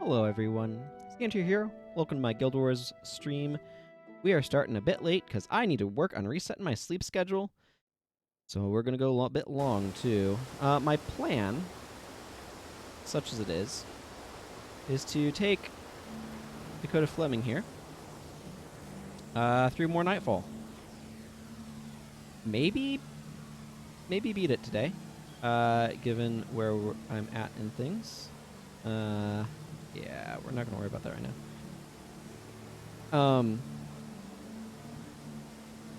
Hello everyone, Scantier here. Welcome to my Guild Wars stream. We are starting a bit late because I need to work on resetting my sleep schedule. So we're going to go a bit long too. My plan, such as it is to take Dakota Fleming here through more Nightfall. Maybe beat it today, given where I'm at in things. Yeah, we're not going to worry about that right now.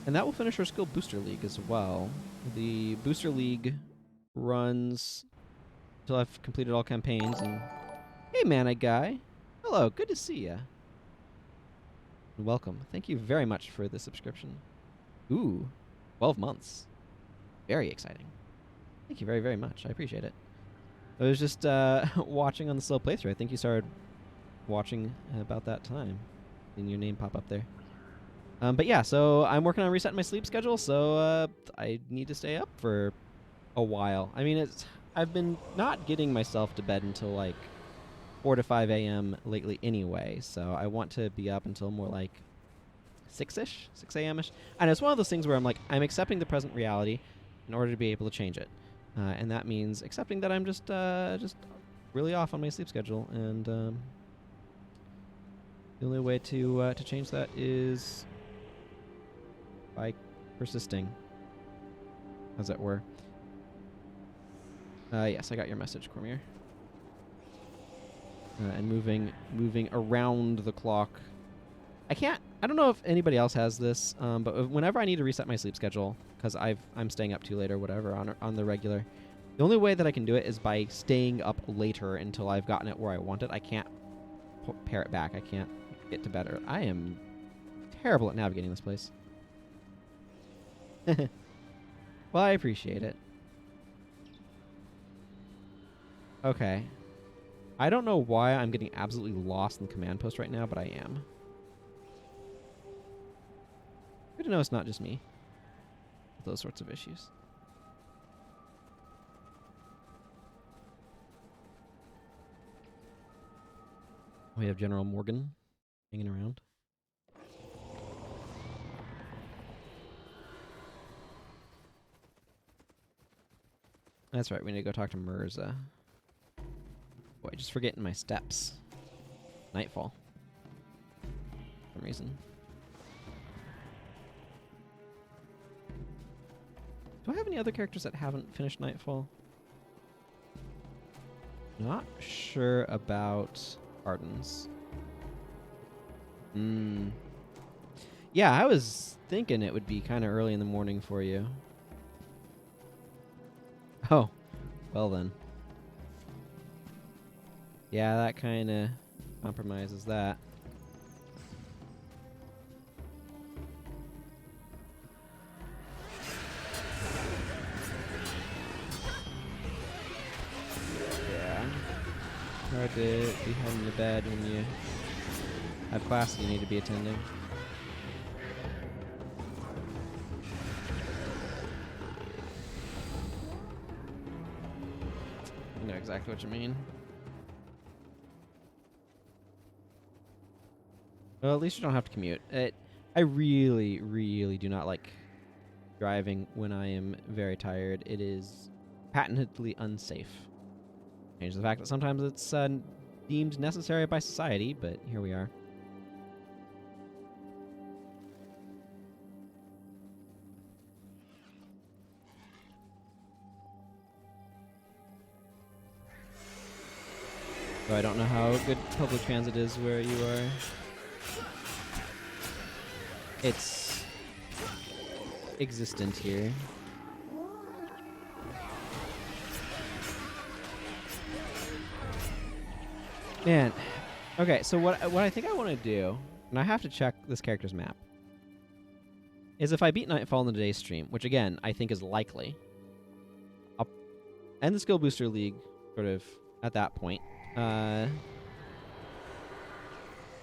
And that will finish our Skill Booster League as well. The Booster League runs until I've completed all campaigns. And hey, Mana Guy. Hello, good to see ya. Welcome. Thank you very much for the subscription. Ooh, 12 months. Very exciting. Thank you very, very much. I appreciate it. I was just watching on the slow playthrough. I think you started watching about that time. Seeing your name pop up there. But yeah, so I'm working on resetting my sleep schedule, so I need to stay up for a while. I mean, I've been not getting myself to bed until like 4 to 5 a.m. lately anyway, so I want to be up until more like 6-ish, 6 a.m.-ish. And it's one of those things where I'm like, I'm accepting the present reality in order to be able to change it. And that means accepting that I'm just really off on my sleep schedule, and the only way to change that is by persisting, as it were. Yes, I got your message, Cormier. And moving around the clock. I don't know if anybody else has this, but whenever I need to reset my sleep schedule, because I'm staying up too late or whatever on the regular, the only way that I can do it is by staying up later until I've gotten it where I want it. I can't pare it back. I can't get to bed. I am terrible at navigating this place. Well, I appreciate it. Okay. I don't know why I'm getting absolutely lost in the command post right now, but I am. Good to know it's not just me with those sorts of issues. We have General Morgan hanging around. That's right, we need to go talk to Mirza. Boy, just forgetting my steps. Nightfall. For some reason. Do I have any other characters that haven't finished Nightfall? Not sure about Ardens. Yeah, I was thinking it would be kind of early in the morning for you. Oh, well then. Yeah, that kind of compromises that. Yeah. Hard to be heading to bed when you have classes you need to be attending. I know exactly what you mean. Well, at least you don't have to commute. I really, really do not like driving when I am very tired. It is patently unsafe. Change the fact that sometimes it's deemed necessary by society, but here we are. So I don't know how good public transit is where you are. It's existent here. Man, okay, so what I think I want to do, and I have to check this character's map, is if I beat Nightfall in today's stream, which again, I think is likely, I'll end the Skill Booster League sort of at that point. And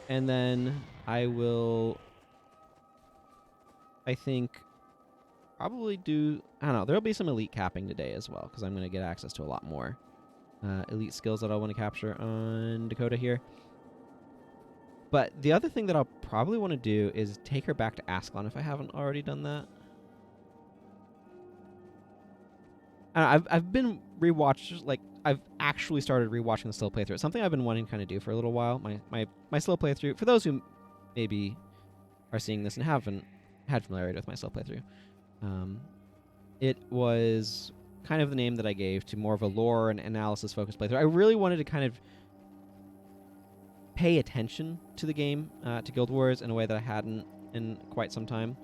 then I will, I think, probably do, I don't know, there'll be some elite capping today as well, because I'm going to get access to a lot more elite skills that I'll want to capture on Dakota here. But the other thing that I'll probably want to do is take her back to Ascalon if I haven't already done that. I've been rewatched, like, I've actually started rewatching the slow playthrough. It's something I've been wanting to kind of do for a little while. My slow playthrough, for those who maybe are seeing this and haven't had familiarity with my slow playthrough, it was kind of the name that I gave to more of a lore and analysis focused playthrough. I really wanted to kind of pay attention to the game, to Guild Wars, in a way that I hadn't in quite some time.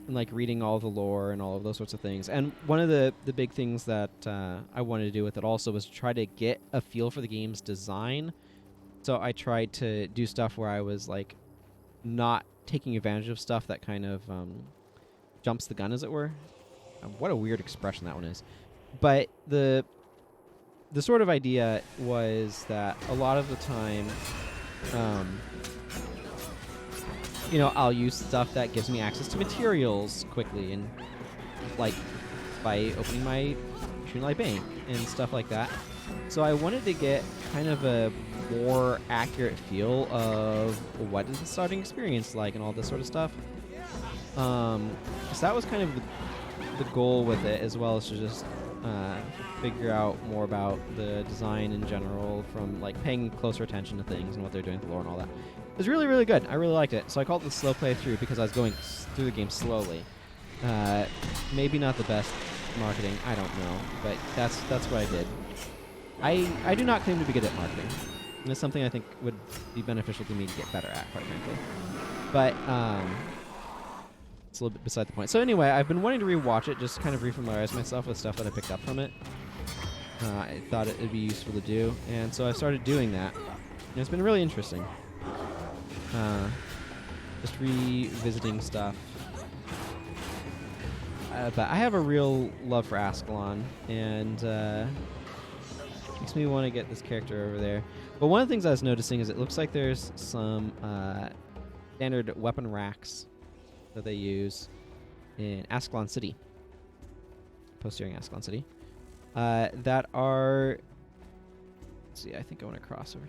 And like reading all the lore and all of those sorts of things. And one of the big things that I wanted to do with it also was try to get a feel for the game's design. So I tried to do stuff where I was like not taking advantage of stuff that kind of jumps the gun, as it were. What a weird expression that one is. But the sort of idea was that a lot of the time, you know, I'll use stuff that gives me access to materials quickly, and like by opening my Light Bank and stuff like that. So I wanted to get kind of a more accurate feel of what is the starting experience like and all this sort of stuff. So that was kind of the goal with it, as well as to just figure out more about the design in general, from like paying closer attention to things and what they're doing with the lore and all that. It was really, really good. I really liked it. So I called it the slow playthrough because I was going through the game slowly. Maybe not the best marketing, I don't know, but that's what I did. I do not claim to be good at marketing. And it's something I think would be beneficial to me to get better at, quite frankly. But it's a little bit beside the point. So anyway, I've been wanting to rewatch it, just kind of refamiliarize myself with stuff that I picked up from it. I thought it would be useful to do, and so I started doing that. And it's been really interesting. Just revisiting stuff. But I have a real love for Ascalon, and makes me want to get this character over there. But one of the things I was noticing is it looks like there's some standard weapon racks that they use in Ascalon City, posterior Ascalon City, that are, let's see, I think I want to cross over,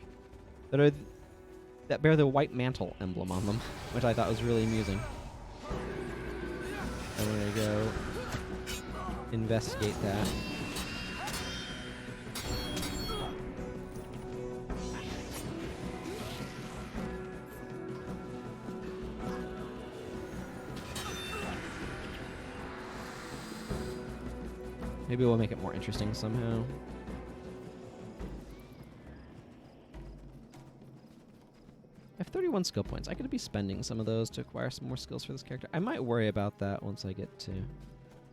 that bear the white mantle emblem on them, which I thought was really amusing. I'm going to go investigate that. Maybe we'll make it more interesting somehow. I have 31 skill points. I could be spending some of those to acquire some more skills for this character. I might worry about that once I get to...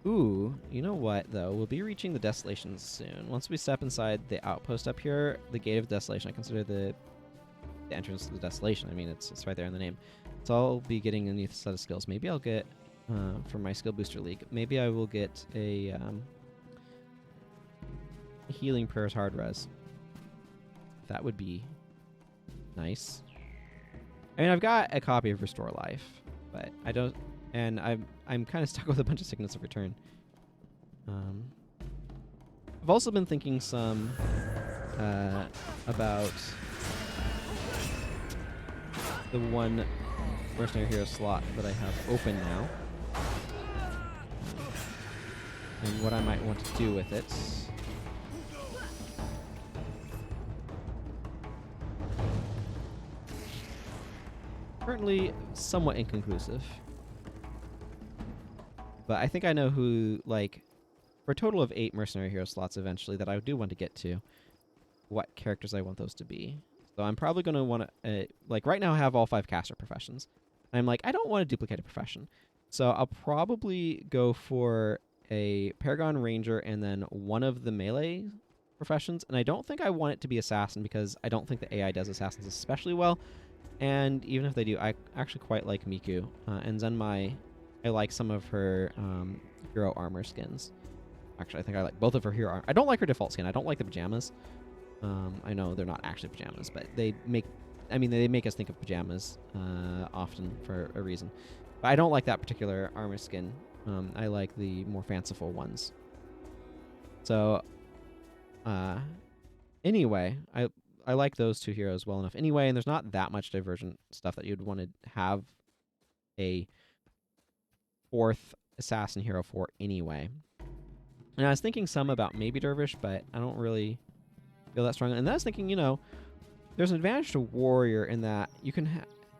Ooh, you know what, though? We'll be reaching the Desolation soon. Once we step inside the outpost up here, the Gate of Desolation, I consider the entrance to the Desolation. I mean, it's right there in the name. So I'll be getting a new set of skills. Maybe I'll get, for my Skill Booster League, maybe I will get a Healing Prayers Hard Res. That would be nice. I mean, I've got a copy of Restore Life, but I don't, and I'm kind of stuck with a bunch of Sickness of Return. I've also been thinking some about the one Mercenary Hero slot that I have open now, and what I might want to do with it. Currently somewhat inconclusive. But I think I know who, like, for a total of 8 Mercenary Hero slots eventually that I do want to get to, what characters I want those to be. So I'm probably going to want to, like, right now I have all 5 caster professions. And I'm like, I don't want to duplicate a profession. So I'll probably go for a Paragon Ranger and then one of the melee professions. And I don't think I want it to be Assassin because I don't think the AI does Assassins especially well. And even if they do, I actually quite like Miku. And Zenmai, I like some of her hero armor skins. Actually, I think I like both of her hero armor. I don't like her default skin. I don't like the pajamas. I know they're not actually pajamas, but they make us think of pajamas often for a reason. But I don't like that particular armor skin. I like the more fanciful ones. So Anyway, I like those two heroes well enough anyway, and there's not that much divergent stuff that you'd want to have a fourth assassin hero for anyway. And I was thinking some about maybe Dervish, but I don't really feel that strong. And then I was thinking, you know, there's an advantage to Warrior in that you can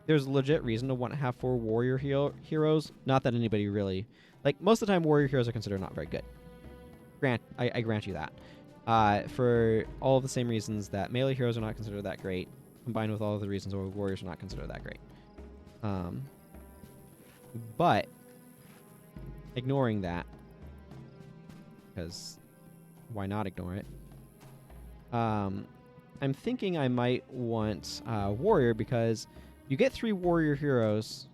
there's a legit reason to want to have 4 Warrior heroes. Not that anybody really... Like, most of the time, Warrior heroes are considered not very good. I grant you that. For all of the same reasons that melee heroes are not considered that great, combined with all of the reasons why Warriors are not considered that great. But, ignoring that, because why not ignore it? I'm thinking I might want Warrior because you get 3 Warrior heroes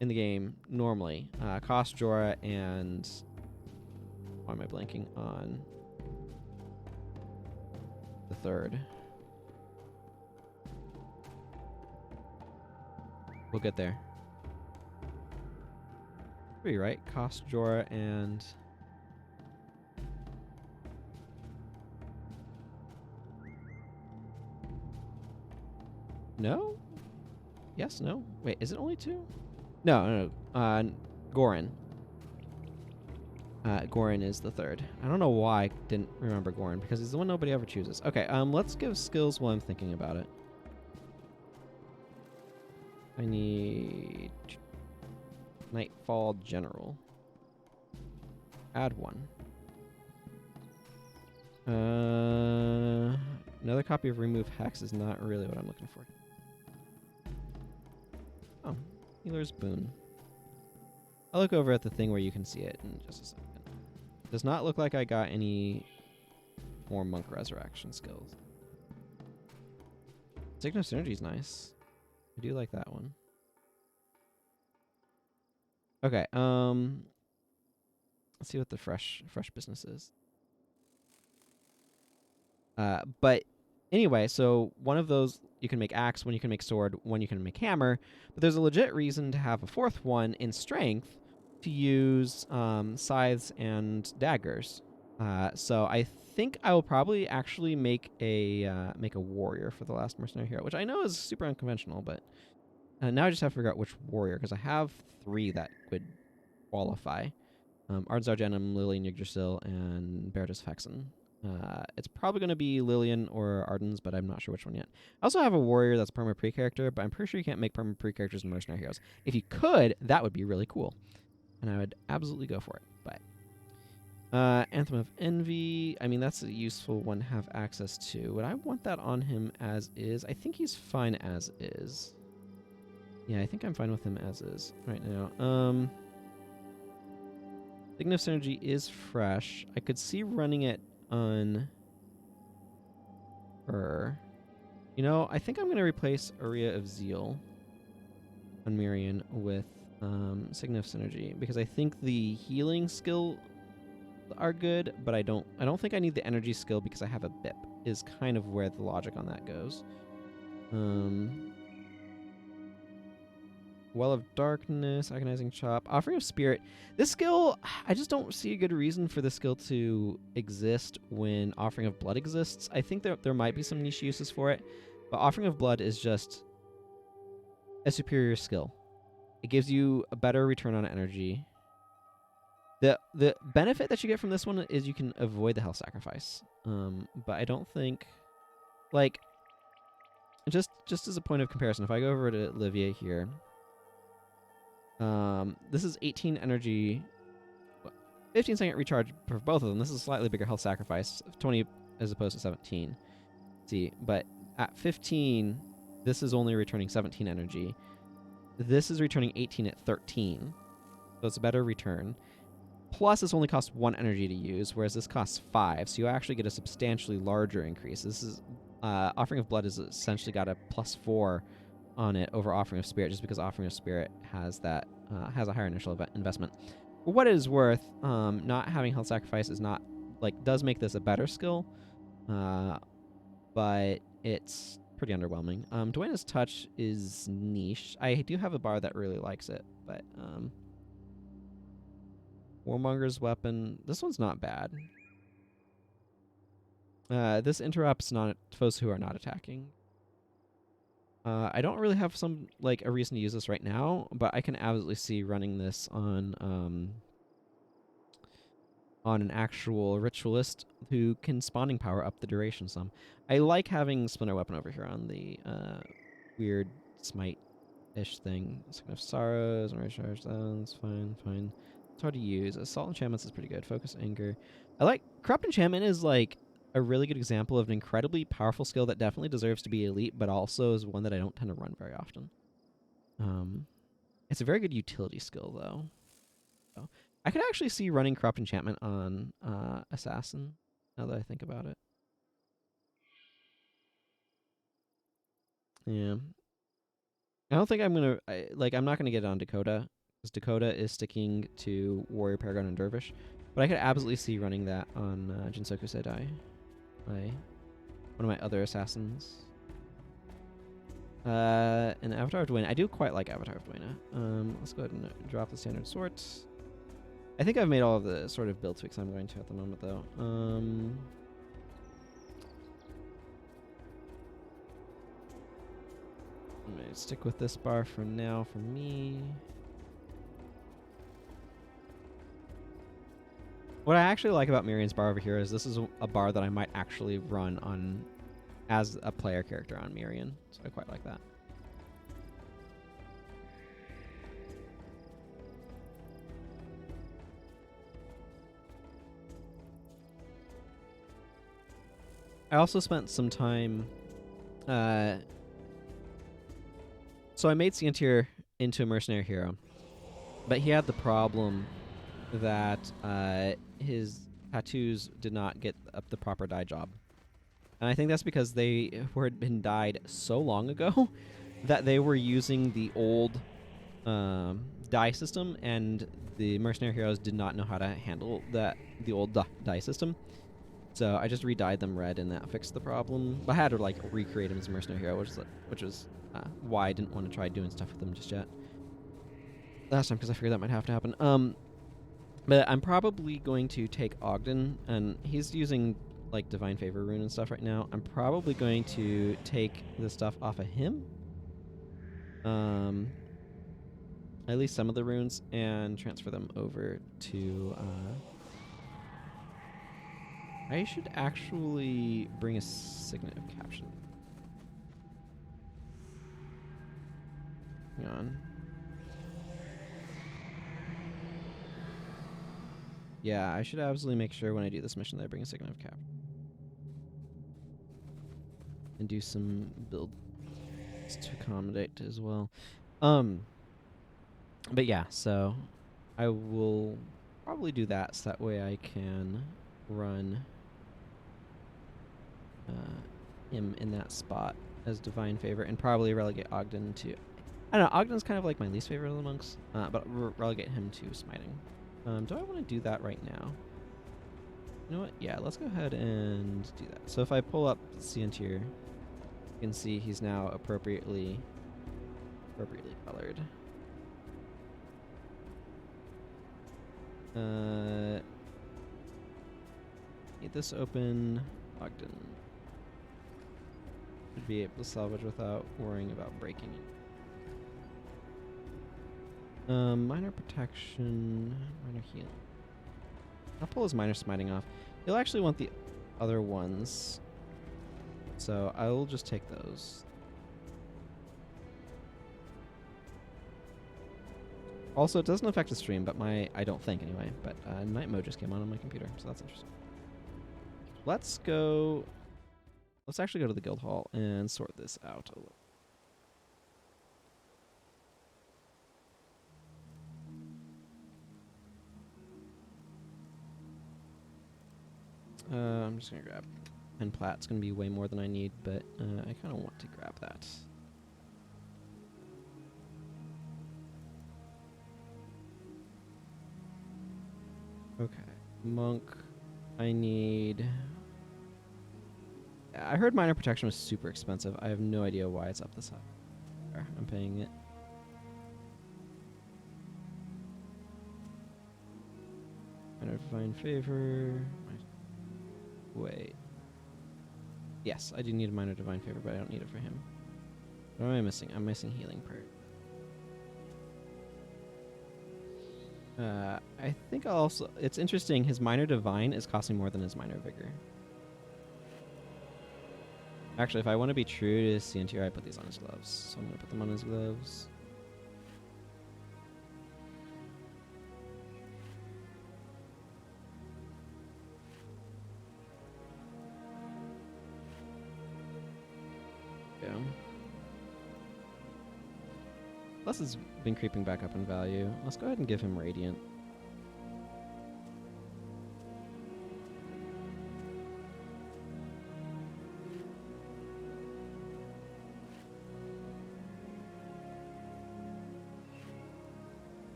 in the game normally. Cost, Jorah, and... Why am I blanking on the third? We'll get there. 3, right? Cost, Jorah, and... No? Yes, no? Wait, is it only 2? No. Gorin. Gorin is the third. I don't know why I didn't remember Gorin, because he's the one nobody ever chooses. Okay, let's give skills while I'm thinking about it. I need... Nightfall General. Add 1. Another copy of Remove Hex is not really what I'm looking for. Oh, Healer's Boon. I'll look over at the thing where you can see it in just a second. Does not look like I got any more Monk Resurrection skills. Signal of Synergy is nice. I do like that one. Okay, let's see what the fresh business is. But anyway, so one of those you can make axe, one you can make sword, one you can make hammer. But there's a legit reason to have a 4th one in strength to use scythes and daggers. So I think I will probably actually make a warrior for the last mercenary hero, which I know is super unconventional, but now I just have to figure out which warrior, because I have 3 that would qualify. Ard Zargenim, Lillian Yggdrasil, and Bertus Fexen. It's probably going to be Lillian or Ardens, but I'm not sure which one yet. I also have a warrior that's perma pre-character, but I'm pretty sure you can't make perma pre-characters in mercenary heroes. If you could, that would be really cool, and I would absolutely go for it. But Anthem of Envy, I mean, that's a useful one to have access to. Would I want that on him as is? I think he's fine as is. Yeah, I think I'm fine with him as is right now. Signal of Synergy is fresh. I could see running it on her. You know, I think I'm going to replace Aria of Zeal on Mirian with Signal of Synergy, because I think the healing skill are good, but I don't think I need the energy skill because I have a BIP, is kind of where the logic on that goes. Well of Darkness, Agonizing Chop, Offering of Spirit. This skill, I just don't see a good reason for this skill to exist when Offering of Blood exists. I think there might be some niche uses for it, but Offering of Blood is just a superior skill. It gives you a better return on energy. The benefit that you get from this one is you can avoid the health sacrifice. But I don't think, like, just as a point of comparison, if I go over to Livia here, this is 18 energy, 15-second recharge for both of them. This is a slightly bigger health sacrifice, 20 as opposed to 17. See, but at 15, this is only returning 17 energy. This is returning 18 at 13, so it's a better return. Plus, this only costs 1 energy to use, whereas this costs 5, so you actually get a substantially larger increase. This is Offering of Blood has essentially got a +4 on it over Offering of Spirit, just because Offering of Spirit has that has a higher initial investment. For what it is worth, not having health sacrifice is not, like, does make this a better skill, but it's pretty underwhelming. Duena's Touch is niche. I do have a bar that really likes it, but Warmonger's Weapon, this one's not bad. This interrupts foes who are not attacking. I don't really have a reason to use this right now, but I can absolutely see running this on an actual ritualist who can spawning power up the duration some. I like having Splinter Weapon over here on the weird smite-ish thing. Sign of Sorrows, Recharge, that's fine. It's hard to use. Assault Enchantments is pretty good. Focus Anger. I like Corrupt Enchantment is like a really good example of an incredibly powerful skill that definitely deserves to be elite, but also is one that I don't tend to run very often. It's a very good utility skill, though. So I could actually see running Corrupt Enchantment on Assassin, now that I think about it. Yeah. I don't think I'm going to... I'm not going to get it on Dakota, because Dakota is sticking to Warrior, Paragon, and Dervish. But I could absolutely see running that on Jinsoku Sedai. One of my other assassins. And Avatar of Dwayne. I do quite like Avatar of Dwayne. Let's go ahead and drop the standard sort. I think I've made all of the sort of build tweaks I'm going to at the moment, though. I'm going to stick with this bar for now for me. What I actually like about Mirian's bar over here is this is a bar that I might actually run on as a player character on Mirian, so I quite like that. I also spent some time... so I made Scientir into a mercenary hero, but he had the problem that his tattoos did not get up the proper dye job. And I think that's because they had been dyed so long ago that they were using the old dye system, and the mercenary heroes did not know how to handle the old dye system. So I just re-dyed them red, and that fixed the problem. But I had to recreate him as a mercenary hero, which was why I didn't want to try doing stuff with him just yet. Last time, because I figured that might have to happen. But I'm probably going to take Ogden, and he's using Divine Favor rune and stuff right now. I'm probably going to take the stuff off of him. At least some of the runes, and transfer them over to... I should actually bring a Signet of Caption. Hang on. Yeah, I should absolutely make sure when I do this mission that I bring a Signet of Caption. And do some builds to accommodate as well. But yeah, so I will probably do that so that way I can run him in that spot as Divine Favor, and probably relegate Ogden to... I don't know, Ogden's kind of like my least favorite of the monks, but relegate him to Smiting. Do I want to do that right now? You know what? Yeah, let's go ahead and do that. So if I pull up Scientir, you can see he's now appropriately colored. Need this open. Ogden should be able to salvage without worrying about breaking it. Minor protection, minor healing. I'll pull his minor smiting off. He'll actually want the other ones, so I will just take those. Also, it doesn't affect the stream, but I don't think anyway, but night mode just came on my computer, so that's interesting. Let's actually go to the guild hall and sort this out a little. I'm just gonna grab 10 plat. It's gonna be way more than I need, but I kind of want to grab that. Okay, monk. I need... I heard minor protection was super expensive. I have no idea why it's up this high. I'm paying it. Minor Divine Favor. Wait. Yes, I do need a minor divine favor, but I don't need it for him. What am I missing? I'm missing healing part. I think I'll also... It's interesting, his minor divine is costing more than his minor vigor. Actually, if I want to be true to CNTR, I put these on his gloves. So I'm going to put them on his gloves. Yeah. Plus, it's been creeping back up in value. Let's go ahead and give him Radiant.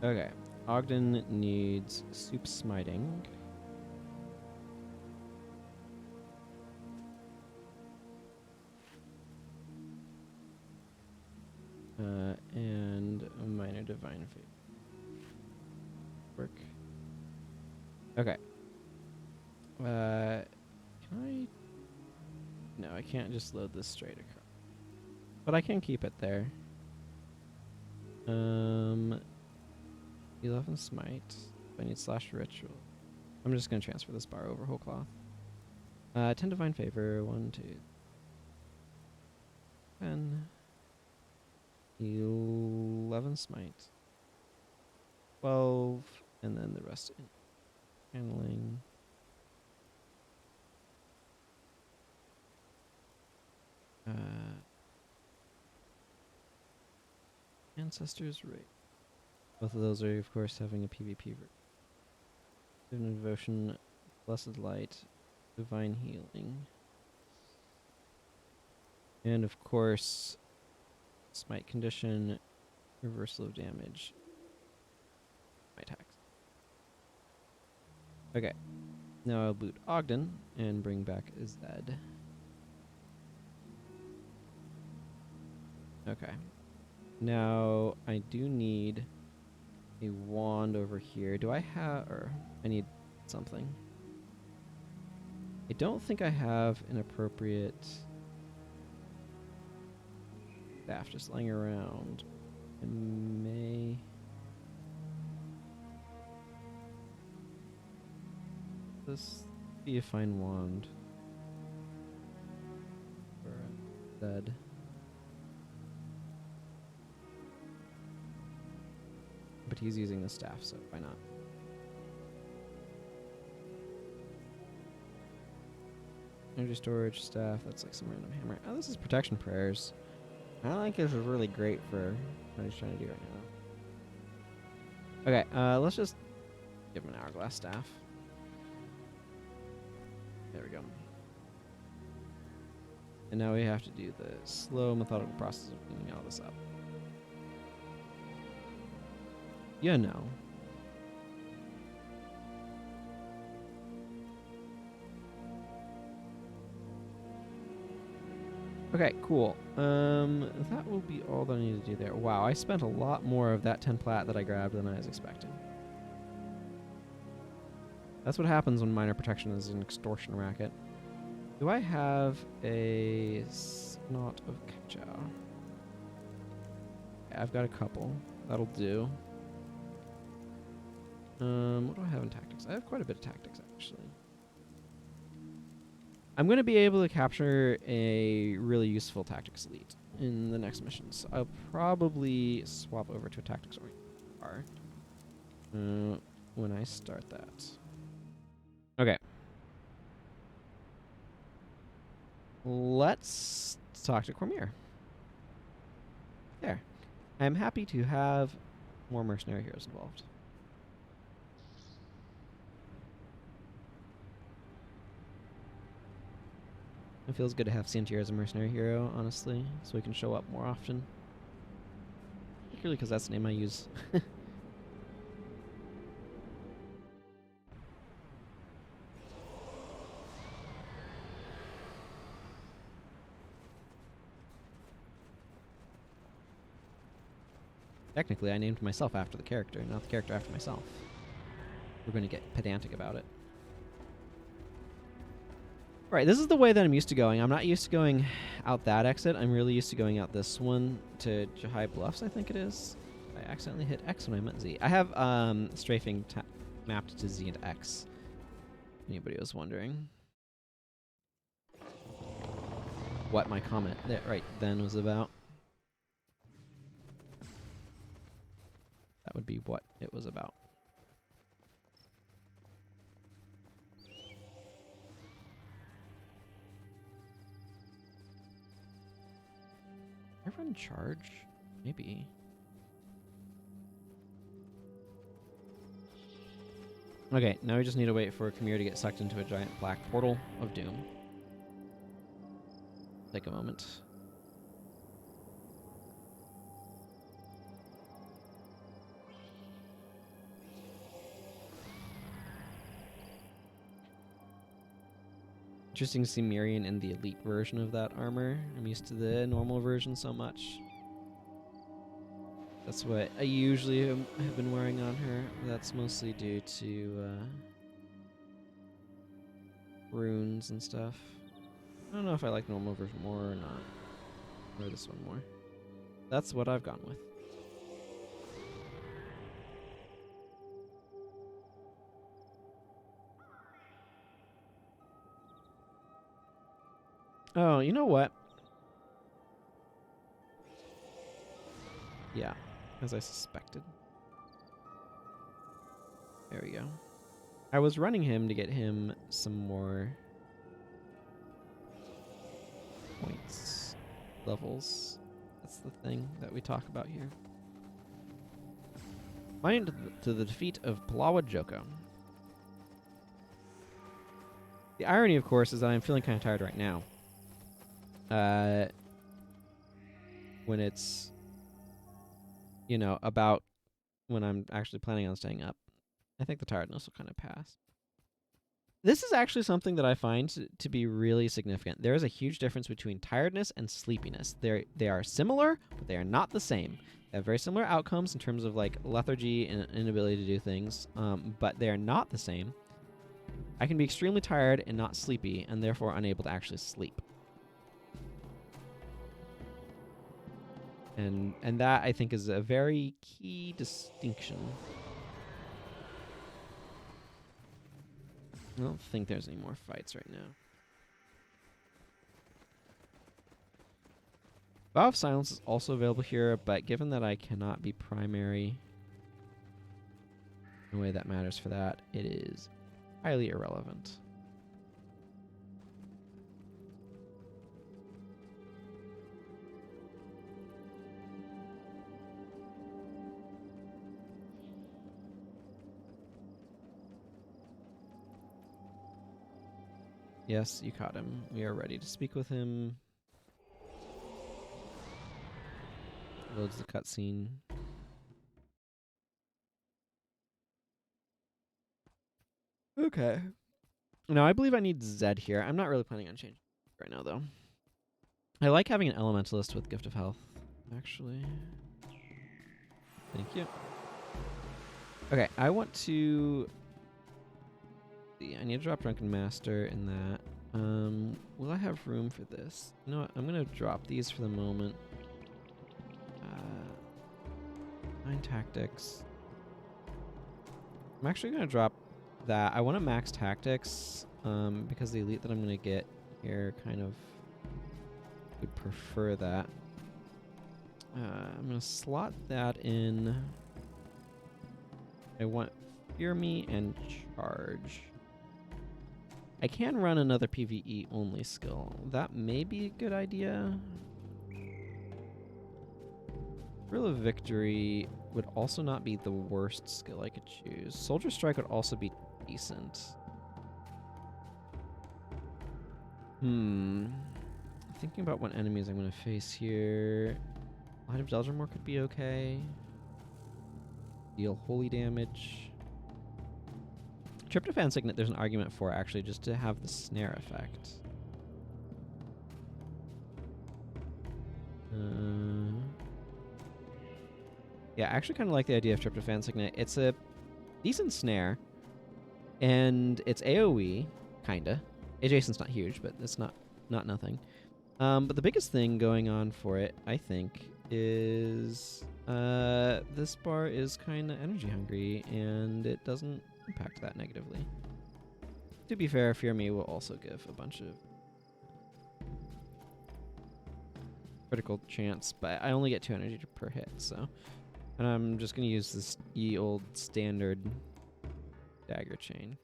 Okay. Ogden needs Soup Smiting. And a minor divine favor. Work. Okay. Can I? No, I can't just load this straight across. But I can keep it there. 11 smite. I need slash ritual. I'm just gonna transfer this bar over whole cloth. 10 divine favor. 1, 2, 10. 11 smite. 12, and then the rest in handling. Ancestors rate. Both of those are, of course, having a PvP. Divine Devotion, Blessed Light, Divine Healing. And, of course, Smite Condition, Reversal of Damage. My attacks. Okay. Now I'll boot Ogden and bring back Zed. Okay. Now I do need a wand over here. Do I have... or I need something. I don't think I have an appropriate staff just lying around. I may... This be a fine wand for Zed. But he's using the staff, so why not? Energy storage, staff, that's like some random hammer. Oh, this is protection prayers. I don't think this is really great for what he's trying to do right now. Okay, let's just give him an hourglass staff. There we go. And now we have to do the slow, methodical process of cleaning all this up. You know. Okay, cool. That will be all that I need to do there. Wow, I spent a lot more of that 10 plat that I grabbed than I was expecting. That's what happens when minor protection is an extortion racket. Do I have a Snot of Kachao? Yeah, I've got a couple. That'll do. What do I have in tactics? I have quite a bit of tactics, actually. I'm going to be able to capture a really useful tactics elite in the next mission, so I'll probably swap over to a tactics bar when I start that. Okay. Let's talk to Cormier. There. I'm happy to have more mercenary heroes involved. It feels good to have Santier as a mercenary hero, honestly, so he can show up more often. Particularly because that's the name I use. Technically, I named myself after the character, not the character after myself. We're going to get pedantic about it. Right, this is the way that I'm used to going. I'm not used to going out that exit. I'm really used to going out this one to Jahai Bluffs, I think it is. I accidentally hit X when I meant Z. I have strafing mapped to Z and X. Anybody was wondering what my comment there right then was about. That would be what it was about. I run charge? Maybe. Okay, now we just need to wait for Khmer to get sucked into a giant black portal of doom. Take a moment. Interesting to see Mirian in the elite version of that armor. I'm used to the normal version so much. That's what I usually have been wearing on her. That's mostly due to runes and stuff. I don't know if I like normal version more or not. Or this one more. That's what I've gone with. Oh, you know what? Yeah, as I suspected. There we go. I was running him to get him some more points, levels. That's the thing that we talk about here. Mind to the defeat of Palawa Joko. The irony, of course, is that I'm feeling kind of tired right now. When it's, you know, about when I'm actually planning on staying up. I think the tiredness will kind of pass. This is actually something that I find to be really significant. There is a huge difference between tiredness and sleepiness. They are similar, but they are not the same. They have very similar outcomes in terms of like lethargy and inability to do things, but they are not the same. I can be extremely tired and not sleepy, and therefore unable to actually sleep. And that, I think, is a very key distinction. I don't think there's any more fights right now. Vow of Silence is also available here, but given that I cannot be primary in a way that matters for that, it is highly irrelevant. Yes, you caught him. We are ready to speak with him. Loads the cutscene. Okay. Now, I believe I need Zed here. I'm not really planning on changing right now, though. I like having an Elementalist with Gift of Health, actually. Thank you. Okay, I want to... I need to drop Drunken Master in that. Will I have room for this? You know what? I'm going to drop these for the moment. 9 Tactics. I'm actually going to drop that. I want to max Tactics because the elite that I'm going to get here kind of would prefer that. I'm going to slot that in. I want Fear Me and Charge. I can run another PvE only skill. That may be a good idea. Thrill of Victory would also not be the worst skill I could choose. Soldier Strike would also be decent. Thinking about what enemies I'm going to face here. Light of Deldrimor could be okay. Deal holy damage. Tryptophan Signet, there's an argument for actually just to have the snare effect. Yeah, I actually kind of like the idea of Tryptophan Signet. It's a decent snare, and it's AoE, kinda. Adjacent's not huge, but it's not nothing. But the biggest thing going on for it, I think, is this bar is kind of energy hungry, and it doesn't impact that negatively. To be fair, Fear Me will also give a bunch of critical chance, but I only get 2 energy per hit, so... And I'm just going to use this ye old standard dagger chain.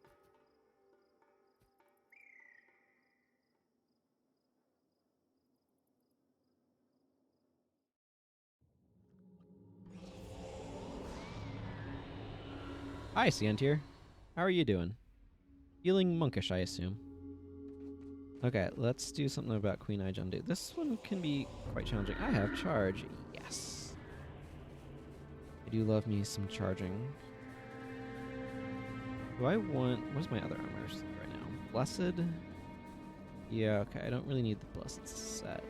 Hi, Ciantier. How are you doing? Feeling monkish, I assume. Okay, let's do something about Queen Eye Jundu. This one can be quite challenging. I have charge. Yes. I do love me some charging. Do I want... Where's my other armors right now? Blessed? Yeah, okay. I don't really need the Blessed set.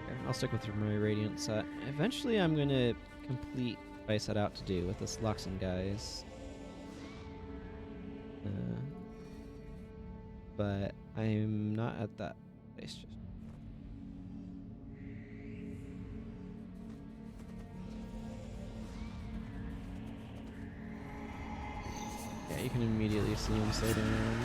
Okay, I'll stick with my Radiant set. Eventually I'm going to complete what I set out to do with this Luxon guys. But I'm not at that place just. Yeah, you can immediately see him slow down.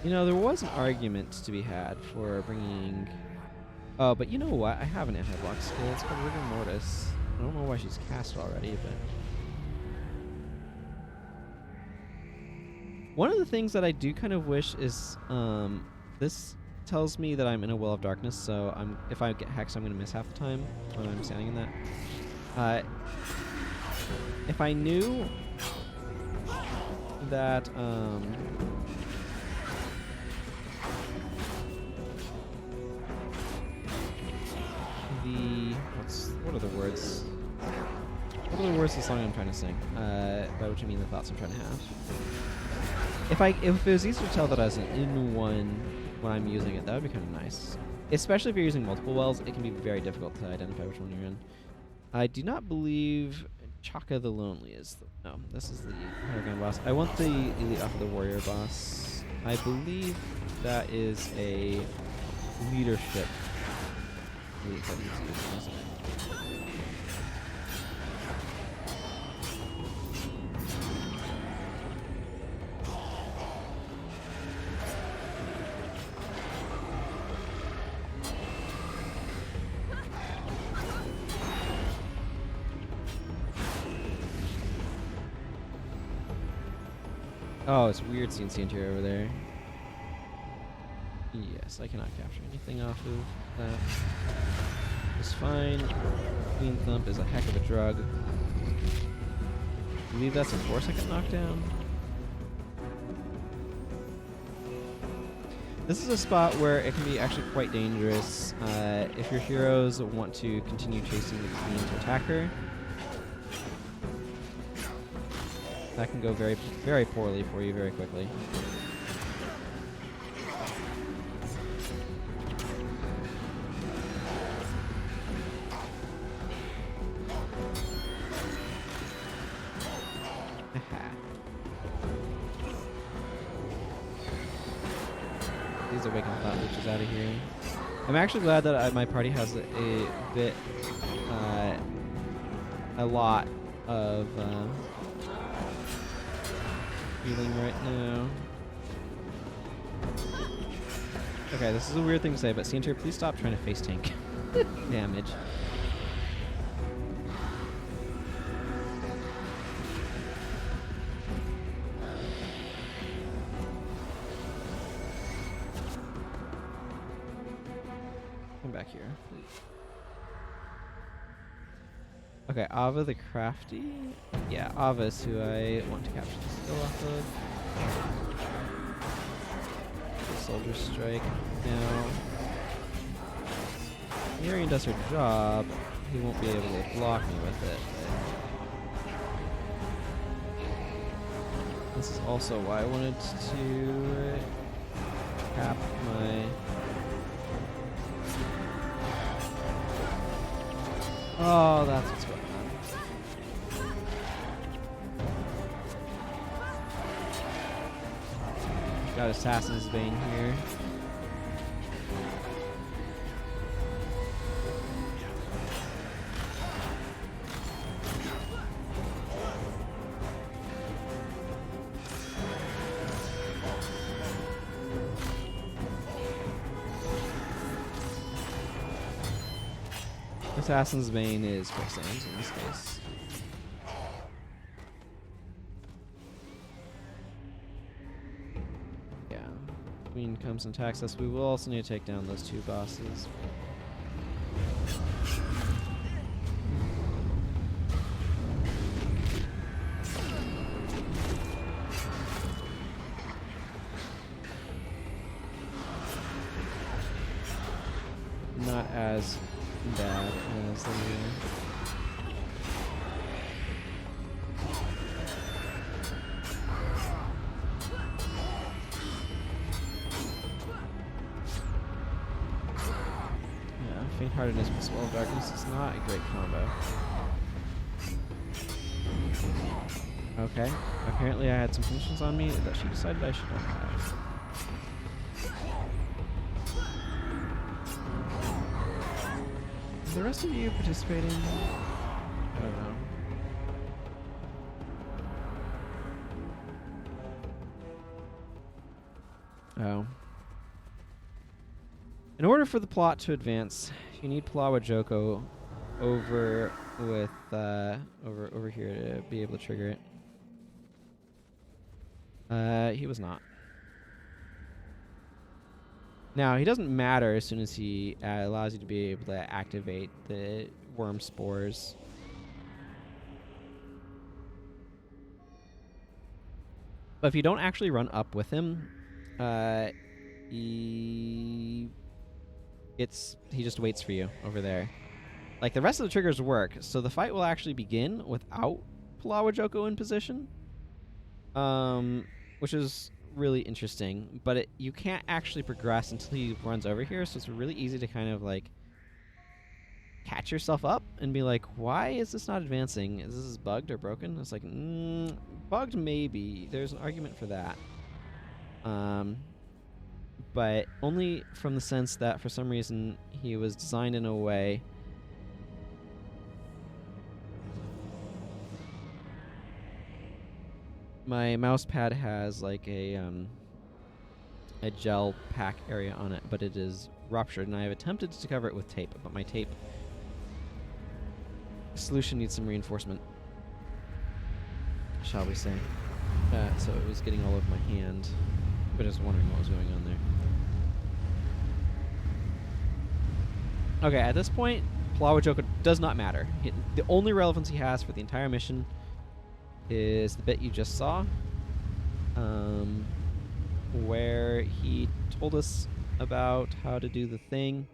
You know, there was an argument to be had for bringing... Oh, but you know what? I have an anti-block skill. It's called Rigor Mortis. I don't know why she's cast already, but... One of the things that I do kind of wish is... this tells me that I'm in a Well of Darkness, so if I get hexed, I'm going to miss half the time when I'm standing in that. If I knew that... What are the words? What are the words of the song I'm trying to sing? By which I mean the thoughts I'm trying to have. If it was easier to tell that I was in one when I'm using it, that would be kind of nice. Especially if you're using multiple wells, it can be very difficult to identify which one you're in. I do not believe Chaka the Lonely is the... No, this is the Paragon boss. I want the Elite off of the Warrior boss. I believe that is a leadership elite that he's using, isn't it? Oh, it's weird seeing Ciantier over there. Yes, I cannot capture anything off of that. It's fine. Queen Thump is a heck of a drug. I believe that's a 4-second knockdown. This is a spot where it can be actually quite dangerous if your heroes want to continue chasing the queen to attack her. That can go very, very poorly for you very quickly. These awakened thought leeches out of here. I'm actually glad that my party has a lot of healing right now. Okay, this is a weird thing to say, but Ciantier, please stop trying to face tank damage. Come back here, please. Okay, Ava the Crafty. Yeah, Ava is who I want to capture the skill off of. The Soldier Strike. Now, Miriam does her job. He won't be able to block me with it. This is also why I wanted to cap my... Oh, that's what's going on. Got Assassin's Bane here. Assassin's Bane is quicksand in this case. Yeah. Queen comes and attacks us. We will also need to take down those two bosses. Not as bad as the Faint-heartedness with Ballad of Darkness is not a great combo. Okay, apparently I had some conditions on me that she decided I should not have. Are the rest of you participating? I don't know. Oh. In order for the plot to advance, you need Palawa Joko over with over here to be able to trigger it. He was not. Now, he doesn't matter as soon as he allows you to be able to activate the worm spores. But if you don't actually run up with him, he just waits for you over there. Like, the rest of the triggers work, so the fight will actually begin without Palawa Joko in position, which is really interesting. But you can't actually progress until he runs over here, so it's really easy to kind of like catch yourself up and be like, why is this not advancing? Is this bugged or broken? It's like, bugged maybe. There's an argument for that. But only from the sense that for some reason he was designed in a way my mouse pad has like a gel pack area on it, but it is ruptured, and I have attempted to cover it with tape, but my tape solution needs some reinforcement, shall we say. So it was getting all over my hand, but I was wondering what was going on there. Okay, at this point, Palawa Joko does not matter. The only relevance he has for the entire mission is the bit you just saw, where he told us about how to do the thing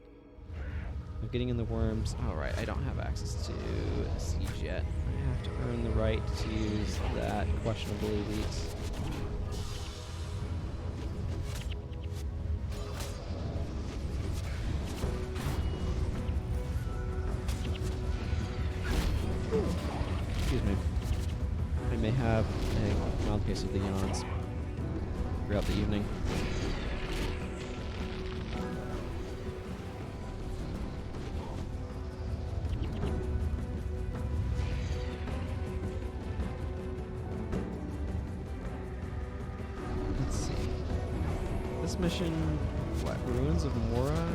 of getting in the worms. Alright, I don't have access to Siege yet. I have to earn the right to use that questionable elite. Excuse me. I may have a mild case of the yawns throughout the evening. Let's see. This mission, what? Ruins of Mora?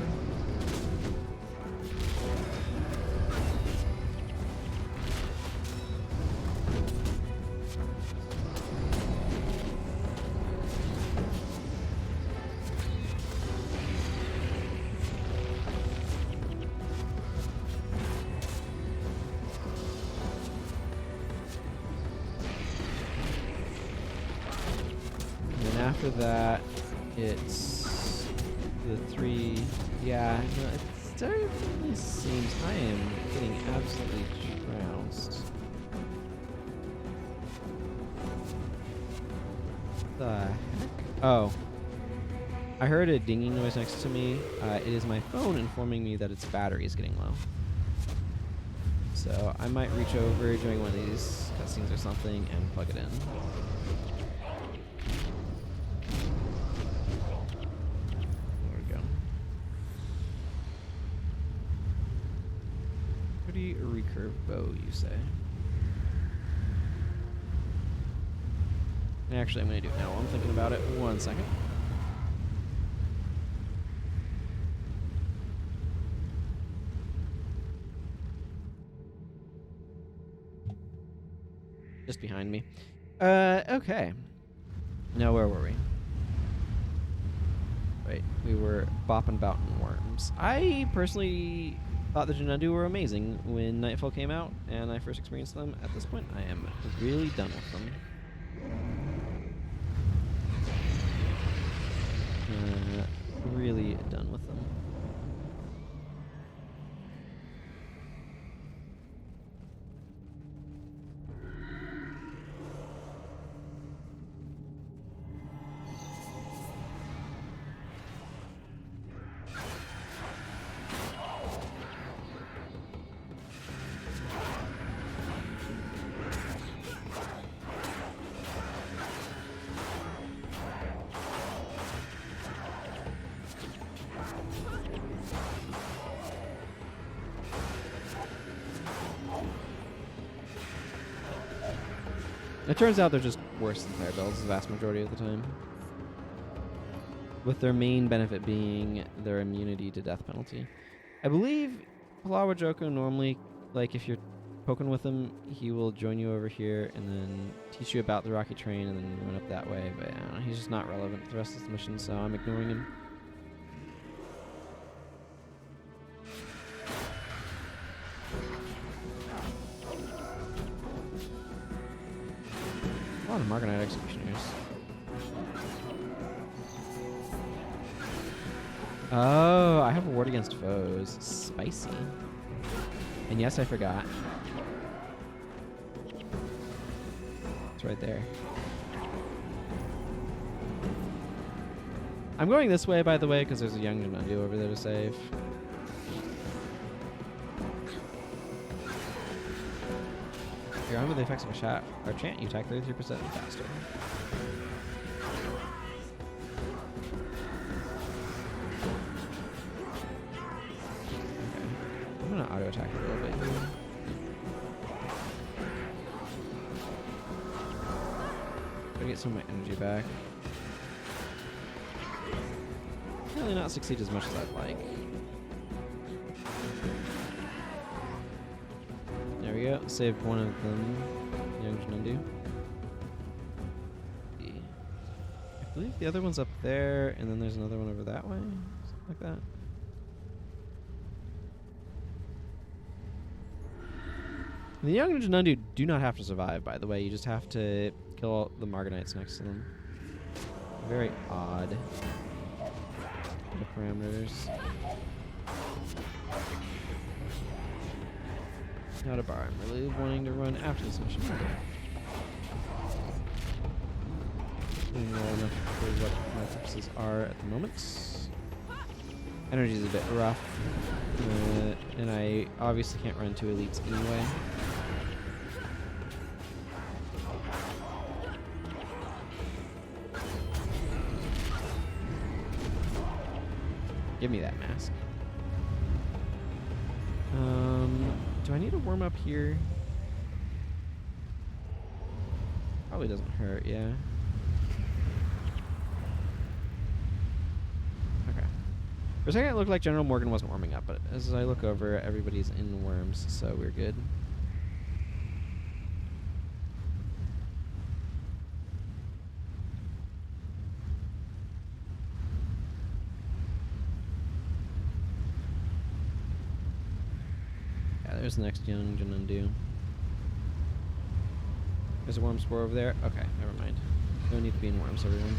After that, it's the three. Yeah, no, it definitely seems I am getting absolutely trounced. The heck? Oh. I heard a dinging noise next to me. It is my phone informing me that its battery is getting low. So I might reach over during one of these cutscenes or something and plug it in. There we go. Pretty recurve bow, you say? Actually, I'm going to do it now while I'm thinking about it. 1 second. Just behind me. Okay. Now, where were we? Right, we were bopping about in worms. I personally thought the Jinundu were amazing when Nightfall came out and I first experienced them. At this point, I am really done with them. Really done with them. It turns out they're just worse than fire bells the vast majority of the time. With their main benefit being their immunity to death penalty. I believe Palawa Joko normally, like if you're poking with him, he will join you over here and then teach you about the rocky terrain and then run up that way. But I don't know, he's just not relevant to the rest of the mission, so I'm ignoring him. A lot of Marganite executioners. Oh, I have a ward against foes. Spicy. And yes, I forgot. It's right there. I'm going this way, by the way, because there's a young Jinundu over there to save. You're under the effects of a shot or chant, you attack 33% faster. Okay. I'm gonna auto attack a little bit here. Gotta get some of my energy back. Really not succeed as much as I'd like. There we go. Saved one of them. Young Jinundu. I believe the other one's up there, and then there's another one over that way. Something like that. And the young Jinundu do not have to survive, by the way. You just have to kill all the Marganites next to them. Very odd. The parameters. Not a bar. I'm really wanting to run after this mission. Doing well enough for what my purposes are at the moment. Energy is a bit rough. And I obviously can't run two elites anyway. Give me that mask. Do I need to warm up here? Probably doesn't hurt, yeah. Okay. For a second it looked like General Morgan wasn't warming up, but as I look over, everybody's in worms, so we're good. There's the next young Jinundu. There's a worm spore over there. Okay, never mind. Don't need to be in worms, everyone.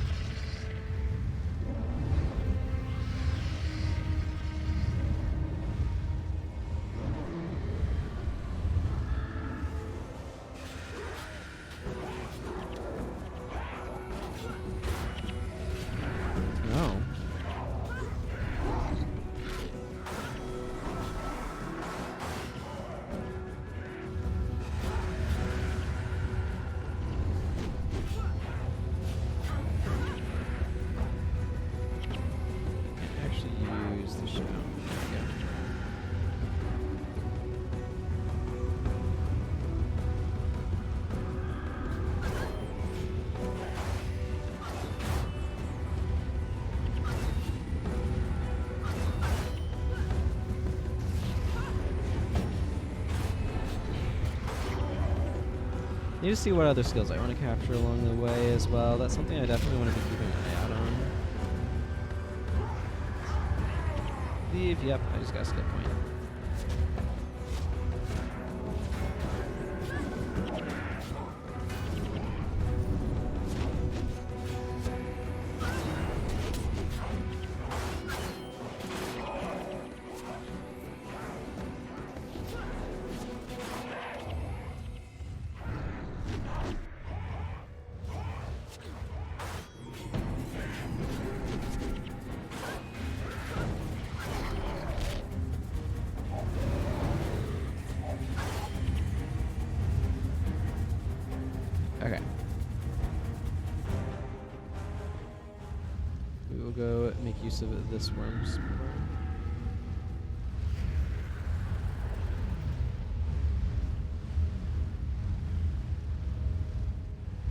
Need to see what other skills I want to capture along the way as well. That's something I definitely want to be keeping an eye out on. Leave. Yep, I just got a skill point. Okay. We will go make use of this worm spore.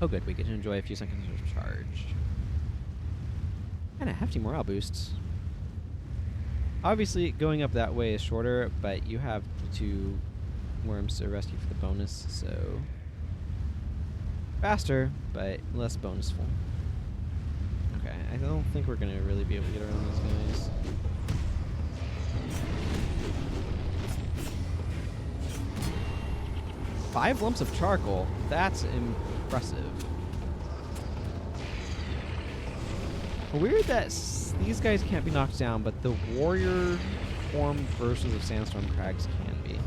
Oh good, we get to enjoy a few seconds of charge. And a hefty morale boost. Obviously, going up that way is shorter, but you have the 2 worms to rescue for the bonus, so... faster, but less bonusful. Okay, I don't think we're gonna really be able to get around those guys. Five lumps of charcoal. That's impressive. Weird that these guys can't be knocked down, but the warrior form versions of sandstorm crags can be.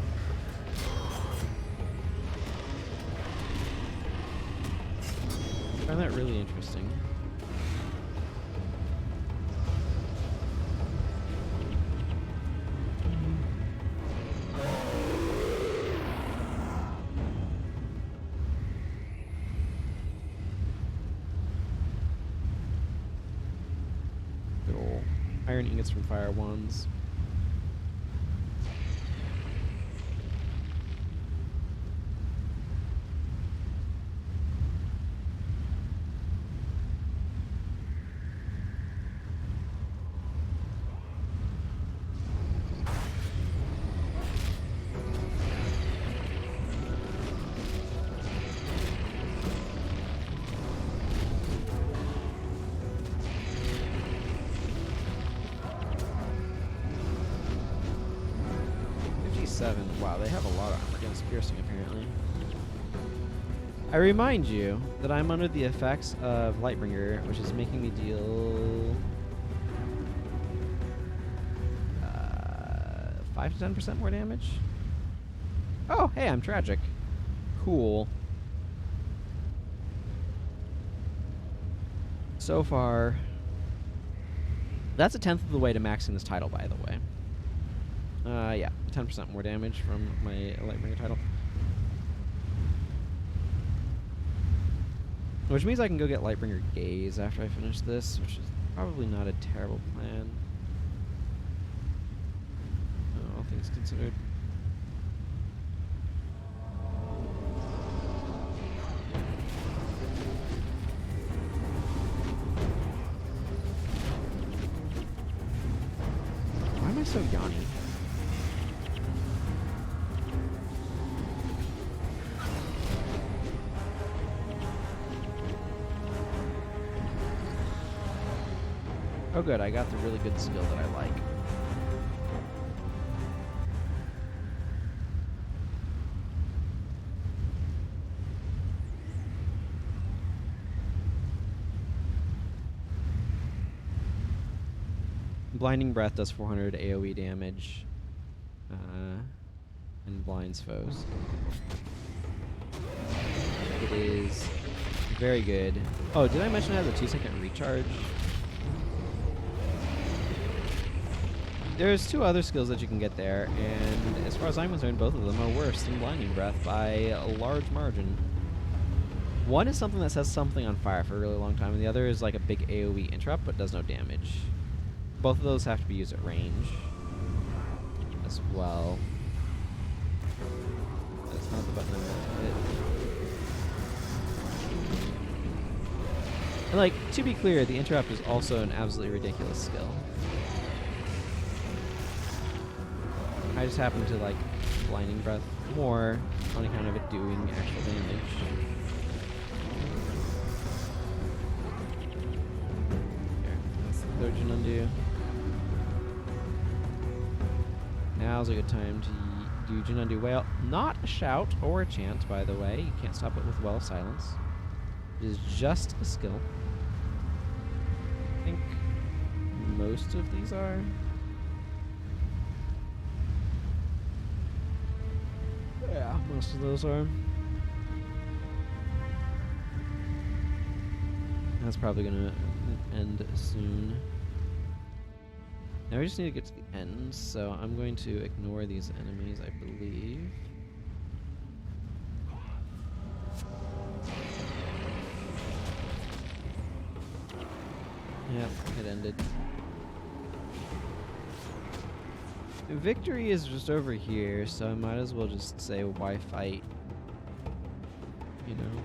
I find that really interesting. Good ol' iron ingots from fire wands. Wow, they have a lot of armor against piercing, apparently. I remind you that I'm under the effects of Lightbringer, which is making me deal 5 to 10% more damage. Oh, hey, I'm tragic. Cool. So far, that's a 10th of the way to maxing this title, by the way. Yeah, 10% more damage from my Lightbringer title. Which means I can go get Lightbringer Gaze after I finish this, which is probably not a terrible plan. All things considered. Why am I so yawny? Oh good, I got the really good skill that I like. Blinding Breath does 400 AoE damage and blinds foes. It is very good. Oh, did I mention it has a 2-second recharge? There's 2 other skills that you can get there, and as far as I'm concerned, both of them are worse than Blinding Breath by a large margin. One is something that sets something on fire for a really long time, and the other is like a big AoE interrupt but does no damage. Both of those have to be used at range as well. That's not the button I meant to hit. And like, to be clear, the interrupt is also an absolutely ridiculous skill. I just happen to like Blinding Breath more on account of it doing actual damage. undo. Now's a good time to do Jin undo whale. Not a shout or a chant, by the way. You can't stop it with Well of Silence. It is just a skill. I think most of these are. Yeah, most of those are. That's probably gonna end soon. Now we just need to get to the end, so I'm going to ignore these enemies, I believe. Yep, it ended. Victory is just over here, so I might as well just say, why fight? You know?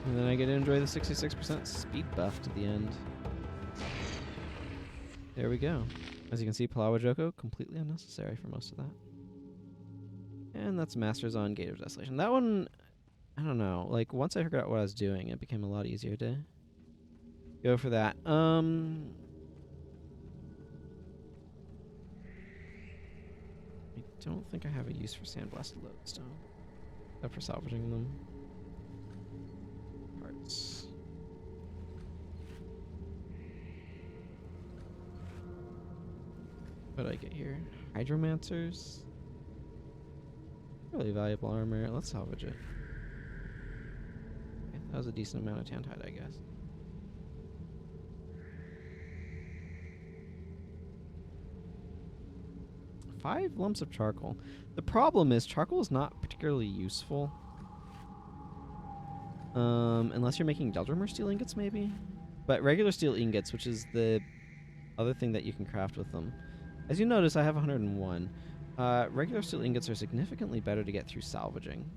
And then I get to enjoy the 66% speed buff to the end. There we go. As you can see, Palawa Joko, completely unnecessary for most of that. And that's Masters on Gate of Desolation. That one, I don't know. Like, once I figured out what I was doing, it became a lot easier to go for that. I don't think I have a use for Sandblasted Lodestone, except for salvaging them. Parts. What did I get here? Hydromancers? Really valuable armor. Let's salvage it. Okay, that was a decent amount of Tantide, I guess. Five lumps of charcoal. The problem is charcoal is not particularly useful. Unless you're making Deldrimmer steel ingots, maybe? But regular steel ingots, which is the other thing that you can craft with them. As you notice, I have 101. Regular steel ingots are significantly better to get through salvaging.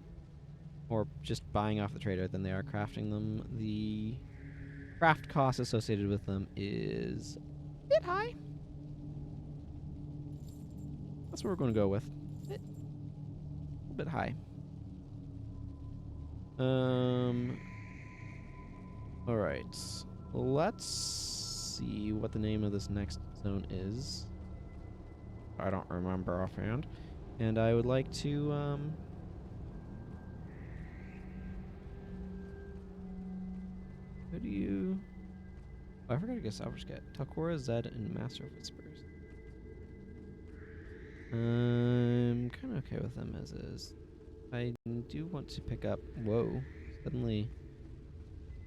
Or just buying off the trader than they are crafting them. The craft cost associated with them is a bit high. That's what we're going to go with. A bit high. Alright. Let's see what the name of this next zone is. I don't remember offhand. And I would like to, who do you... Oh, I forgot to get Salvage Get. Talcora, Zed, and Master of Whispers. I'm kind of okay with them as is. I do want to pick up... Whoa. Suddenly,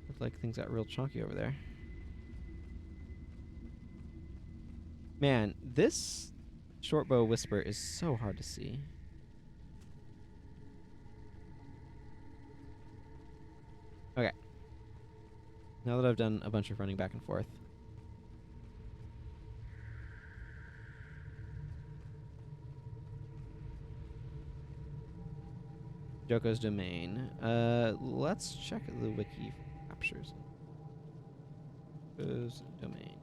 looks like things got real chunky over there. Man, this Shortbow Whisper is so hard to see. Okay. Now that I've done a bunch of running back and forth. Joko's domain. Let's check the wiki for captures. Joko's domain.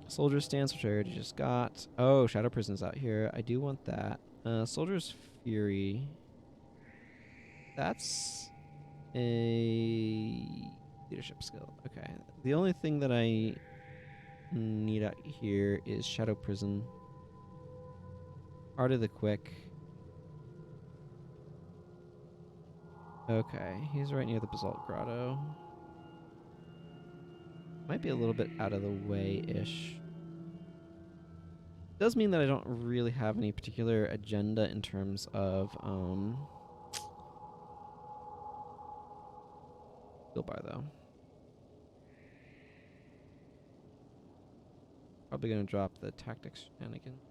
Soldier's Stance, which I already just got. Oh, Shadow Prison's out here. I do want that. Soldier's Fury. That's a leadership skill. Okay. The only thing that I need out here is Shadow Prison. Heart of the Quick. Okay, he's right near the Basalt Grotto. Might be a little bit out of the way-ish. Does mean that I don't really have any particular agenda in terms of, skill bar, though. Probably gonna drop the tactics shenanigans.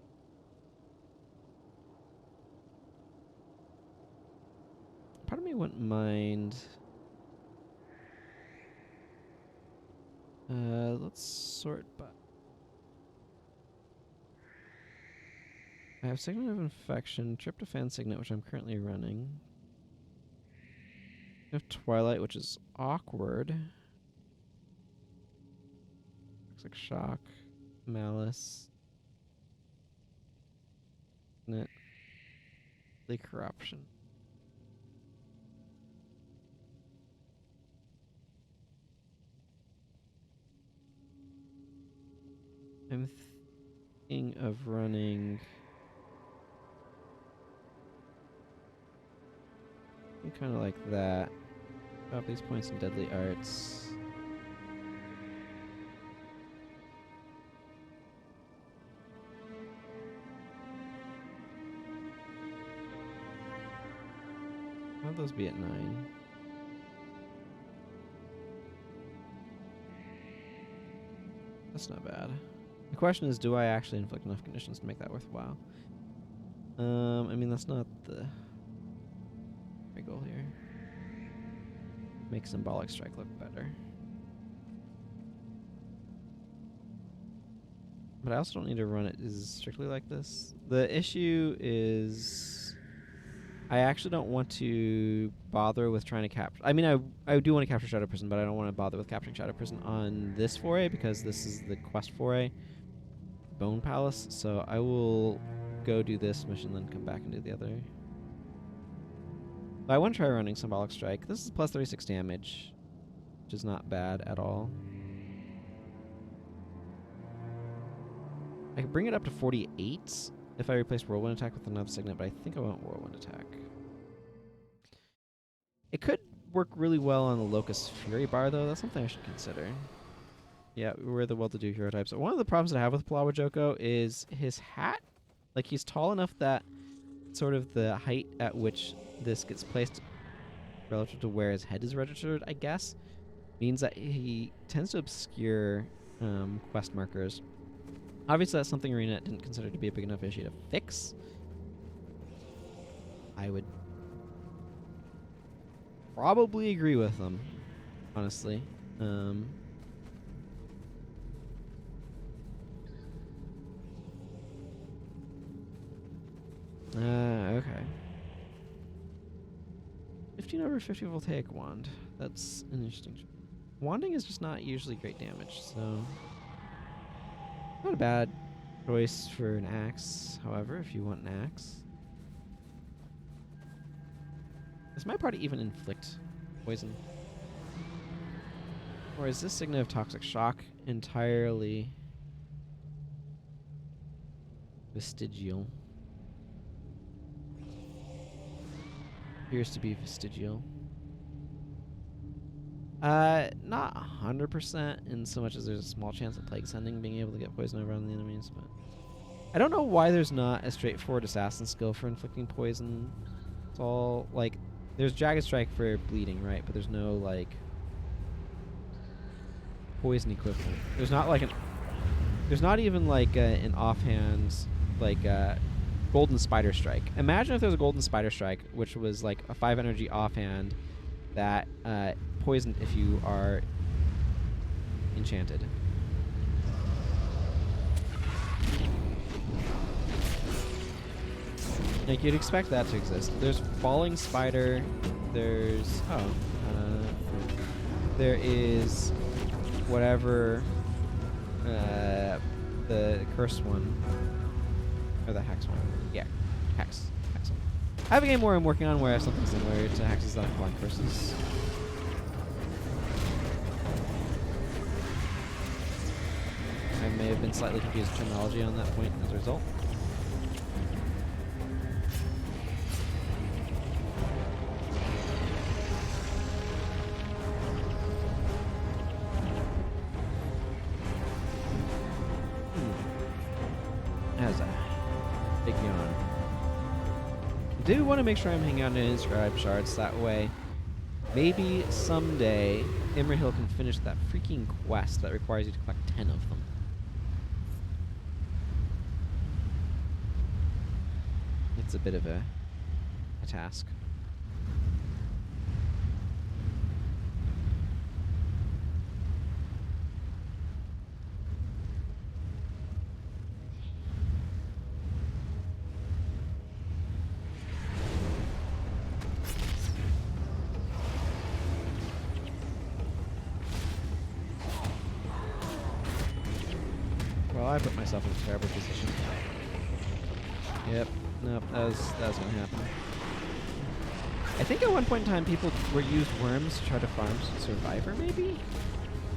Part of me wouldn't mind. Let's sort by. I have Signet of Infection, Tryptophan Signet, which I'm currently running. I have Twilight, which is awkward. Looks Toxic Shock, Malice, the Corruption. I'm thinking of running kind of like that. Drop these points in Deadly Arts. How would those be at 9? That's not bad. The question is, do I actually inflict enough conditions to make that worthwhile? I mean, that's not the goal here. Make Symbolic Strike look better. But I also don't need to run it as strictly like this. The issue is I actually don't want to bother with trying to capture... I mean, I do want to capture Shadow Prison, but I don't want to bother with capturing Shadow Prison on this foray because this is the quest foray. Bone Palace. So I will go do this mission, then come back and do the other. But I want to try running Symbolic Strike. This is plus 36 damage, which is not bad at all. I could bring it up to 48 if I replace Whirlwind Attack with another Signet, but I think I want Whirlwind Attack. It could work really well on the Locust Fury bar, though. That's something I should consider. Yeah, we're the well-to-do hero types. One of the problems I have with Palawa Joko is his hat. Like, he's tall enough that sort of the height at which this gets placed relative to where his head is registered, I guess, means that he tends to obscure quest markers. Obviously, that's something ArenaNet didn't consider to be a big enough issue to fix. I would probably agree with them, honestly. Okay. 15 over 50 Voltaic Wand. That's an interesting... Wanding is just not usually great damage, so... Not a bad choice for an axe, however, if you want an axe. Does my party even inflict poison? Or is this Signet of Toxic Shock entirely vestigial? Appears to be vestigial. Not 100% in so much as there's a small chance of Plague Sending being able to get poison over on the enemies, but I don't know why there's not a straightforward assassin skill for inflicting poison. It's all like there's Jagged Strike for bleeding, right? But there's no like poison equivalent. There's not like there's not even like an offhand like Golden Spider Strike. Imagine if there was a Golden Spider Strike, which was like a 5 energy offhand that poisoned if you are enchanted. Like, you'd expect that to exist. There's Falling Spider. There's... there is... whatever... the Cursed one. Or the Hex one. Yeah. Hex. Hex one. I have a game where I'm working on where I have something similar to Hexes that I'm calling Curses. I may have been slightly confused with terminology on that point as a result. As a big yawn. I do want to make sure I'm hanging out in inscribed shards, that way maybe someday Imrahil can finish that freaking quest that requires you to collect 10 of them. It's a bit of a task. I put myself in a terrible position. Yep. Nope. That was gonna happen. I think at one point in time people were used worms to try to farm Survivor, maybe?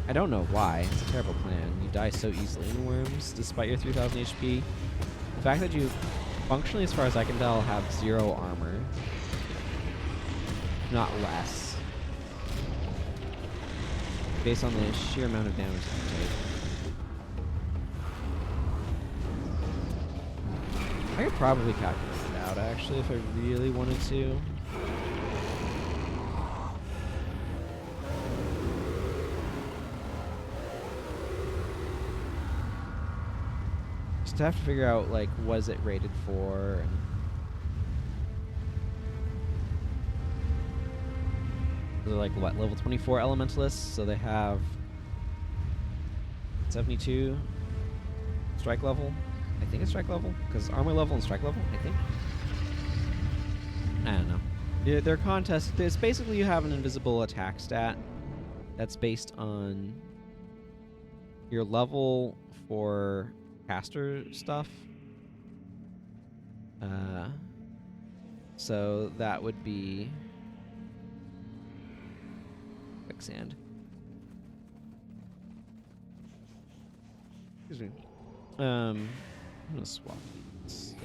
I don't know why. It's a terrible plan. You die so easily in worms, despite your 3000 HP. The fact that you, functionally as far as I can tell, have 0 armor. Not less. Based on the sheer amount of damage that you take. I could probably calculate it out, actually, if I really wanted to. Just have to figure out, like, was it rated for, and they're like, what, level 24 elementalists, so they have 72 strike level. I think it's strike level, because armor level and strike level, I think. I don't know. Their contest, it's basically you have an invisible attack stat that's based on your level for caster stuff. So that would be quicksand. Excuse me. I'm gonna swap these.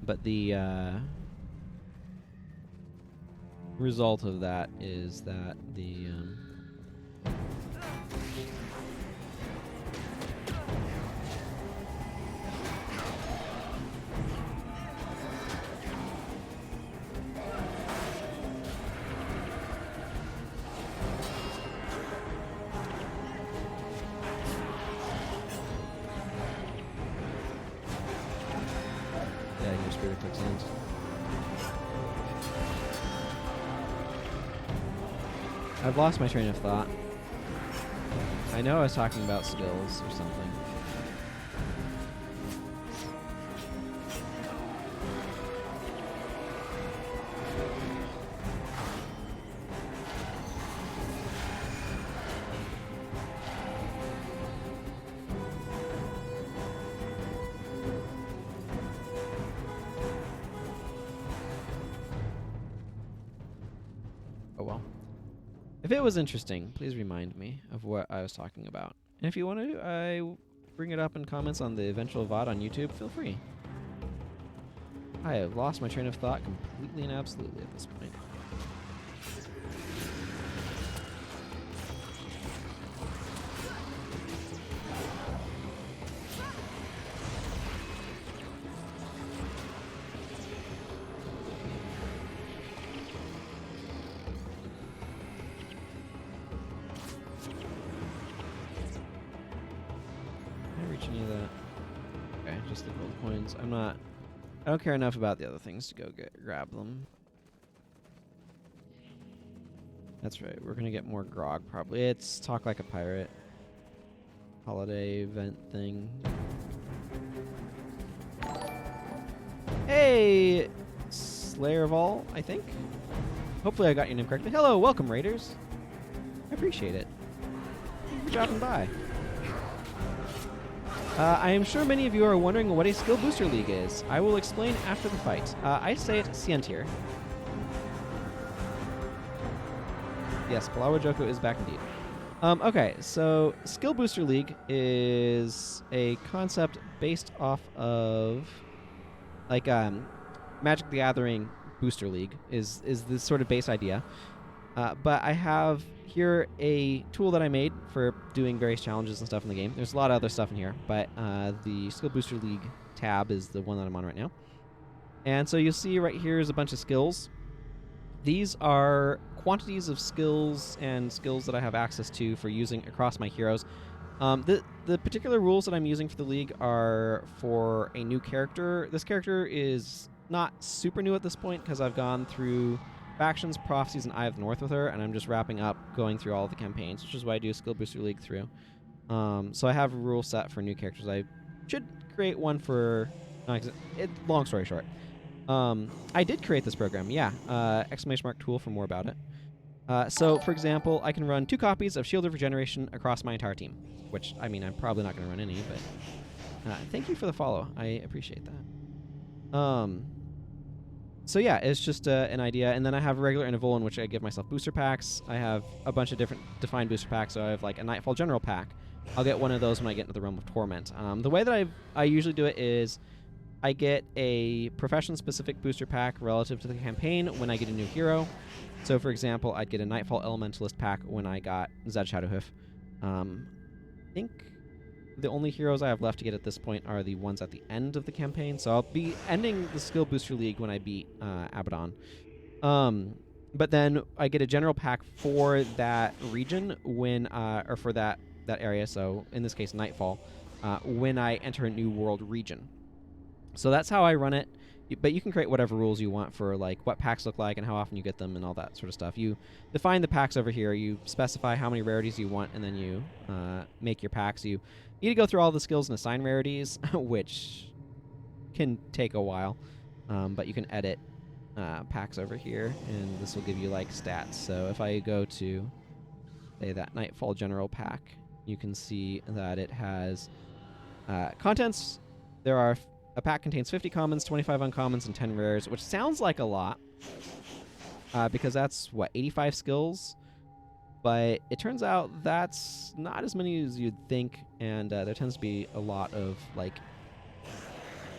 But the result of that is that the I've lost my train of thought. I know I was talking about skills or something. Oh well. If it was interesting, please remind me of what I was talking about. And if you want to, I bring it up in comments on the eventual VOD on YouTube, feel free. I have lost my train of thought completely and absolutely at this point. Any of that? Okay, just the gold coins. I don't care enough about the other things to go grab them. That's right, we're gonna get more grog probably. It's Talk Like a Pirate holiday event thing. Hey, Slayer of All, I think. Hopefully I got your name correctly. Hello, welcome Raiders. I appreciate it. Thank you for dropping by. I am sure many of you are wondering what a skill booster league is. I will explain after the fight. I say it Cientier. Yes, Palawa Joko is back indeed. Okay, so skill booster league is a concept based off of like Magic the Gathering booster league is this sort of base idea. But I have here a tool that I made for doing various challenges and stuff in the game. There's a lot of other stuff in here, but the Skill Booster League tab is the one that I'm on right now. And so you'll see right here is a bunch of skills. These are quantities of skills and skills that I have access to for using across my heroes. The particular rules that I'm using for the league are for a new character. This character is not super new at this point because I've gone through Factions, Prophecies, and Eye of the North with her, and I'm just wrapping up going through all of the campaigns, which is why I do Skill Booster League through. So I have a rule set for new characters. I should create one for... long story short. I did create this program, yeah. ! Tool for more about it. So, for example, I can run 2 copies of Shield of Regeneration across my entire team, which, I mean, I'm probably not going to run any, but thank you for the follow. I appreciate that. So yeah, it's just an idea. And then I have a regular interval in which I give myself booster packs. I have a bunch of different defined booster packs. So I have like a Nightfall General pack. I'll get one of those when I get into the Realm of Torment. The way that I usually do it is I get a profession-specific booster pack relative to the campaign when I get a new hero. So for example, I'd get a Nightfall Elementalist pack when I got Zed Shadowhoof. I think the only heroes I have left to get at this point are the ones at the end of the campaign. So I'll be ending the Skill Booster League when I beat Abaddon. But then I get a general pack for that region when, or for that area. So in this case, Nightfall, when I enter a new world region. So that's how I run it. But you can create whatever rules you want for like what packs look like and how often you get them and all that sort of stuff. You define the packs over here. You specify how many rarities you want, and then you make your packs. You need to go through all the skills and assign rarities, which can take a while. But you can edit packs over here, and this will give you like stats. So if I go to, say, that Nightfall General pack, you can see that it has contents. There are a pack contains 50 commons, 25 uncommons, and 10 rares, which sounds like a lot because that's, what, 85 skills? But it turns out that's not as many as you'd think, and there tends to be a lot of, like,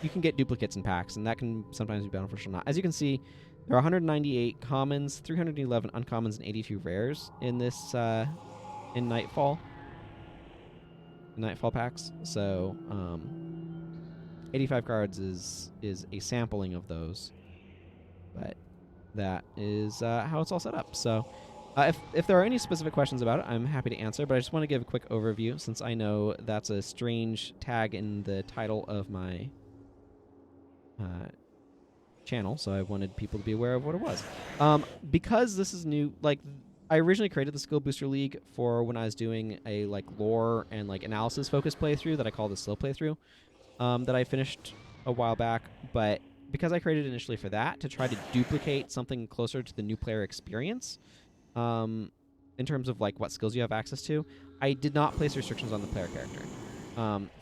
you can get duplicates in packs, and that can sometimes be beneficial or not. As you can see, there are 198 commons, 311 uncommons, and 82 rares in this, in Nightfall packs. So, 85 cards is a sampling of those, but that is how it's all set up. So if there are any specific questions about it, I'm happy to answer, but I just want to give a quick overview since I know that's a strange tag in the title of my channel, so I wanted people to be aware of what it was. Because this is new, like, I originally created the Skill Booster League for when I was doing a like lore and like analysis focused playthrough that I call the slow playthrough. That I finished a while back, but because I created it initially for that, to try to duplicate something closer to the new player experience, in terms of like what skills you have access to, I did not place restrictions on the player character.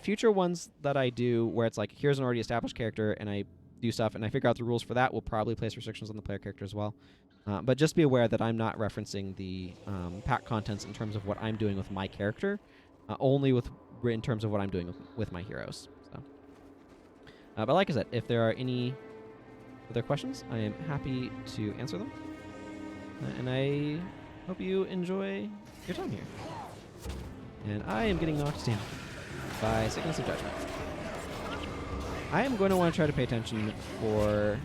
Future ones that I do, where it's like, here's an already established character, and I do stuff, and I figure out the rules for that, will probably place restrictions on the player character as well. But just be aware that I'm not referencing the pack contents in terms of what I'm doing with my character, only in terms of what I'm doing with my heroes. But like I said, if there are any other questions, I am happy to answer them. And I hope you enjoy your time here. And I am getting knocked down by Sickness of Judgment. I am going to want to try to pay attention for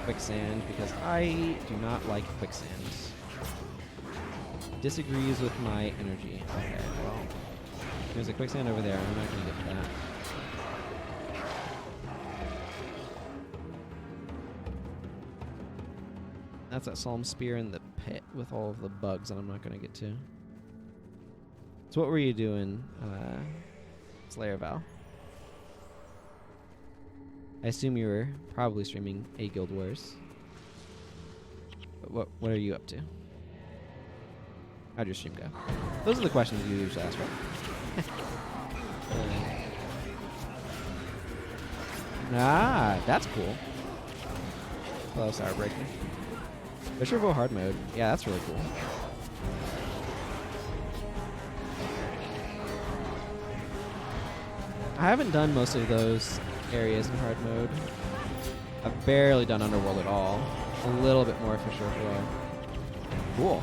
quicksand because I do not like quicksand. Disagrees with my energy. Okay, well, there's a quicksand over there. I'm not going to get to that. That's that Psalm Spear in the pit with all of the bugs that I'm not going to get to. So what were you doing, Slayer Val? I assume you were probably streaming A Guild Wars. But what are you up to? How'd your stream go? Those are the questions you usually ask, right? That's cool. Hello, Sourbreaker. Fisherville hard mode. Yeah, that's really cool. I haven't done most of those areas in hard mode. I've barely done Underworld at all. A little bit more Fisherville. Cool.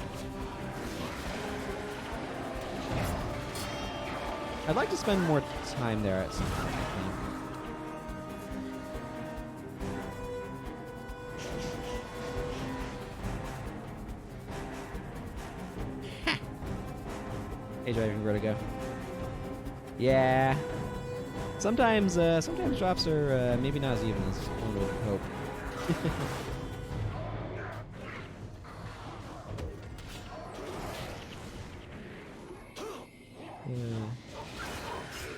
I'd like to spend more time there at some point, I think. Hey, driving Vertigo. Yeah. Sometimes drops are maybe not as even as one would hope. Yeah.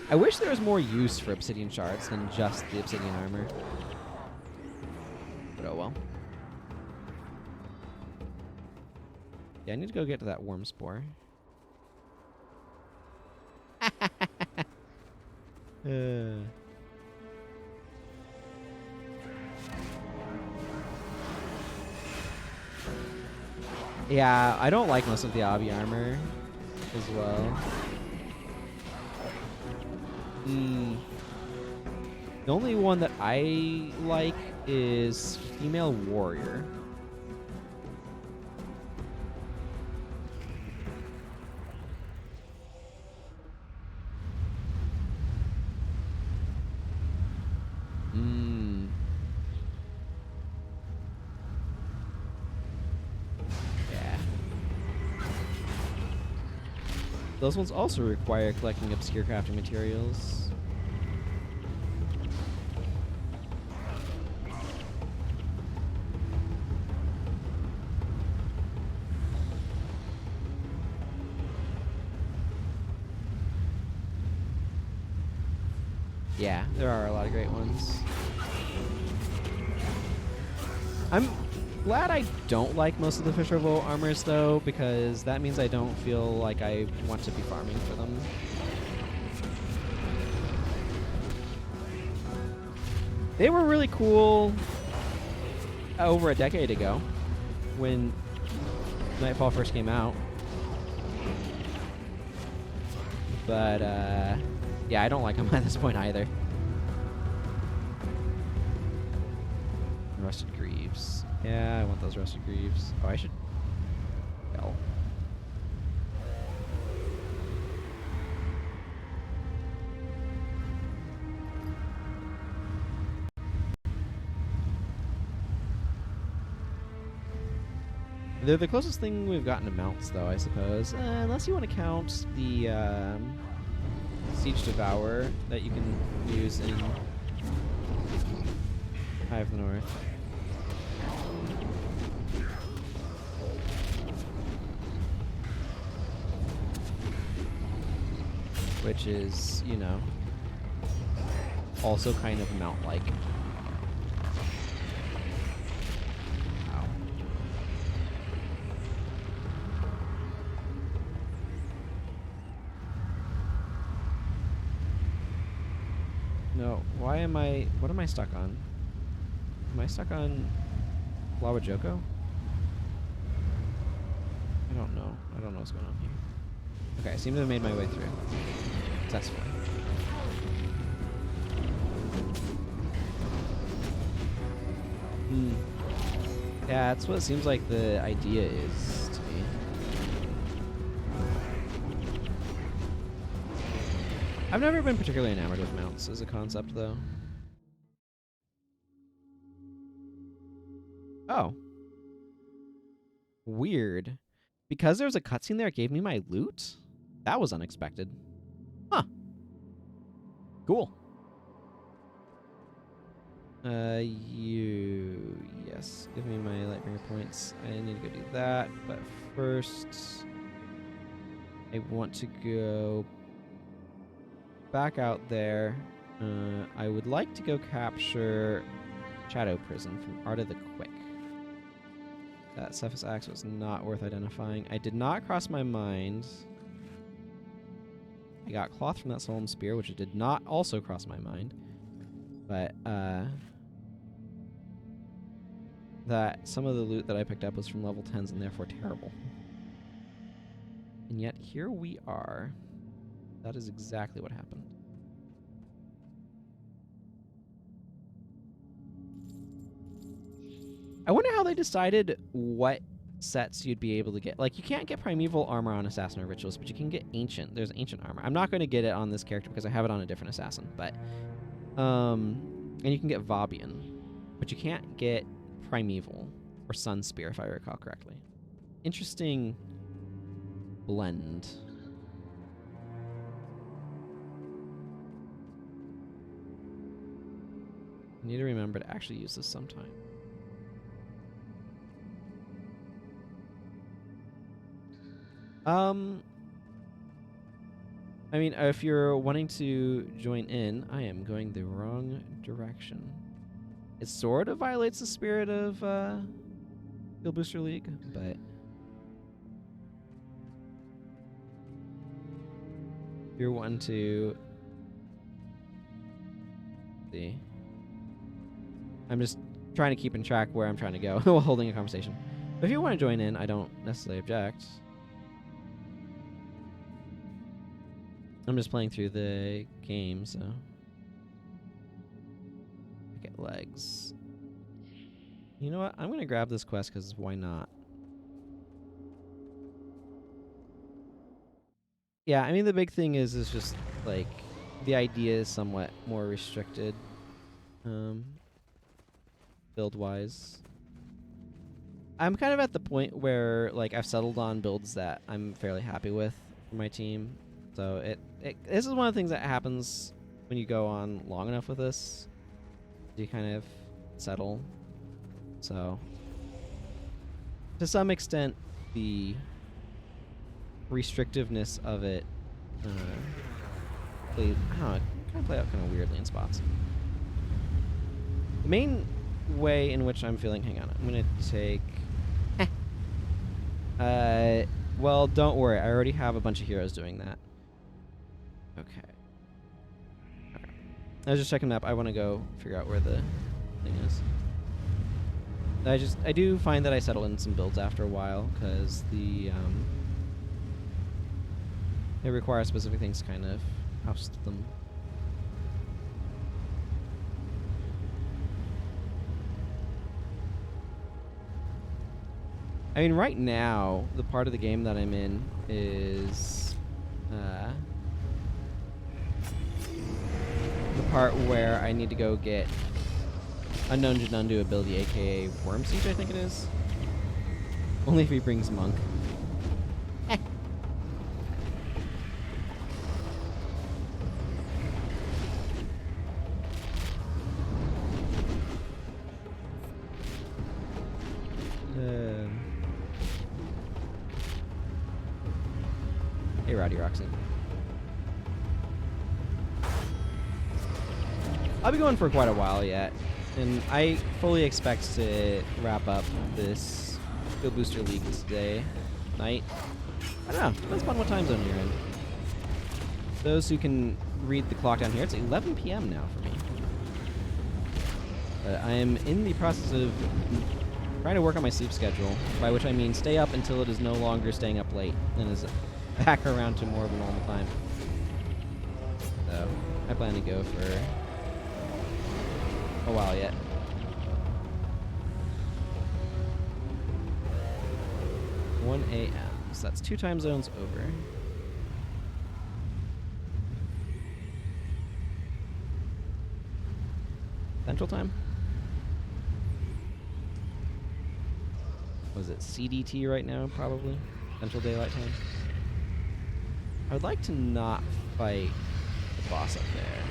I wish there was more use for obsidian shards than just the obsidian armor. But oh well. Yeah, I need to go get to that worm spore. Yeah, I don't like most of the obby armor as well. The only one that I like is Female Warrior. Yeah. Those ones also require collecting obscure crafting materials. Yeah, there are a lot of great ones. I'm glad I don't like most of the Fisher Bowl armors, though, because that means I don't feel like I want to be farming for them. They were really cool over a decade ago when Nightfall first came out. But, yeah, I don't like them at this point either. Rusted Greaves. Yeah, I want those Rusted Greaves. Oh, I should... Hell. They're the closest thing we've gotten to mounts, though, I suppose. Unless you want to count the Siege Devourer that you can use in Eye of the North. Which is, you know, also kind of mount-like. Wow. No, why am I... What am I stuck on? Am I stuck on Lawajoko? I don't know. I don't know what's going on here. Okay, I seem to have made my way through. Successfully. Yeah, that's what it seems like the idea is to me. I've never been particularly enamored with mounts as a concept, though. Oh. Weird. Because there was a cutscene there, it gave me my loot? That was unexpected. Huh. Cool. Yes. Give me my Lightbringer points. I need to go do that, but first I want to go back out there. I would like to go capture Shadow Prison from Art of the Quick. That Cephas Axe was not worth identifying. I did not cross my mind. I got cloth from that Solemn Spear, which did not also cross my mind. But, that some of the loot that I picked up was from level 10s and therefore terrible. And yet, here we are. That is exactly what happened. I wonder how they decided what sets you'd be able to get. Like, you can't get Primeval armor on Assassin or Ritualist, but you can get Ancient. There's Ancient armor. I'm not going to get it on this character because I have it on a different Assassin, but... and you can get Vabian, but you can't get Primeval or Sun Spear, if I recall correctly. Interesting blend. I need to remember to actually use this sometime. I mean, if you're wanting to join in, I am going the wrong direction. It sort of violates the spirit of Skill Booster League, but you're wanting to see. I'm just trying to keep in track where I'm trying to go while holding a conversation. But if you want to join in, I don't necessarily object. I'm just playing through the game, so. I get legs. You know what? I'm going to grab this quest because why not? Yeah, I mean, the big thing is just, like, the idea is somewhat more restricted, build-wise. I'm kind of at the point where, like, I've settled on builds that I'm fairly happy with for my team. So this is one of the things that happens when you go on long enough with this. You kind of settle. So, to some extent, the restrictiveness of it kind of play out kind of weirdly in spots. The main way in which I'm feeling, hang on, I'm gonna take. Well, don't worry, I already have a bunch of heroes doing that. Okay. Okay. I was just checking the map. I want to go figure out where the thing is. I do find that I settle in some builds after a while because they require specific things to kind of oust them. I mean, right now, the part of the game that I'm in is the part where I need to go get Unknown Janundu ability, aka Worm Siege, I think it is. Only if he brings Monk. Hey, Rowdy Roxy. I'll be going for quite a while yet, and I fully expect to wrap up this Field Booster League today night. I don't know. Depends upon what time zone you're in. Those who can read the clock down here, it's 11 p.m. now for me. I am in the process of trying to work on my sleep schedule, by which I mean stay up until it is no longer staying up late and is back around to more of a normal time. So, I plan to go for a while yet. (1 a.m.) So that's 2 time zones over. Central time? Was it CDT right now, probably? Central Daylight Time? I would like to not fight the boss up there.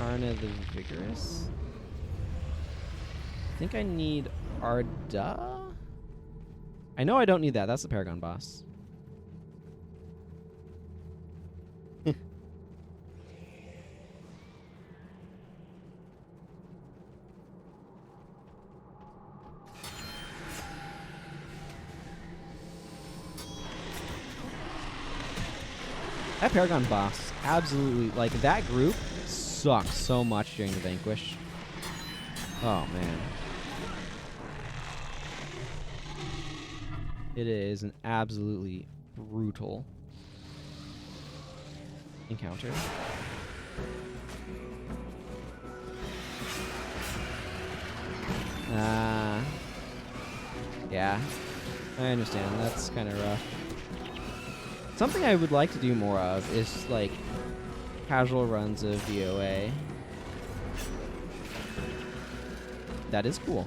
Arna the Vigorous? I think I need Arda? I know I don't need that. That's the Paragon boss. That Paragon boss, absolutely, like, that group sucks so much during the Vanquish. Oh, man. It is an absolutely brutal encounter. Yeah, I understand. That's kind of rough. Something I would like to do more of is, like, casual runs of VOA. That is cool.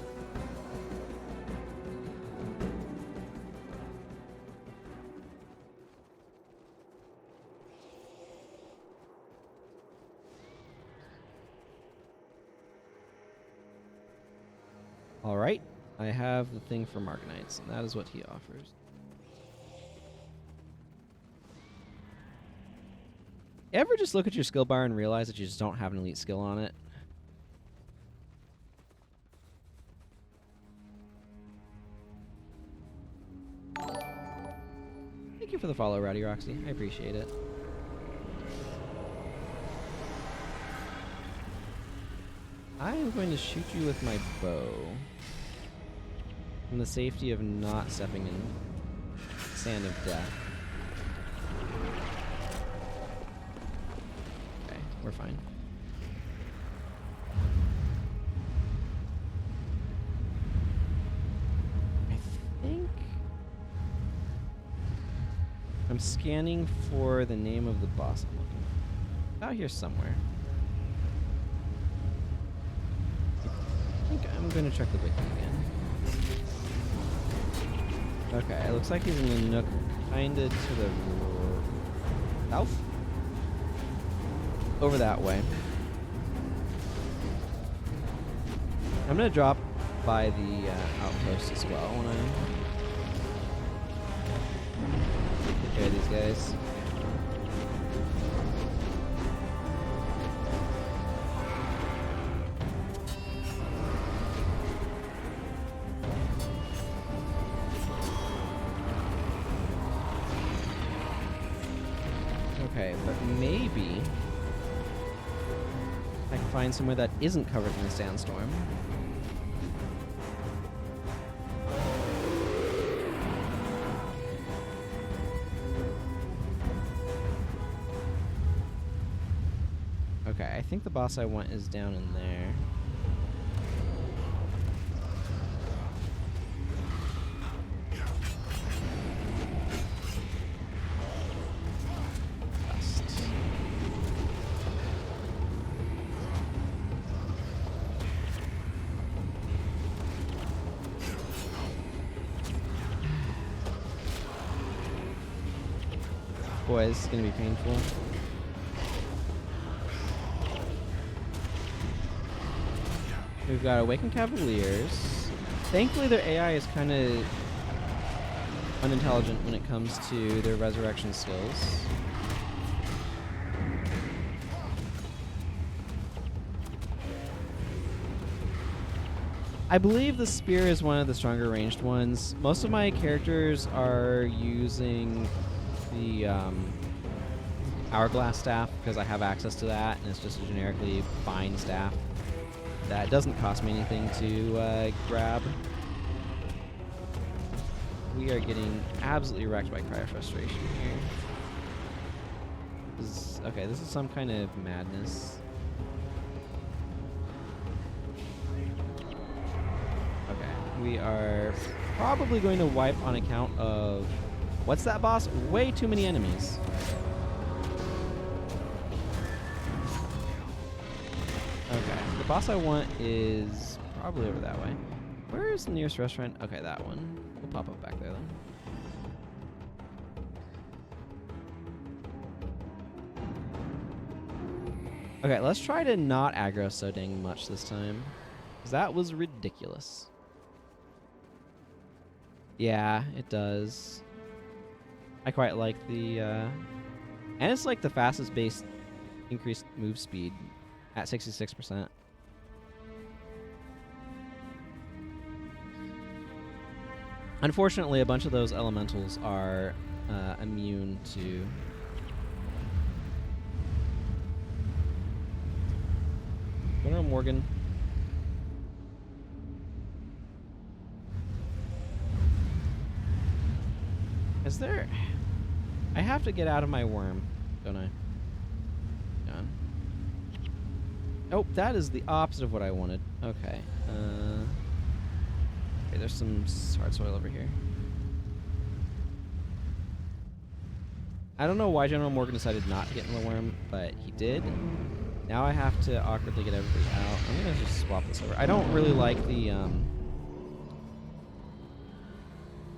All right, I have the thing for Markanites, and that is what he offers. Ever just look at your skill bar and realize that you just don't have an elite skill on it? Thank you for the follow, Rowdy Roxy. I appreciate it. I'm going to shoot you with my bow. From the safety of not stepping in sand of death. Okay, we're fine. I think I'm scanning for the name of the boss I'm looking for. Out here somewhere. I think I'm going to check the wiki again. Okay, it looks like he's in the nook kinda to the south? Over that way. I'm gonna drop by the outpost as well when I take care of these guys. Okay, but maybe I can find somewhere that isn't covered in a sandstorm. Okay, I think the boss I want is down in there. Boy, this is gonna be painful. We've got Awakened Cavaliers. Thankfully, their AI is kind of unintelligent when it comes to their resurrection skills. I believe the spear is one of the stronger ranged ones. Most of my characters are using the hourglass staff because I have access to that, and it's just a generically fine staff that doesn't cost me anything to grab. We are getting absolutely wrecked by Cry of Restoration here. Okay, this is some kind of madness. Okay, we are probably going to wipe on account of... What's that, boss? Way too many enemies. Okay, the boss I want is probably over that way. Where is the nearest restaurant? Okay, that one. We'll pop up back there then. Okay, let's try to not aggro so dang much this time, because that was ridiculous. Yeah, it does. I quite like the, and it's like the fastest base increased move speed at 66%. Unfortunately, a bunch of those elementals are immune to... General Morgan. Is there... I have to get out of my worm, don't I? Done. Oh, that is the opposite of what I wanted. Okay. Okay, there's some hard soil over here. I don't know why General Morgan decided not to get in the worm, but he did. Now I have to awkwardly get everybody out. I'm gonna just swap this over. I don't really like the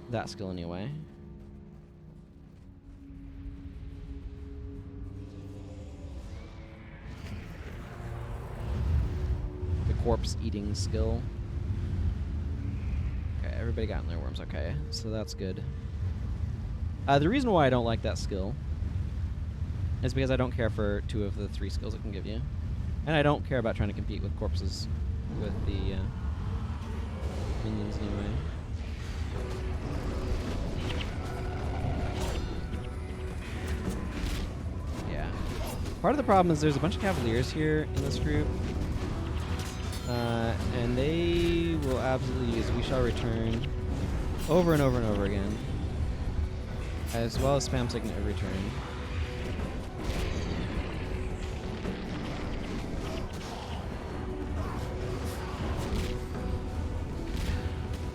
that skill anyway. The corpse eating skill. Okay, everybody got in their worms. Okay, so that's good. The reason why I don't like that skill is because I don't care for 2 of the 3 skills it can give you. And I don't care about trying to compete with corpses with the minions anyway. Yeah. Part of the problem is there's a bunch of Cavaliers here in this group. And they will absolutely use We Shall Return over and over and over again, as well as spam Signet of Return.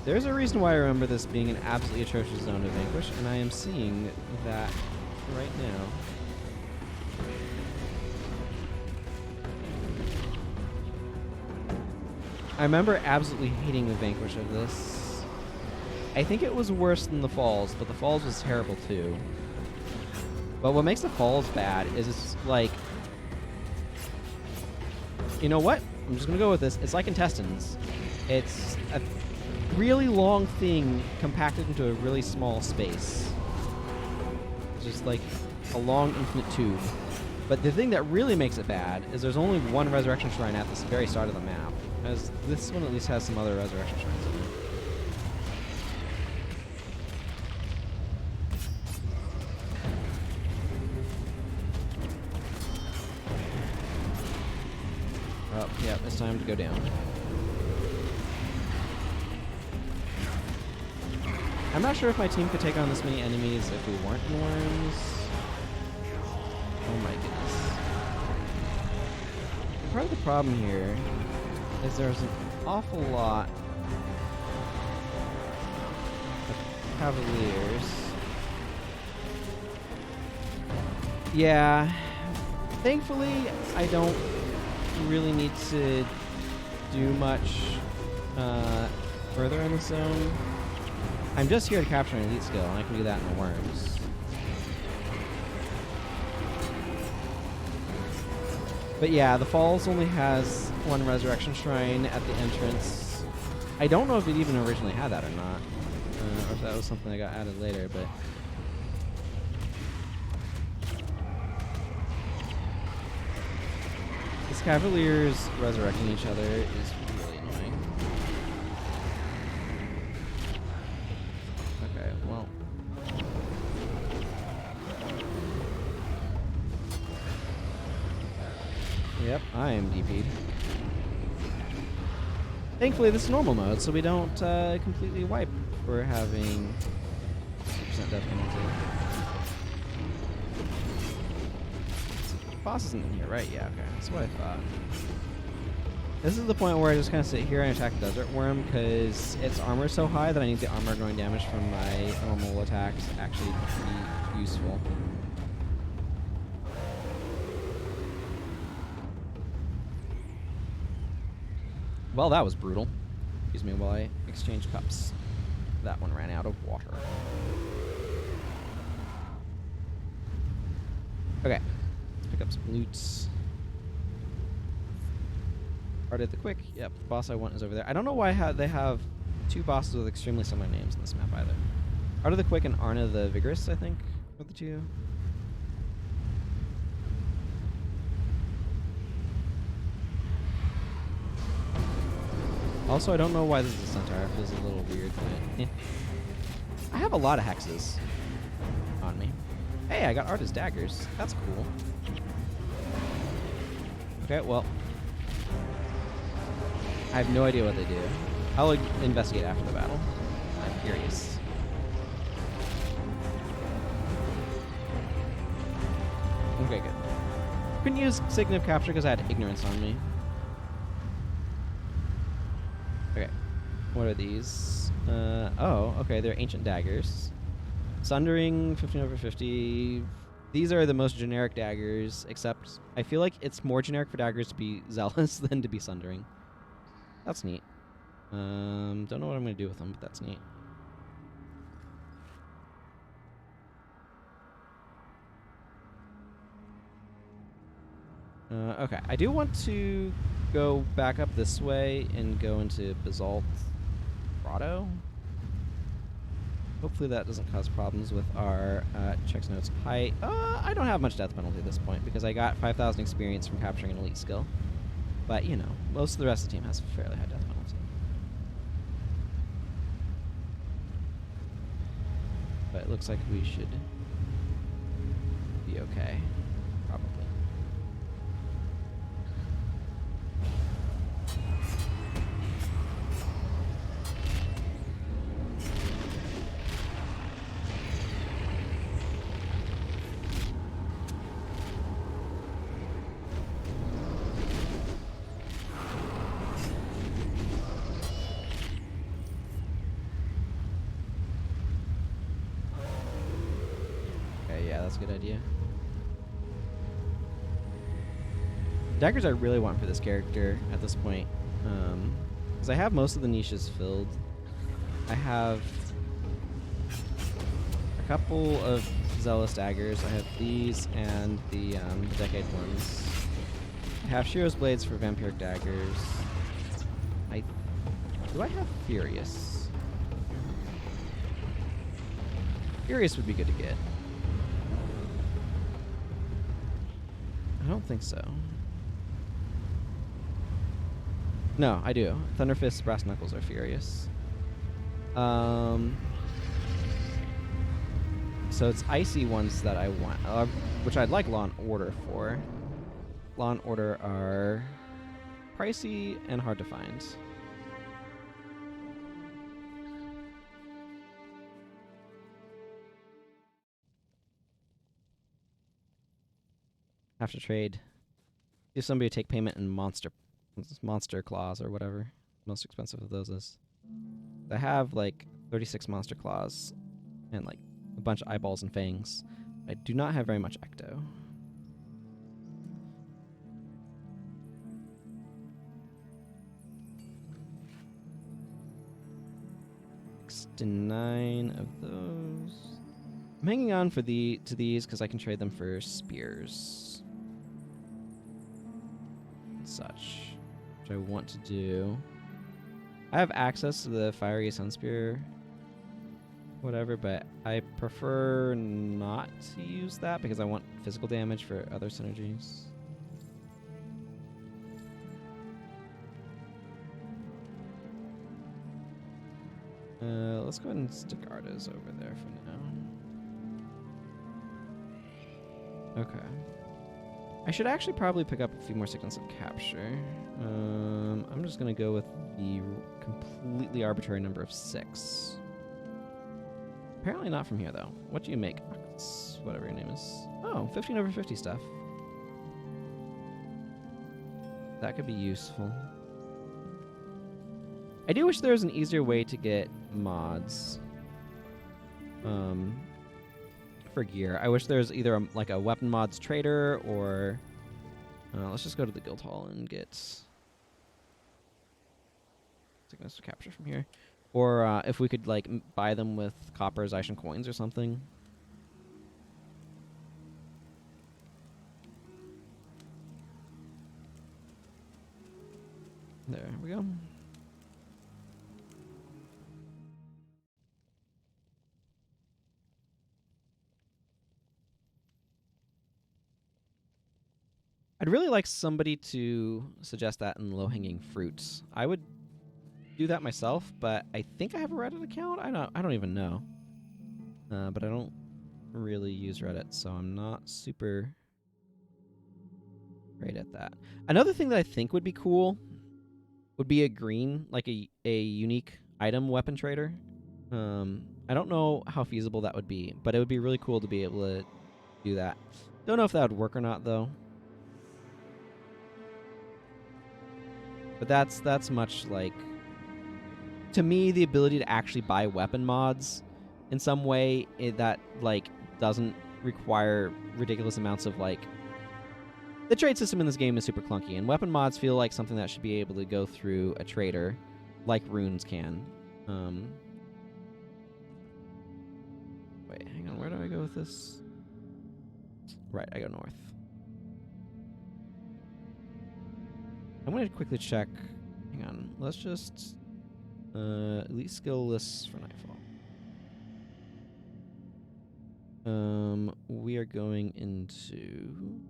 There's a reason why I remember this being an absolutely atrocious zone to vanquish, and I am seeing that right now. I remember absolutely hating the vanquish of this. I think it was worse than the falls, but the falls was terrible too. But what makes the falls bad is it's like, you know what? I'm just gonna go with this. It's like intestines. It's a really long thing compacted into a really small space. It's just like a long infinite tube. But the thing that really makes it bad is there's only one resurrection shrine at this very start of the map. As this one at least has some other resurrection shrines in it. Oh, yeah, it's time to go down. I'm not sure if my team could take on this many enemies if we weren't in worms. Oh my goodness. Part of the problem here is there's an awful lot of Cavaliers. Yeah, thankfully I don't really need to do much further in the zone. I'm just here to capture an elite skill, and I can do that in the worms. But yeah, the Falls only has one resurrection shrine at the entrance. I don't know if it even originally had that or not, or if that was something that got added later, but... These Cavaliers resurrecting each other is really annoying. Okay, well... Yep, I am DP'd. Thankfully, this is normal mode, so we don't completely wipe for having 60% death penalty. Boss isn't in here, right? Yeah, okay. That's what I thought. This is the point where I just kind of sit here and attack the Desert Worm, because its armor is so high that I need the armor going damage from my normal attacks to actually be useful. Well, that was brutal. Excuse me while I exchange cups. That one ran out of water. Okay. Let's pick up some loots. Started the quick. Yep, the boss I want is over there. I don't know why they have two bosses with extremely similar names in this map either. Art of the Quick and Arna the Vigorous, I think, are the two. Also, I don't know why this is a centaur. It feels a little weird, but I have a lot of hexes on me. Hey, I got Arta's Daggers. That's cool. Okay, well, I have no idea what they do. I'll investigate after the battle. I'm curious. Okay, good. Couldn't use Signet of Capture because I had Ignorance on me. Okay, what are these? Oh, okay, they're Ancient Daggers. Sundering, 15/50. These are the most generic daggers, except I feel like it's more generic for daggers to be Zealous than to be Sundering. That's neat. Don't know what I'm going to do with them, but that's neat. Okay, I do want to go back up this way and go into Basalt Grotto. Hopefully that doesn't cause problems with our checks notes height. I don't have much death penalty at this point because I got 5,000 experience from capturing an elite skill. But, you know, most of the rest of the team has fairly high death penalty. But it looks like we should be okay. Probably. that's a good idea. Daggers I really want for this character at this point. Because I have most of the niches filled. I have a couple of Zealous Daggers. I have these and the Decade ones. I have Shiro's Blades for Vampiric Daggers. Do I have Furious? Furious would be good to get. I don't think so. No, I do. Thunderfist, Brass Knuckles are Furious. So it's icy ones that I want, which I'd like Law and Order for. Law and Order are pricey and hard to find. Have to trade. Give somebody to take payment in monster claws or whatever. Most expensive of those is. I have like 36 monster claws and like a bunch of eyeballs and fangs. I do not have very much ecto. 69 of those. I'm hanging on to these because I can trade them for spears and such, which I want to do. I have access to the Fiery Sun Spear, whatever, but I prefer not to use that because I want physical damage for other synergies. Let's go ahead and stick Ardas over there for now. Okay. I should actually probably pick up a few more Sickness of Capture. I'm just going to go with the completely arbitrary number of 6. Apparently not from here, though. What do you make? Whatever your name is. Oh, 15 over 50 stuff. That could be useful. I do wish there was an easier way to get mods for gear. I wish there was either like a weapon mods trader or let's just go to the guild hall and get Sickness to Capture from here. Or if we could like buy them with copper Zaishan coins or something. There we go. I'd really like somebody to suggest that in low-hanging fruits. I would do that myself, but I think I have a Reddit account. I don't even know. But I don't really use Reddit, so I'm not super great at that. Another thing that I think would be cool would be a green, like a unique item weapon trader. I don't know how feasible that would be, but it would be really cool to be able to do that. Don't know if that would work or not, though. But that's much like, to me, the ability to actually buy weapon mods in some way that like doesn't require ridiculous amounts of like. The trade system in this game is super clunky, and weapon mods feel like something that should be able to go through a trader, like runes can. Wait, hang on, where do I go with this? Right, I go north. I'm going to quickly check. Hang on. Let's just elite skill lists for Nightfall. We are going into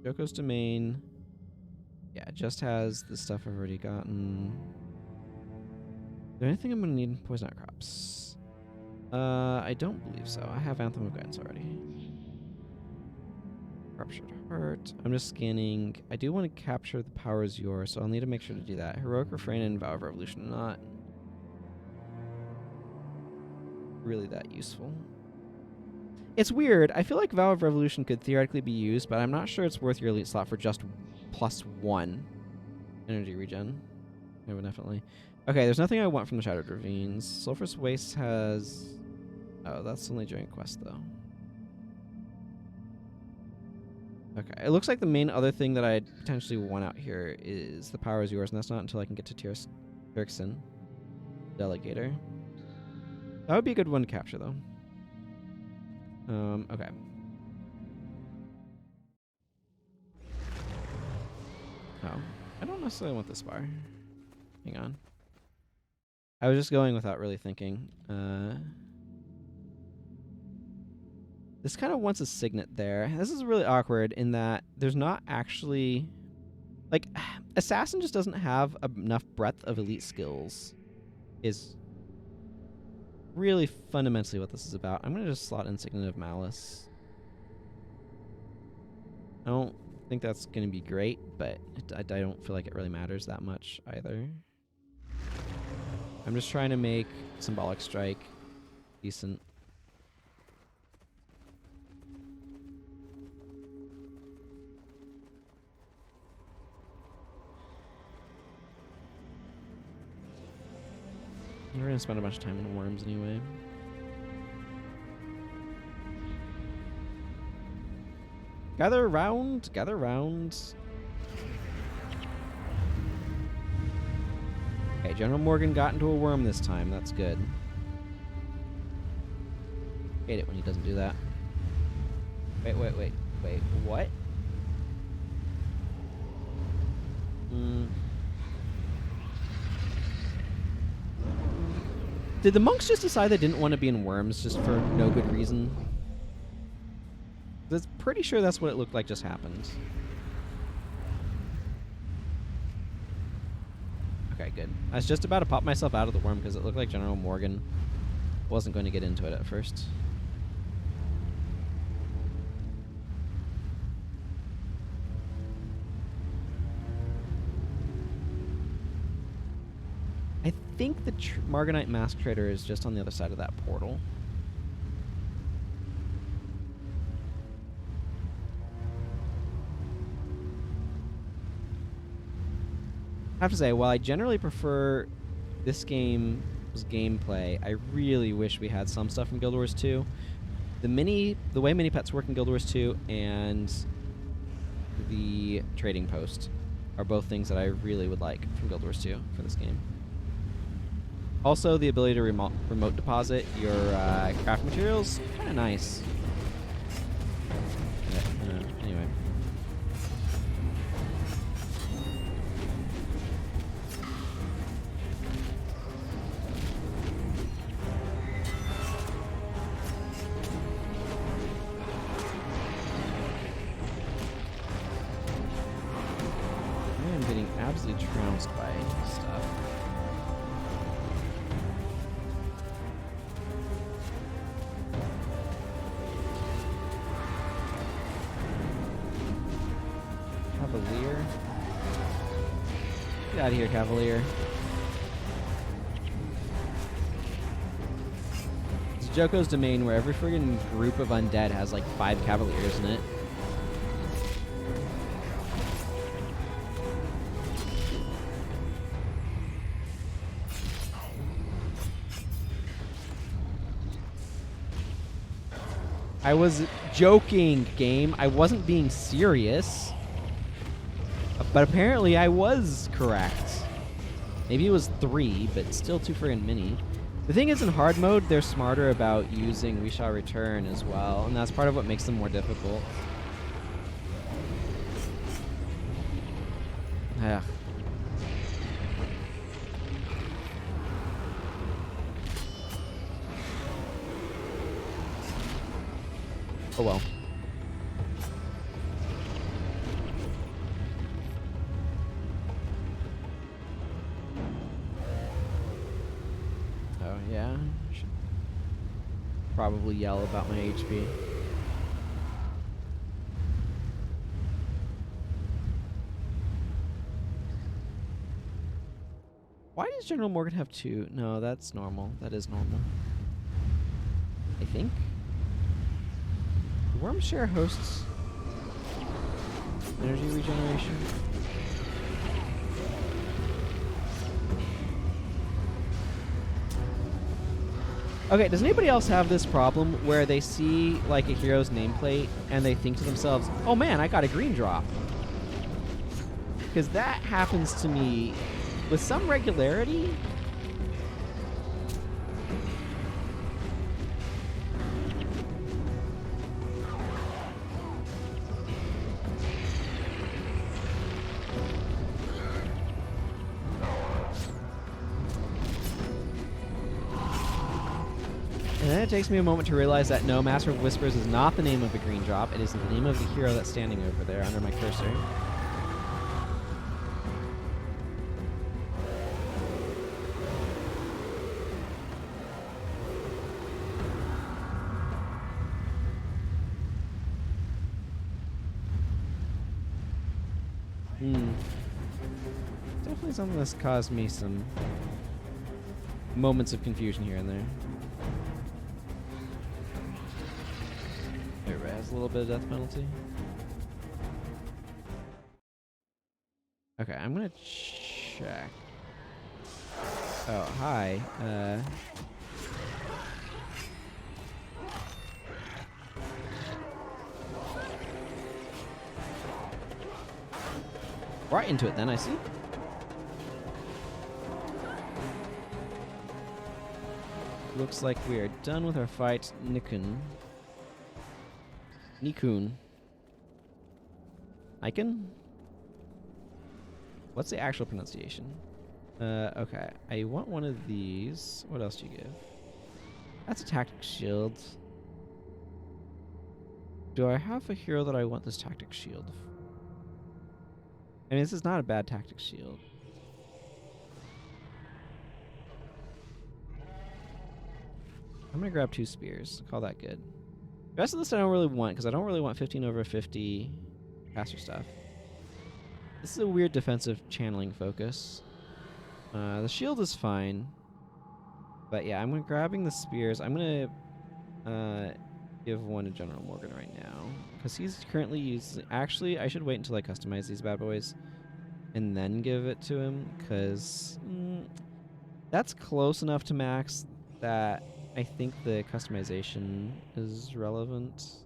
Joko's domain. Yeah, it just has the stuff I've already gotten. Is there anything I'm going to need in Poison Outcrops? I don't believe so. I have Anthem of Guidance already. Ruptured Heart. I'm just scanning. I do want to capture the power is yours, so I'll need to make sure to do that. Heroic Refrain and Vow of Revolution, not really that useful. It's weird. I feel like Vow of Revolution could theoretically be used, but I'm not sure it's worth your elite slot for just +1 energy regen. Yeah, definitely. Okay, there's nothing I want from the Shattered Ravines. Sulphurous Waste has... Oh, that's only during quest, though. Okay, it looks like the main other thing that I'd potentially want out here is the power is yours, and that's not until I can get to Tyrkson, Delegator. That would be a good one to capture, though. Okay. Oh, I don't necessarily want this bar. Hang on. I was just going without really thinking. This kind of wants a signet there. This is really awkward in that there's not actually... Like, Assassin just doesn't have enough breadth of elite skills. Is really fundamentally what this is about. I'm going to just slot in Signet of Malice. I don't think that's going to be great, but I don't feel like it really matters that much either. I'm just trying to make Symbolic Strike decent. We're going to spend a bunch of time in worms anyway. Gather round, gather round. Okay, General Morgan got into a worm this time. That's good. Hate it when he doesn't do that. Wait, what? Did the monks just decide they didn't want to be in worms just for no good reason? I'm pretty sure that's what it looked like just happened. Okay, good. I was just about to pop myself out of the worm because it looked like General Morgan wasn't going to get into it at first. I think the Marganite Mask Trader is just on the other side of that portal. I have to say, while I generally prefer this game's gameplay, I really wish we had some stuff from Guild Wars 2. The way mini pets work in Guild Wars 2 and the trading post are both things that I really would like from Guild Wars 2 for this game. Also, the ability to remote deposit your craft materials, kind of nice. Anyway. I am getting absolutely trounced by stuff. Cavalier. Get out of here, Cavalier. It's Joko's domain where every friggin' group of undead has like 5 Cavaliers in it. I was joking, game. I wasn't being serious. But apparently I was correct. Maybe it was 3, but still too friggin' many. The thing is, in hard mode, they're smarter about using We Shall Return as well, and that's part of what makes them more difficult. Yeah. Oh well. Oh yeah, should probably yell about my HP. Why does General Morgan have 2? No, that's normal. That is normal. I think. Wormshare hosts energy regeneration. Okay, does anybody else have this problem where they see like a hero's nameplate and they think to themselves, "Oh man, I got a green drop"? Because that happens to me with some regularity. And then it takes me a moment to realize that no, Master of Whispers is not the name of the green drop. It is the name of the hero that's standing over there under my cursor. Definitely something that's caused me some moments of confusion here and there. It has a little bit of death penalty. Okay, I'm gonna check. Oh, hi. Right into it then, I see. Looks like we are done with our fight, Nikun. Icon? What's the actual pronunciation? Okay. I want one of these. What else do you give? That's a tactic shield. Do I have a hero that I want this tactic shield? I mean, this is not a bad tactic shield. I'm gonna grab 2 spears. Call that good. The rest of this I don't really want, because I don't really want 15 over 50 caster stuff. This is a weird defensive channeling focus. The shield is fine. But yeah, I'm grabbing the spears. I'm going to give one to General Morgan right now. Because he's currently using... Actually, I should wait until I customize these bad boys. And then give it to him. Because that's close enough to max that I think the customization is relevant.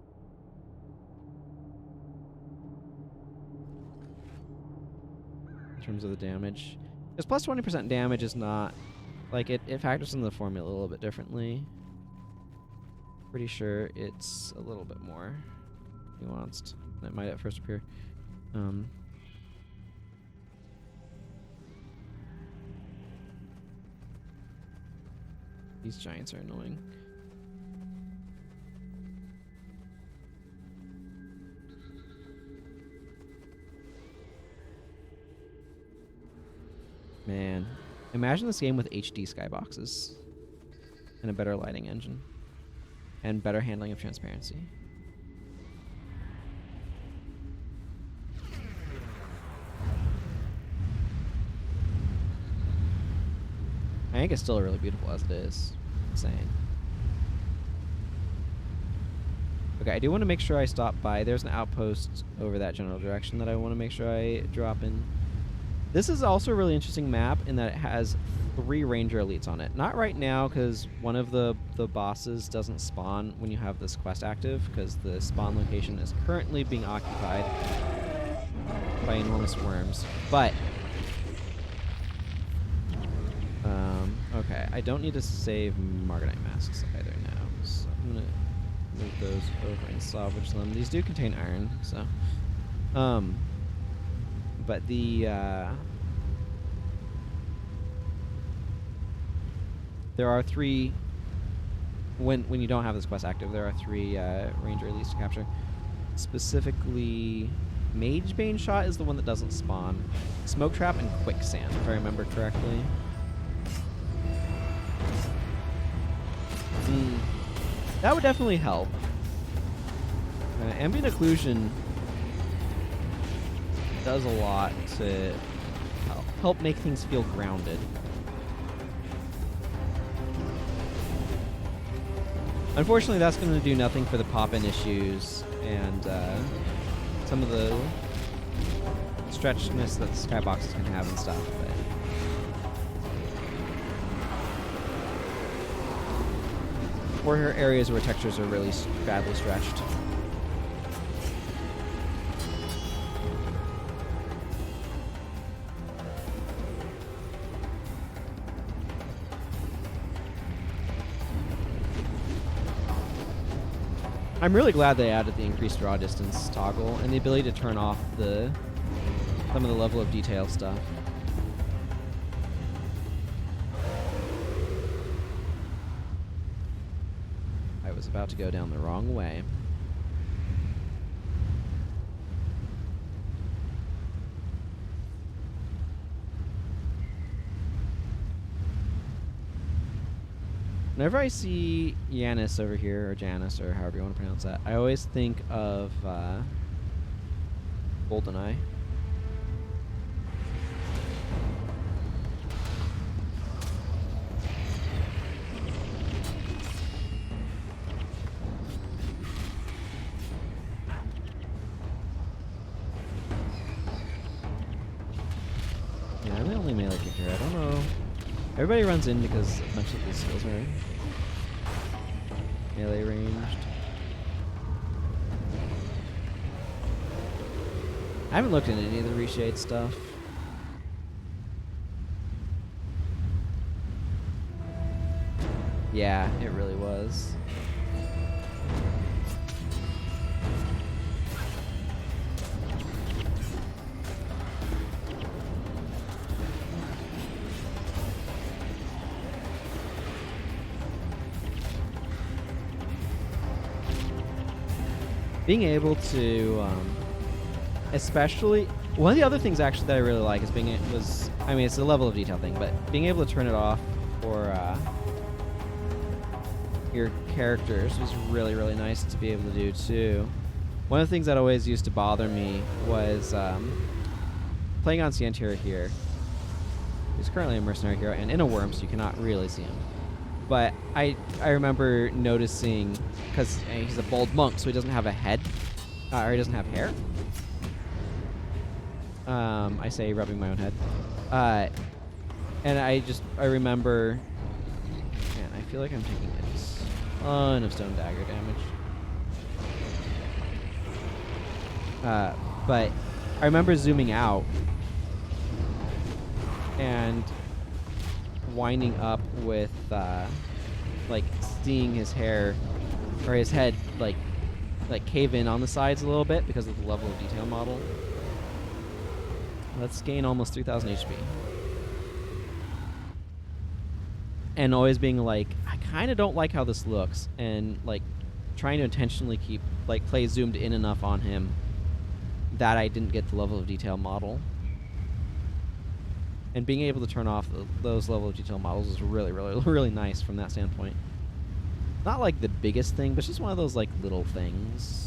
In terms of the damage. Because plus 20% damage is not... Like, it factors into the formula a little bit differently. Pretty sure it's a little bit more nuanced than it might at first appear. These giants are annoying. Man, imagine this game with HD skyboxes and a better lighting engine and better handling of transparency. I think it's still really beautiful as it is. Insane. Okay, I do want to make sure I stop by. There's an outpost over that general direction that I want to make sure I drop in. This is also a really interesting map in that it has 3 ranger elites on it. Not right now, because one of the bosses doesn't spawn when you have this quest active, because the spawn location is currently being occupied by enormous worms. But okay, I don't need to save Marganite masks either now, so I'm gonna move those over and salvage them. These do contain iron, so but the there are 3 when you don't have this quest active. There are 3 ranger elites to capture. Specifically, Mage Bane Shot is the one that doesn't spawn. Smoke Trap and Quicksand, if I remember correctly. That would definitely help. Ambient Occlusion does a lot to help make things feel grounded. Unfortunately, that's going to do nothing for the pop-in issues and some of the stretchedness that skyboxes can have and stuff. But or areas where textures are really badly stretched. I'm really glad they added the increased draw distance toggle and the ability to turn off some of the level of detail stuff. I was about to go down the wrong way. Whenever I see Yanis over here, or Janice, or however you want to pronounce that, I always think of GoldenEye. Yeah, I'm the only melee kicker. I don't know. Everybody runs in because a bunch of these skills are melee ranged. I haven't looked into any of the reshade stuff. Yeah, it really was. Being able to, especially, one of the other things actually that I really like is I mean, it's a level of detail thing, but being able to turn it off for your characters was really, really nice to be able to do too. One of the things that always used to bother me was playing on Cantha here. He's currently a mercenary hero and in a worm, so you cannot really see him. But I remember noticing, because he's a bald monk, so he doesn't have a head, or he doesn't have hair. I say rubbing my own head. And I remember, man, I feel like I'm taking a ton of stone dagger damage. But I remember zooming out and winding up with like seeing his hair or his head like cave in on the sides a little bit because of the level of detail model. Let's gain almost 3,000 HP. And always being like, I kind of don't like how this looks, and like trying to intentionally keep play zoomed in enough on him that I didn't get the level of detail model. And being able to turn off those level of detail models is really, really, really nice from that standpoint. Not like the biggest thing, but just one of those like little things.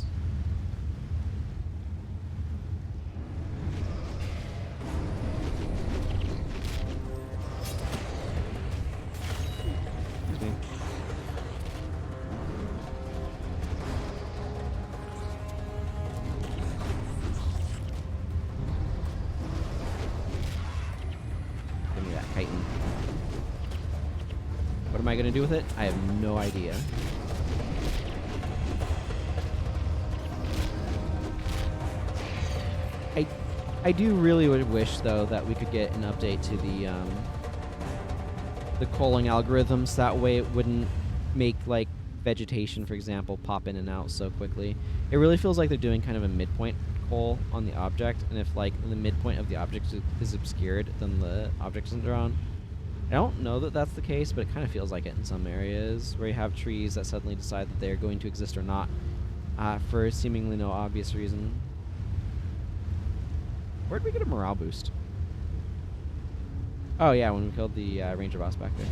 Excuse me. Give me that chitin. What am I going to do with it? I have no idea. I do really wish, though, that we could get an update to the culling algorithms. That way it wouldn't make, like, vegetation, for example, pop in and out so quickly. It really feels like they're doing kind of a midpoint cull on the object, and if, like, the midpoint of the object is obscured, then the object isn't drawn. I don't know that that's the case, but it kind of feels like it in some areas where you have trees that suddenly decide that they're going to exist or not for seemingly no obvious reason. Where'd we get a morale boost? Oh yeah, when we killed the ranger boss back there.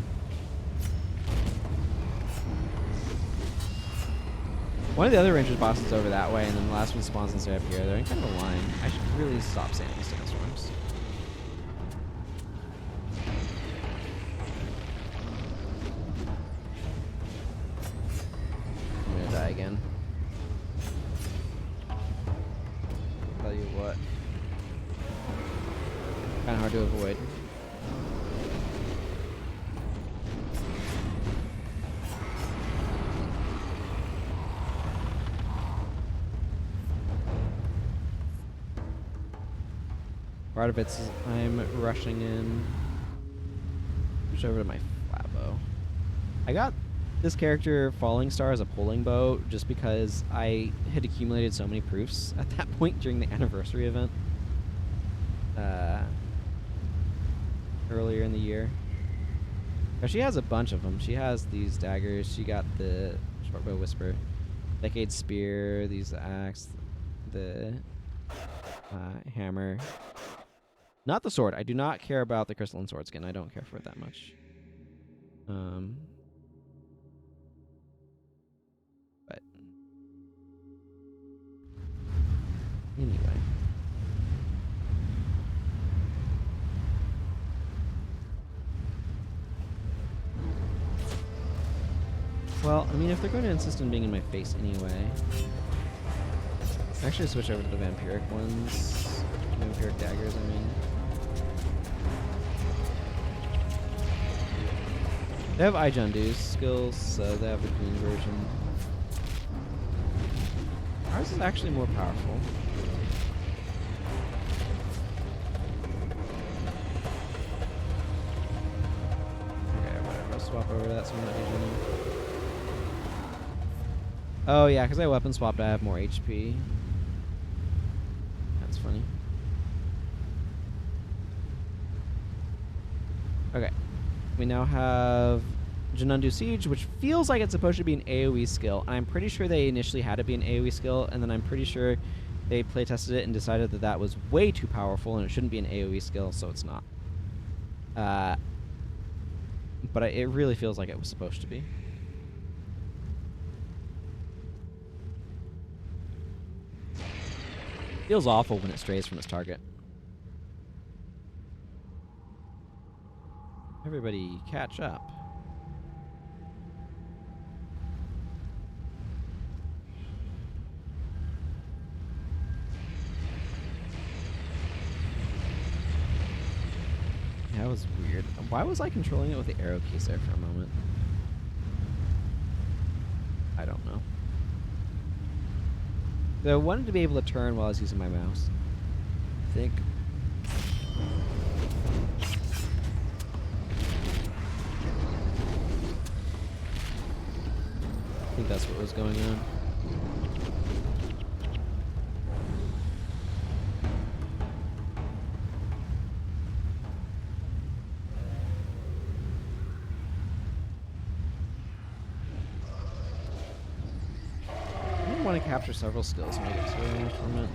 One of the other ranger bosses is over that way, and then the last one spawns instead up here. They're in kind of a line. I should really stop saying these sandstorms. I'm gonna die again. Tell you what. Kind of hard to avoid. Part of it's I'm rushing in. Switch over to my flat bow. I got this character Falling Star as a polling bow just because I had accumulated so many proofs at that point during the anniversary event earlier in the year. Now, she has a bunch of them. She has these daggers. She got the shortbow whisper, decade spear, these axe, the hammer. Not the sword. I do not care about the crystalline sword skin. I don't care for it that much. But anyway. Well, I mean, if they're going to insist on being in my face anyway, actually switch over to the vampiric ones. Vampiric daggers, I mean. They have Ijandu's skills, so they have the green version. Ours is actually more powerful. Okay, whatever. I'll swap over to that so I'm not Ijandu. Oh yeah, because I weapon swapped, I have more HP. That's funny. Okay. We now have Janundu Siege, which feels like it's supposed to be an AoE skill. I'm pretty sure they initially had it be an AoE skill, and then I'm pretty sure they playtested it and decided that that was way too powerful and it shouldn't be an AoE skill, so it's not. But it really feels like it was supposed to be. Feels awful when it strays from its target. Everybody catch up. That was weird. Why was I controlling it with the arrow keys there for a moment? I don't know. So I wanted to be able to turn while I was using my mouse. I think. I think that's what was going on. I want to capture several skills and make it so from it.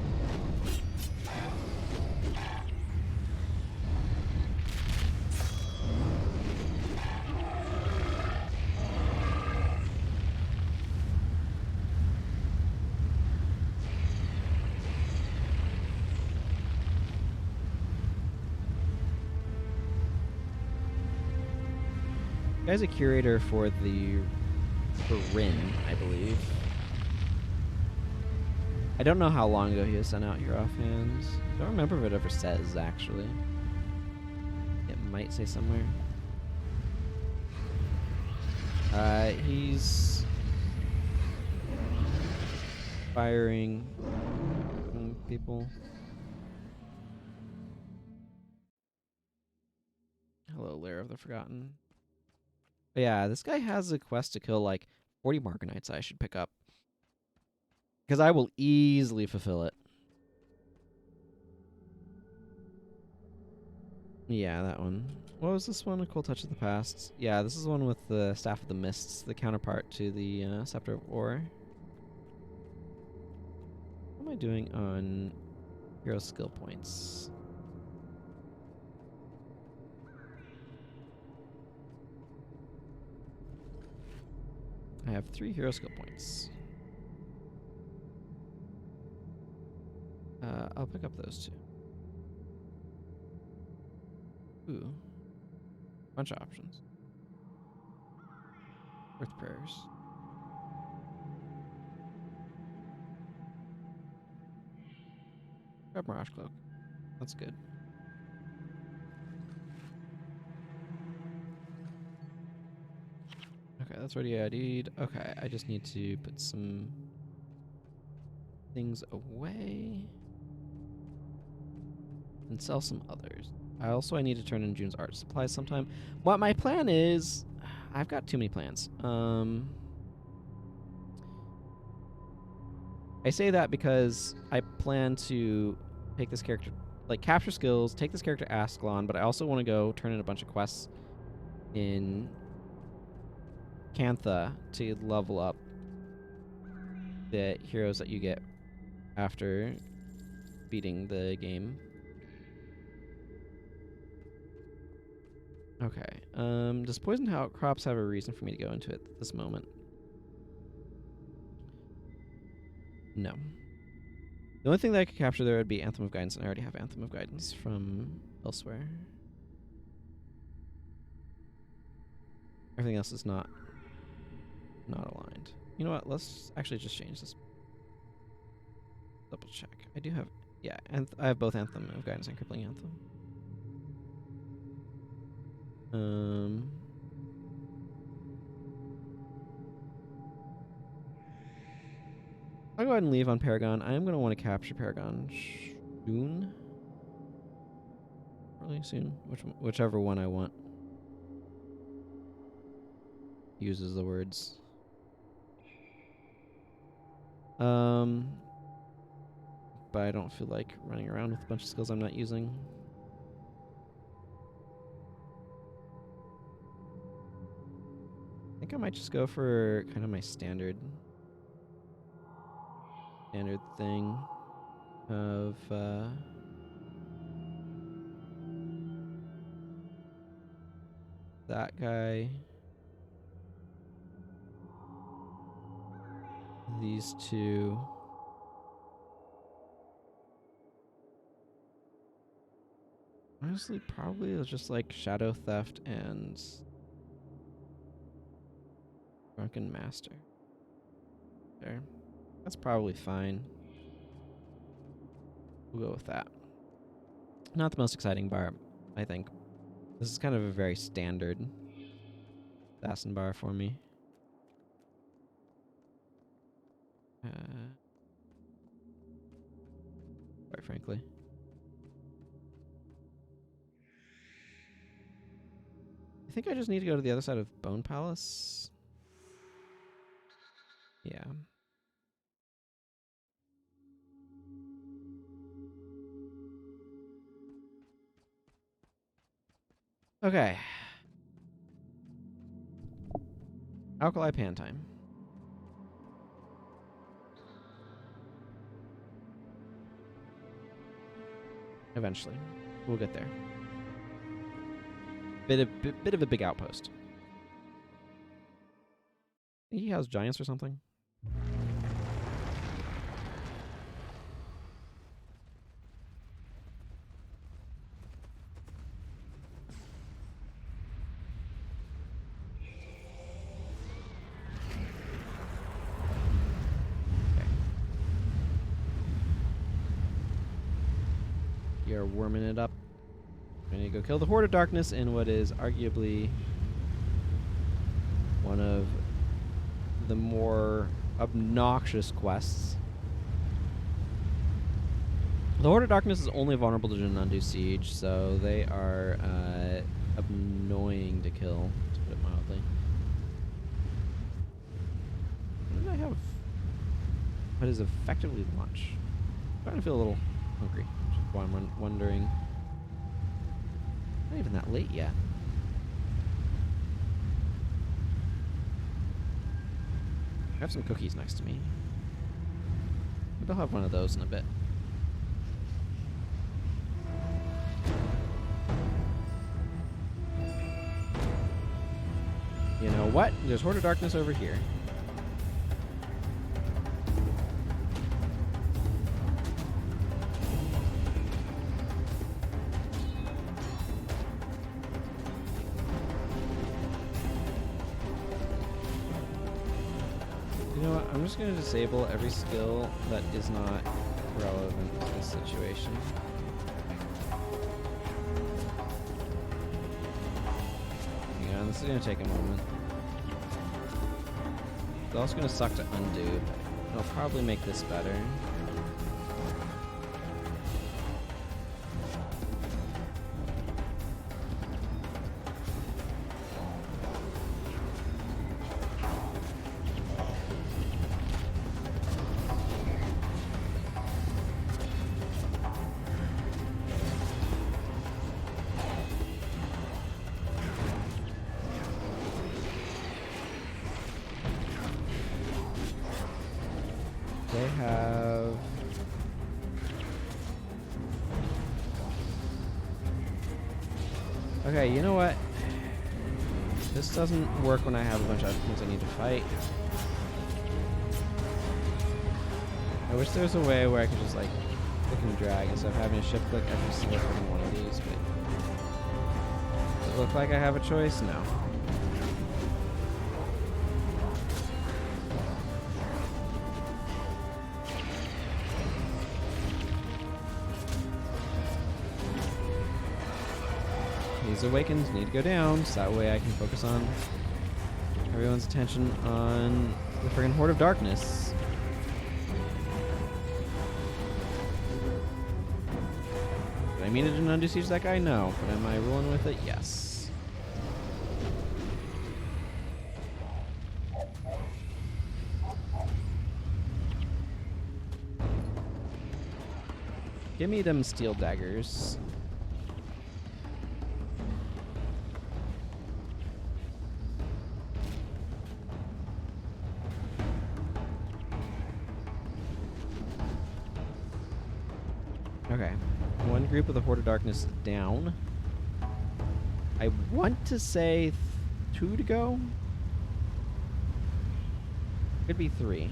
The guy's a curator for the Rin, I believe. I don't know how long ago he was sent out here offhand. I don't remember if it ever says, actually. It might say somewhere. He's firing people. Hello, Lair of the Forgotten. But yeah, this guy has a quest to kill like 40 Margonites I should pick up. Because I will easily fulfill it. Yeah, that one. What was this one? A Cool Touch of the Past. Yeah, this is the one with the Staff of the Mists, the counterpart to the Scepter of War. What am I doing on hero skill points? I have 3 hero skill points. I'll pick up those 2. Ooh. Bunch of options. Earth Prayers. Grab Mirage Cloak. That's good. Okay, that's already ID'd. Okay, I just need to put some things away. and sell some others. I need to turn in June's art supplies sometime. What my plan is, I've got too many plans. I say that because I plan to take this character, like capture skills, take this character to Ascalon, but I also want to go turn in a bunch of quests in Cantha to level up the heroes that you get after beating the game. Okay. Does Poison Crops have a reason for me to go into it at this moment? No. The only thing that I could capture there would be Anthem of Guidance, and I already have Anthem of Guidance from elsewhere. Everything else is not aligned. You know what? Let's actually just change this. Double check. I do have, yeah, and I have both Anthem of Guidance and Crippling Anthem. I'll go ahead and leave on Paragon. I am going to want to capture Paragon soon. Really soon. Whichever one I want. Uses the words. But I don't feel like running around with a bunch of skills I'm not using. I think I might just go for kind of my standard thing of that guy, these two, honestly probably it's just like Shadow Theft and Drunken Master. There. That's probably fine. We'll go with that. Not the most exciting bar, I think. This is kind of a very standard assassin bar for me. Quite frankly. I think I just need to go to the other side of Bone Palace. Yeah. Okay. Alkali Pan time. Eventually. We'll get there. Bit of a big outpost. He has giants or something. You're warming it up. I'm gonna go kill the Horde of Darkness in what is arguably one of the more obnoxious quests. The Horde of Darkness is only vulnerable to Junandu Siege, so they are annoying to kill, to put it mildly. What did I have? What is effectively lunch? I'm starting to feel a little hungry, which is why I'm wondering. Not even that late yet. I have some cookies next to me. Maybe I'll have one of those in a bit. You know what? There's Horde of Darkness over here. I'm just going to disable every skill that is not relevant to this situation. Hang on, this is going to take a moment. It's also going to suck to undo. It'll probably make this better. They have... Okay, you know what? This doesn't work when I have a bunch of things I need to fight. I wish there was a way where I could just like click and drag instead of having a shift click every single freaking one of these, but does it look like I have a choice? No. These awakens need to go down, so that way I can focus on everyone's attention on the friggin' Horde of Darkness. Did I mean to undo siege that guy? No. But am I rolling with it? Yes. Give me them steel daggers. Okay, one group of the Horde of Darkness down. I want to say 2 to go. Could be 3.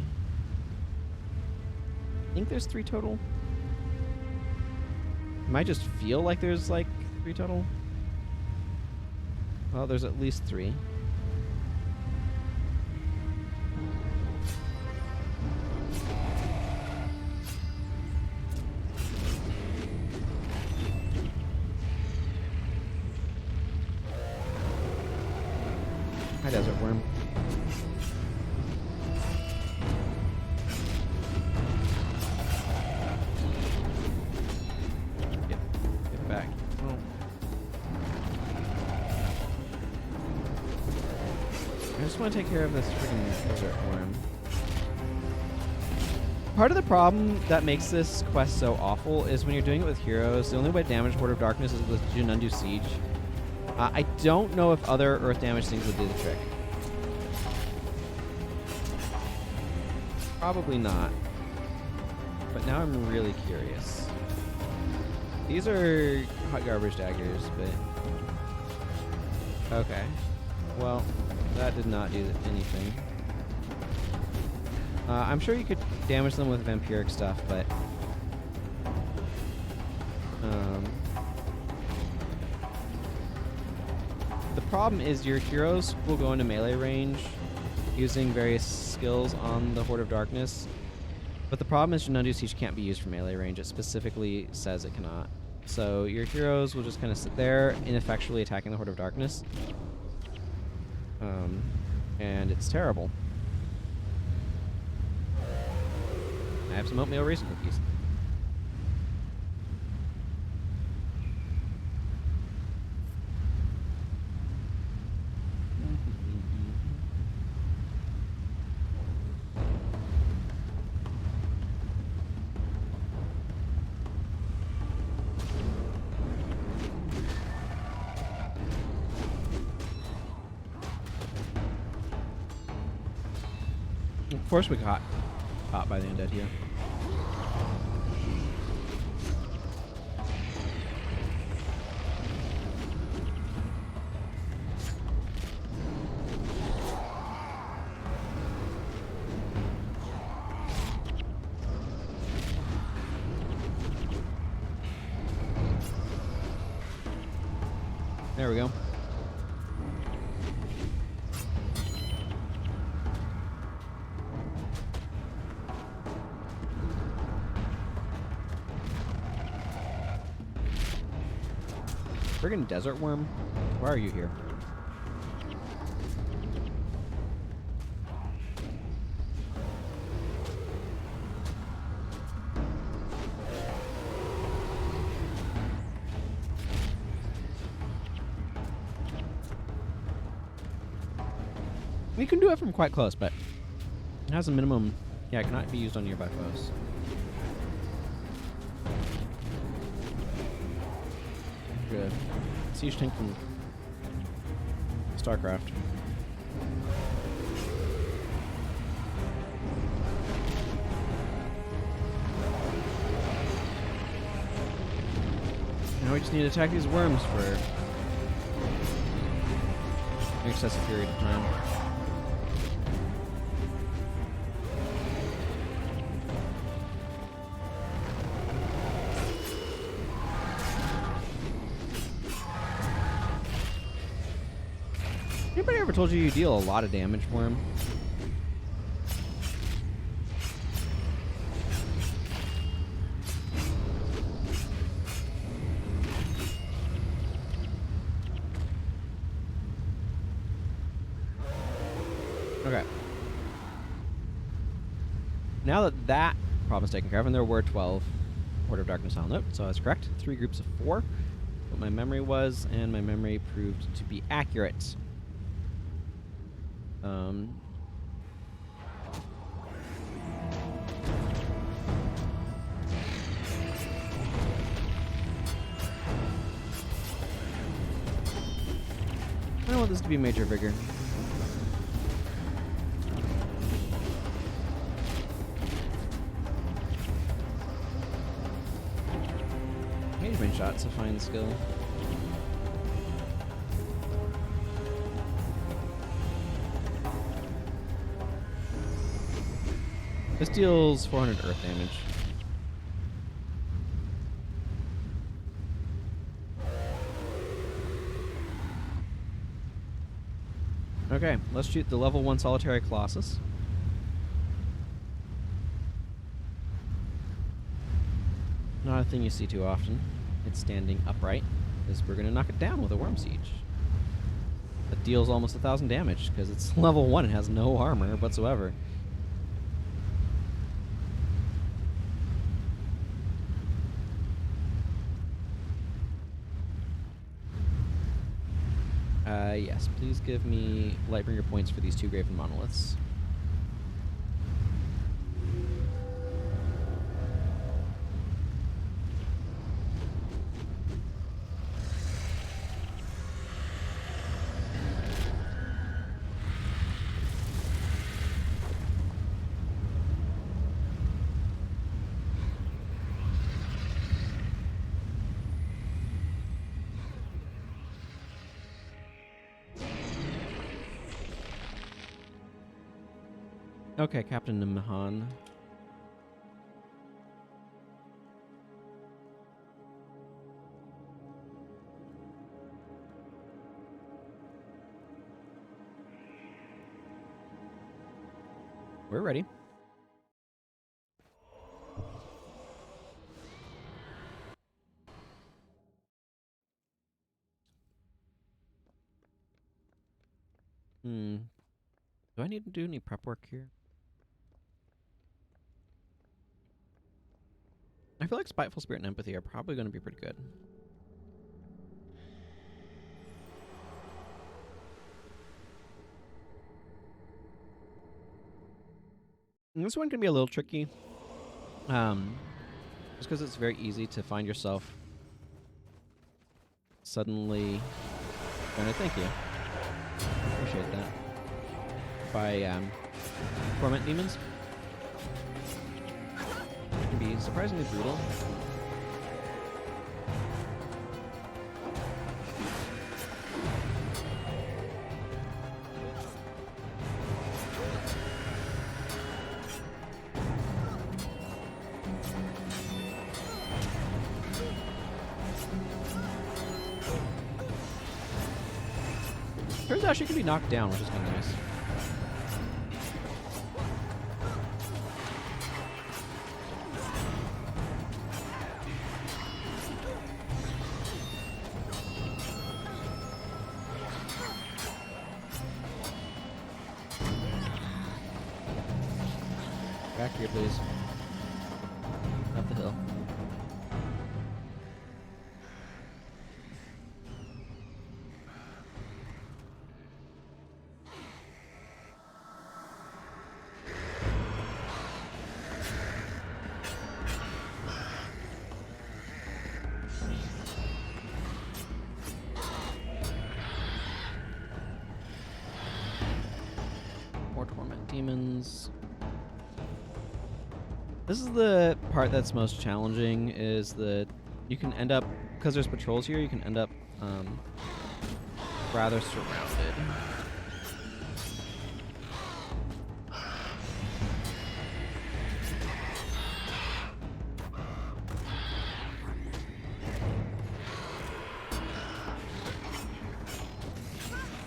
I think there's 3 total. Might just feel like there's like 3 total. Well, there's at least 3. Hi, Desert Worm. Get back. Oh. I just want to take care of this freaking Desert Worm. Part of the problem that makes this quest so awful is when you're doing it with heroes, the only way to damage Horde of Darkness is with undo siege. I don't know if other earth damage things would do the trick. Probably not. But now I'm really curious. These are hot garbage daggers, but... Okay. Well, that did not do anything. I'm sure you could damage them with vampiric stuff, but... the problem is your heroes will go into melee range using various skills on the Horde of Darkness. But the problem is Undo Siege can't be used for melee range. It specifically says it cannot. So your heroes will just kind of sit there, ineffectually attacking the Horde of Darkness. And it's terrible. I have some oatmeal raisin cookies. Of course we got caught by the undead here. There we go. Friggin' desert worm, why are you here? You can do it from quite close, but it has a minimum. Yeah, it cannot be used on nearby foes. Good. Siege tank from StarCraft. just need to attack these worms for an excessive period of time. Anybody ever told you deal a lot of damage, worm? Okay. Now that that problem's taken care of, and there were 12 Horde of Darkness on note, so I was correct. 3 groups of 4. What my memory was, and my memory proved to be accurate. I don't want this to be major vigor. Range range shot's a fine skill. This deals 400 earth damage. Okay, let's shoot the level 1 solitary Colossus. Not a thing you see too often. It's standing upright, because we're going to knock it down with a Worm Siege. That deals almost 1,000 damage, because it's level 1 and has no armor whatsoever. Yes, please give me Lightbringer points for these 2 Graven Monoliths. Okay, Captain Namahan. We're ready. Do I need to do any prep work here? I feel like Spiteful Spirit and Empathy are probably going to be pretty good. And this one can be a little tricky. Just because it's very easy to find yourself suddenly going to thank you. Appreciate that. By Torment Demons. Can be surprisingly brutal. Turns out she can be knocked down, which is kind of nice. Back here, please. Up the hill. More Torment Demons. This is the part that's most challenging, is that you can end up because there's patrols here, you can end up rather surrounded.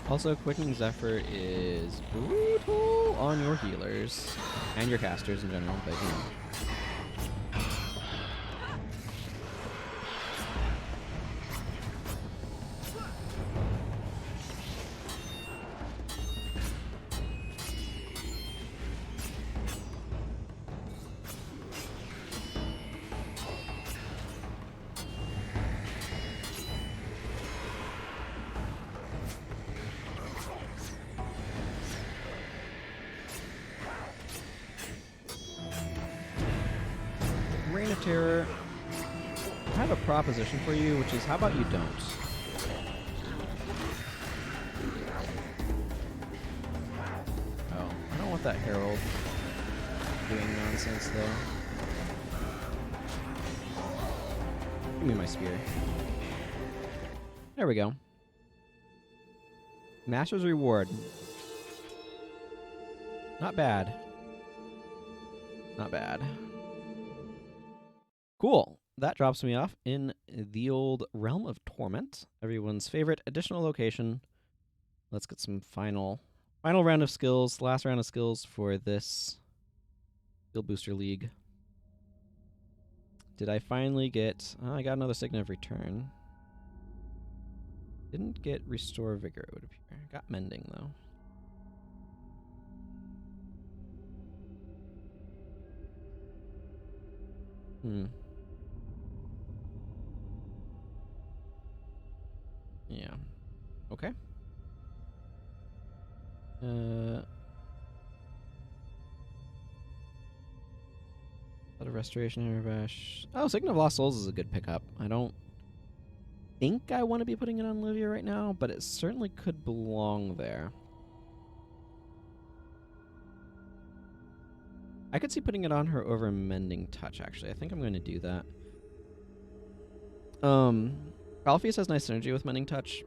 Also, Quickening Zephyr is brutal on your healers and your casters in general, but you know. Reign of Terror, I have a proposition for you, which is how about you don't? Oh, I don't want that Herald doing nonsense though. Give me my spear. There we go. Master's Reward. Not bad. Not bad. Cool. That drops me off in the old Realm of Torment, everyone's favorite additional location. Let's get some final round of skills, last round of skills for this Skill Booster League. Did I finally get... Oh, I got another Signet of Return. Didn't get Restore Vigor, it would appear. Got Mending, though. Yeah. Okay. Ballad of Restoration, Hammerbash. Oh, Signet of Lost Souls is a good pickup. I don't think I want to be putting it on Livia right now, but it certainly could belong there. I could see putting it on her over Mending Touch, actually. I think I'm going to do that. Alpheus has nice synergy with Mending Touch,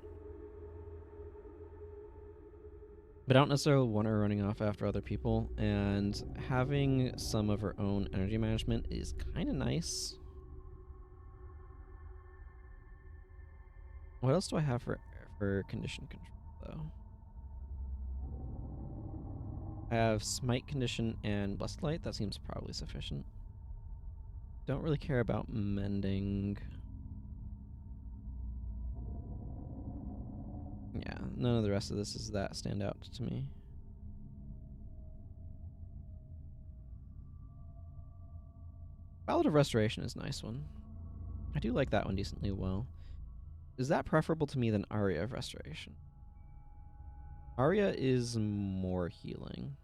but I don't necessarily want her running off after other people, and having some of her own energy management is kind of nice. What else do I have for condition control, though? I have Smite Condition and Blessed Light. That seems probably sufficient. Don't really care about Mending. Yeah, none of the rest of this is that stand out to me. Ballad of Restoration is a nice one. I do like that one decently well. Is that preferable to me than Aria of Restoration? Aria is more healing.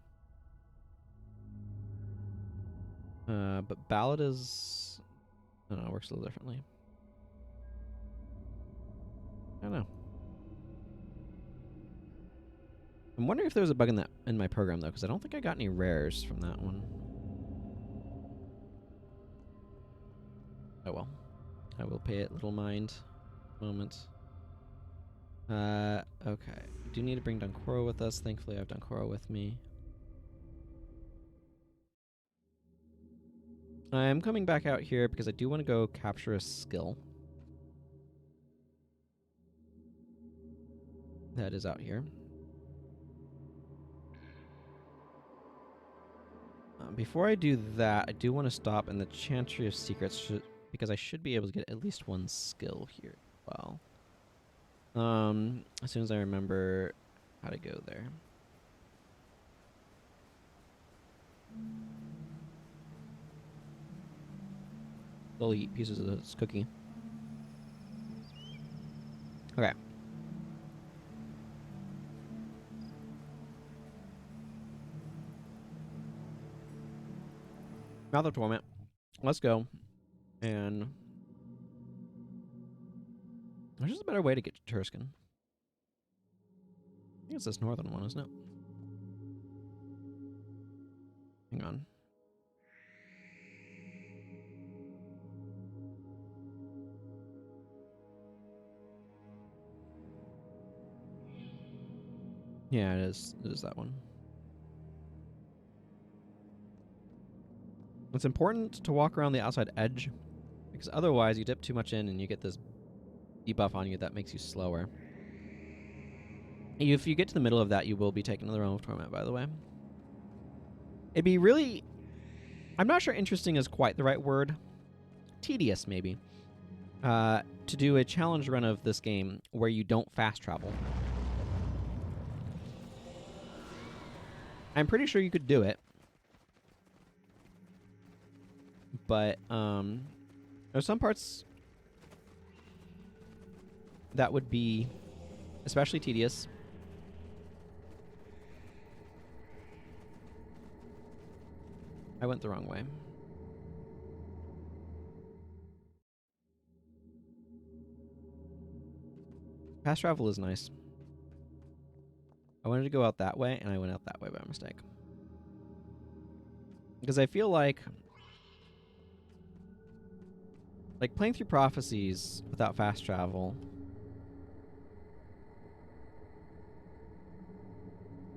But Ballad is... I don't know, works a little differently. I don't know. I'm wondering if there's a bug in my program, though, because I don't think I got any rares from that one. Oh well. I will pay it little mind. Moment. Okay. We do need to bring Dunkoro with us. Thankfully, I have Dunkoro with me. I'm coming back out here because I do want to go capture a skill. That is out here. Before I do that, I do want to stop in the Chantry of Secrets because I should be able to get at least one skill here as well. As soon as I remember how to go there. They'll eat pieces of this cookie. Okay. Mouth of Torment. Let's go. And there's just a better way to get to Tursken. I think it's this northern one, isn't it? Hang on. Yeah, it is. It is that one. It's important to walk around the outside edge, because otherwise you dip too much in and you get this debuff on you that makes you slower. If you get to the middle of that, you will be taken to the Realm of Torment, by the way. It'd be really... I'm not sure interesting is quite the right word. Tedious, maybe. To do a challenge run of this game where you don't fast travel. I'm pretty sure you could do it. But there's some parts that would be especially tedious. I went the wrong way. Fast travel is nice. I wanted to go out that way, and I went out that way by mistake. Because I feel like playing through Prophecies without fast travel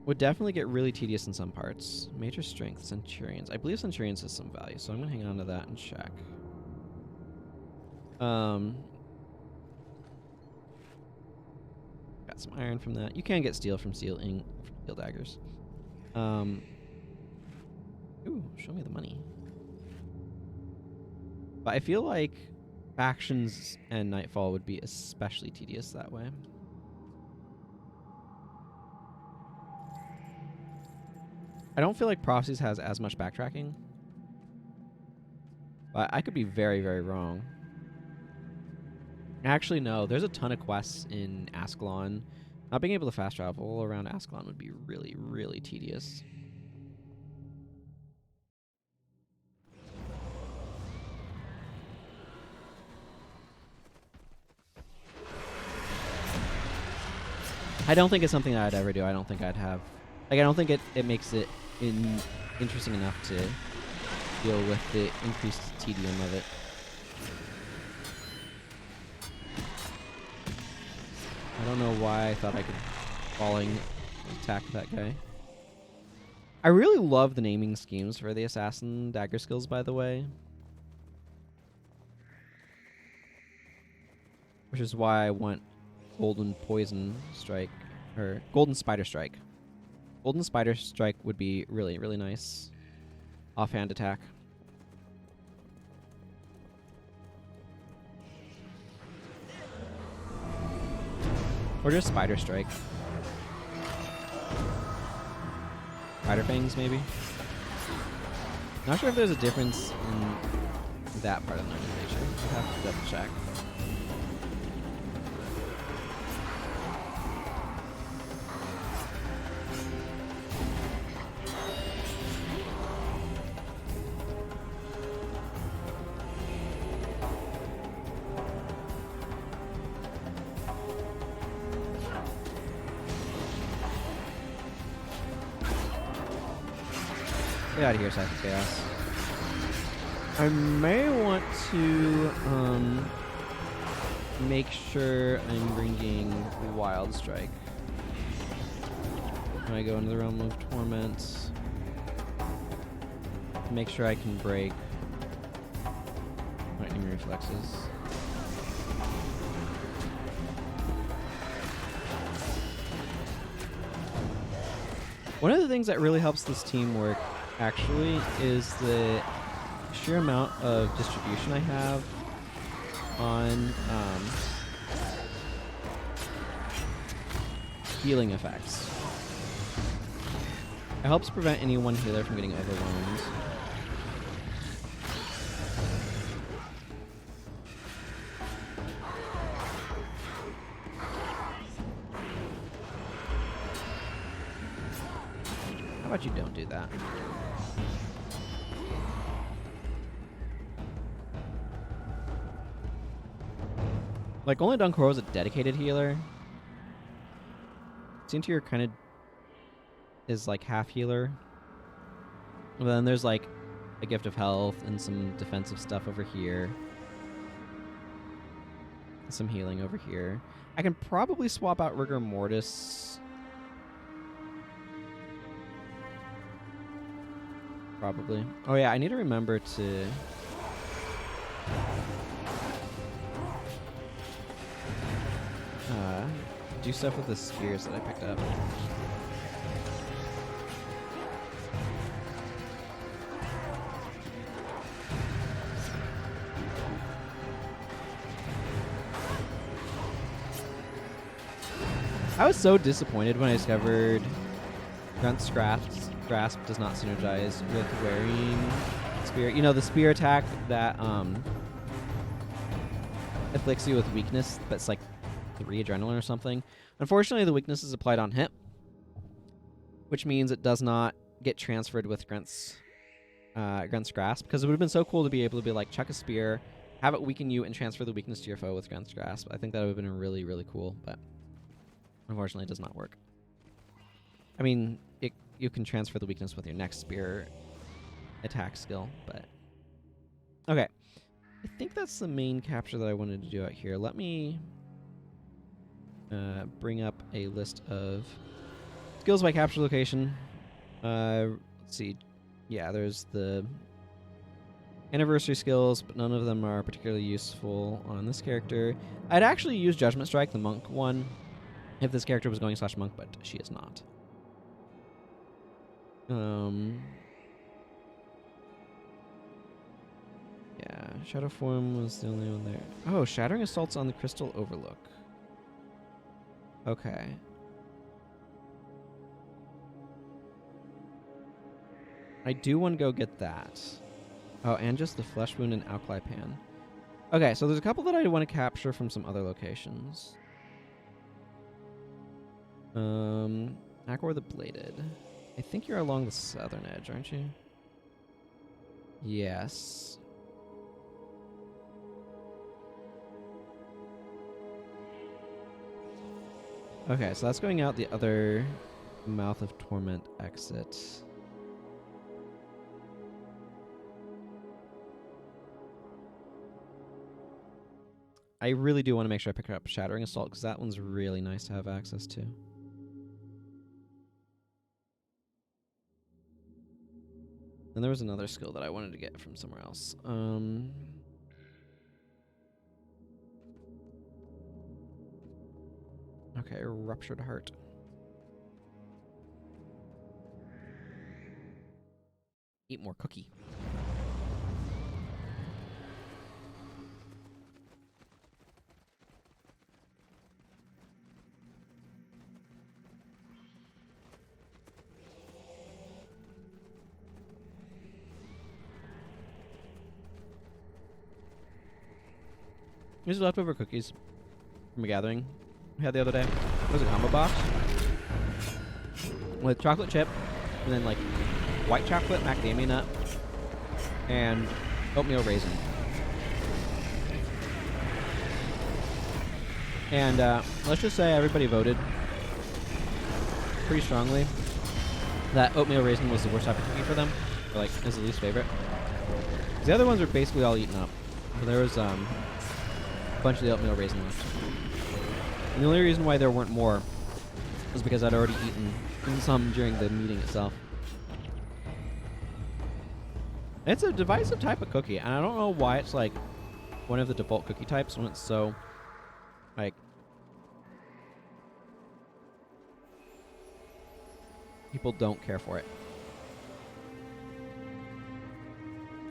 would definitely get really tedious in some parts. Major strength, Centurions. I believe Centurions has some value, so I'm going to hang on to that and check. Got some iron from that. You can get steel from steel daggers. Ooh, show me the money. But I feel like Factions and Nightfall would be especially tedious that way. I don't feel like Prophecies has as much backtracking. But I could be very, very wrong. Actually, no. There's a ton of quests in Ascalon. Not being able to fast travel around Ascalon would be really, really tedious. I don't think it's something that I'd ever do. I don't think I'd have... I don't think it makes it interesting enough to deal with the increased tedium of it. I don't know why I thought I could falling attack that guy. I really love the naming schemes for the assassin dagger skills, by the way. Which is why I want Golden Poison Strike, or Golden Spider Strike. Golden Spider Strike would be really, really nice. Offhand attack. Or just Spider Strike. Spider Fangs, maybe? Not sure if there's a difference in that part of the animation. I'll have to double check. Get out of here, Psychic Chaos. I may want to make sure I'm bringing Wild Strike when I go into the Realm of Torment. Make sure I can break lightning reflexes. One of the things that really helps this team work actually is the sheer amount of distribution I have on healing effects. It helps prevent any one healer from getting overwhelmed. How about you don't do that? Like, only Dunkoro is a dedicated healer. Cintier kind of is like half healer. And then there's like a Gift of Health and some defensive stuff over here. Some healing over here. I can probably swap out Rigor Mortis Probably. Oh yeah, I need to remember to... do stuff with the spears that I picked up. I was so disappointed when I discovered Grunt's Grasp does not synergize with wearing spear. You know, the spear attack that afflicts you with weakness, that's like 3 adrenaline or something. Unfortunately, the weakness is applied on hit, which means it does not get transferred with Grunt's Grasp, because it would have been so cool to be able to be like, chuck a spear, have it weaken you, and transfer the weakness to your foe with Grunt's Grasp. I think that would have been really, really cool, but unfortunately it does not work. I mean, you can transfer the weakness with your next spear attack skill, but... Okay. I think that's the main capture that I wanted to do out here. Let me bring up a list of skills by capture location. Let's see. Yeah, there's the anniversary skills, but none of them are particularly useful on this character. I'd actually use Judgment Strike, the monk one, if this character was going /monk, but she is not. Yeah, Shadow Form was the only one there. Oh, Shattering Assaults on the Crystal Overlook. Okay. I do want to go get that. Oh, and just the Flesh Wound and Alkali Pan. Okay, so there's a couple that I want to capture from some other locations. Aquor the Bladed. I think you're along the southern edge, aren't you? Yes. Okay, so that's going out the other Mouth of Torment exit. I really do want to make sure I pick up Shattering Assault, because that one's really nice to have access to. And there was another skill that I wanted to get from somewhere else. Okay, Ruptured Heart. Eat more cookie. These are leftover cookies from a gathering we had the other day. It was a combo box with chocolate chip and then like white chocolate macadamia nut and oatmeal raisin. And let's just say everybody voted pretty strongly that oatmeal raisin was the worst type of cookie for them, or like is the least favorite. The other ones were basically all eaten up. So there was a bunch of the oatmeal raisin left. And the only reason why there weren't more was because I'd already eaten some during the meeting itself. It's a divisive type of cookie, and I don't know why it's like one of the default cookie types when it's so like people don't care for it.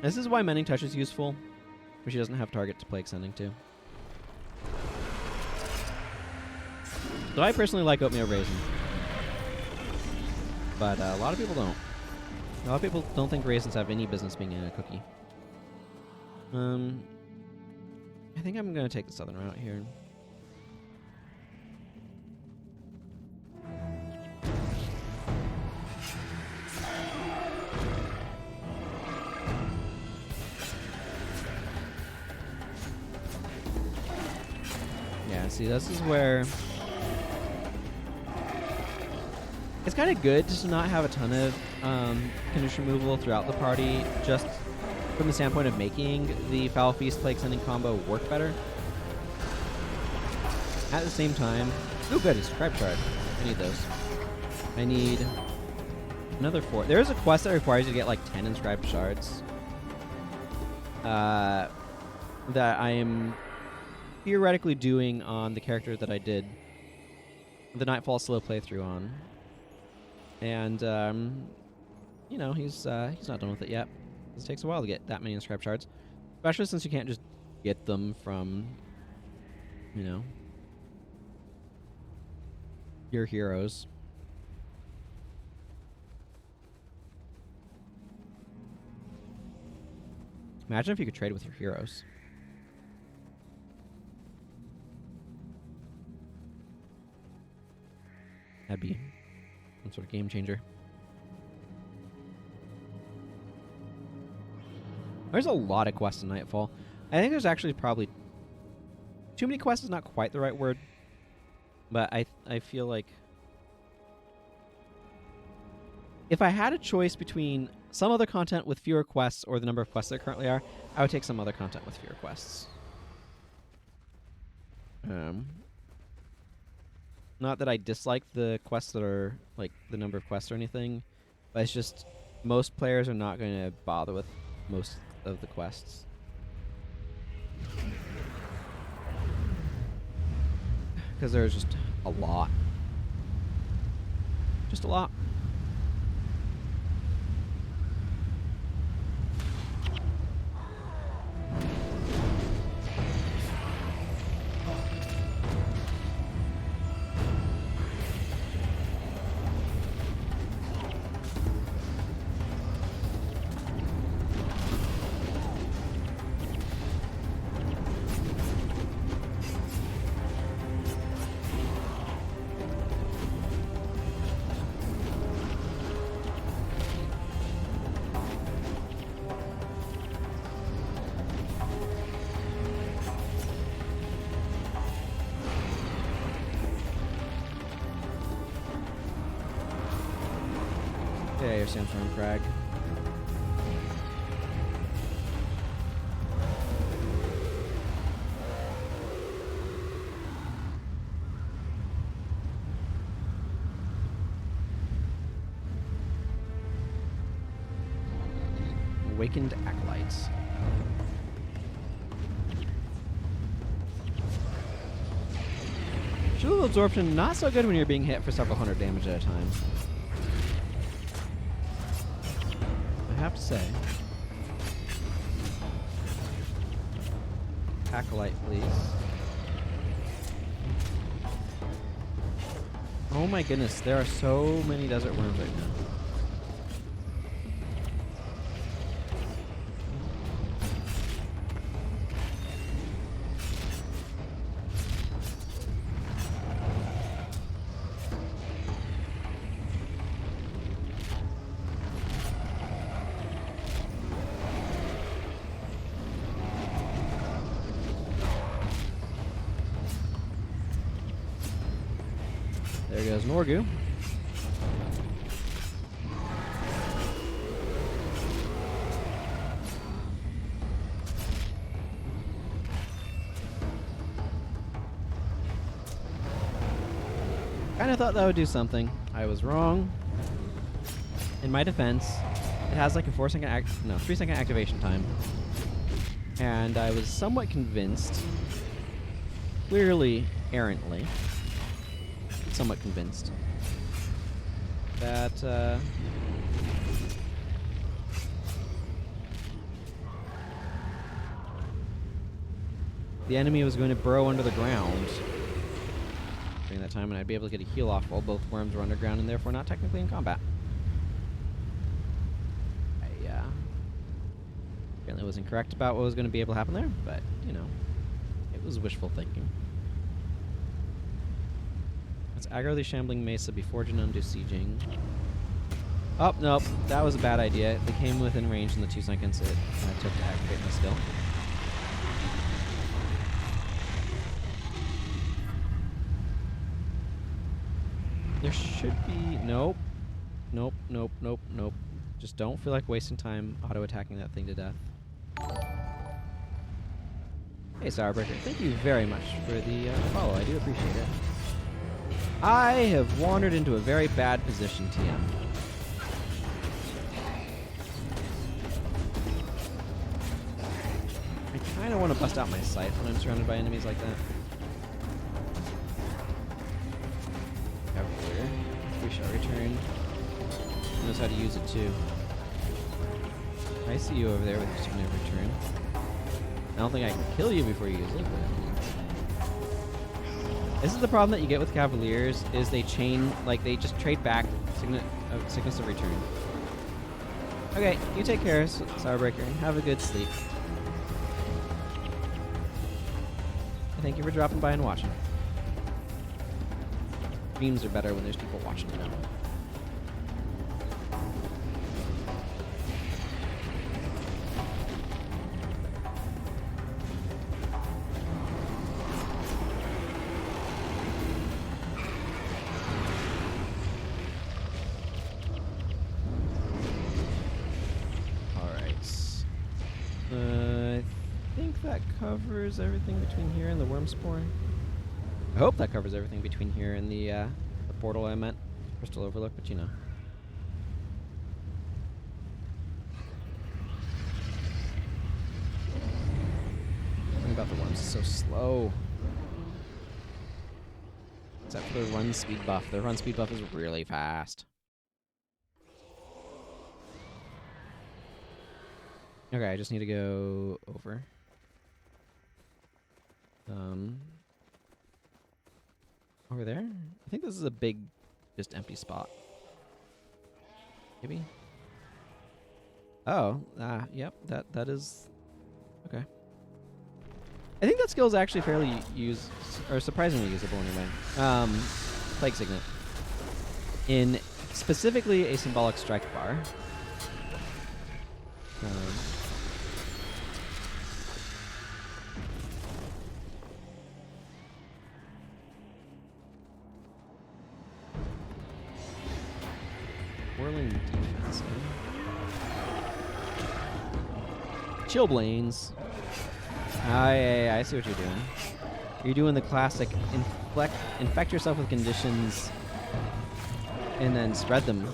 This is why Mending Touch is useful, when she doesn't have target to play extending to. So I personally like oatmeal raisin, but a lot of people don't. A lot of people don't think raisins have any business being in a cookie. I think I'm going to take the southern route here. Yeah, see, this is where it's kind of good just to not have a ton of condition removal throughout the party, just from the standpoint of making the Foul Feast Play Extending combo work better. At the same time, oh good, it's Scribe Shard. I need those. I need Another 4. There is a quest that requires you to get like 10 inscribed shards. That I am theoretically doing on the character that I did the Nightfall slow playthrough on. And, you know, he's not done with it yet. It takes a while to get that many inscribed shards. Especially since you can't just get them from, you know, your heroes. Imagine if you could trade with your heroes. That'd be some sort of game changer. There's a lot of quests in Nightfall. I think there's actually probably too many quests is not quite the right word, but I feel like if I had a choice between some other content with fewer quests or the number of quests there currently are, I would take some other content with fewer quests. Not that I dislike the quests that are, like, the number of quests or anything, but it's just most players are not going to bother with most of the quests. Because there's just a lot. Just a lot. Yeah, your Sandstorm Crag. Awakened Acolytes. Shield Absorption, not so good when you're being hit for several hundred damage at a time. I have to say. Acolyte, please. Oh my goodness, there are so many desert worms right now. There goes Norgu. Kinda thought that would do something. I was wrong. In my defense, it has like a 3-second activation time. And I was somewhat convinced, clearly errantly, somewhat convinced that the enemy was going to burrow under the ground during that time, and I'd be able to get a heal off while both worms were underground and therefore not technically in combat. I apparently was incorrect about what was going to be able to happen there, but, you know, it was wishful thinking. Let's aggro the Shambling Mesa before Janum do sieging. Oh, nope. That was a bad idea. They came within range in the 2 seconds it took to activate my skill. There should be... Nope. Nope, nope, nope, nope. Just don't feel like wasting time auto-attacking that thing to death. Hey, Sourbreaker. Thank you very much for the follow. I do appreciate it. I have wandered into a very bad position, TM. kind of want to bust out my scythe when I'm surrounded by enemies like that. Cavalier. 3 shot return. He knows how to use it too. I see you over there with your signature return. I don't think I can kill you before you use it, but... This is the problem that you get with Cavaliers, is they chain, like, they just trade back sickness of return. Okay, you take care, Sourbreaker, and have a good sleep. Thank you for dropping by and watching. Streams are better when there's people watching them. Covers everything between here and the worm spore. I hope that covers everything between here and the portal I meant. Crystal Overlook, but you know. Something about the worms is so slow. Except for the run speed buff. The run speed buff is really fast. Okay, I just need to go over. Over there? I think this is a big, just empty spot. Maybe? Oh, yep, that is... Okay. I think that skill is actually fairly or surprisingly usable anyway. Plague Signet. In specifically a symbolic strike bar. Whirling defense. Chillblains. I see what you're doing. You're doing the classic infect yourself with conditions and then spread them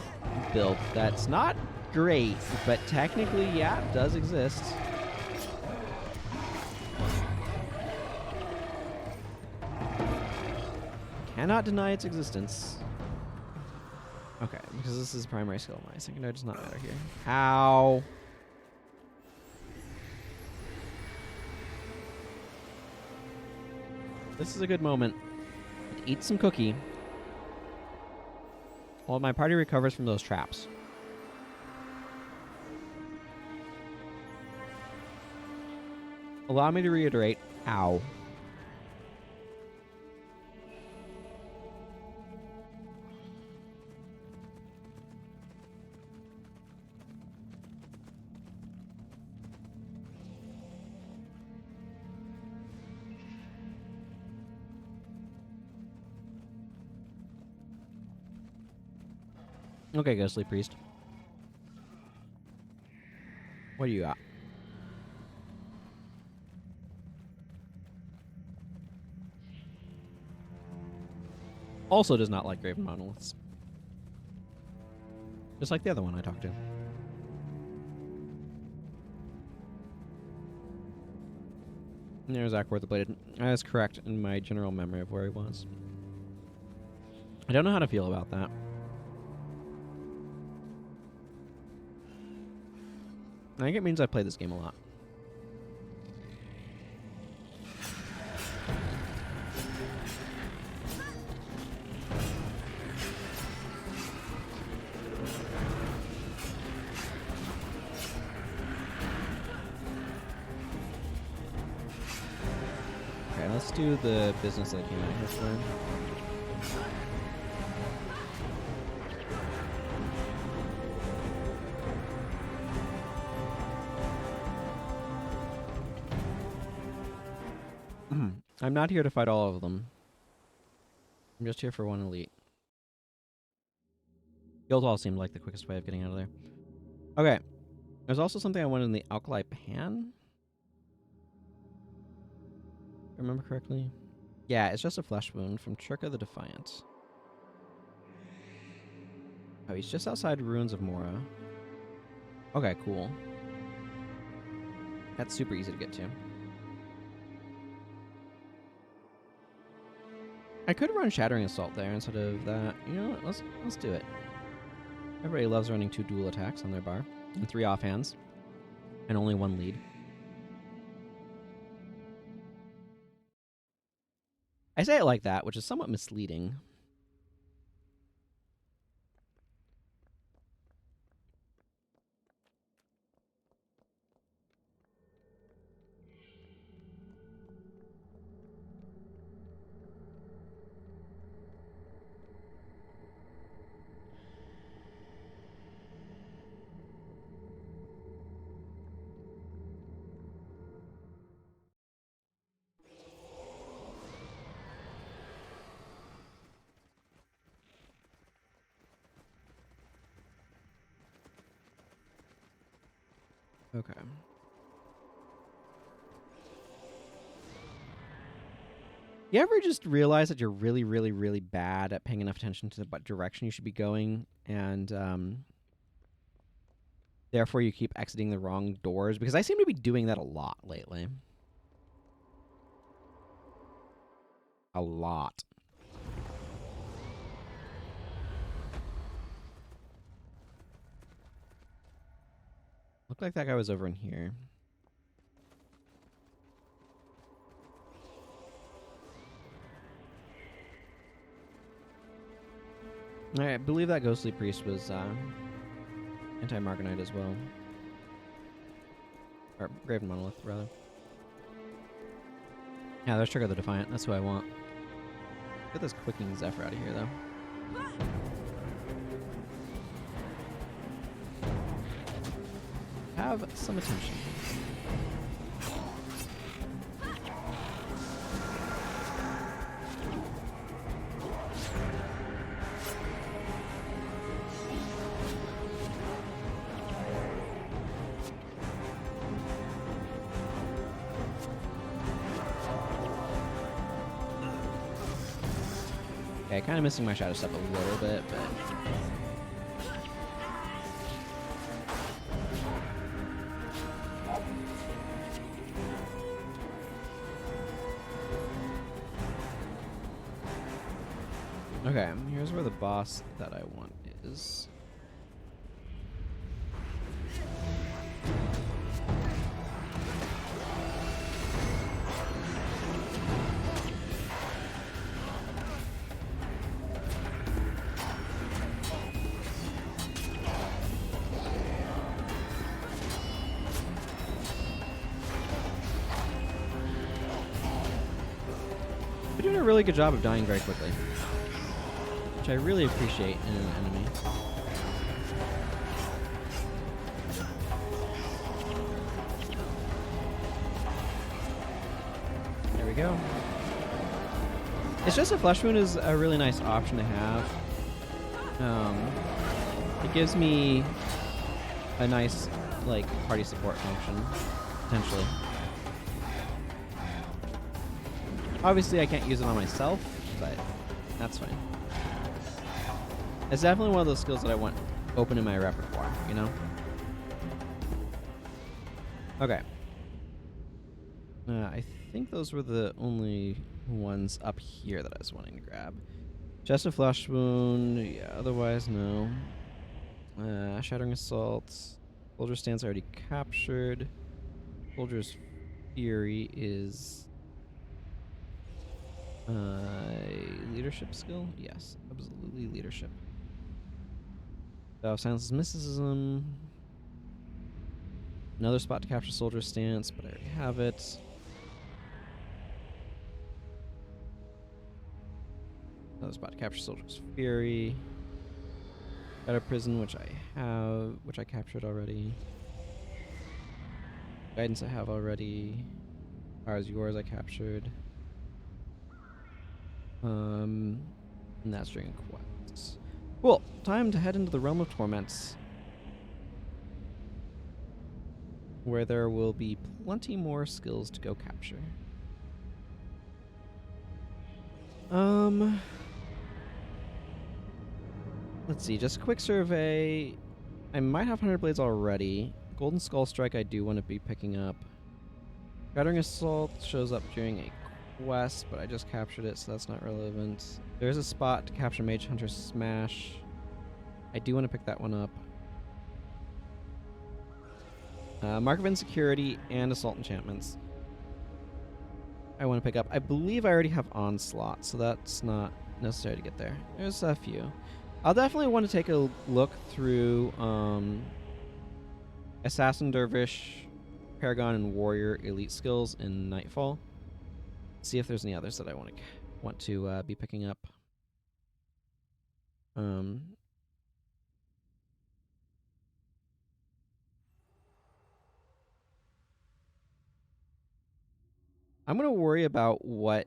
build. That's not great, but technically, yeah, it does exist. Cannot deny its existence. Okay, because this is primary skill. My secondary does not matter here. How? This is a good moment to eat some cookie while my party recovers from those traps. Allow me to reiterate, how? Okay, Ghostly Priest. What do you got? Also does not like Graven Monoliths. Just like the other one I talked to. And there's Aqua the Bladed. I was correct in my general memory of where he was. I don't know how to feel about that. I think it means I play this game a lot. Okay, let's do the business that I came out here for. I'm not here to fight all of them. I'm just here for one elite. Guild Hall seemed like the quickest way of getting out of there. Okay. There's also something I wanted in the Alkali Pan. If I remember correctly. Yeah, it's just a flesh wound from Churka the Defiant. Oh, he's just outside Ruins of Mora. Okay, cool. That's super easy to get to. I could run Shattering Assault there instead of that. You know what? Let's do it. Everybody loves running 2 dual attacks on their bar and 3 offhands and only 1 lead. I say it like that, which is somewhat misleading. Okay. You ever just realize that you're really, really, really bad at paying enough attention to what direction you should be going, and therefore you keep exiting the wrong doors? Because I seem to be doing that a lot lately. A lot. Looked like that guy was over in here. I believe that Ghostly Priest was anti-Marganite as well. Or Graven Monolith, rather. Yeah, there's Trigger the Defiant. That's who I want. Get this Quicking Zephyr out of here, though. Have some attention. Okay, kind of missing my Shadow Step a little bit, but... Okay, here's where the boss that I want is. We're doing a really good job of dying very quickly, which I really appreciate in an enemy. There we go. It's just a Flesh Wound is a really nice option to have. It gives me a nice, like, party support function, potentially. Obviously, I can't use it on myself, but that's fine. It's definitely one of those skills that I want open in my repertoire, you know? Okay. I think those were the only ones up here that I was wanting to grab. Chest of Flesh Wound, yeah, otherwise no. Shattering Assault. Soldier's Stance already captured. Soldier's Fury is... leadership skill? Yes, absolutely leadership. Silences Mysticism. Another spot to capture Soldier's Stance, but I already have it. Another spot to capture Soldier's Fury. Got a Prison, which I have, which I captured already. Guidance I have already. Ours Yours I captured. And that's during quests. Cool. Time to head into the Realm of Torments, where there will be plenty more skills to go capture. Let's see. Just a quick survey. I might have 100 Blades already. Golden Skull Strike I do want to be picking up. Shattering Assault shows up during a west, but I just captured it, so that's not relevant. There's a spot to capture Mage Hunter Smash. I do want to pick that one up. Mark of Insecurity and Assault Enchantments. I want to pick up. I believe I already have Onslaught, so that's not necessary to get there. There's a few. I'll definitely want to take a look through Assassin, Dervish, Paragon, and Warrior elite skills in Nightfall. See if there's any others that I want to be picking up. I'm going to worry about what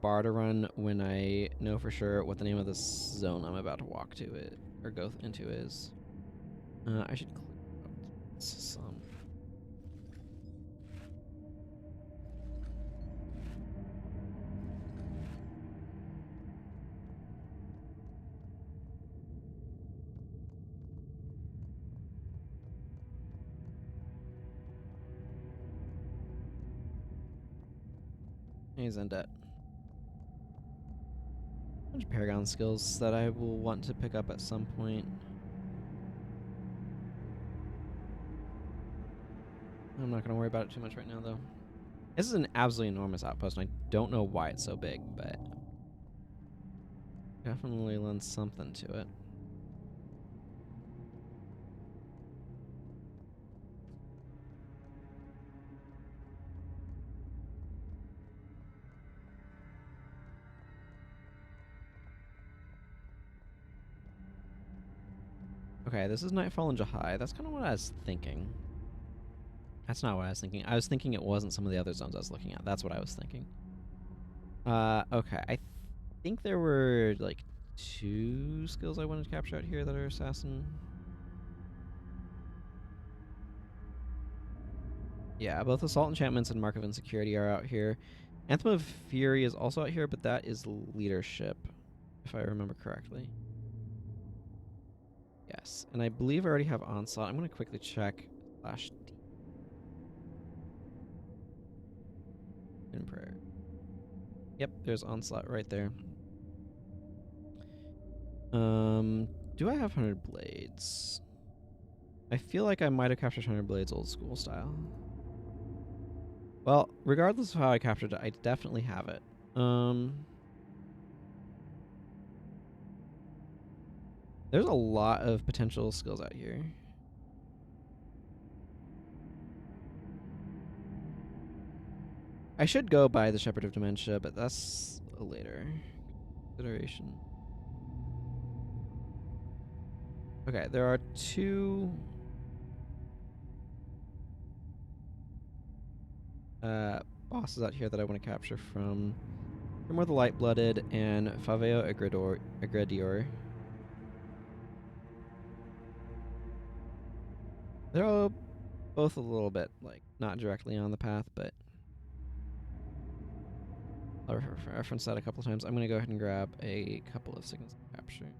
bar to run when I know for sure what the name of this zone I'm about to walk to it or go into is. I should clear out some. He's in debt. A bunch of Paragon skills that I will want to pick up at some point. I'm not going to worry about it too much right now, though. This is an absolutely enormous outpost, and I don't know why it's so big, but definitely lends something to it. Okay, this is Nightfall and Jahai. That's kind of what I was thinking. That's not what I was thinking. I was thinking it wasn't some of the other zones I was looking at. That's what I was thinking. Okay. I think there were, like, 2 skills I wanted to capture out here that are Assassin. Yeah, both Assault Enchantments and Mark of Insecurity are out here. Anthem of Fury is also out here, but that is Leadership, if I remember correctly. Yes, and I believe I already have Onslaught. I'm going to quickly check /D in prayer. Yep, there's Onslaught right there. Do I have 100 Blades? I feel like I might have captured 100 Blades old school style. Well, regardless of how I captured it, I definitely have it. There's a lot of potential skills out here. I should go by the Shepherd of Dementia, but that's a later consideration. Okay, there are 2 bosses out here that I want to capture from Grimoire the Light-Blooded and Faveo Agredior. They're all both a little bit, like, not directly on the path, but I'll reference that a couple of times. I'm going to go ahead and grab a couple of signals to capture.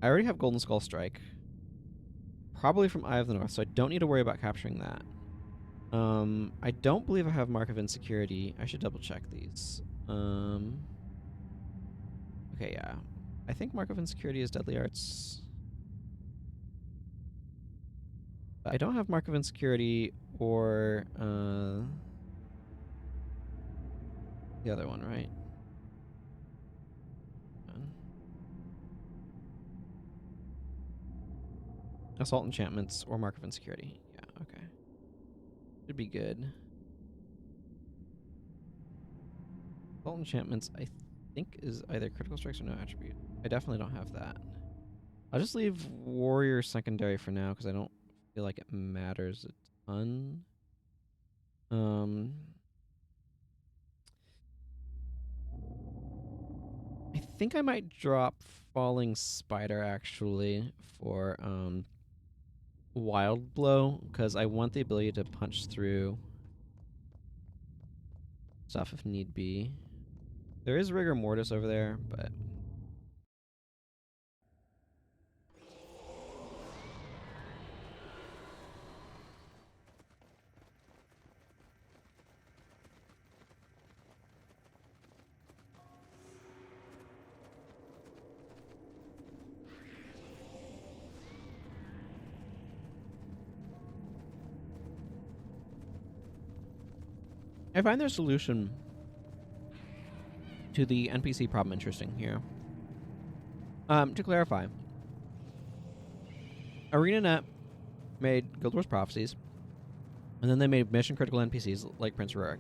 I already have Golden Skull Strike. Probably from Eye of the North, so I don't need to worry about capturing that. I don't believe I have Mark of Insecurity. I should double check these. Okay, yeah. I think Mark of Insecurity is Deadly Arts. But I don't have Mark of Insecurity or the other one, right? Assault Enchantments or Mark of Insecurity. Yeah, okay. Should be good. Assault Enchantments, I think, is either Critical Strikes or no attribute. I definitely don't have that. I'll just leave Warrior secondary for now because I don't feel like it matters a ton. I think I might drop Falling Spider actually for Wild Blow because I want the ability to punch through stuff if need be. There is Rigor Mortis over there, but I find their solution to the NPC problem interesting here. To clarify, ArenaNet made Guild Wars Prophecies, and then they made mission-critical NPCs like Prince Rurik,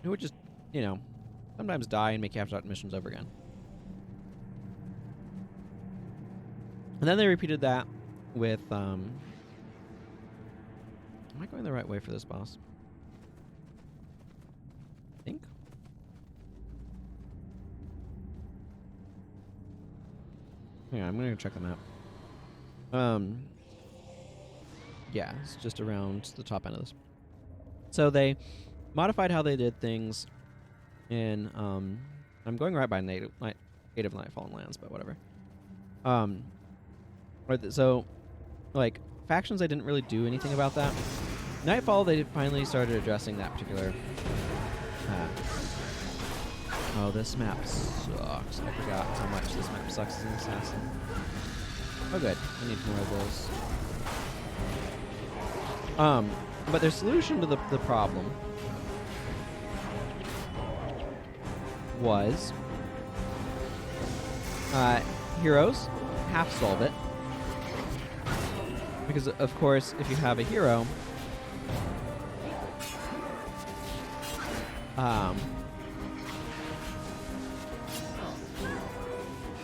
who would just, you know, sometimes die and make you have to start missions over again. And then they repeated that with, am I going the right way for this boss? I think. Yeah, I'm gonna check the map. Yeah, it's just around the top end of this. So they modified how they did things in, I'm going right by Native Nightfall lands, but whatever. So, like, factions, they didn't really do anything about that. Nightfall, they finally started addressing that particular... oh, this map sucks. I forgot how much this map sucks as an assassin. Oh, good. I need more of those. But their solution to the problem was... heroes have to solve it. Because, of course, if you have a hero...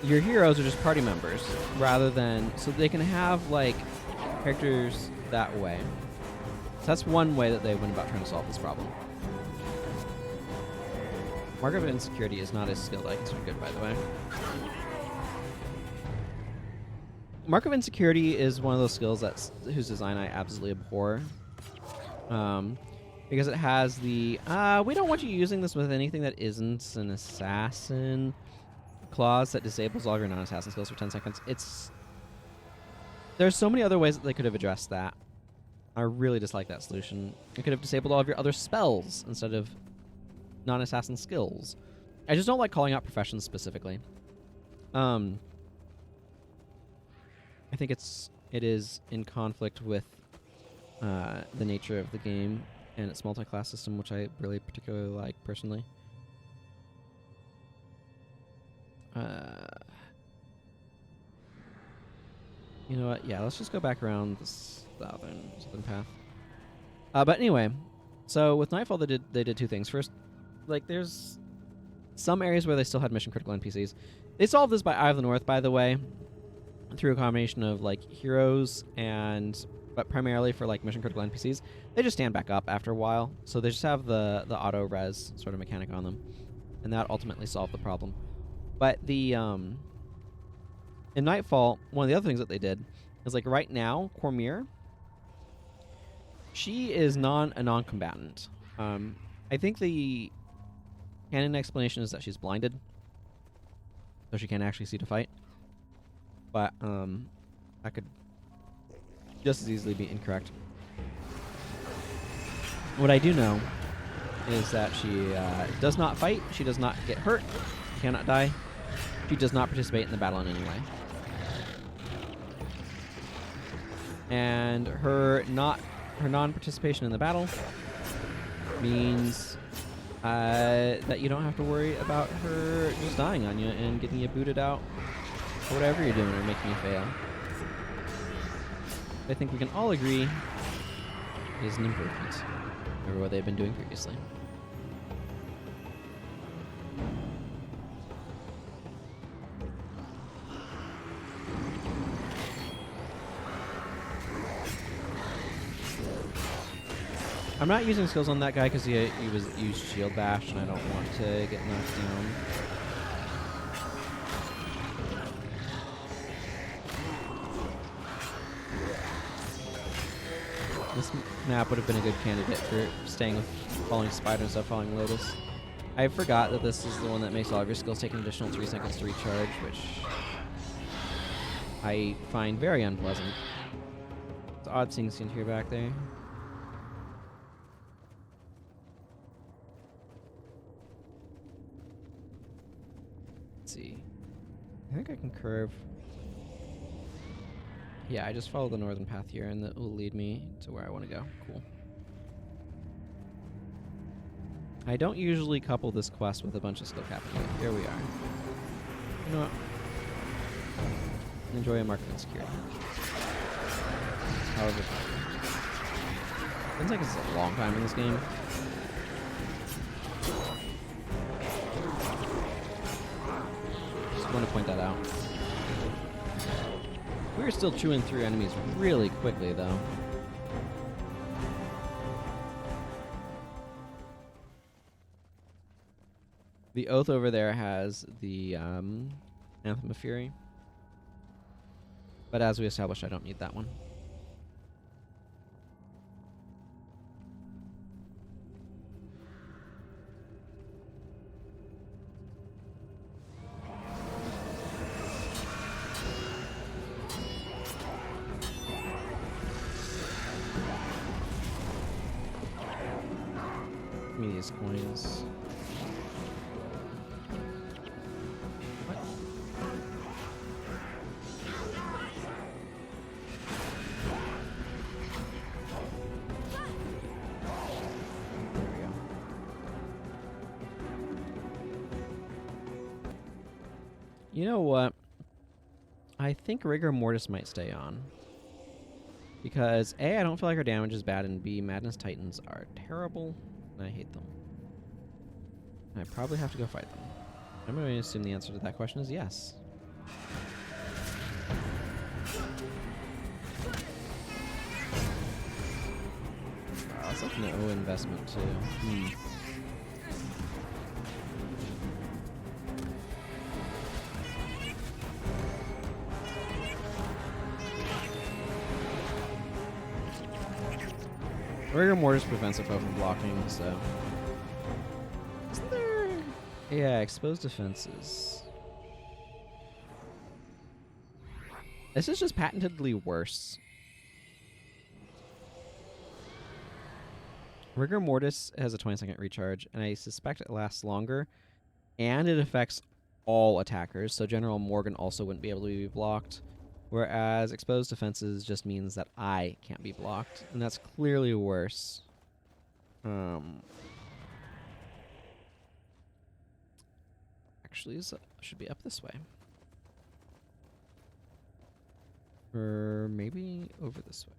your heroes are just party members, rather than... So they can have, like, characters that way. So that's one way that they went about trying to solve this problem. Mark of Insecurity is not as skilled. I consider good, by the way. Mark of Insecurity is one of those skills whose design I absolutely abhor. Because it has the, we don't want you using this with anything that isn't an assassin clause that disables all your non-assassin skills for 10 seconds. There's so many other ways that they could have addressed that. I really dislike that solution. It could have disabled all of your other spells instead of non-assassin skills. I just don't like calling out professions specifically. I think it is in conflict with the nature of the game and its multi-class system, which I really particularly like personally. You know what? Yeah, let's just go back around the southern path. But anyway, so with Nightfall, they did two things. First, like, there's some areas where they still had mission critical NPCs. They solved this by Eye of the North, by the way, through a combination of like heroes but primarily for like mission critical NPCs, they just stand back up after a while. So they just have the auto res sort of mechanic on them, and that ultimately solved the problem. But the in Nightfall, one of the other things that they did is, like, right now, Cormier, she is a non-combatant. I think the canon explanation is that she's blinded, so she can't actually see to fight. But that could just as easily be incorrect. What I do know is that she does not fight, she does not get hurt, she cannot die, she does not participate in the battle in any way. And her non-participation in the battle means that you don't have to worry about her just dying on you and getting you booted out or whatever you're doing or making you fail. I think we can all agree is an improvement over what they've been doing previously. I'm not using skills on that guy because he used Shield Bash, and I don't want to get knocked down. This map would have been a good candidate for staying with Falling Spider instead of Falling Lotus. I forgot that this is the one that makes all of your skills take an additional 3 seconds to recharge, which I find very unpleasant. It's odd seeing Cynthia back there. Let's see. I think I can curve. Yeah, I just follow the northern path here, and that will lead me to where I want to go. Cool. I don't usually couple this quest with a bunch of skill capping, but here we are. You know what? Enjoy a market security. However, seems like it's a long time in this game. Just want to point that out. We're still chewing through enemies really quickly, though. The Oath over there has the Anthem of Fury. But as we established, I don't need that one. Give me these coins. What? There we go. You know what? I think Rigor Mortis might stay on. Because A, I don't feel like our damage is bad, and B, Madness Titans are terrible, and I hate them. And I probably have to go fight them. I'm going to assume the answer to that question is yes. Wow, that's like no investment, too. Rigor Mortis prevents a foe from blocking, so... Isn't there... Yeah, exposed defenses. This is just patentedly worse. Rigor Mortis has a 20-second recharge, and I suspect it lasts longer, and it affects all attackers, so General Morgan also wouldn't be able to be blocked. Whereas exposed defenses just means that I can't be blocked, and that's clearly worse. Actually, should be up this way. Or maybe over this way.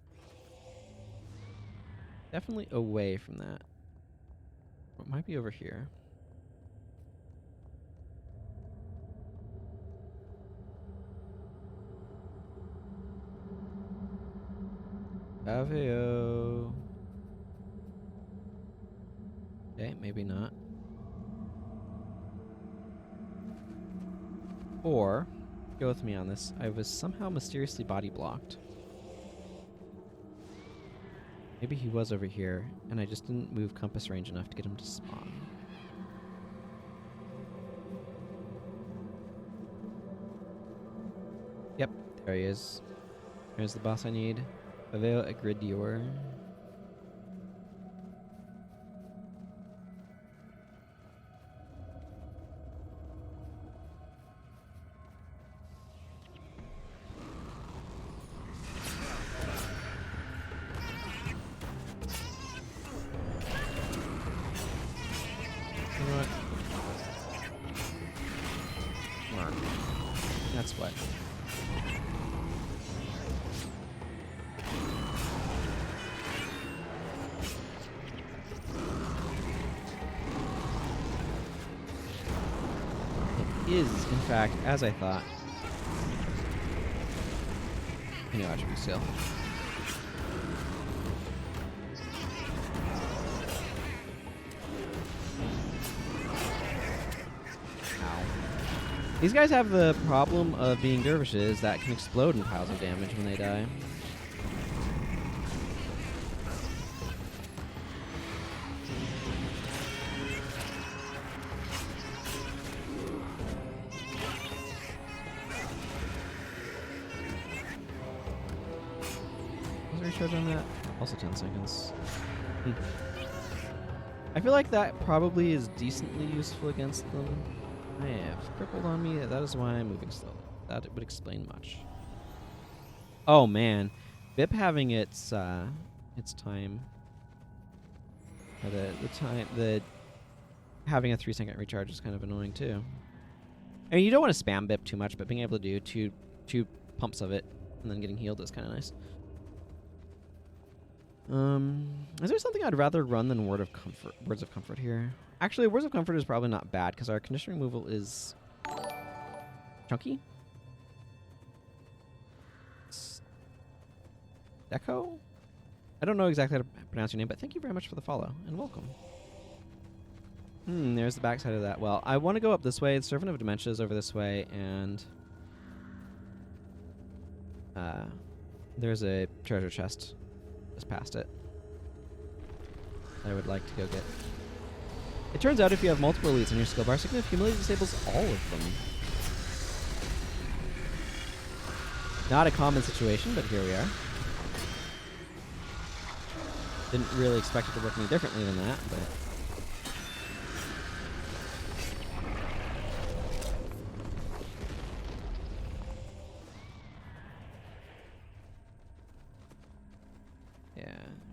Definitely away from that. It might be over here. Aveo. Okay, maybe not. Or, go with me on this, I was somehow mysteriously body blocked. Maybe he was over here, and I just didn't move compass range enough to get him to spawn. Yep, there he is. There's the boss I need. Aveo Agridior. You know what? Come on. That's what. Is, in fact, as I thought. You know, attribute still. Ow. These guys have the problem of being dervishes that can explode in piles of damage when they die. Recharge on that? Also 10 seconds. I feel like that probably is decently useful against them. I have crippled on me. That is why I'm moving slowly. That would explain much. Oh man, BIP having its time. Or the having a 3-second recharge is kind of annoying too. I mean, you don't want to spam BIP too much, but being able to do two pumps of it and then getting healed is kind of nice. Is there something I'd rather run than Words of Comfort here? Actually, Words of Comfort is probably not bad because our condition removal is chunky. Deco? I don't know exactly how to pronounce your name, but thank you very much for the follow and welcome. There's the backside of that. Well, I want to go up this way. The Servant of Dementia is over this way, and there's a treasure chest just past it I would like to go get. It turns out if you have multiple elites on your skill bar, Signet of Humility disables all of them. Not a common situation, but here we are. Didn't really expect it to work any differently than that, but... yeah,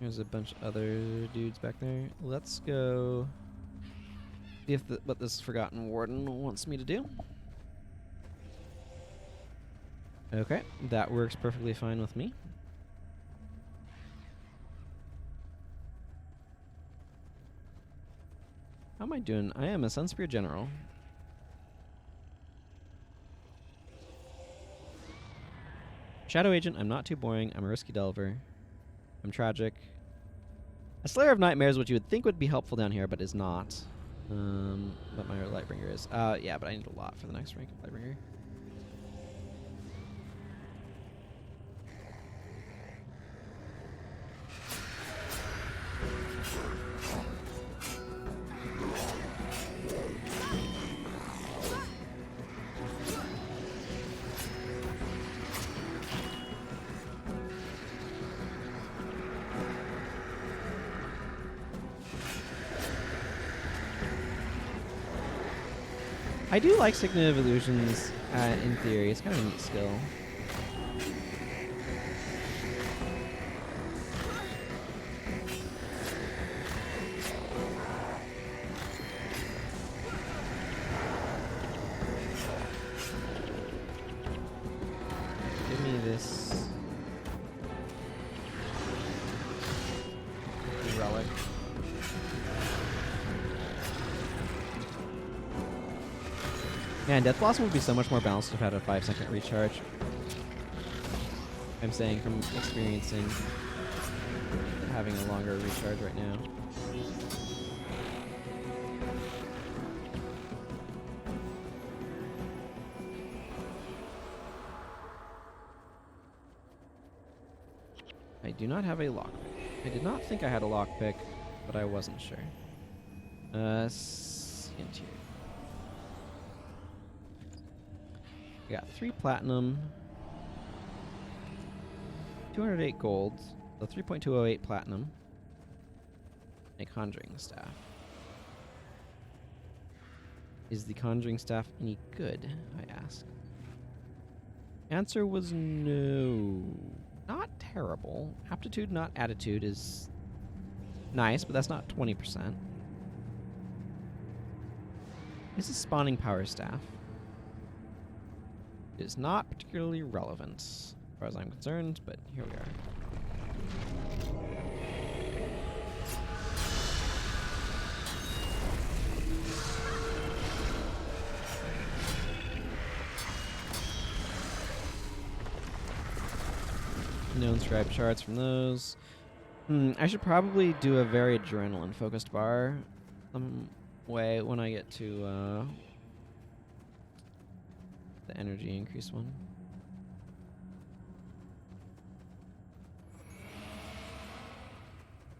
there's a bunch of other dudes back there. Let's go see if what this Forgotten Warden wants me to do. Okay, that works perfectly fine with me. How am I doing? I am a Sunspear General. Shadow Agent, I'm not too boring. I'm a Risky Delver. I'm tragic. A Slayer of Nightmares, which you would think would be helpful down here, but is not. But my Lightbringer is. Yeah, but I need a lot for the next rank of Lightbringer. I do like Signet of Illusions in theory. It's kind of a neat skill. Give me this relic. Man, Death Blossom would be so much more balanced if it had a 5-second recharge. I'm saying from experiencing having a longer recharge right now. I do not have a lockpick. I did not think I had a lockpick, but I wasn't sure. Interior. I got 3 platinum, 208 gold, so 3.208 platinum, a conjuring staff. Is the conjuring staff any good, I ask? Answer was no. Not terrible. Aptitude, not attitude is nice, but that's not 20%. This is spawning power staff. It is not particularly relevant, as far as I'm concerned, but here we are. No inscribed shards from those. I should probably do a very adrenaline-focused bar way when I get to the energy increase one.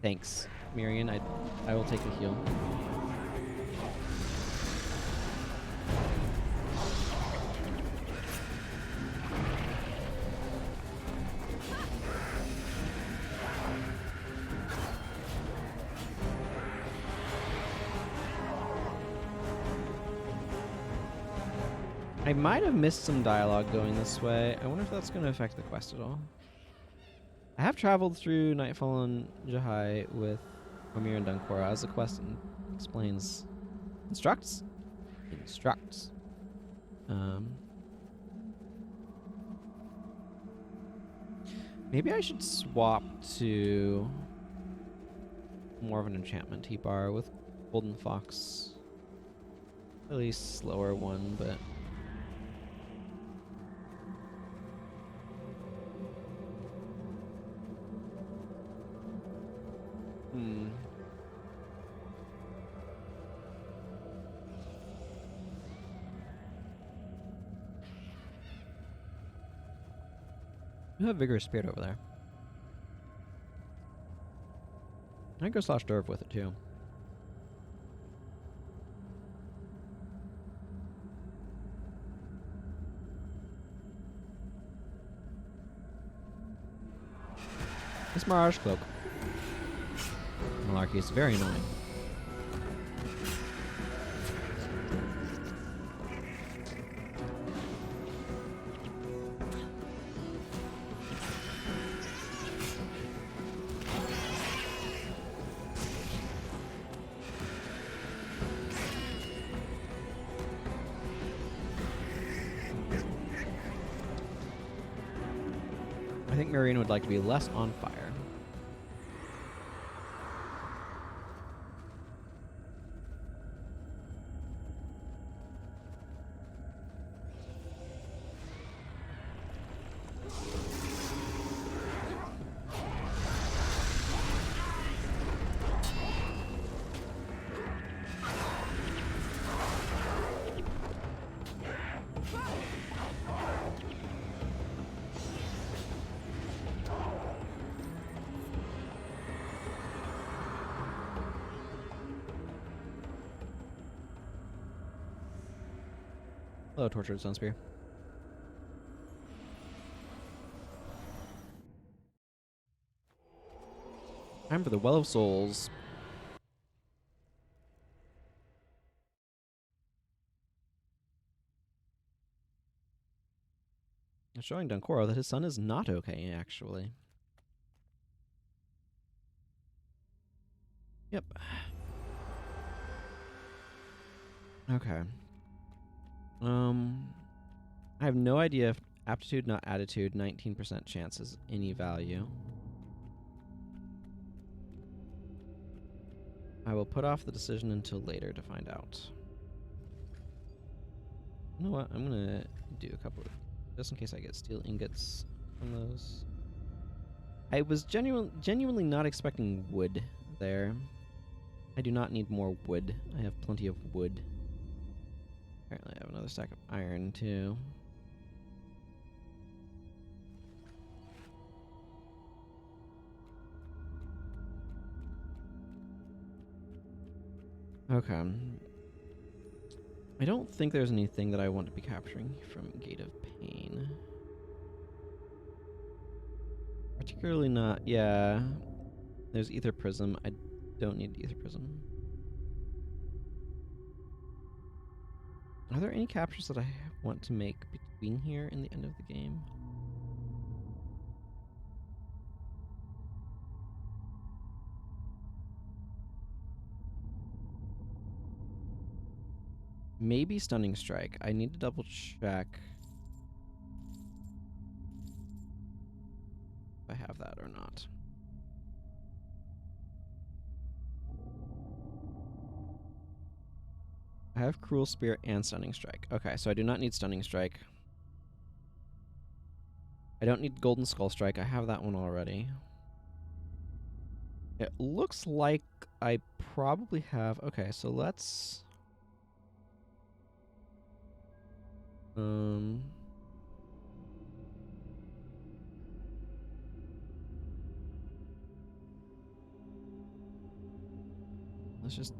Thanks, Mirian. I will take the heal. I might have missed some dialogue going this way. I wonder if that's going to affect the quest at all. I have traveled through Nightfall and Jahai with Omir and Dunkora, as the quest explains. Instructs? Instructs. Maybe I should swap to more of an enchantment bar with Golden Fox. Really slower one, but You have Vigorous Spirit over there. I go slash Dwarf with it too. This Mirage Cloak. Malarkey is very annoying. I think Marina would like to be less on fire. Hello, Tortured Sunspear. Time for the Well of Souls. It's showing Dunkoro that his son is not okay, actually. Yep. Okay. I have no idea if aptitude, not attitude, 19% chance is any value. I will put off the decision until later to find out. You know what? I'm gonna do a couple of, just in case I get steel ingots from those. I was genuinely not expecting wood there. I do not need more wood. I have plenty of wood. Apparently I have another stack of iron too. Okay. I don't think there's anything that I want to be capturing from Gate of Pain. Particularly not, yeah. There's Ether Prism. I don't need Ether Prism. Are there any captures that I want to make between here and the end of the game? Maybe Stunning Strike. I need to double check if I have that or not. I have Cruel Spirit and Stunning Strike. Okay, so I do not need Stunning Strike. I don't need Golden Skull Strike. I have that one already. It looks like I probably have... Okay, so let's... Let's just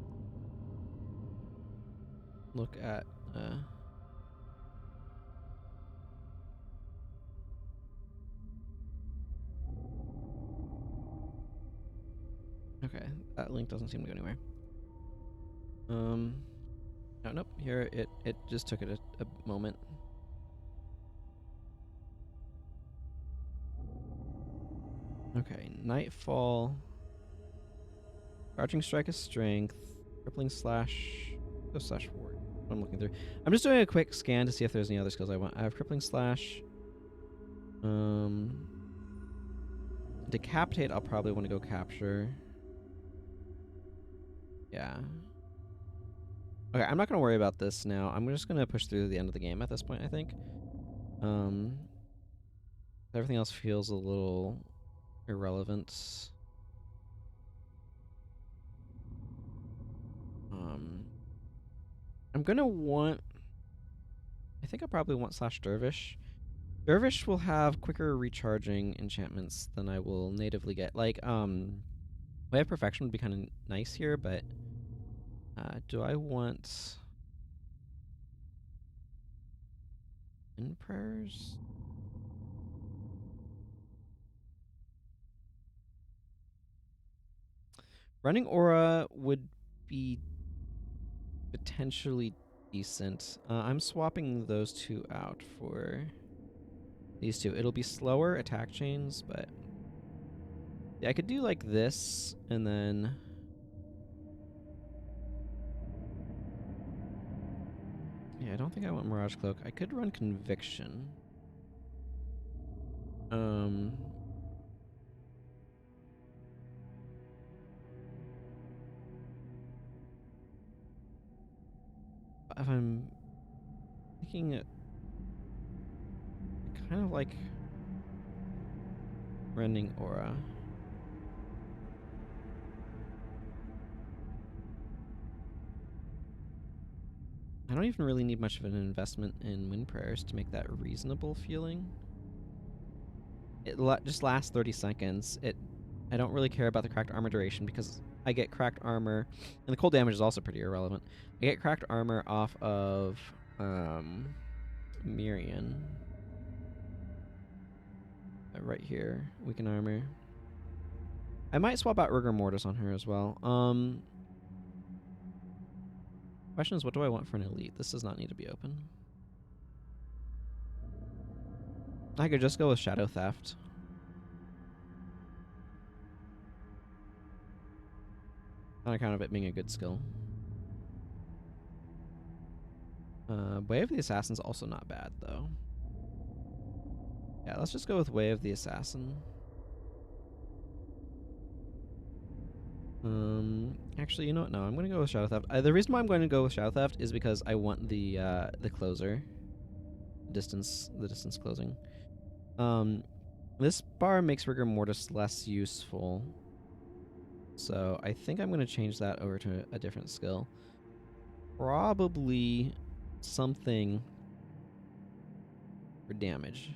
look at... Okay, that link doesn't seem to go anywhere. No, nope. Here, it just took it a moment. Okay, Nightfall. Charging Strike is Strength. Crippling Slash. Go Slash Ward. I'm looking through. I'm just doing a quick scan to see if there's any other skills I want. I have Crippling Slash. Decapitate, I'll probably want to go Capture. Yeah. Okay, I'm not going to worry about this now. I'm just going to push through to the end of the game at this point, I think. Everything else feels a little irrelevant. I'm going to want... I think I probably want Slash Dervish. Dervish will have quicker recharging enchantments than I will natively get. Like, Way of Perfection would be kind of nice here, but do I want Wind Prayers? Running Aura would be potentially decent. I'm swapping those two out for these two. It'll be slower attack chains, but yeah, I could do like this and then yeah, I don't think I want Mirage Cloak. I could run Conviction. If I'm thinking it kind of like Rending Aura. I don't even really need much of an investment in Wind Prayers to make that reasonable feeling. It just lasts 30 seconds. I don't really care about the cracked armor duration because I get cracked armor, and the cold damage is also pretty irrelevant. I get cracked armor off of Mirian. Right here, weaken armor. I might swap out Rigor Mortis on her as well. Question is, what do I want for an elite? This does not need to be open. I could just go with Shadow Theft. On account of it being a good skill. Way of the Assassin's also not bad, though. Yeah, let's just go with Way of the Assassin. Actually, you know what? No, I'm going to go with Shadow Theft. The reason why I'm going to go with Shadow Theft is because I want the closer. The distance closing. This bar makes Rigor Mortis less useful. So I think I'm going to change that over to a different skill. Probably something for damage.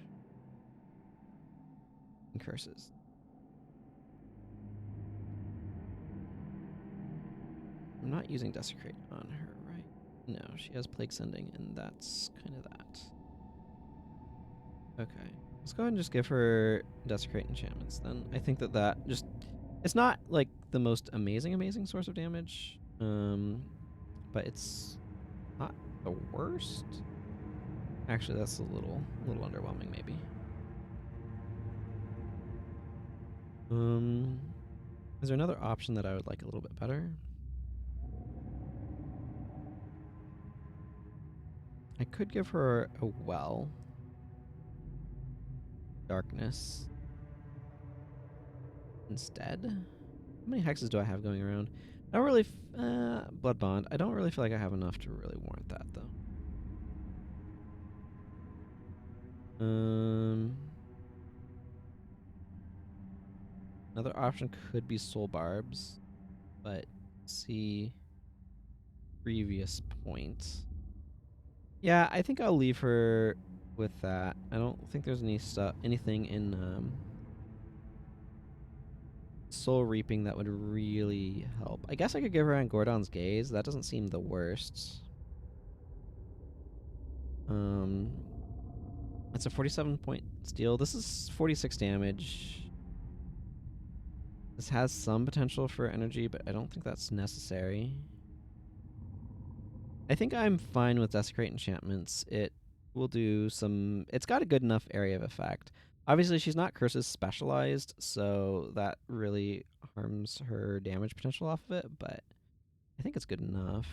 And curses. I'm not using Desecrate on her, right? No, she has Plague Sending, and that's kind of that. Okay. Let's go ahead and just give her Desecrate enchantments then. I think that just... It's not, like, the most amazing source of damage, but it's not the worst. Actually, that's a little underwhelming, maybe. Is there another option that I would like a little bit better? I could give her a Well. Darkness. Instead? How many hexes do I have going around? I don't really... Blood Bond. I don't really feel like I have enough to really warrant that, though. Another option could be Soul Barbs, but see previous point. Yeah, I think I'll leave her with that. I don't think there's anything in Soul Reaping that would really help. I guess I could give her Angordon's Gaze. That doesn't seem the worst. It's a 47-point steal. This is 46 damage. This has some potential for energy, but I don't think that's necessary. I think I'm fine with Desecrate enchantments. It will do some... It's got a good enough area of effect. Obviously, she's not curses specialized, so that really harms her damage potential off of it, but I think it's good enough.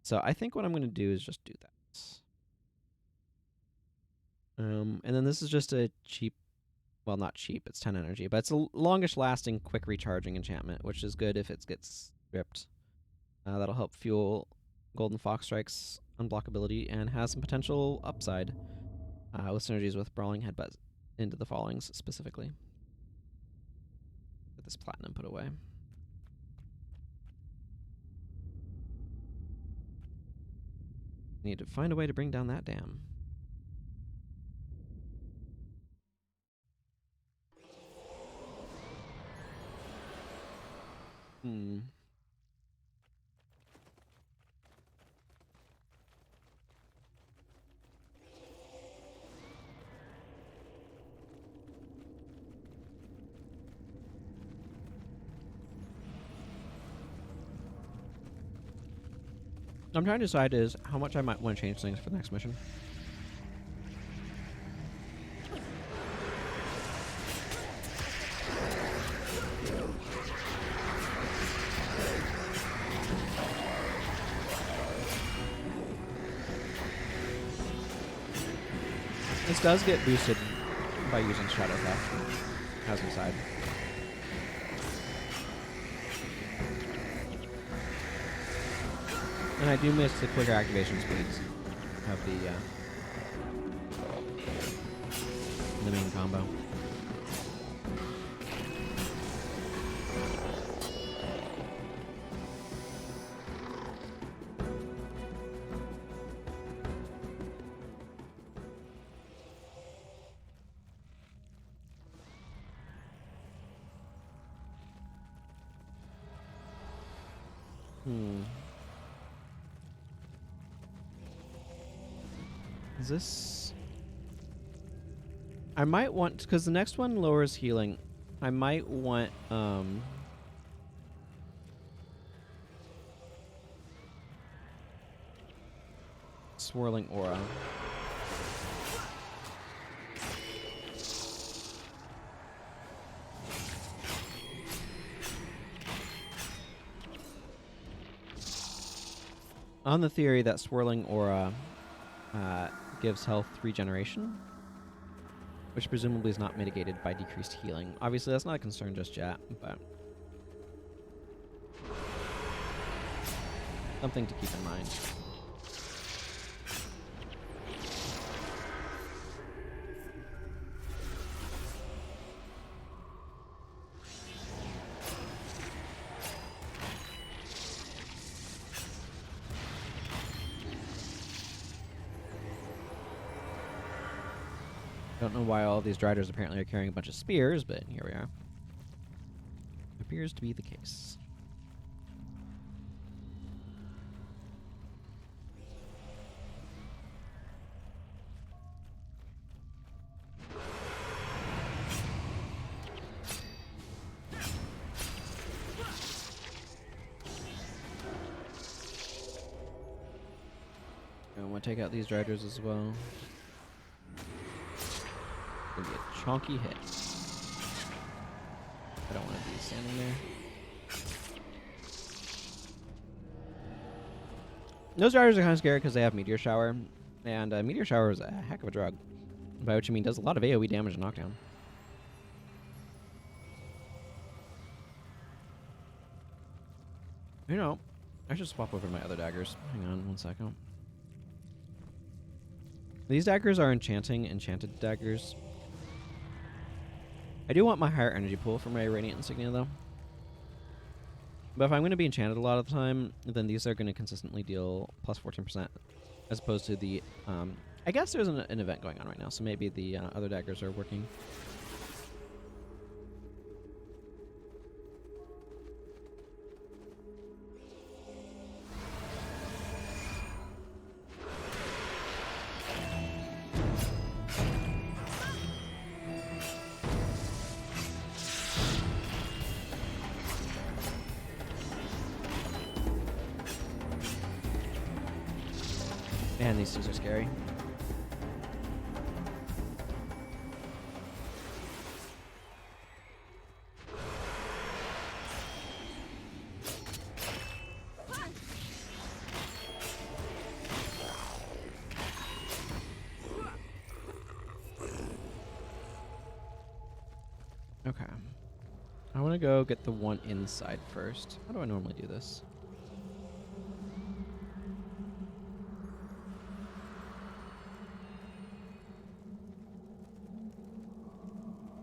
So I think what I'm going to do is just do that. And then this is just a cheap, well, not cheap, it's 10 energy, but it's a longish lasting, quick recharging enchantment, which is good if it gets stripped. That'll help fuel Golden Fox Strike's unblockability and has some potential upside with synergies with Brawling Headbutt into the Fallings specifically. Get this platinum put away. Need to find a way to bring down that dam. I'm trying to decide is how much I might want to change things for the next mission. This does get boosted by using Shadow Theft as a side. And I do miss the quicker activation speeds of the main combo. Is this... I might want... Because the next one lowers healing. I might want... Swirling Aura. On the theory that Swirling Aura gives health regeneration, which presumably is not mitigated by decreased healing. Obviously, that's not a concern just yet, but something to keep in mind. Don't know why all of these Driders apparently are carrying a bunch of spears, but here we are. Appears to be the case. I want to take out these Driders as well. Gonna be a chonky hit. I don't want to be standing there. Those Driders are kind of scary because they have Meteor Shower, and Meteor Shower is a heck of a drug, by which I mean does a lot of AoE damage and knockdown. You know, I should swap over to my other daggers. Hang on one second. These daggers are enchanted daggers. I do want my higher energy pool for my Radiant Insignia, though. But if I'm going to be enchanted a lot of the time, then these are going to consistently deal plus 14%, as opposed to the... I guess there's an event going on right now, so maybe the other daggers are working. Man, these things are scary. I want to go get the one inside first. How do I normally do this?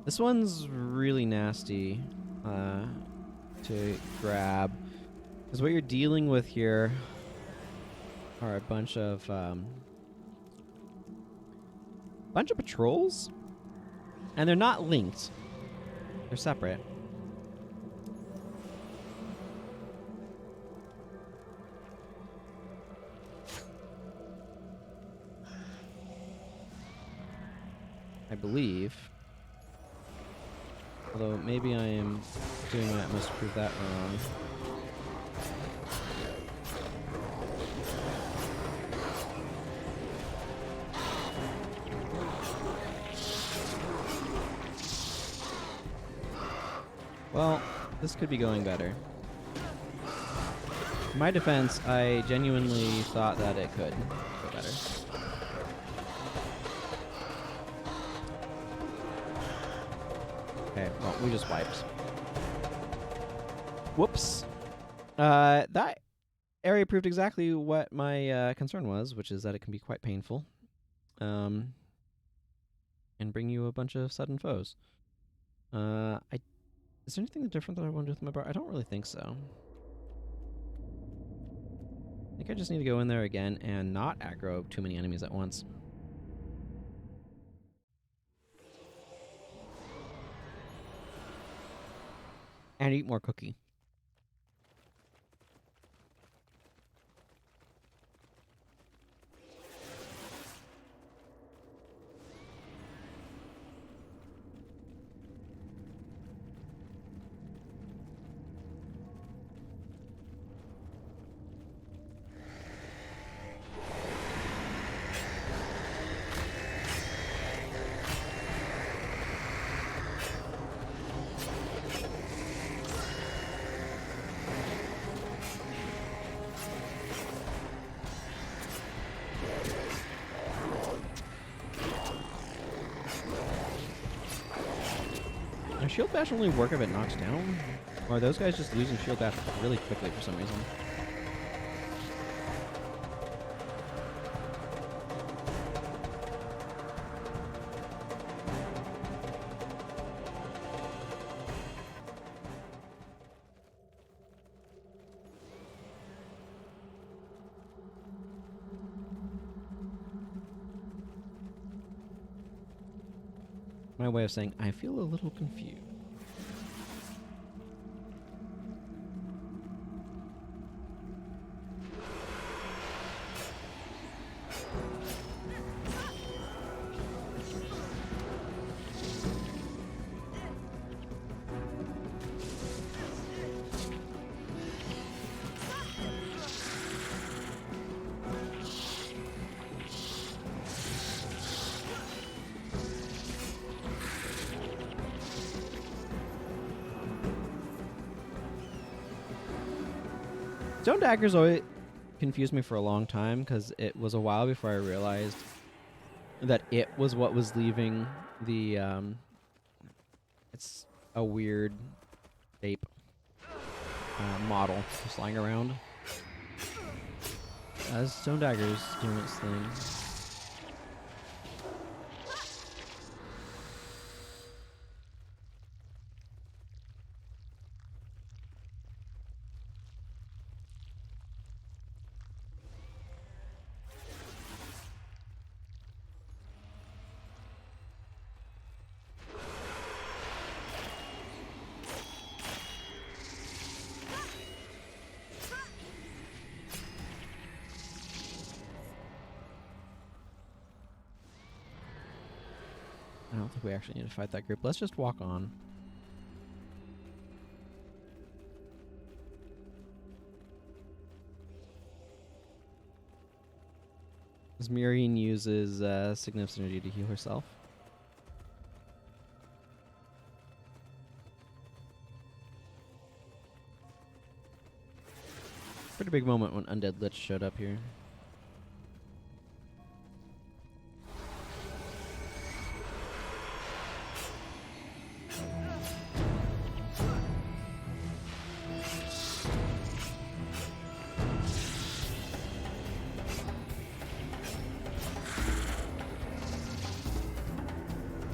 This one's really nasty to grab. Because what you're dealing with here are a bunch of patrols. And they're not linked. They're separate. I believe. Although maybe I am doing my utmost to prove that wrong. Well, this could be going better. In my defense, I genuinely thought that it could go better. Okay, well, we just wiped. Whoops. That area proved exactly what my concern was, which is that it can be quite painful. And bring you a bunch of sudden foes. Is there anything different that I want to do with my bar? I don't really think so. I think I just need to go in there again and not aggro too many enemies at once. And eat more cookie. Shield bash only work if it knocks down? Or are those guys just losing shield bash really quickly for some reason? My way of saying I feel a little confused. Stone Daggers always confused me for a long time because it was a while before I realized that it was what was leaving the it's a weird shape model just lying around. As Stone Daggers doing its thing. I don't think we actually need to fight that group. Let's just walk on. As Miriam uses Signal of Synergy to heal herself. Pretty big moment when Undead Lich showed up here.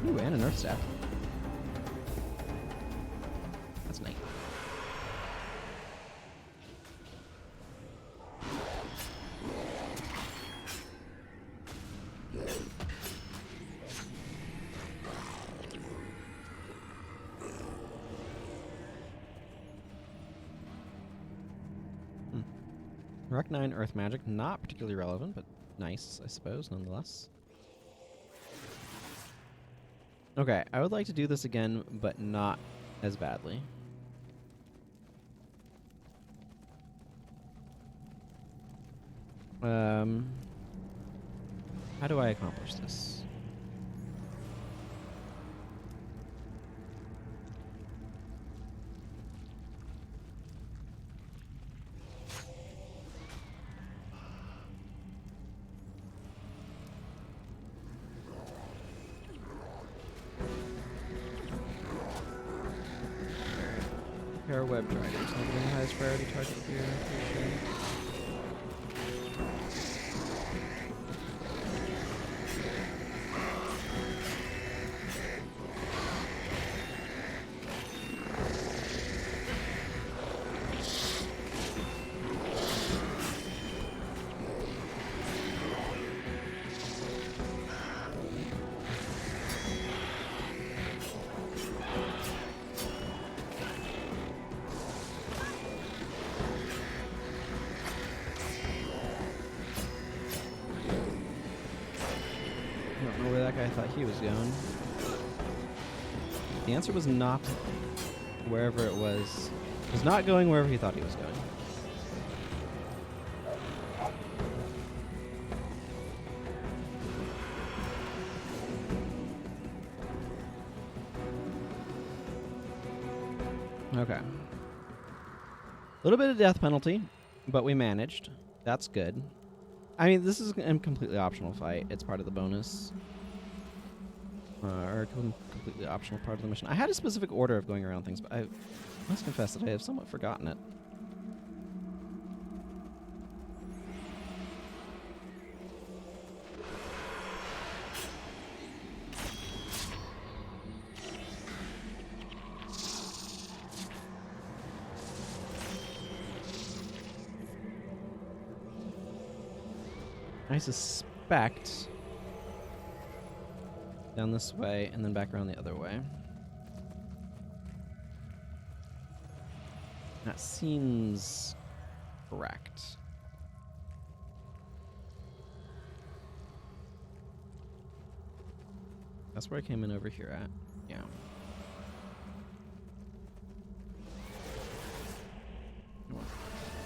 Ooh, and an earth staff. That's nice. Rock 9 Earth Magic, not particularly relevant, but nice, I suppose, nonetheless. Okay, I would like to do this again, but not as badly. How do I accomplish this? Pair web dragons. Not the highest priority target here, for sure. I thought he was going. The answer was not wherever it was. It was not going wherever he thought he was going. Okay. A little bit of death penalty, but we managed. That's good. I mean, this is a completely optional fight. It's part of the bonus. Or a completely optional part of the mission. I had a specific order of going around things, but I must confess that I have somewhat forgotten it. I suspect down this way and then back around the other way. That seems correct. That's where I came in over here at. Yeah.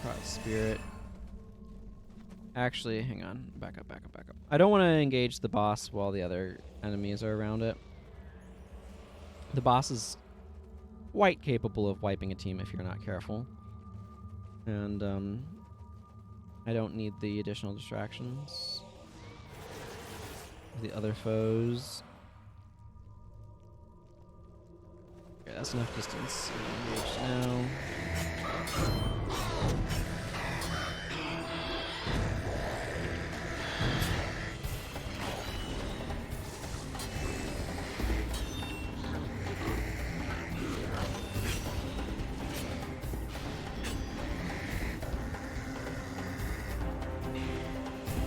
Prot Spirit. Actually, hang on. Back up, back up, back up. I don't want to engage the boss while the other enemies are around it. The boss is quite capable of wiping a team if you're not careful. And, I don't need the additional distractions. The other foes. Okay, that's enough distance. Engage now.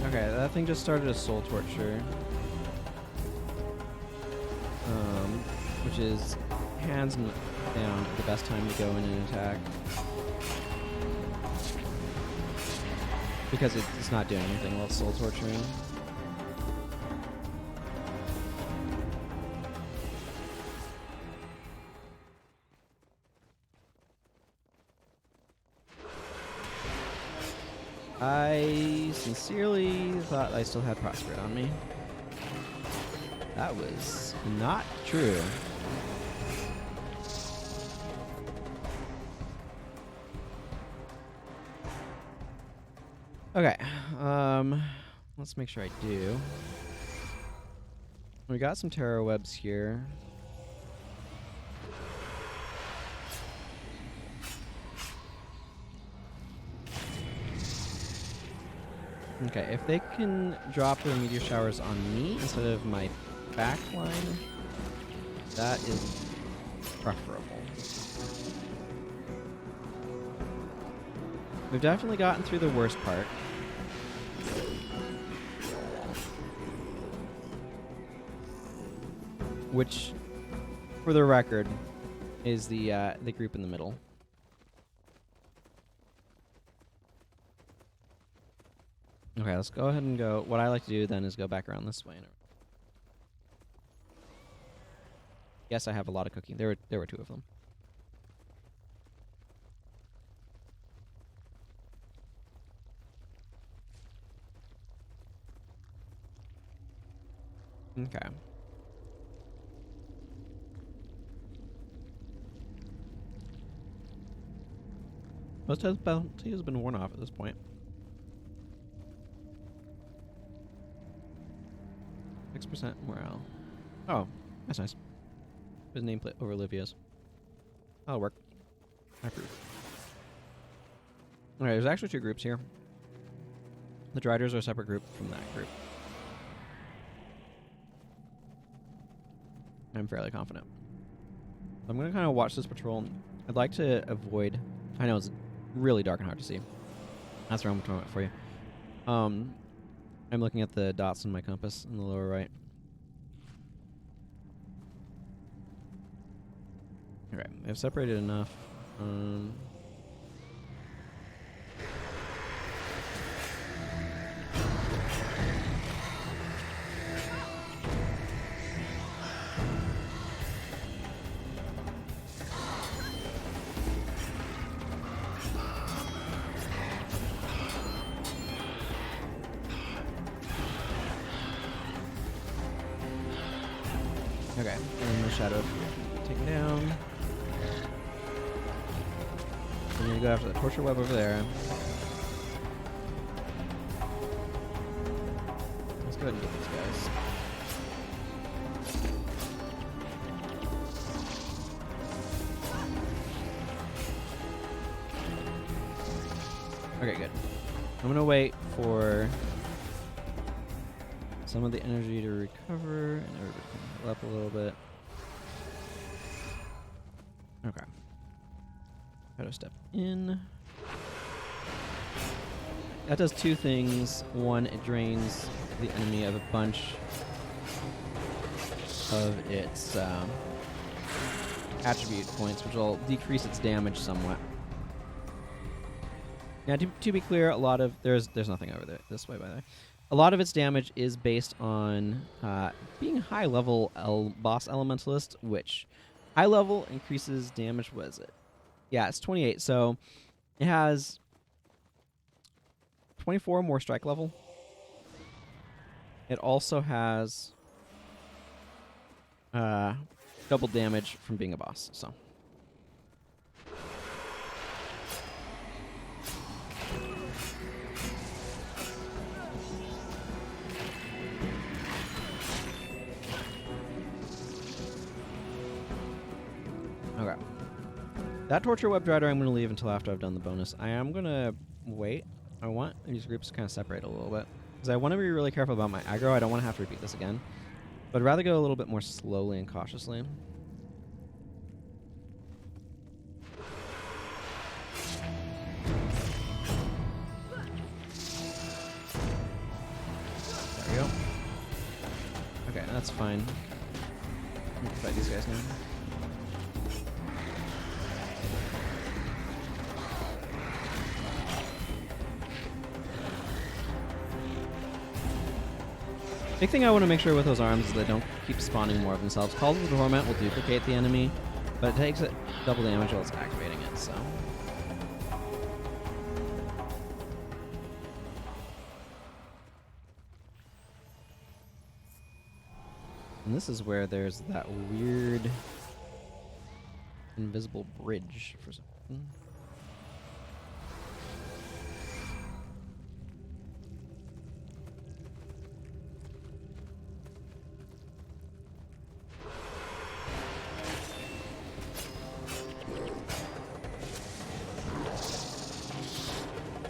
Okay, that thing just started a soul torture. Which is hands down the best time to go in and attack. Because it's not doing anything while it's soul torturing. I sincerely thought I still had Prosperate on me. That was not true. Okay, let's make sure I do. We got some terror webs here. Okay, if they can drop their meteor showers on me instead of my back line, That is preferable. We've definitely gotten through the worst part. Which, for the record, is the group in the middle. Okay, let's go ahead and go. What I like to do then is go back around this way. Yes, I have a lot of cooking. There were two of them. Okay. Most of the bounty has been worn off at this point. 6% morale. Oh, that's nice. There's a nameplate over Olivia's. That'll work. I approve. Alright, there's actually two groups here. The Driders are a separate group from that group. I'm fairly confident. I'm going to kind of watch this patrol. I'd like to avoid... I know it's really dark and hard to see. That's where I'm talking about for you. I'm looking at the dots on my compass in the lower right. Okay, I've separated enough. Okay, and the shadow taken down. I'm gonna go after the torture web over there. Let's go ahead and get these guys. Okay, good. I'm gonna wait for some of the energy to recover and everybody can heal up a little bit. Okay. Gotta step in. That does two things. One, it drains the enemy of a bunch of its attribute points, which will decrease its damage somewhat. Now, to be clear, a lot of there's nothing over there this way, by the way. A lot of its damage is based on being high level boss elementalist, which high level increases damage. What is it? Yeah, it's 28. So it has 24 more strike level. It also has double damage from being a boss. So. Okay. That torture web drider I'm going to leave until after I've done the bonus. I am going to wait. I want these groups to kind of separate a little bit. Because I want to be really careful about my aggro. I don't want to have to repeat this again. But I'd rather go a little bit more slowly and cautiously. There we go. Okay, that's fine. We can fight these guys now. Big thing I want to make sure with those arms is they don't keep spawning more of themselves. Calls of the Torment will duplicate the enemy, but it takes it double damage while it's activating it, so. And this is where there's that weird invisible bridge for something.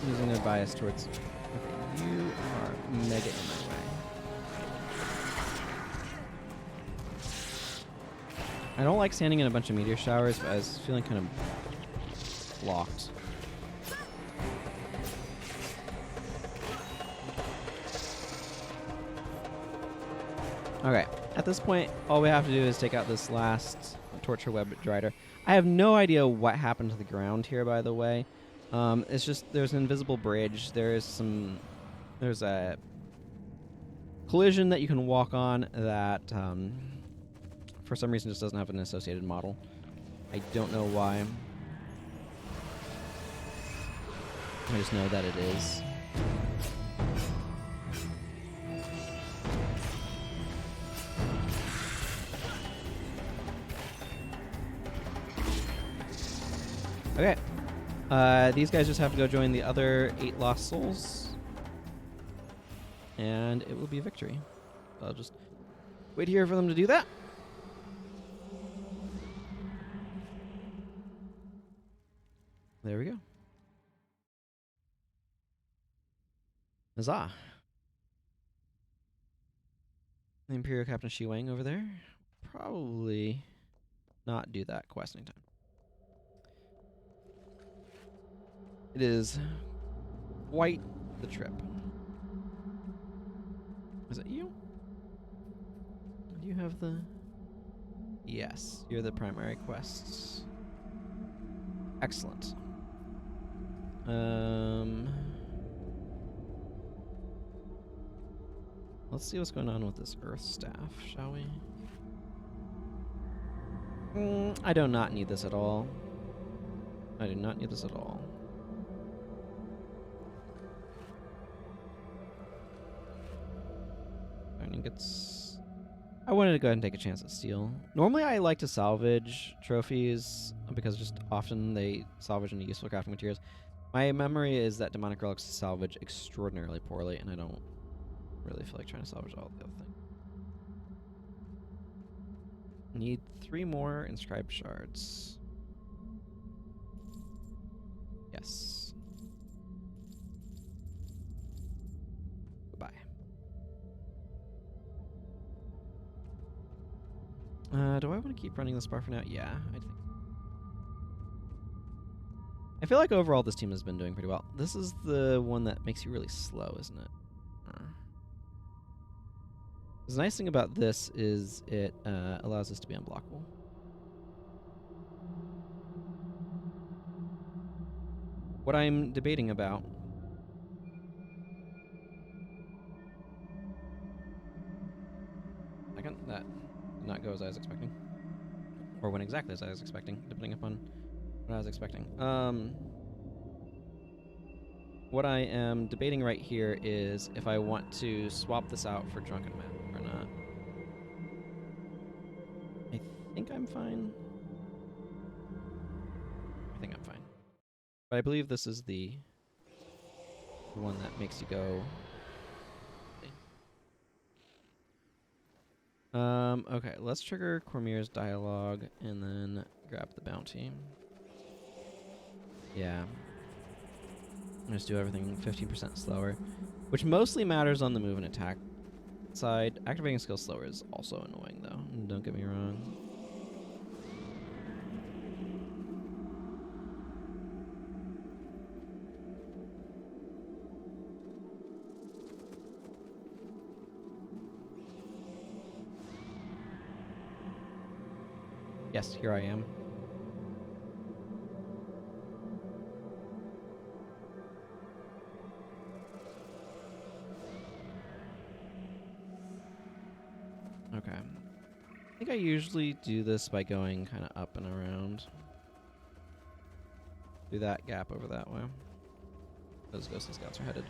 Using a bias towards... Okay, you are mega in my way. I don't like standing in a bunch of meteor showers, but I was feeling kind of blocked. Okay, at this point, all we have to do is take out this last torture web drider. I have no idea what happened to the ground here, by the way. It's just there's an invisible bridge. There's a collision that you can walk on that for some reason just doesn't have an associated model. I don't know why. I just know that it is. Okay. These guys just have to go join the other 8 lost souls. And it will be a victory. I'll just wait here for them to do that. There we go. Huzzah. The Imperial Captain Shi Wang over there. Probably not do that quest anytime. It is quite the trip. Is it you? Do you have the... Yes, you're the primary quests. Excellent. Let's see what's going on with this Earth Staff, shall we? I do not need this at all. I do not need this at all. I wanted to go ahead and take a chance at steel. Normally I like to salvage trophies because just often they salvage into useful crafting materials. My memory is that demonic relics salvage extraordinarily poorly, and I don't really feel like trying to salvage all the other things. Need 3 more inscribed shards. Yes. Goodbye. Do I want to keep running this bar for now? Yeah, I think. I feel like overall this team has been doing pretty well. This is the one that makes you really slow, isn't it? The nice thing about this is it allows us to be unblockable. What I'm debating about... That did not go as I was expecting. Or went exactly as I was expecting, depending upon what I was expecting. What I am debating right here is if I want to swap this out for Drunken Map or not. I think I'm fine. I think I'm fine. But I believe this is the one that makes you go... Okay, let's trigger Cormier's dialogue and then grab the bounty. Yeah. Just do everything 15% slower, which mostly matters on the move and attack side. Activating skill slower is also annoying, though. Don't get me wrong. Yes, here I am. Okay. I think I usually do this by going kind of up and around. Do that gap over that way. Those ghostly scouts are headed.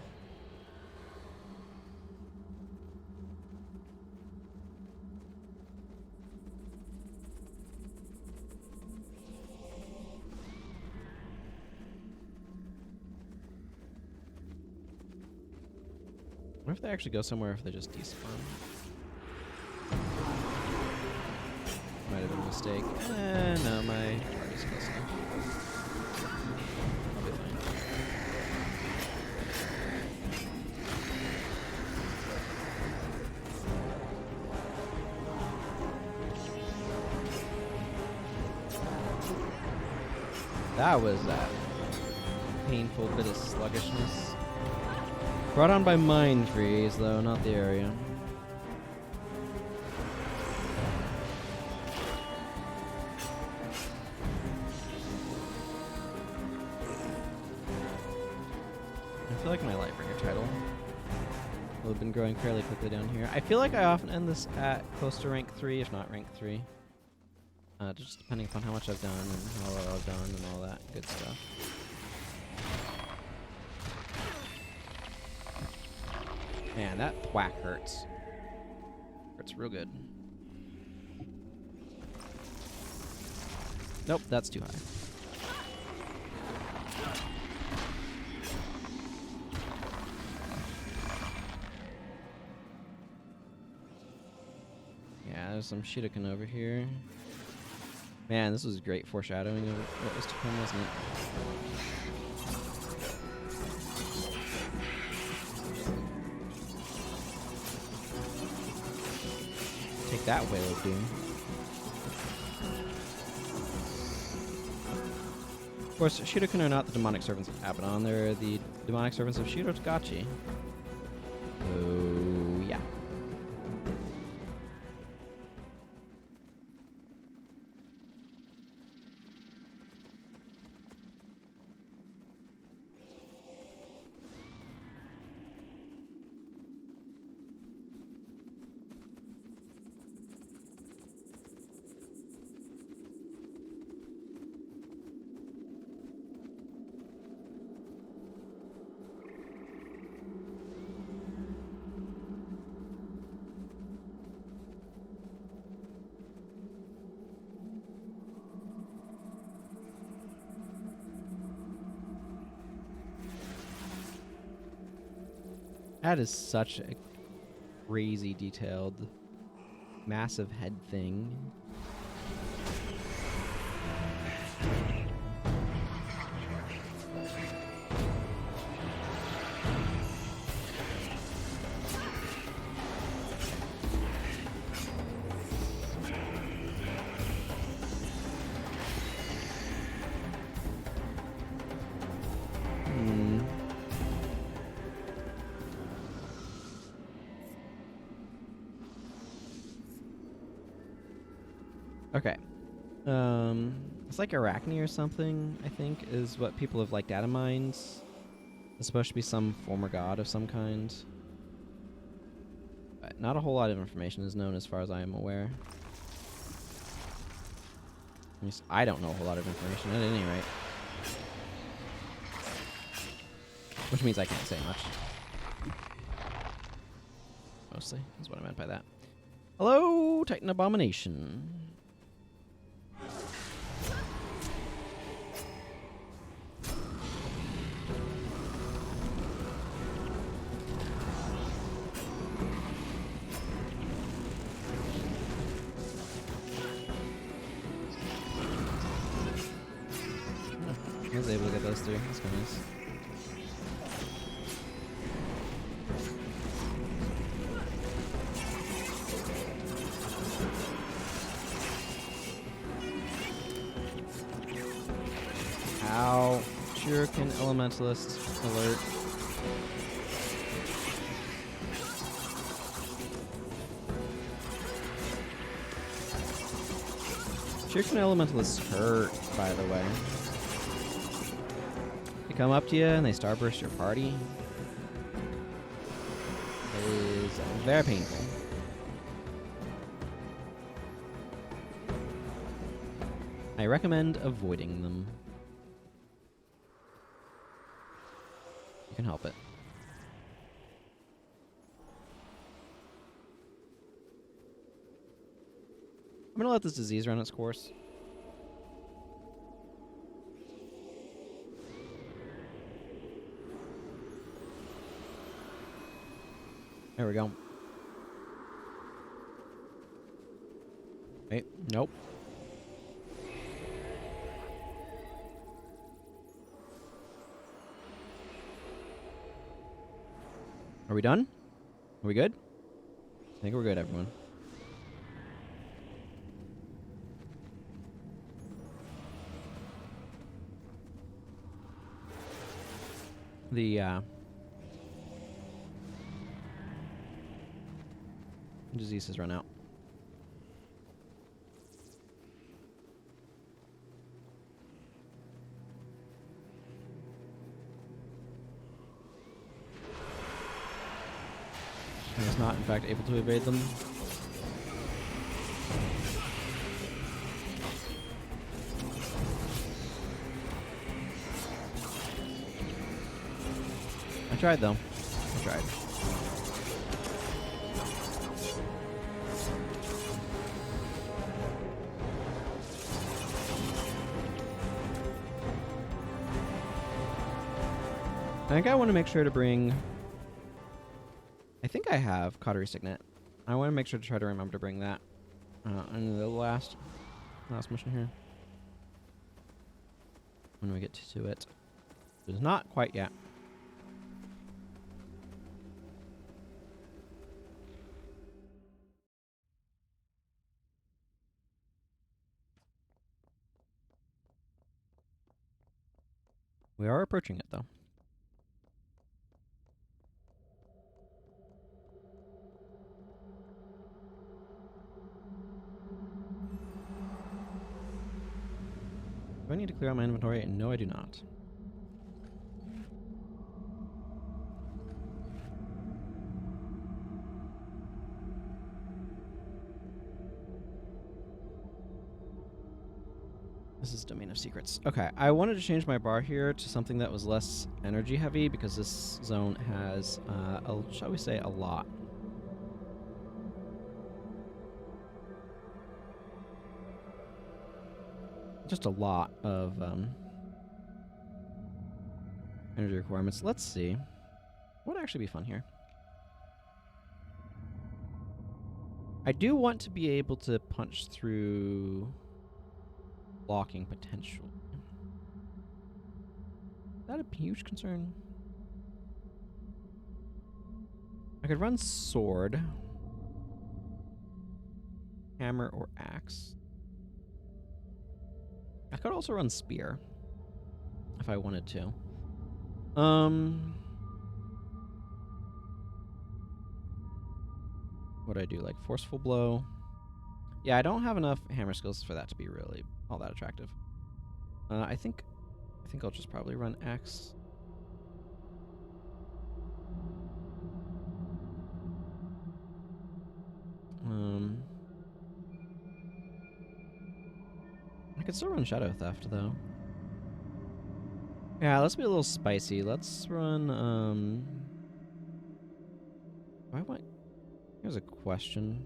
What if they actually go somewhere if they just despawn? Might have been a mistake. No, my target's close enough. I'll be fine. That was that painful bit of sluggishness. Brought on by mind freeze, though, not the area. I feel like my Lightbringer title will have been growing fairly quickly down here. I feel like I often end this at close to rank 3, if not rank 3. Just depending upon how much I've done and how well I've done and all that good stuff. Man, that whack hurts. Hurts real good. Nope, that's too high. Yeah, there's some Shuriken over here. Man, this was great foreshadowing of what was to come, wasn't it? Take that, Whale of Doom. Of course, Shuriken are not the demonic servants of Abaddon, they're the demonic servants of Shirotagachi. Oh, yeah. That is such a crazy detailed, massive head thing. Okay. It's like Arachne or something, I think, is what people have data mines. It's supposed to be some former god of some kind. But not a whole lot of information is known as far as I am aware. At least I don't know a whole lot of information at any rate. Which means I can't say much. Mostly, is what I meant by that. Hello, Titan Abomination. I was able to get those through. That's kind of nice. Ow. Shuriken Elementalist alert. Shuriken Elementalists hurt, by the way. They come up to you and they starburst your party. It is very painful. I recommend avoiding them. You can help it. I'm gonna let this disease run its course. There we go. Wait, nope. Are we done? Are we good? I think we're good, everyone. The disease has run out. And is not, in fact, able to evade them. I tried, though. I tried. I think I want to make sure to bring... I think I have Cautery Signet. I want to make sure to try to remember to bring that in the last mission here. When we get to it. It's not quite yet. We are approaching it, though. Do I need to clear out my inventory? No, I do not. This is Domain of Secrets. Okay, I wanted to change my bar here to something that was less energy heavy because this zone has, shall we say, a lot. Just a lot of energy requirements. Let's see. What would actually be fun here? I do want to be able to punch through blocking potential. Is that a huge concern? I could run sword, hammer, or axe. I could also run spear if I wanted to. What do I do? Like forceful blow? Yeah, I don't have enough hammer skills for that to be really all that attractive. I think I'll just probably run axe. I could still run Shadow Theft though. Yeah, let's be a little spicy. Let's run I want here's a question.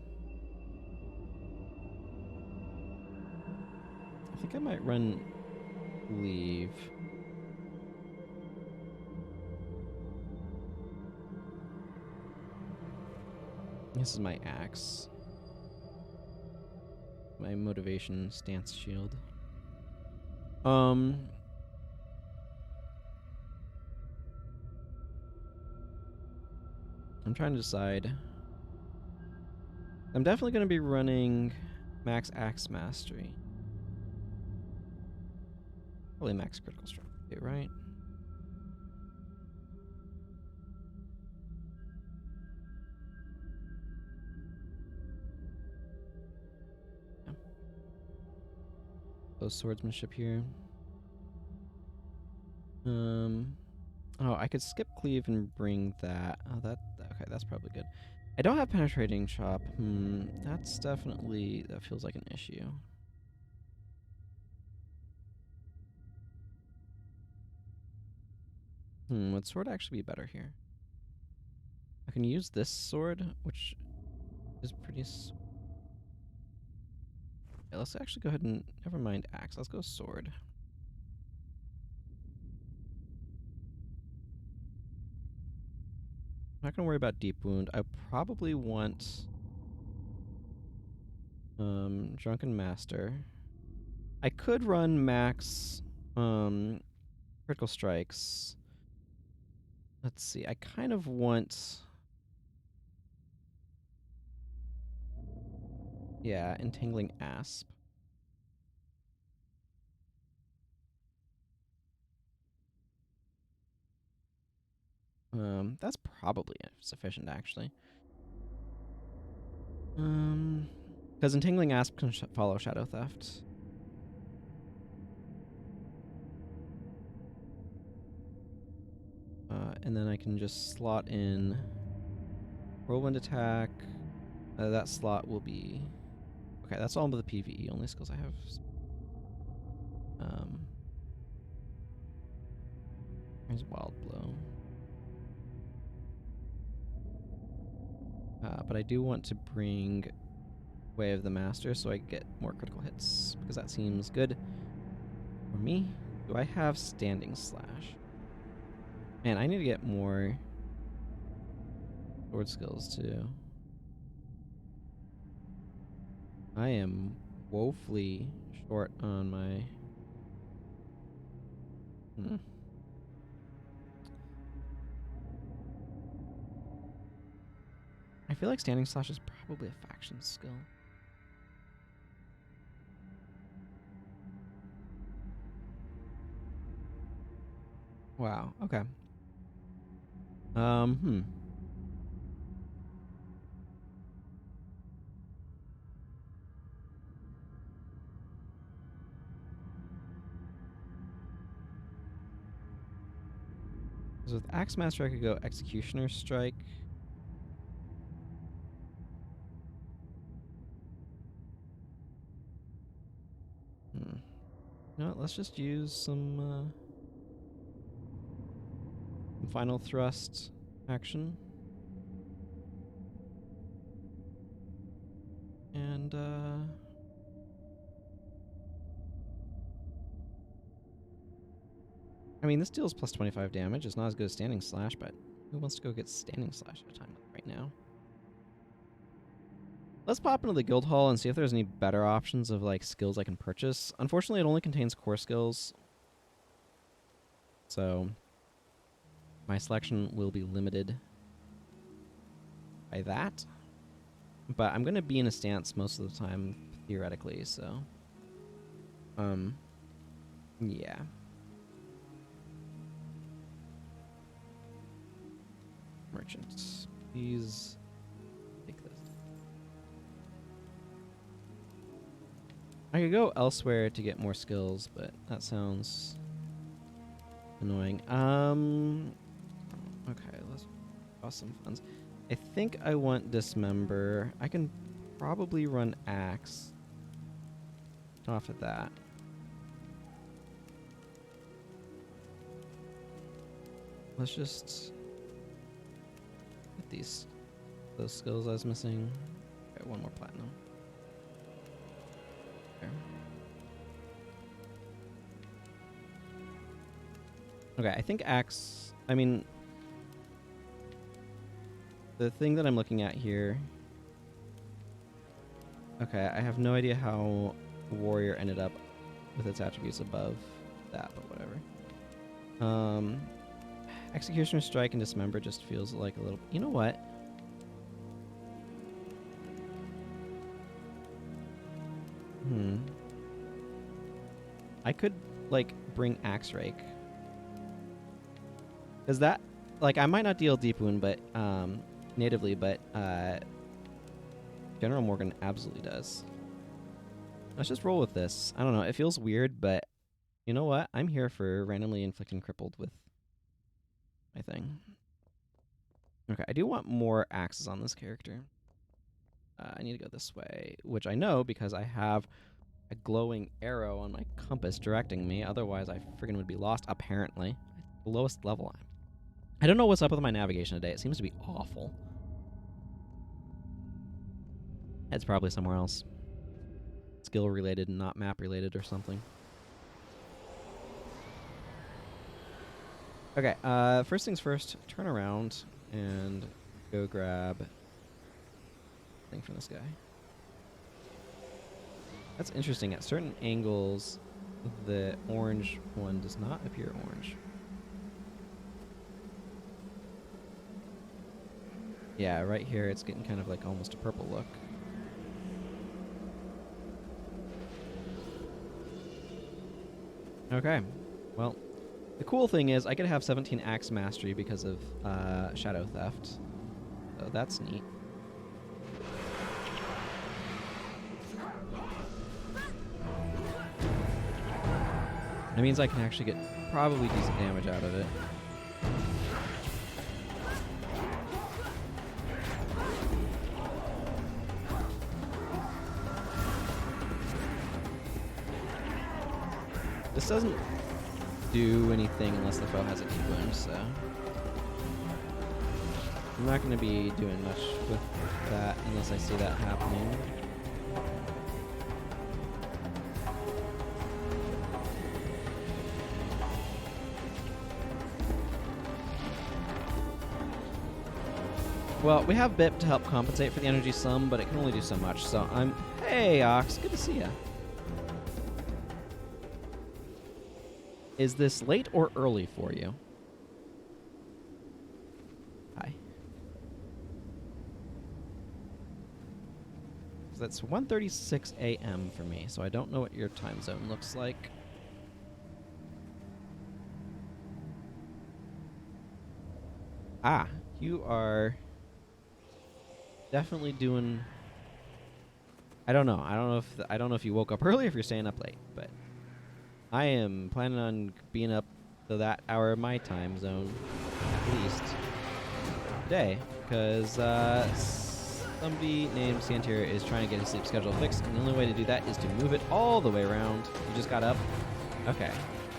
I think I might run Leave. This is my axe. My motivation stance shield. I'm trying to decide. I'm definitely going to be running max axe mastery. Probably max critical strike, right? Yeah. Close swordsmanship here. Oh, I could skip cleave and bring that. Oh, okay, that's probably good. I don't have penetrating chop. That's definitely, that feels like an issue. Would sword actually be better here? I can use this sword, which is pretty... Yeah, let's actually go ahead and... Never mind axe. Let's go sword. I'm not going to worry about deep wound. I probably want... Drunken Master. I could run max... critical strikes. Let's see. I kind of want... Yeah, Entangling Asp. That's probably sufficient, actually. Because Entangling Asp can follow Shadow Theft. And then I can just slot in Whirlwind Attack. That slot will be... Okay, that's all of the PvE only skills I have. Here's Wild Blow. But I do want to bring Way of the Master so I get more critical hits, because that seems good for me. Do I have Standing Slash? Man, I need to get more sword skills too. I am woefully short on my... I feel like Standing Slash is probably a faction skill. Wow, okay. Because with Axe Master I could go Executioner Strike. You know what, let's just use some Final Thrust action. And I mean, this deals plus 25 damage. It's not as good as Standing Slash, but who wants to go get Standing Slash at a time right now? Let's pop into the guild hall and see if there's any better options of like skills I can purchase. Unfortunately, it only contains core skills, so my selection will be limited by that. But I'm going to be in a stance most of the time, theoretically, so... yeah. Merchants, please take this. I could go elsewhere to get more skills, but that sounds annoying. Okay, let's toss some funds. I think I want Dismember. I can probably run Axe off of that. Let's just get those skills I was missing. Okay, one more platinum. Okay, I think Axe... I mean... The thing that I'm looking at here... Okay, I have no idea how Warrior ended up with its attributes above that, but whatever. Executioner Strike and Dismember just feels like a little... You know what? I could, like, bring Axe Rake. Because that... Like, I might not deal Deep Wound, but... natively, but... General Morgan absolutely does. Let's just roll with this. I don't know, it feels weird, but... You know what? I'm here for randomly inflicting crippled with my thing. Okay, I do want more axes on this character. I need to go this way, which I know because I have a glowing arrow on my compass directing me. Otherwise, I friggin' would be lost, apparently. The lowest level I'm. I don't know what's up with my navigation today. It seems to be awful. It's probably somewhere else. Skill related, not map related or something. Okay, first things first, turn around and go grab thing from this guy. That's interesting. At certain angles, the orange one does not appear orange. Yeah, right here it's getting kind of like almost a purple look. Okay, well, The cool thing is I could have 17 axe mastery because of shadow theft. So that's neat. That means I can actually get probably decent damage out of it. This doesn't do anything unless the foe has a deep wound, so I'm not going to be doing much with that unless I see that happening. Well, we have BIP to help compensate for the energy sum, but it can only do so much, so I'm... Hey, Ox, good to see ya. Is this late or early for you? Hi. That's 1:36 a.m. for me, so I don't know what your time zone looks like. Ah, you are definitely doing... I don't know. I don't know if you woke up early or if you're staying up late, but I am planning on being up to that hour of my time zone, at least, today, because somebody named Santier is trying to get his sleep schedule fixed, and the only way to do that is to move it all the way around. You just got up? Okay.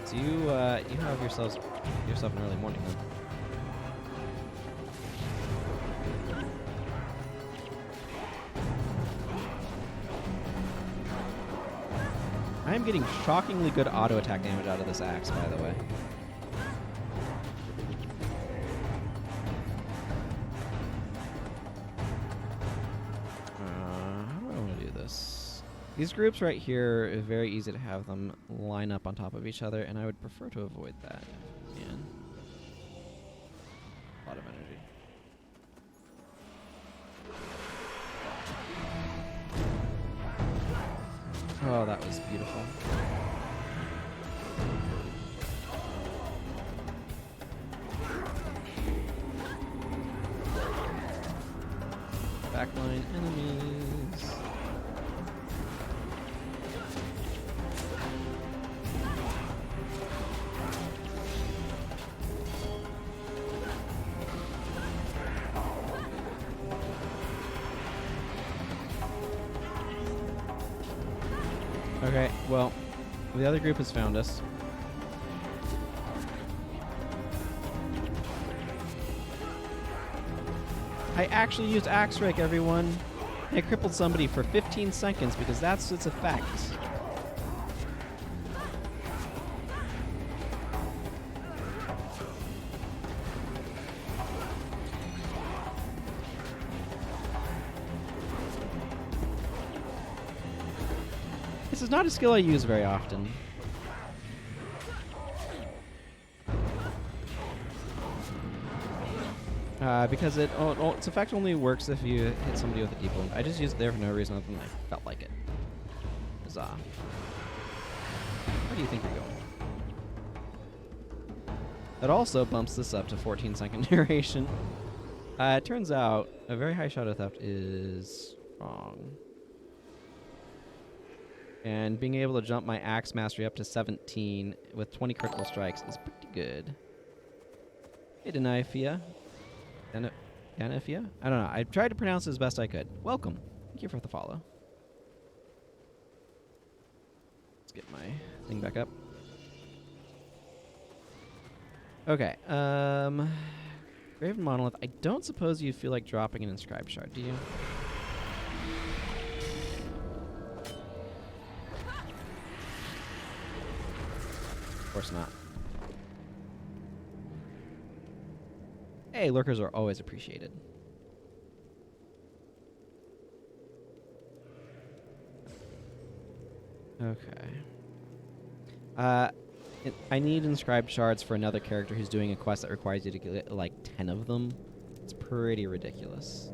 So you have yourself an early morning then. I'm getting shockingly good auto attack damage out of this axe, by the way. How do I want to do this? These groups right here is very easy to have them line up on top of each other, and I would prefer to avoid that if I can. A lot of energy. Oh, that was beautiful. Backline enemies. Okay, well, the other group has found us. I actually used Axe Rake, everyone. I crippled somebody for 15 seconds because that's its effect. This is not a skill I use very often. Because its effect only works if you hit somebody with a deep wound. I just used it there for no reason other than I felt like it. Huzzah. Where do you think you're going? That also bumps this up to 14-second duration. It turns out a very high shadow theft is wrong. And being able to jump my axe mastery up to 17 with 20 critical strikes is pretty good. Hey, Denifia. Denifia? I don't know. I tried to pronounce it as best I could. Welcome. Thank you for the follow. Let's get my thing back up. Okay. Graven Monolith. I don't suppose you feel like dropping an inscribed shard, do you? Of course not. Hey, lurkers are always appreciated. Okay. I need inscribed shards for another character who's doing a quest that requires you to get like 10 of them. It's pretty ridiculous.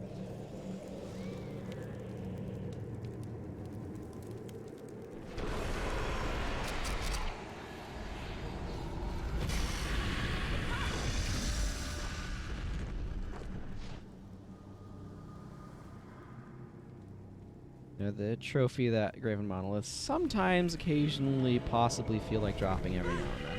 You know, the trophy that Graven Monoliths sometimes, occasionally, possibly feel like dropping every now and then.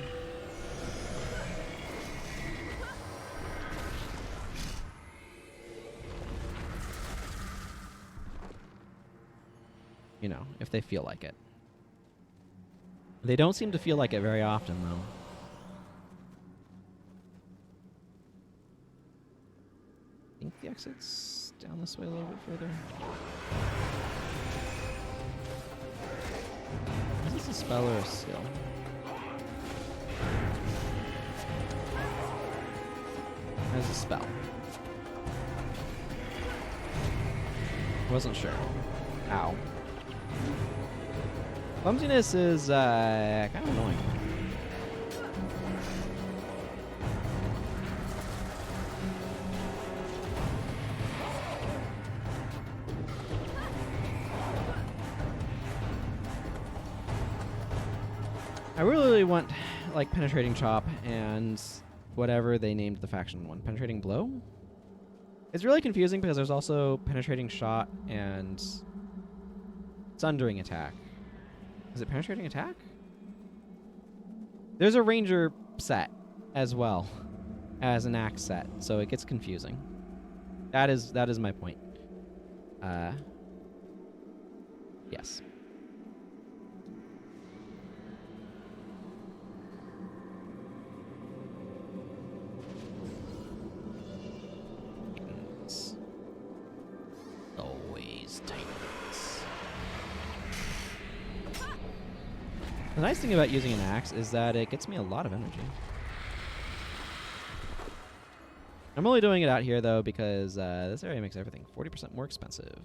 You know, if they feel like it. They don't seem to feel like it very often, though. I think the exit's down this way a little bit further. Is this a spell or a skill? There's a spell. Wasn't sure. Ow. Clumsiness is kind of annoying. I really want, like, Penetrating Chop and whatever they named the faction one. Penetrating Blow? It's really confusing because there's also Penetrating Shot and Sundering Attack. Is it Penetrating Attack? There's a Ranger set as well as an Axe set, so it gets confusing. That is my point. Yes. Always Titans. The nice thing about using an axe is that it gets me a lot of energy. I'm only doing it out here, though, because this area makes everything 40% more expensive.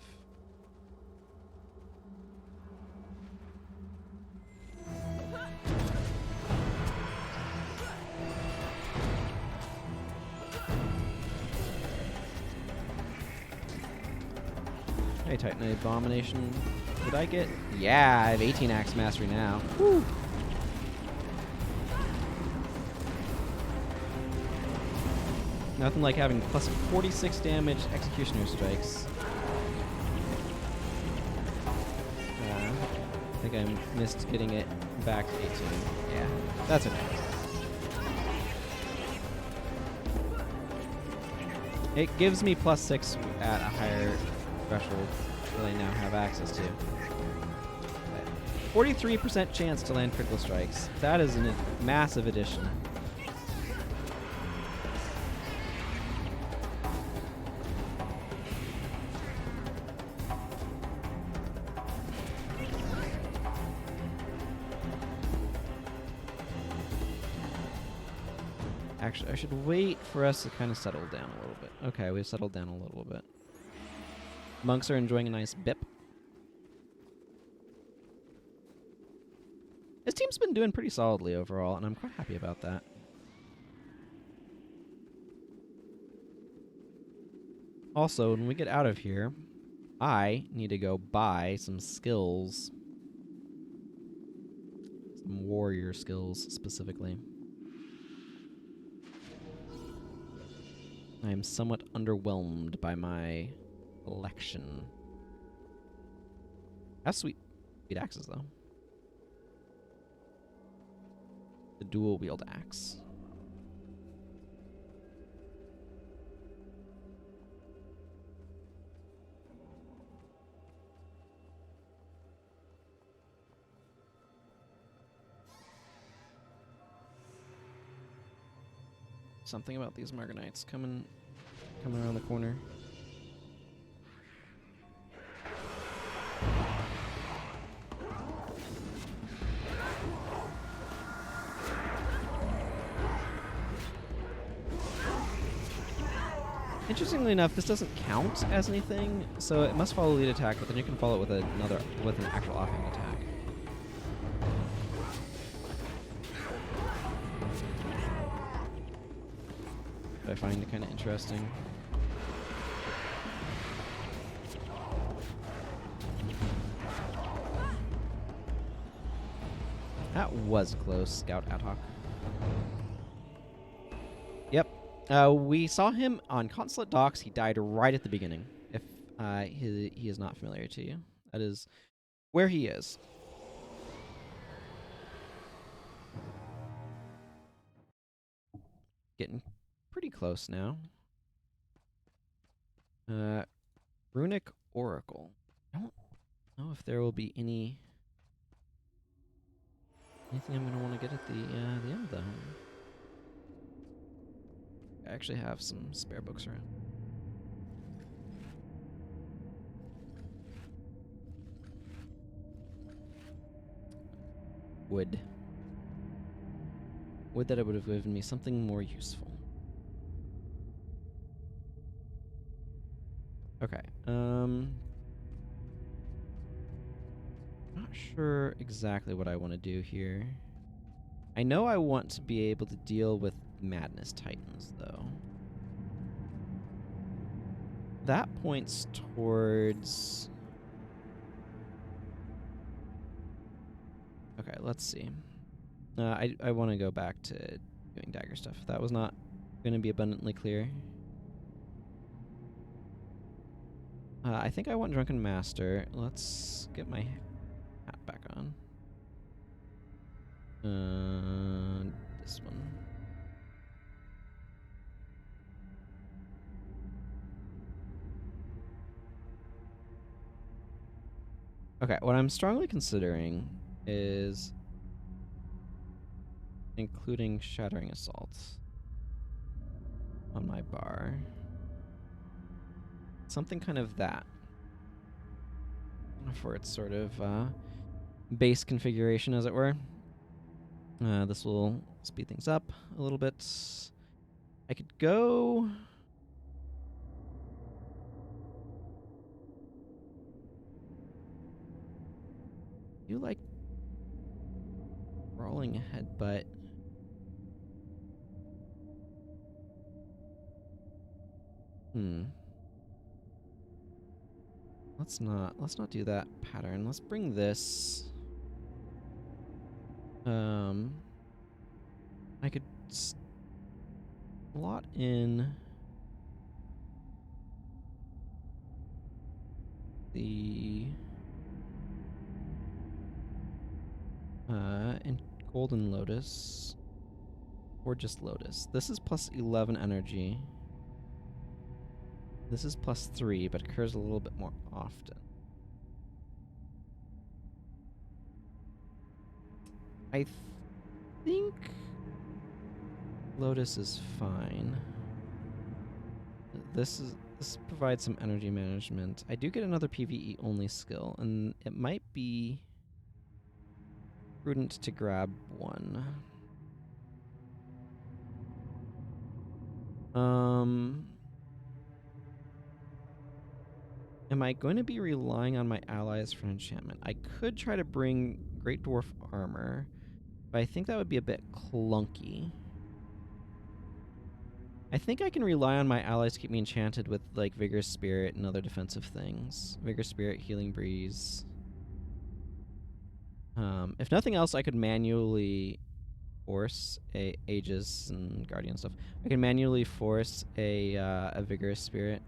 Hey, Titan Abomination. Did I get... Yeah, I have 18 Axe Mastery now. Woo! Nothing like having plus 46 damage Executioner Strikes. I think I missed getting it back to 18. Yeah, that's okay. It gives me plus 6 at a higher threshold that I now have access to. 43% chance to land critical strikes. That is a massive addition. Actually, I should wait for us to kind of settle down a little bit. Okay, we've settled down a little bit. Monks are enjoying a nice bip. This team's been doing pretty solidly overall, and I'm quite happy about that. Also, when we get out of here, I need to go buy some skills. Some warrior skills, specifically. I am somewhat underwhelmed by my collection. That's sweet axes, though. The dual wield axe. Something about these Margonites coming around the corner. Interestingly enough, this doesn't count as anything, so it must follow lead attack, but then you can follow it with with an actual offhand attack. I find it kind of interesting. That was close, Scout ad hoc. Yep. We saw him on Consulate Docks. He died right at the beginning, if he is not familiar to you. That is where he is. Getting pretty close now. Runic Oracle. I don't know if there will be anything I'm gonna want to get at the end though. I actually have some spare books around. Wood. Would that it would have given me something more useful. Okay. Not sure exactly what I want to do here. I know I want to be able to deal with Madness Titans, though. That points towards... Okay, let's see. I want to go back to doing dagger stuff. That was not going to be abundantly clear. I think I want Drunken Master. Let's get my hat back on. This one. Okay, what I'm strongly considering is including Shattering Assault on my bar. Something kind of that. For its sort of base configuration, as it were. This will speed things up a little bit. I could go... You like rolling ahead, but let's not do that pattern. Let's bring this. I could slot in the in Golden Lotus or just Lotus. This is plus 11 energy. This is plus 3, but occurs a little bit more often. I think Lotus is fine. This provides some energy management. I do get another PvE only skill, and it might be prudent to grab one. Am I going to be relying on my allies for enchantment? I could try to bring Great Dwarf Armor, but I think that would be a bit clunky. I think I can rely on my allies to keep me enchanted with, like, Vigorous Spirit and other defensive things. Vigorous Spirit, Healing Breeze. If nothing else, I could manually force a Aegis and Guardian stuff. I can manually force a Vigorous Spirit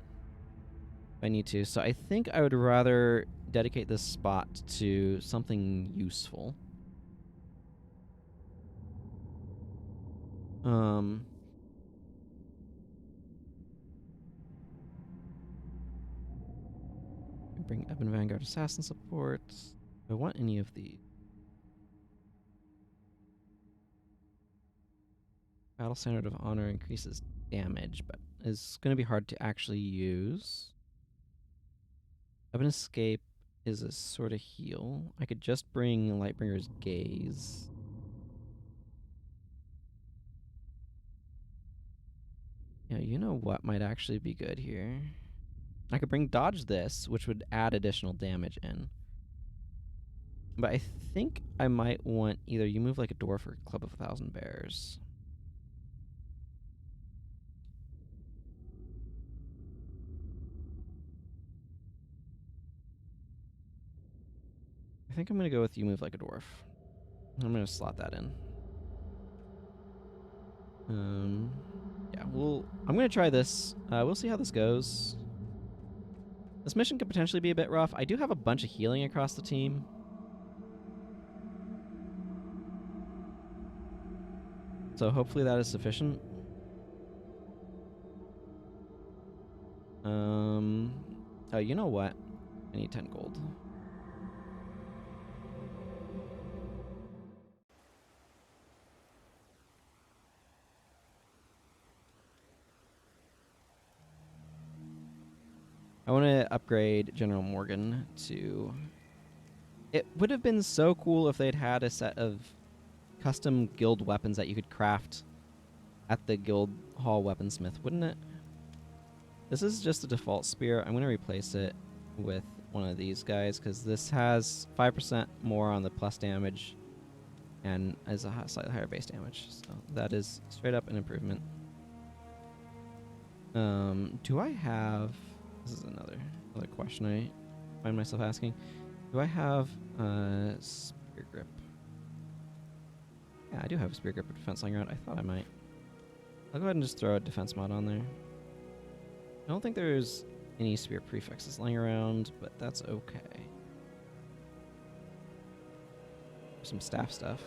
if I need to. So I think I would rather dedicate this spot to something useful. Bring Ebon Vanguard Assassin support. Do I want any of these? Battle Standard of Honor increases damage, but is going to be hard to actually use. Ebon Escape is a sort of heal. I could just bring Lightbringer's Gaze. Yeah, you know what might actually be good here? I could bring Dodge this, which would add additional damage in. But I think I might want either You Move Like a Dwarf or Club of 1,000 Bears. I think I'm going to go with You Move Like a Dwarf. I'm going to slot that in. Yeah, I'm going to try this. We'll see how this goes. This mission could potentially be a bit rough. I do have a bunch of healing across the team. So hopefully that is sufficient. Oh, you know what? I need 10 gold. I want to upgrade General Morgan to... It would have been so cool if they'd had a set of custom guild weapons that you could craft at the guild hall weaponsmith, wouldn't it? This is just a default spear. I'm going to replace it with one of these guys because this has 5% more on the plus damage and is a slightly higher base damage. So that is straight up an improvement. Do I have... This is another question I find myself asking. Do I have spear grip? Yeah, I do have a spear grip with defense lying around. I thought I might. I'll go ahead and just throw a defense mod on there. I don't think there's any spear prefixes lying around, but that's okay. Some staff stuff.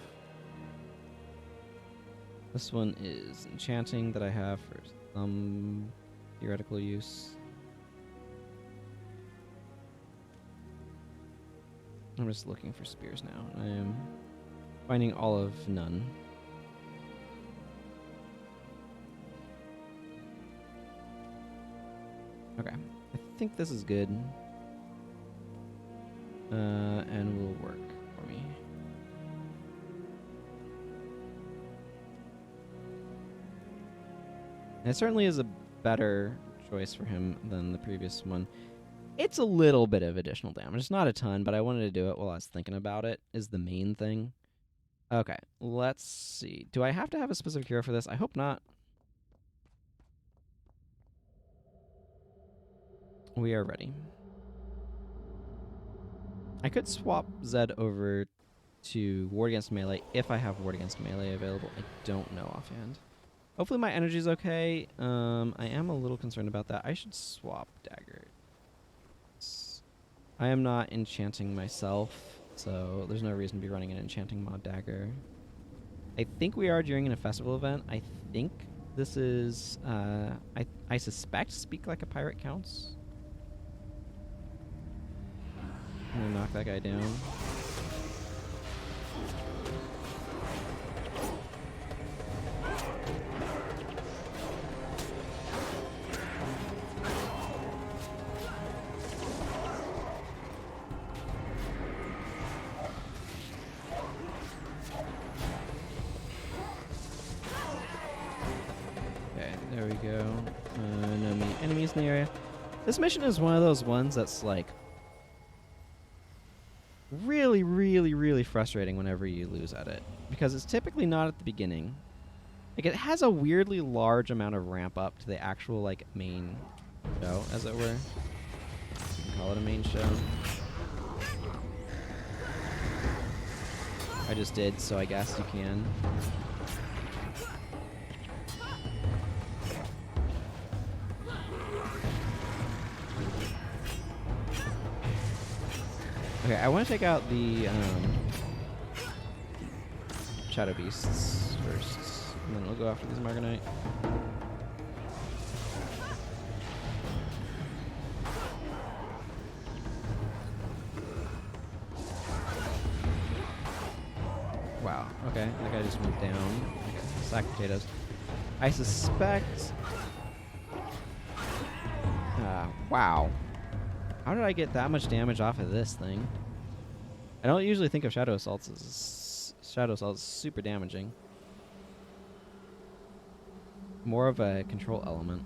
This one is enchanting that I have for some theoretical use. I'm just looking for spears now. I am finding all of none. Okay, I think this is good. And will work for me. And it certainly is a better choice for him than the previous one. It's a little bit of additional damage. It's not a ton, but I wanted to do it while I was thinking about it, is the main thing. Okay, let's see. Do I have to have a specific hero for this? I hope not. We are ready. I could swap Zed over to Ward Against Melee if I have Ward Against Melee available. I don't know offhand. Hopefully my energy's okay. I am a little concerned about that. I should swap Daggers. I am not enchanting myself, so there's no reason to be running an enchanting mod dagger. I think we are during a festival event. I think this is, I suspect Speak Like a Pirate counts. I'm gonna knock that guy down. There we go. No enemies in the area. This mission is one of those ones that's like really, really, really frustrating whenever you lose at it. Because it's typically not at the beginning. Like, it has a weirdly large amount of ramp up to the actual, like, main show, as it were. You can call it a main show. I just did, so I guess you can. Okay, I want to take out the Shadow Beasts first, and then we'll go after these Margonite. Wow, okay, that guy just went down. Okay, sack potatoes. I suspect... wow. How did I get that much damage off of this thing? I don't usually think of Shadow Assaults as... Shadow Assault is super damaging. More of a control element.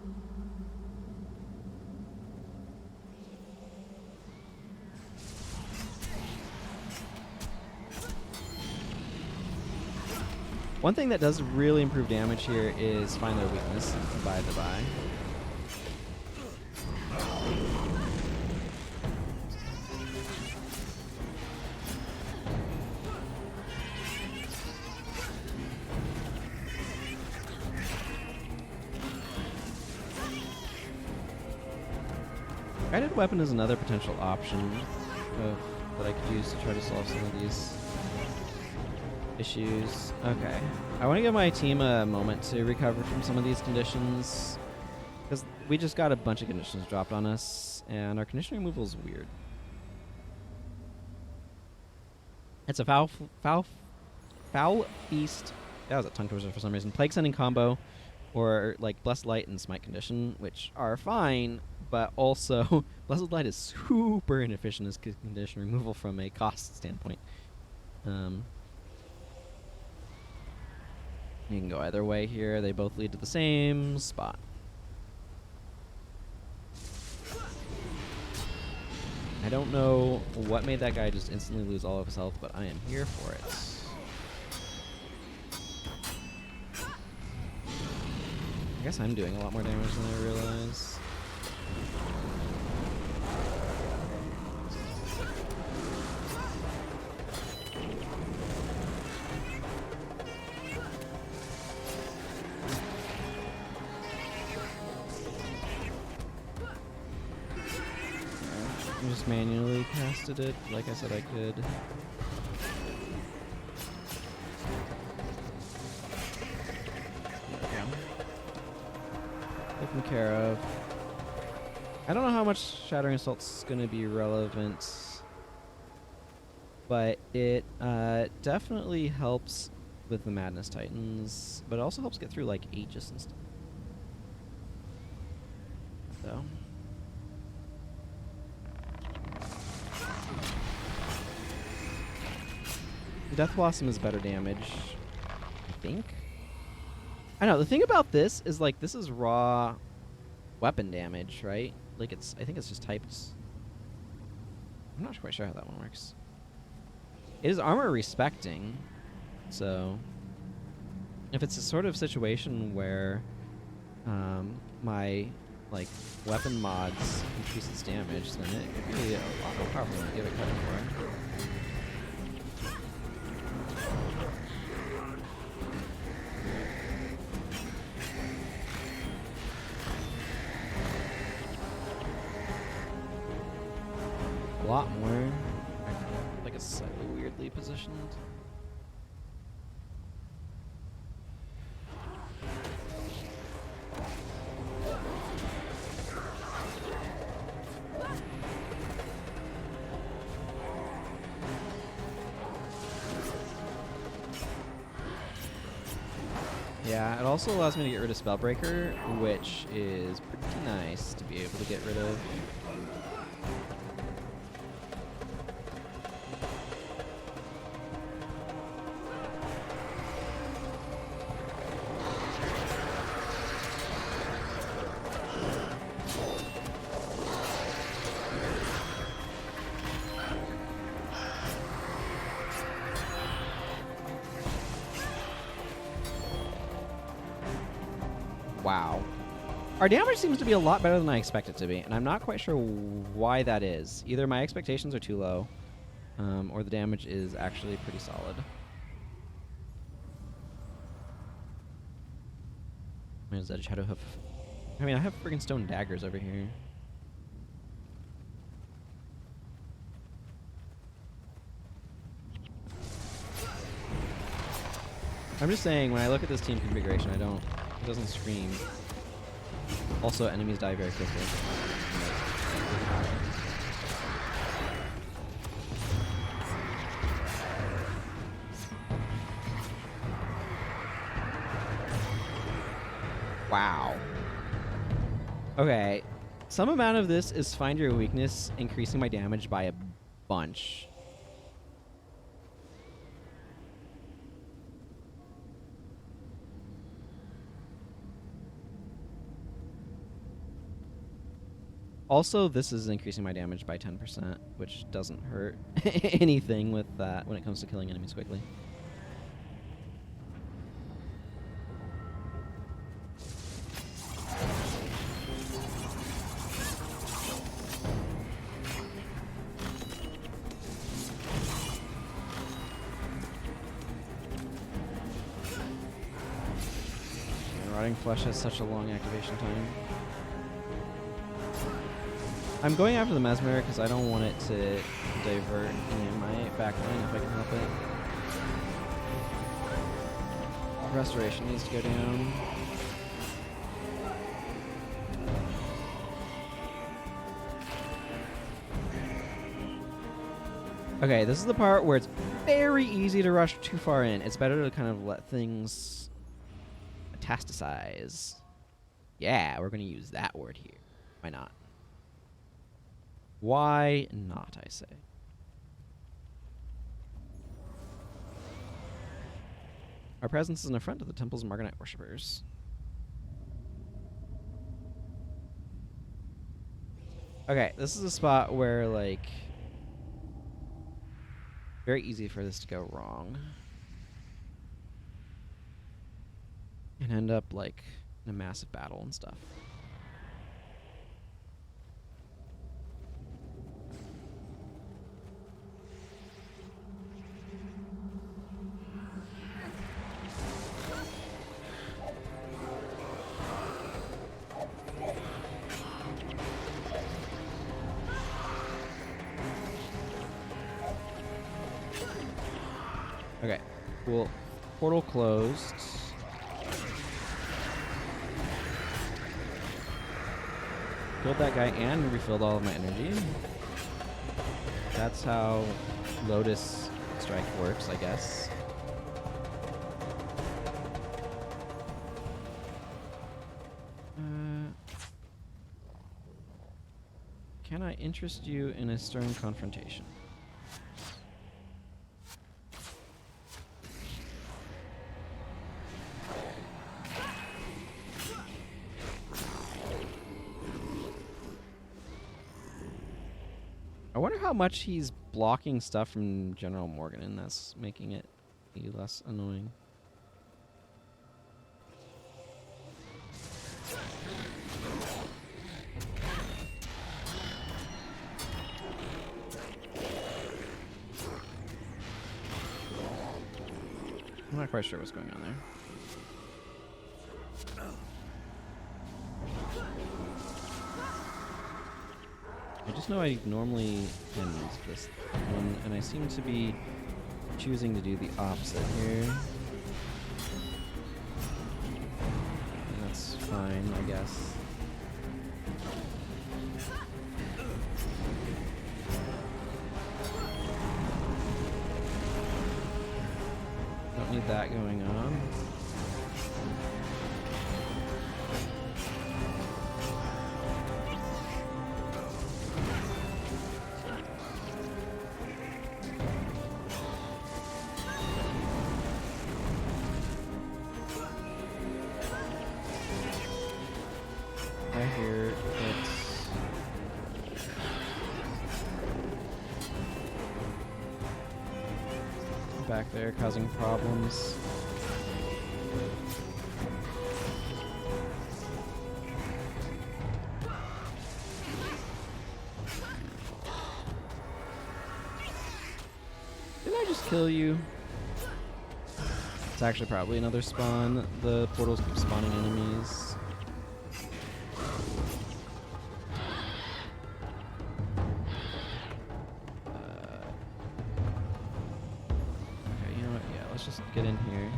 One thing that does really improve damage here is Find Their Weakness, by the by. Guided weapon is another potential option that I could use to try to solve some of these issues. Okay. I want to give my team a moment to recover from some of these conditions, because we just got a bunch of conditions dropped on us, and our condition removal is weird. It's a foul feast. That was a tongue twister for some reason. Plague sending combo, or like Blessed Light and Smite condition, which are fine, but also Blessed Light is super inefficient as condition removal from a cost standpoint. You can go either way here. They both lead to the same spot. I don't know what made that guy just instantly lose all of his health, but I am here for it. I guess I'm doing a lot more damage than I realize. I just manually casted it like I said I could. Taken care of. I don't know how much Shattering Assault's going to be relevant, but it definitely helps with the Madness Titans, but it also helps get through like Aegis and stuff. So. Death Blossom is better damage, I think. I know, the thing about this is, like, this is raw weapon damage, right? Like, I think it's just typed. I'm not quite sure how that one works. It is armor respecting, so if it's a sort of situation where my, like, weapon mods increase its damage, then it could be a lot more powerful than I give it credit for. A lot more. Like it's slightly weirdly positioned. Yeah, it also allows me to get rid of Spellbreaker, which is pretty nice to be able to get rid of. Wow. Our damage seems to be a lot better than I expect it to be, and I'm not quite sure why that is. Either my expectations are too low, or the damage is actually pretty solid. Where's that Shadow Hoof? I mean, I have friggin' stone daggers over here. I'm just saying, when I look at this team configuration, it doesn't scream. Also, enemies die very quickly. Wow. Okay. Some amount of this is find your weakness, increasing my damage by a bunch. Also, this is increasing my damage by 10%, which doesn't hurt anything with that when it comes to killing enemies quickly. Rotting Flesh has such a long activation time. I'm going after the Mesmer because I don't want it to divert any of my backline if I can help it. Restoration needs to go down. Okay, this is the part where it's very easy to rush too far in. It's better to kind of let things metastasize. Yeah, we're going to use that word here. Why not? Why not, I say. Our presence is an affront to the temple's Margonite worshippers. Okay, this is a spot where, like, very easy for this to go wrong. And end up, like, in a massive battle and stuff. Okay, cool. Portal closed. Killed that guy and refilled all of my energy. That's how Lotus Strike works, I guess. Can I interest you in a stern confrontation? I wonder how much he's blocking stuff from General Morgan, and that's making it be less annoying. I'm not quite sure what's going on there. I just know I normally end this one, and I seem to be choosing to do the opposite here. And that's fine, I guess. Don't need that going on. Here it's back there causing problems. Didn't I just kill you? It's actually probably another spawn. The portals keep spawning enemies. Get in here.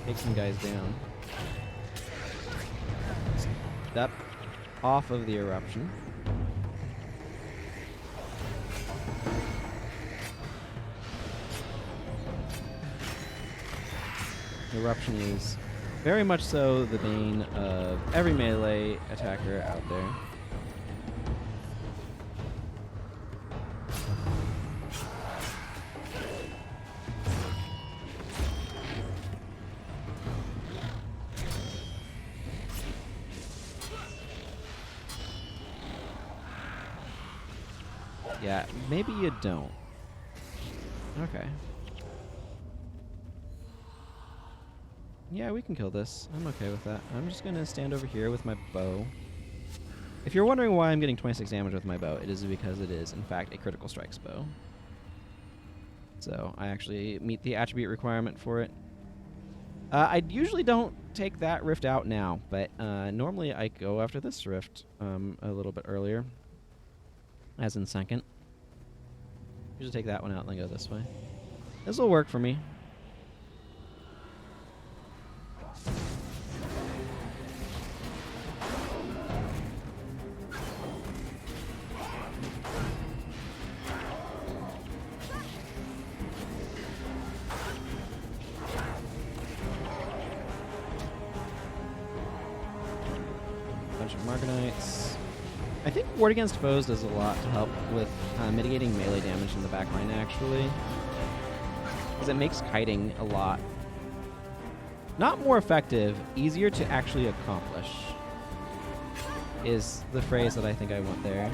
Take some guys down. Step off of the eruption. The eruption is very much so the bane of every melee attacker out there. Yeah, maybe you don't. Okay. Yeah, we can kill this. I'm okay with that. I'm just going to stand over here with my bow. If you're wondering why I'm getting 26 damage with my bow, it is because it is, in fact, a critical strikes bow. So I actually meet the attribute requirement for it. I usually don't take that rift out now, but normally I go after this rift a little bit earlier, as in second. Usually take that one out and then go this way. This will work for me. Bunch of Margonites. I think Ward Against Foes does a lot to help with mitigating melee damage in the backline, actually. Because it makes kiting a lot, not more effective, easier to actually accomplish, is the phrase that I think I want there.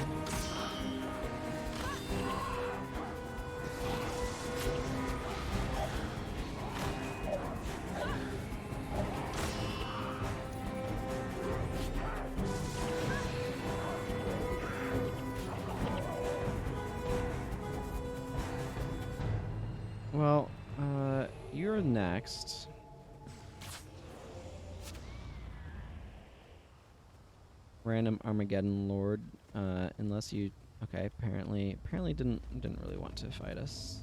Well, you're next. Random Armageddon Lord, unless you... Okay, apparently didn't really want to fight us.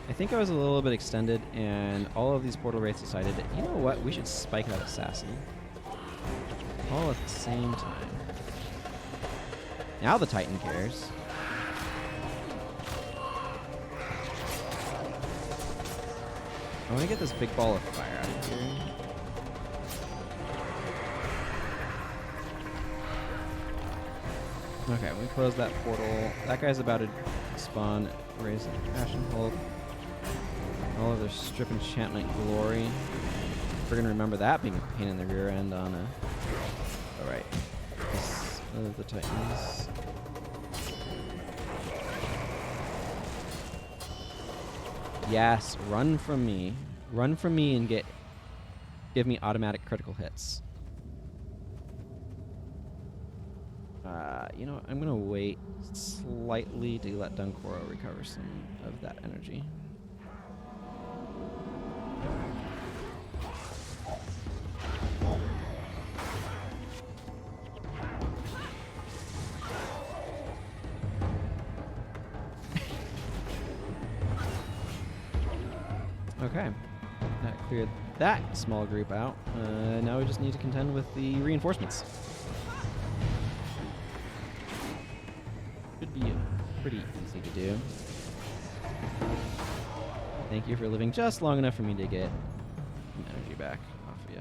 I think I was a little bit extended, and all of these portal wraiths decided, you know what, we should spike that assassin. All at the same time. Now the Titan cares. I want to get this big ball of fire out of here. Okay, we close that portal. That guy's about to spawn, raise the passion hold. All of their strip enchantment glory. We're gonna remember that being a pain in the rear end on a... Alright. The Titans. Yes, run from me. Run from me and give me automatic critical hits. You know what? I'm gonna wait slightly to let Dunkoro recover some of that energy. Okay, that cleared that small group out. Now we just need to contend with the reinforcements. Should be pretty easy to do. Thank you for living just long enough for me to get some energy back off of you.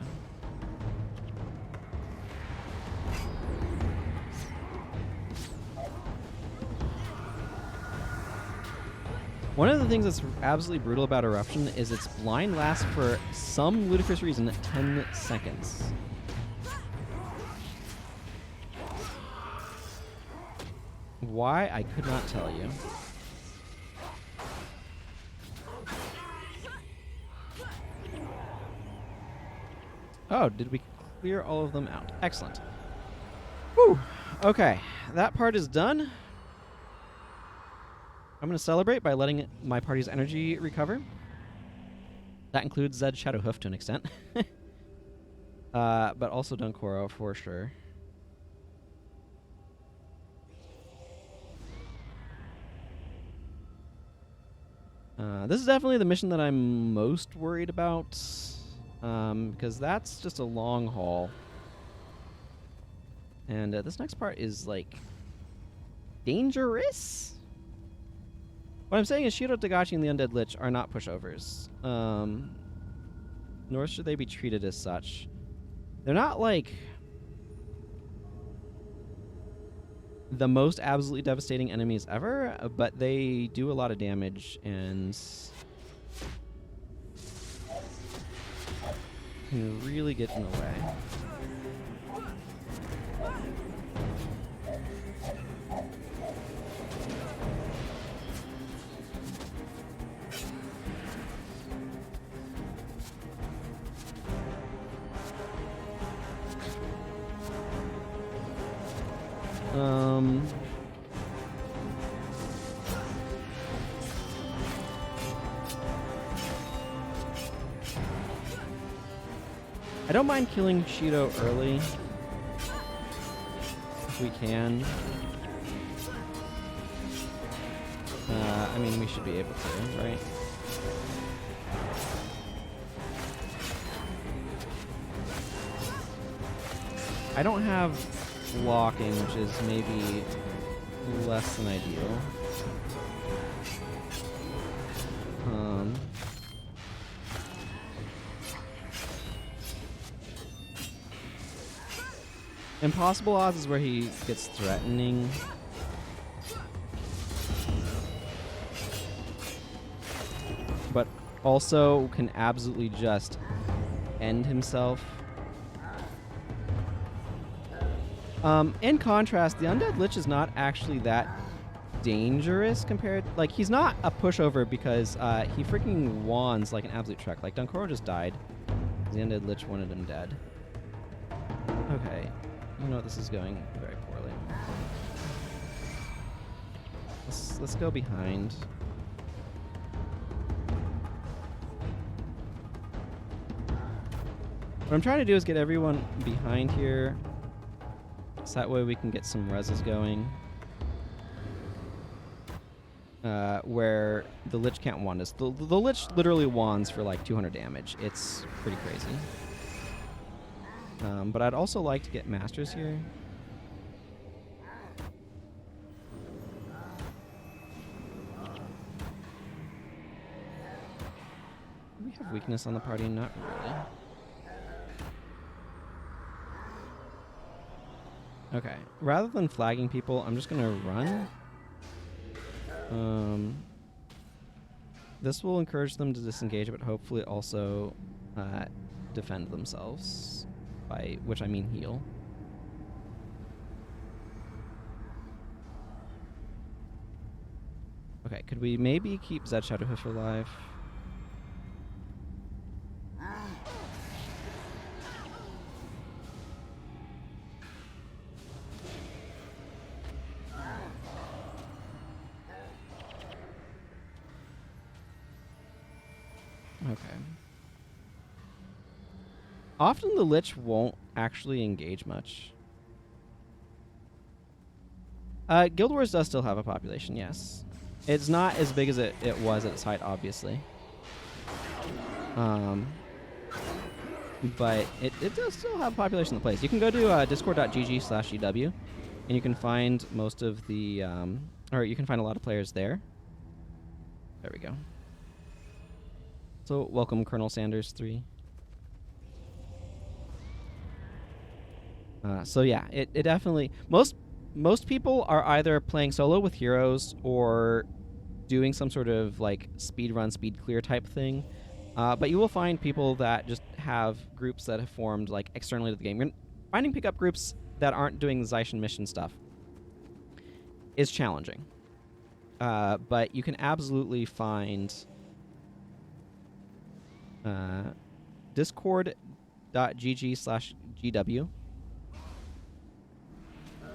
One of the things that's absolutely brutal about Eruption is its blind lasts for some ludicrous reason 10 seconds. Why? I could not tell you. Oh, did we clear all of them out? Excellent. Whew. Okay, that part is done. I'm going to celebrate by letting my party's energy recover. That includes Zed Shadowhoof to an extent. But also Dunkoro for sure. This is definitely the mission that I'm most worried about. Because that's just a long haul. And this next part is, like, dangerous? What I'm saying is Shiro Dagachi and the Undead Lich are not pushovers. Nor should they be treated as such. They're not, like, the most absolutely devastating enemies ever, but they do a lot of damage and can really get in the way. I don't mind killing Shido early if we can. I mean, we should be able to, right? I don't have blocking, which is maybe less than ideal. Impossible odds is where he gets threatening. But also can absolutely just end himself. In contrast, the Undead Lich is not actually that dangerous compared... Like, he's not a pushover because he freaking wands like an absolute truck. Like, Dunkoro just died. The Undead Lich wanted him dead. Okay. You know this is going very poorly. Let's go behind. What I'm trying to do is get everyone behind here, so that way we can get some reses going. Where the Lich can't wand us. The Lich literally wands for like 200 damage. It's pretty crazy. But I'd also like to get masters here. Do we have weakness on the party? Not really. Okay. Rather than flagging people, I'm just going to run. This will encourage them to disengage, but hopefully also defend themselves. By which I mean heal. Okay, could we maybe keep Zed Shadowhoof alive? Okay. Often the Lich won't actually engage much. Guild Wars does still have a population, yes. It's not as big as it was at its height, obviously. But it does still have a population in place. You can go to discord.gg/EW, and you can find most of the... or you can find a lot of players there. There we go. So, welcome, Colonel Sanders 3. So yeah, it definitely... Most people are either playing solo with heroes or doing some sort of like speed run, speed clear type thing. But you will find people that just have groups that have formed like externally to the game. Finding pickup groups that aren't doing Zaishin mission stuff is challenging. But you can absolutely find discord.gg/GW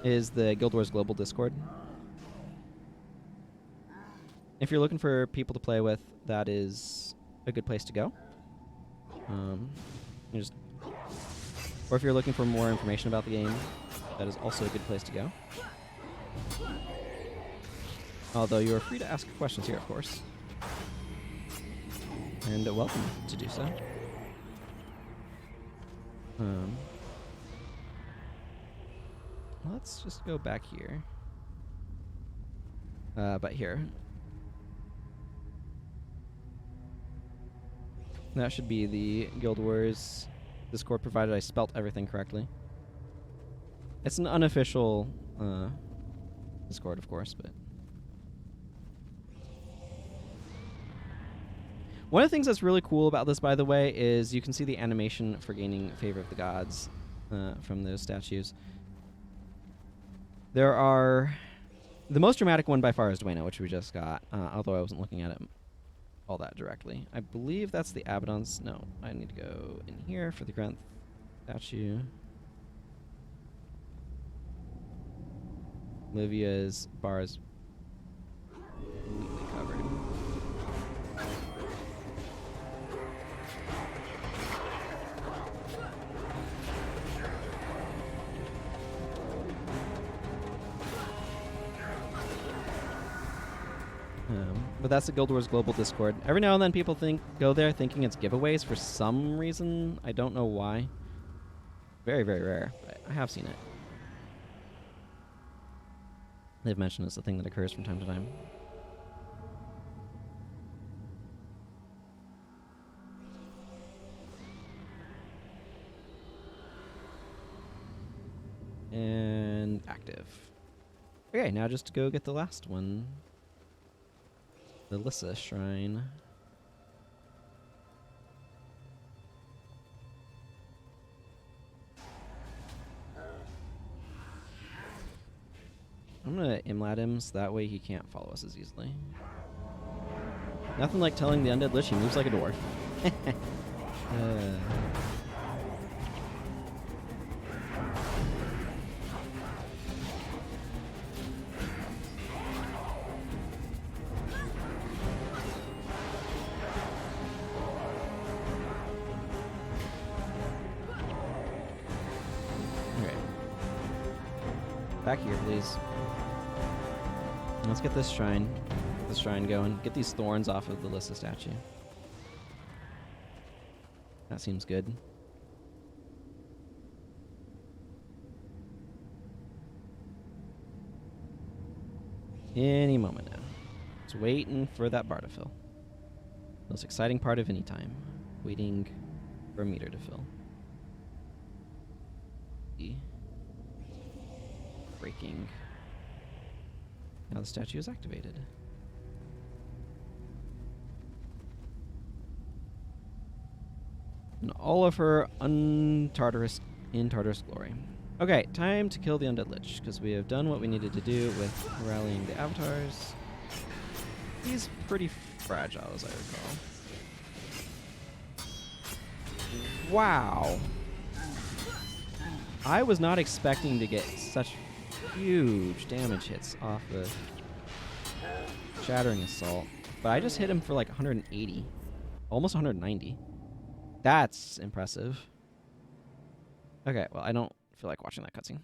is the Guild Wars Global Discord. If you're looking for people to play with, that is a good place to go. Or if you're looking for more information about the game, that is also a good place to go. Although you are free to ask questions here, of course. And welcome to do so. Let's just go back here. But here. That should be the Guild Wars Discord, provided I spelt everything correctly. It's an unofficial Discord, of course, but... One of the things that's really cool about this, by the way, is you can see the animation for gaining Favor of the Gods from those statues. There are... The most dramatic one by far is Dwayne, which we just got, although I wasn't looking at it all that directly. I believe that's the Abaddon's... No, I need to go in here for the Granth statue. Livia's bar is completely covered. But that's the Guild Wars Global Discord. Every now and then people go there thinking it's giveaways for some reason. I don't know why. Very, very rare, but I have seen it. They've mentioned it's a thing that occurs from time to time. And active. Okay, now just to go get the last one. The Lissa Shrine. I'm gonna Imlad him so that way he can't follow us as easily. Nothing like telling the Undead Lich he moves like a dwarf. Back here, please. Let's get this shrine going. Get these thorns off of the Lissa statue. That seems good. Any moment now. Just waiting for that bar to fill. Most exciting part of any time. Waiting for a meter to fill. Breaking. Now the statue is activated. In all of her in Tartarus glory. Okay, time to kill the Undead Lich, because we have done what we needed to do with rallying the avatars. He's pretty fragile, as I recall. Wow. I was not expecting to get such huge damage hits off the Shattering Assault, but I just hit him for like 180, almost 190. That's impressive. Okay, well, I don't feel like watching that cutscene.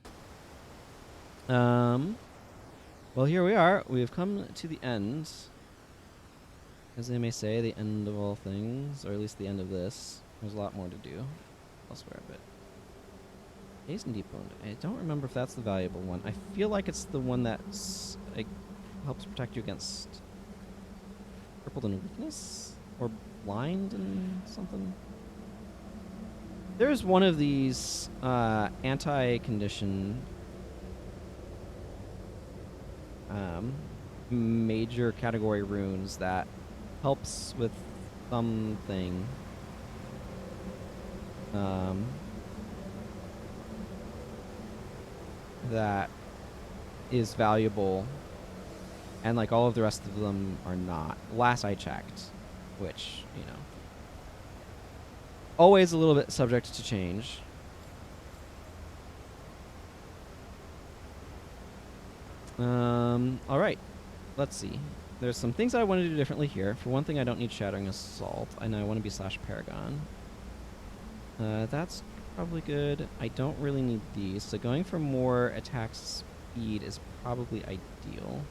Well, here we are. We have come to the end, as they may say, the end of all things, or at least the end of this. There's a lot more to do elsewhere, but Haste and Deep Wound. I don't remember if that's the valuable one. I feel like it's the one that helps protect you against crippled and weakness? Or blind and something? There's one of these anti-condition major category runes that helps with something. That is valuable, and like all of the rest of them are not. Last I checked, which, you know, always a little bit subject to change. All right, let's see. There's some things I want to do differently here. For one thing, I don't need Shattering Assault, and I want to be /Paragon. That's probably good. I don't really need these, so going for more attack speed is probably ideal.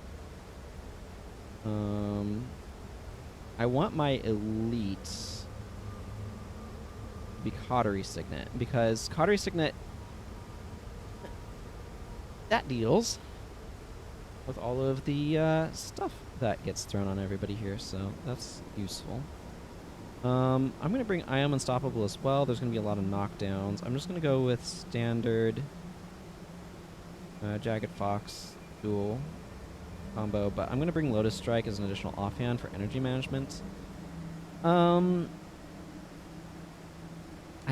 I want my elite to be Cautery Signet, because Cautery Signet, that deals with all of the stuff that gets thrown on everybody here, so that's useful. I'm going to bring I Am Unstoppable as well. There's going to be a lot of knockdowns. I'm just going to go with standard Jagged Fox dual combo, but I'm going to bring Lotus Strike as an additional offhand for energy management. I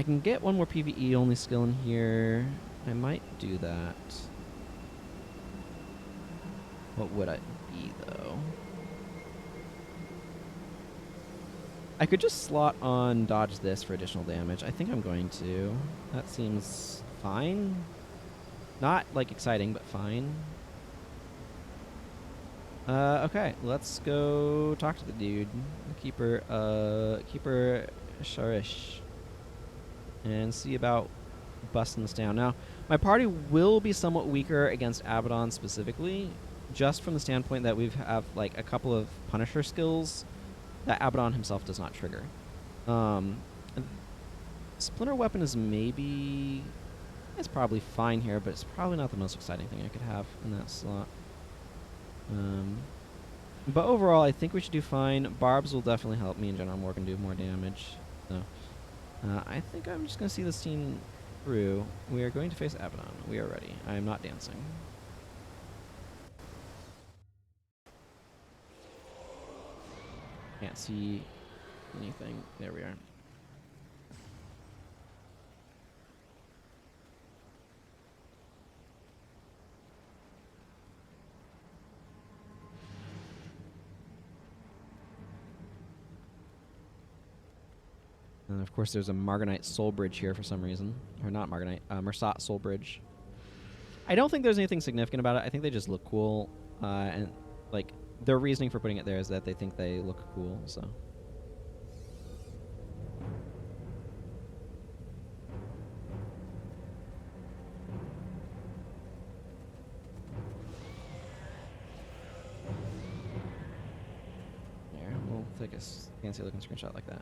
can get one more PvE only skill in here. I might do that. What would it be, though? I could just slot on dodge this for additional damage. I think I'm going to. That seems fine. Not, like, exciting, but fine. Okay, let's go talk to the dude, Keeper Sharish, and see about busting this down. Now, my party will be somewhat weaker against Abaddon specifically, just from the standpoint that we have like a couple of Punisher skills that Abaddon himself does not trigger. Splinter Weapon is maybe... It's probably fine here, but it's probably not the most exciting thing I could have in that slot. But overall, I think we should do fine. Barbs will definitely help me, and General Morgan do more damage. So, I think I'm just going to see this scene through. We are going to face Abaddon. We are ready. I am not dancing. Can't see anything. There we are. And of course, there's a Marganite Soul Bridge here for some reason. Or not Marganite, Mersat Soul Bridge. I don't think there's anything significant about it. I think they just look cool. And, like, their reasoning for putting it there is that they think they look cool, so. There, we'll take a fancy looking screenshot like that.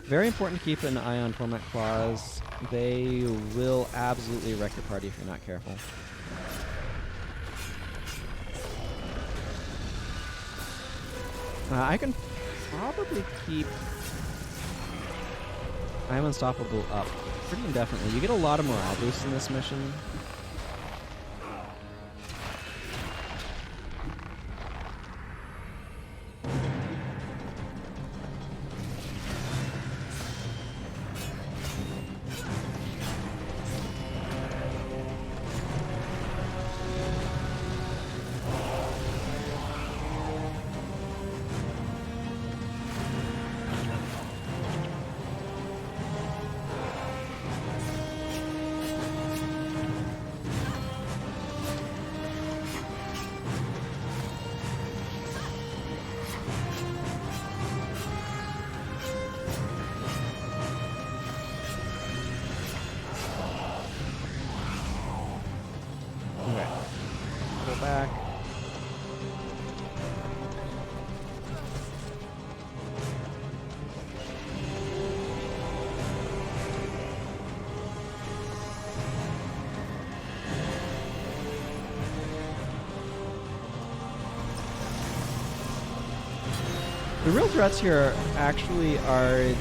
Very important to keep an eye on Torment Claws. They will absolutely wreck your party if you're not careful. I can probably keep I'm Unstoppable up pretty indefinitely. You get a lot of morale boosts in this mission. Back. The real threats here actually are the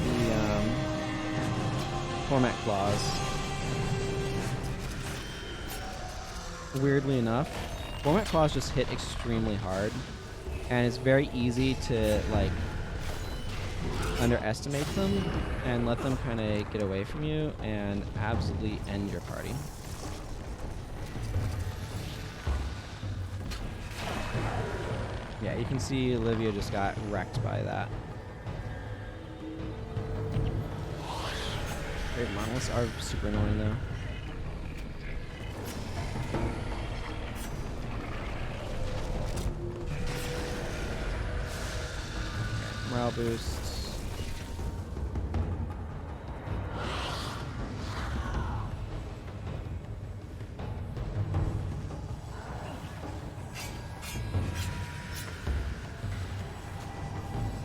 Torment Claws. Weirdly enough. Torment Claws just hit extremely hard, and it's very easy to, like, underestimate them and let them kind of get away from you and absolutely end your party. Yeah, you can see Olivia just got wrecked by that. Great monoliths are super annoying, though. Morale boosts.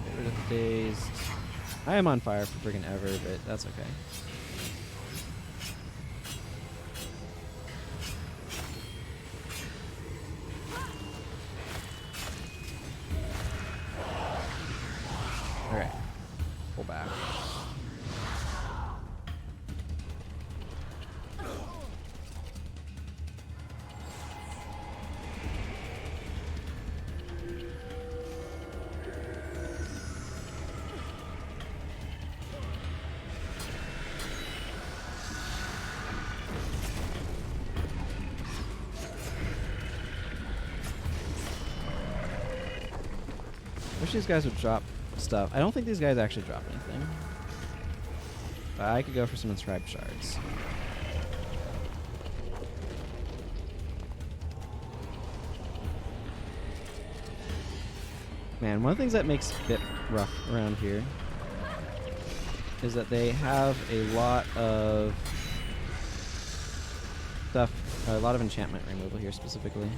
Get rid of the dazed. I am on fire for friggin' ever, but that's okay. Alright. Pull back. these guys would drop stuff. I don't think these guys actually drop anything. But I could go for some inscribed shards. Man, one of the things that makes it a bit rough around here is that they have a lot of stuff, a lot of enchantment removal here specifically.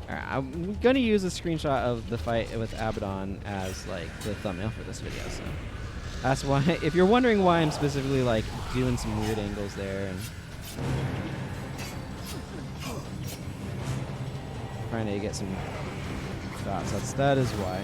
Alright, I'm gonna use a screenshot of the fight with Abaddon as like the thumbnail for this video, so that's why, if you're wondering why I'm specifically like doing some weird angles there and trying to get some shots, that is why.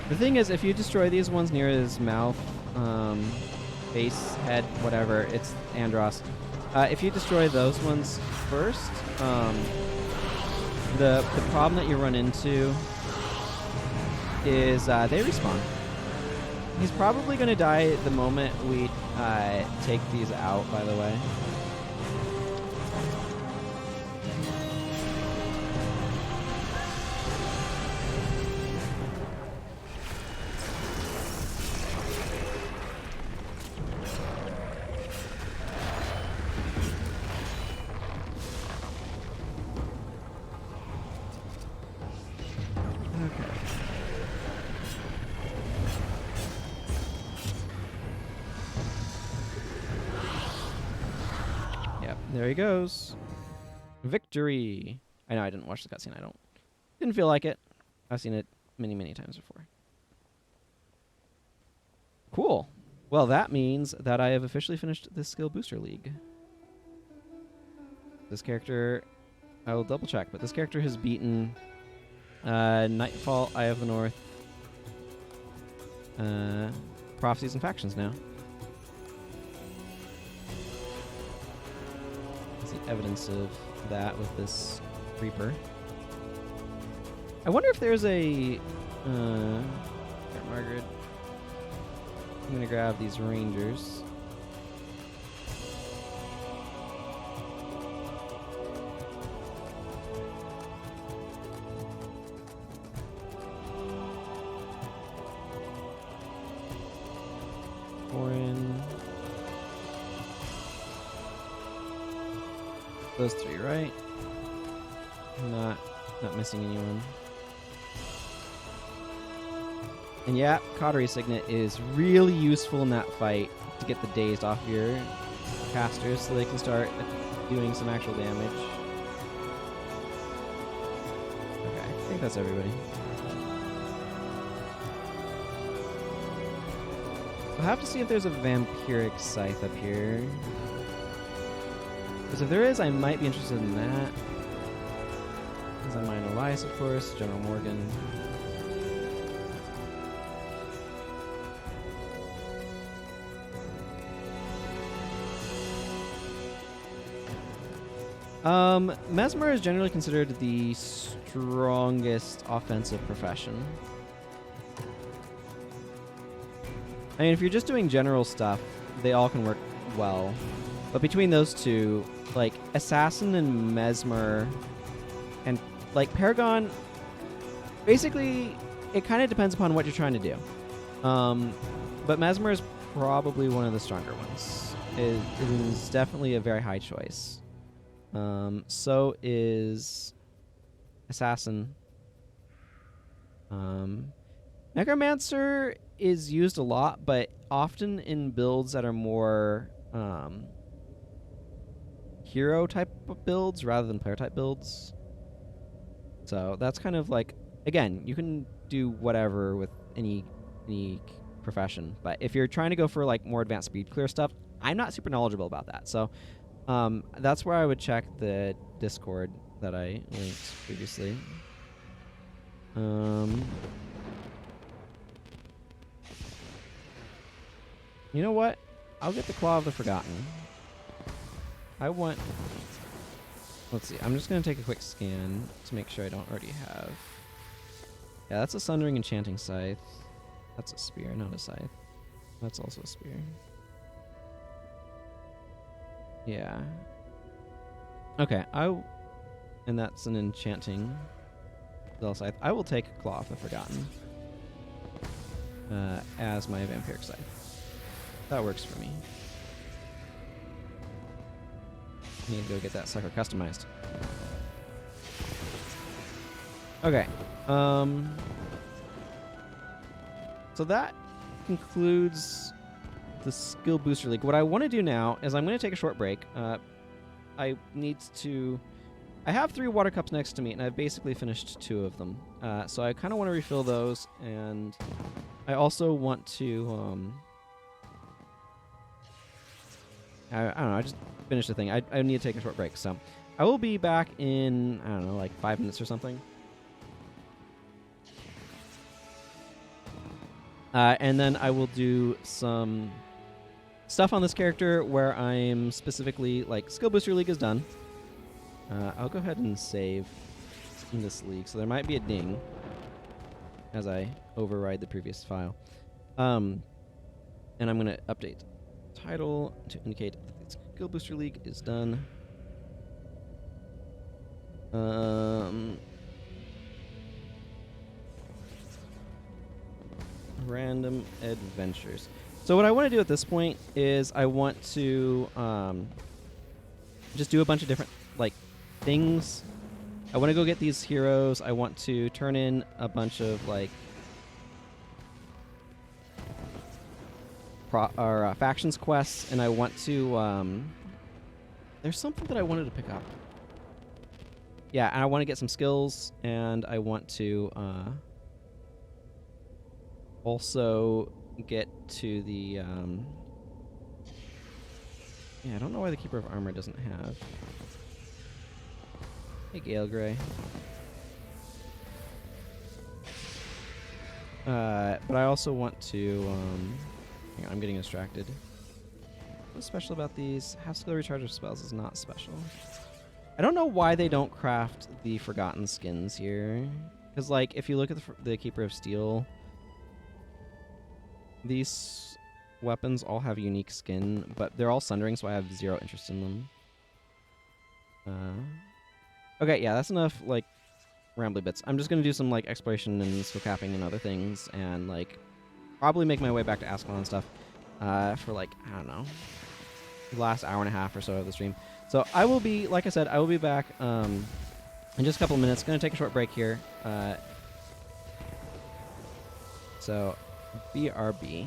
The thing is, if you destroy these ones near his mouth, face, head, whatever, it's Andros. If you destroy those ones first, the problem that you run into is they respawn. He's probably going to die the moment we take these out, by the way. There he goes. Victory. I know I didn't watch the cutscene. Didn't feel like it. I've seen it many, many times before. Cool. Well, that means that I have officially finished the Skill Booster League. This character, I will double check, but this character has beaten Nightfall, Eye of the North, Prophecies and Factions now. The evidence of that with this Reaper. I wonder if there's a Margaret. I'm gonna grab these Rangers. Foreign. Those three, right? Not missing anyone. And yeah, Cautery Signet is really useful in that fight to get the dazed off your casters so they can start doing some actual damage. Okay, I think that's everybody. We'll have to see if there's a Vampiric Scythe up here. Because if there is, I might be interested in that. Because I mine Elias, of course, General Morgan. Mesmer is generally considered the strongest offensive profession. I mean, if you're just doing general stuff, they all can work well. But between those two, like, Assassin and Mesmer and, like, Paragon, basically, it kind of depends upon what you're trying to do. But Mesmer is probably one of the stronger ones. It is definitely a very high choice. So is Assassin. Necromancer is used a lot, but often in builds that are more hero type of builds rather than player type builds. So that's kind of like, again, you can do whatever with any profession, but if you're trying to go for like more advanced speed clear stuff, I'm not super knowledgeable about that. So that's where I would check the Discord that I linked previously. You know what? I'll get the Claw of the Forgotten. I want... Let's see. I'm just going to take a quick scan to make sure I don't already have... Yeah, that's a Sundering Enchanting Scythe. That's a spear, not a scythe. That's also a spear. Yeah. Okay, and that's an enchanting scythe. I will take Claw of the Forgotten as my vampiric scythe. That works for me. I need to go get that sucker customized. Okay. So that concludes the Skill Booster League. What I want to do now is I'm going to take a short break. I have 3 water cups next to me, and I've basically finished 2 of them. So I kind of want to refill those, and I also want to... I don't know, I just finished the thing. I need to take a short break, so I will be back in, I don't know, like 5 minutes or something. And then I will do some stuff on this character where I'm specifically, like, Skill Booster League is done. I'll go ahead and save in this league, so there might be a ding as I override the previous file. And I'm going to update title to indicate that the Skill Booster League is done. Random adventures. So what I want to do at this point is I want to just do a bunch of different like things. I want to go get these heroes. I want to turn in a bunch of like factions quests, and I want to there's something that I wanted to pick up. Yeah, and I want to get some skills, and I want to also get to the yeah, I don't know why the Keeper of Armor doesn't have. Hey, Gale Grey. But I also want to hang on, I'm getting distracted. What's special about these? Half skill recharge of spells is not special. I don't know why they don't craft the Forgotten skins here. Because, like, if you look at the Keeper of Steel, these weapons all have unique skin, but they're all sundering, so I have 0 interest in them. Okay, yeah, that's enough, like, rambly bits. I'm just going to do some, like, exploration and skill capping and other things, and, like, probably make my way back to Ascalon and stuff for, like, I don't know, the last hour and a half or so of the stream. So I will be, like I said, I will be back in just a couple of minutes. Going to take a short break here. So, BRB.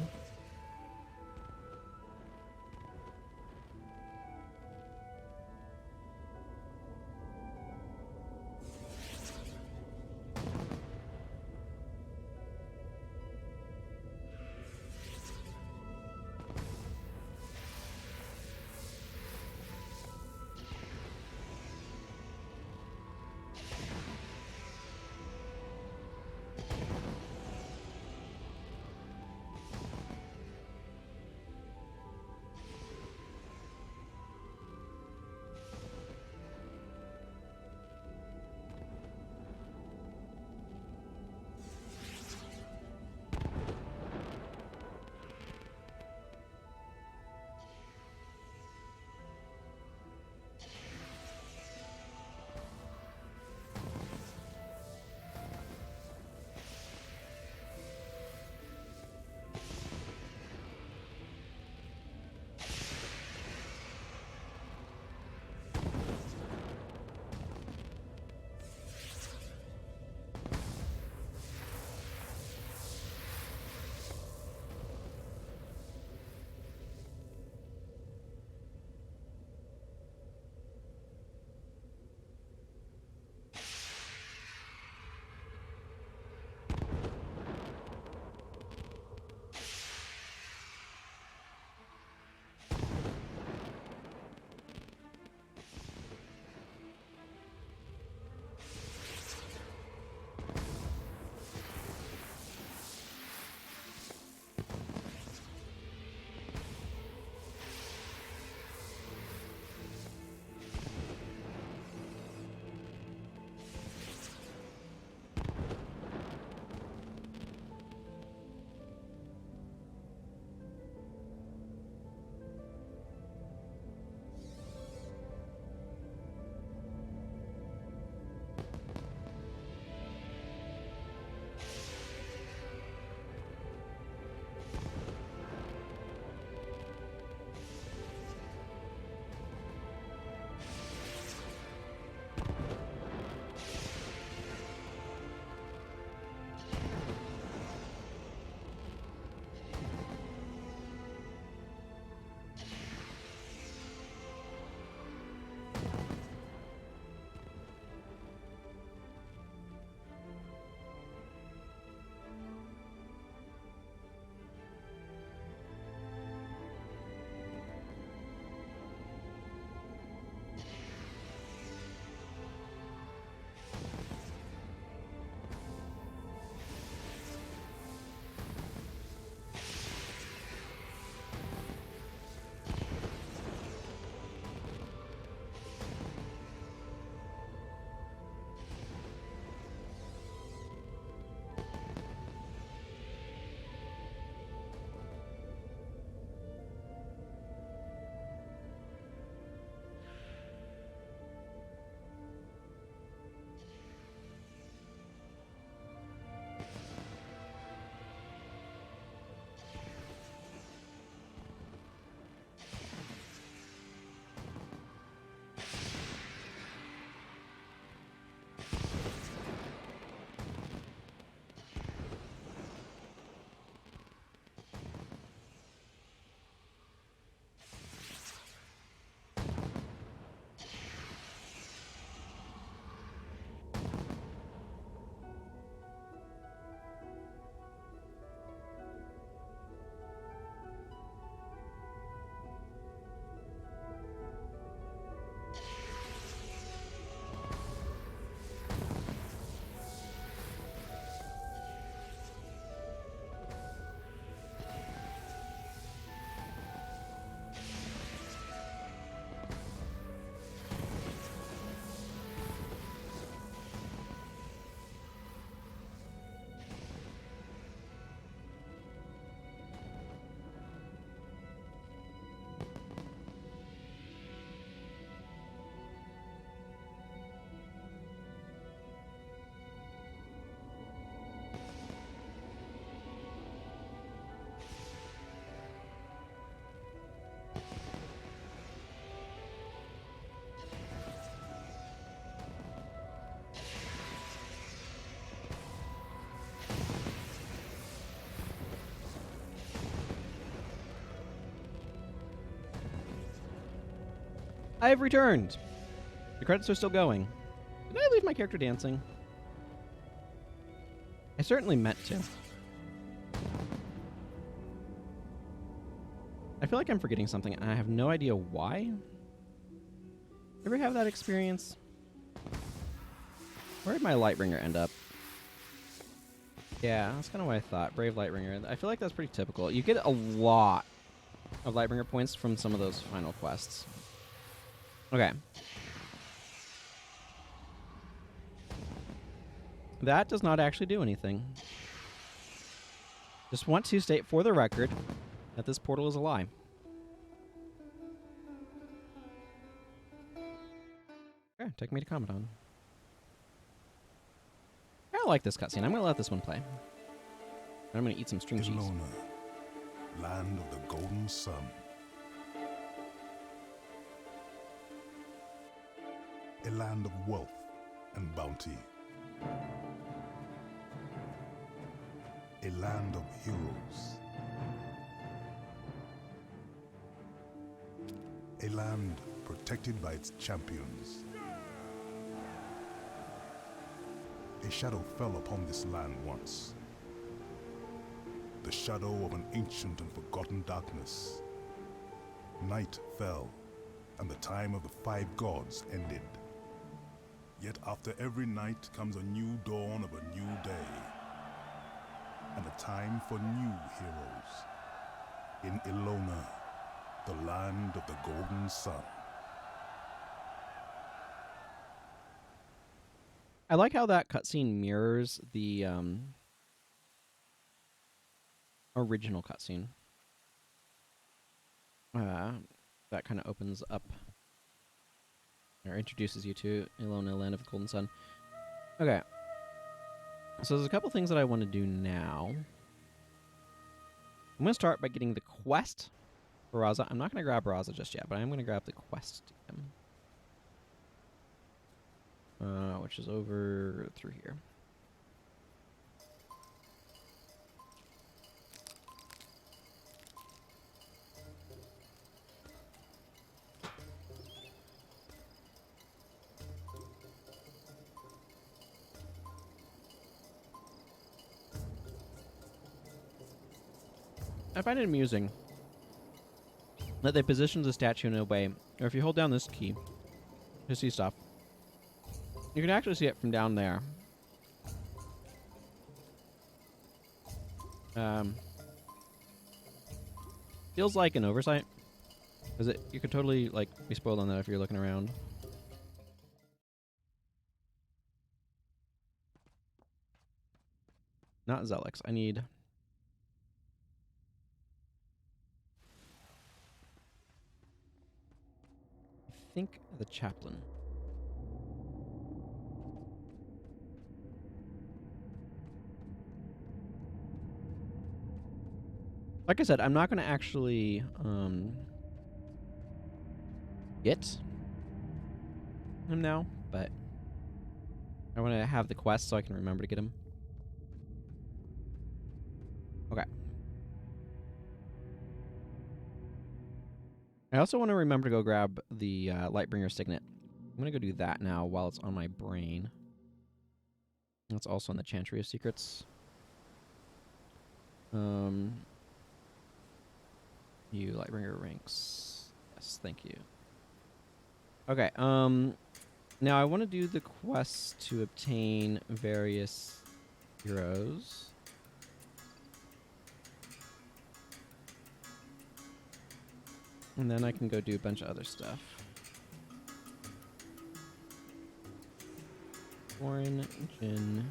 I have returned. The credits are still going. Did I leave my character dancing? I certainly meant to. I feel like I'm forgetting something, and I have no idea why. Ever have that experience? Where did my Lightbringer end up? Yeah, that's kind of what I thought. Brave Lightbringer. I feel like that's pretty typical. You get a lot of Lightbringer points from some of those final quests. Okay. That does not actually do anything. Just want to state for the record that this portal is a lie. Okay, take me to Commandant. I don't like this cutscene. I'm going to let this one play. I'm going to eat some string cheese. Land of the golden sun. A land of wealth and bounty. A land of heroes. A land protected by its champions. A shadow fell upon this land once. The shadow of an ancient and forgotten darkness. Night fell, and the time of the 5 gods ended. Yet after every night comes a new dawn of a new day, and a time for new heroes. In Ilona, the land of the golden sun. I like how that cutscene mirrors the original cutscene. That kind of opens up or introduces you to Ilona, Land of the Golden Sun. Okay. So there's a couple things that I want to do now. I'm going to start by getting the quest for Raza. I'm not going to grab Raza just yet, but I'm going to grab the quest to get him. Which is over through here. I find it amusing that they position the statue in a way, or if you hold down this key to see stuff, you can actually see it from down there. Feels like an oversight. Because you could totally like be spoiled on that if you're looking around. Not Zelix. I need... I think the chaplain. Like I said, I'm not going to actually get him now, but I want to have the quest so I can remember to get him. Okay. I also want to remember to go grab the Lightbringer Signet. I'm going to go do that now while it's on my brain. That's also in the Chantry of Secrets. You Lightbringer ranks. Yes, thank you. Okay, now I want to do the quest to obtain various heroes. And then I can go do a bunch of other stuff. Gorin, Jin,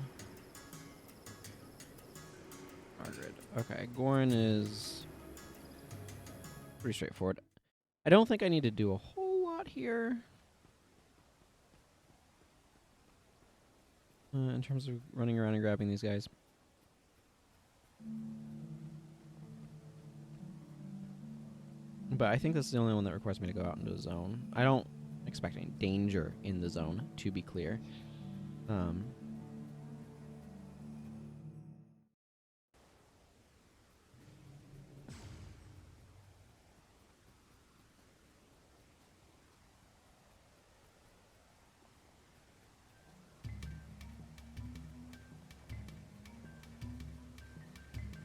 Margaret. Okay, Gorin is pretty straightforward. I don't think I need to do a whole lot here. In terms of running around and grabbing these guys. But I think this is the only one that requires me to go out into a zone. I don't expect any danger in the zone, to be clear.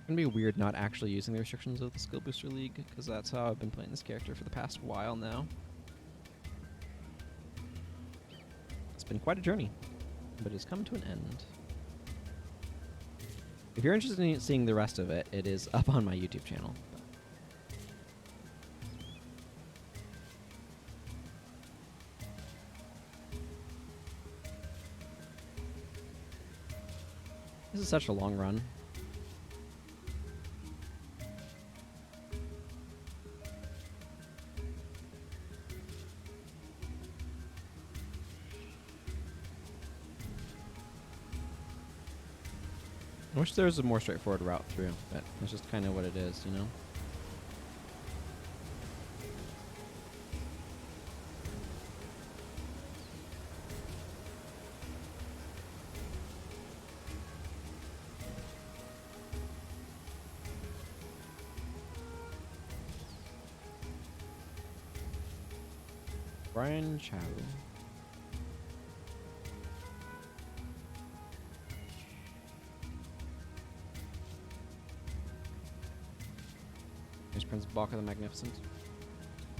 gonna be weird not actually using the restrictions of the Skill Booster League, because that's how I've been playing this character for the past while now. It's been quite a journey, but it's come to an end. If you're interested in seeing the rest of it, it is up on my YouTube channel. This is such a long run. I wish there was a more straightforward route through, but it's just kind of what it is, you know? Brian Chow. There's Prince Balka the Magnificent.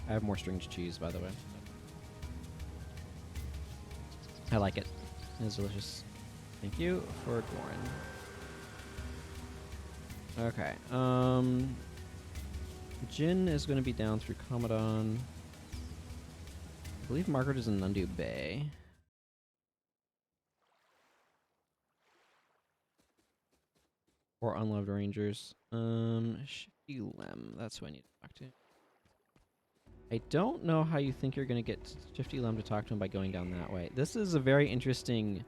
I have more stringed cheese, by the way. I like it. It's delicious. Thank you for Doran. Okay. Jin is going to be down through Commodon. I believe Margaret is in Nundu Bay. Or Unloved Rangers. Shifty Lem. That's who I need to talk to. I don't know how you think you're going to get Shifty Lem to talk to him by going down that way. This is a very interesting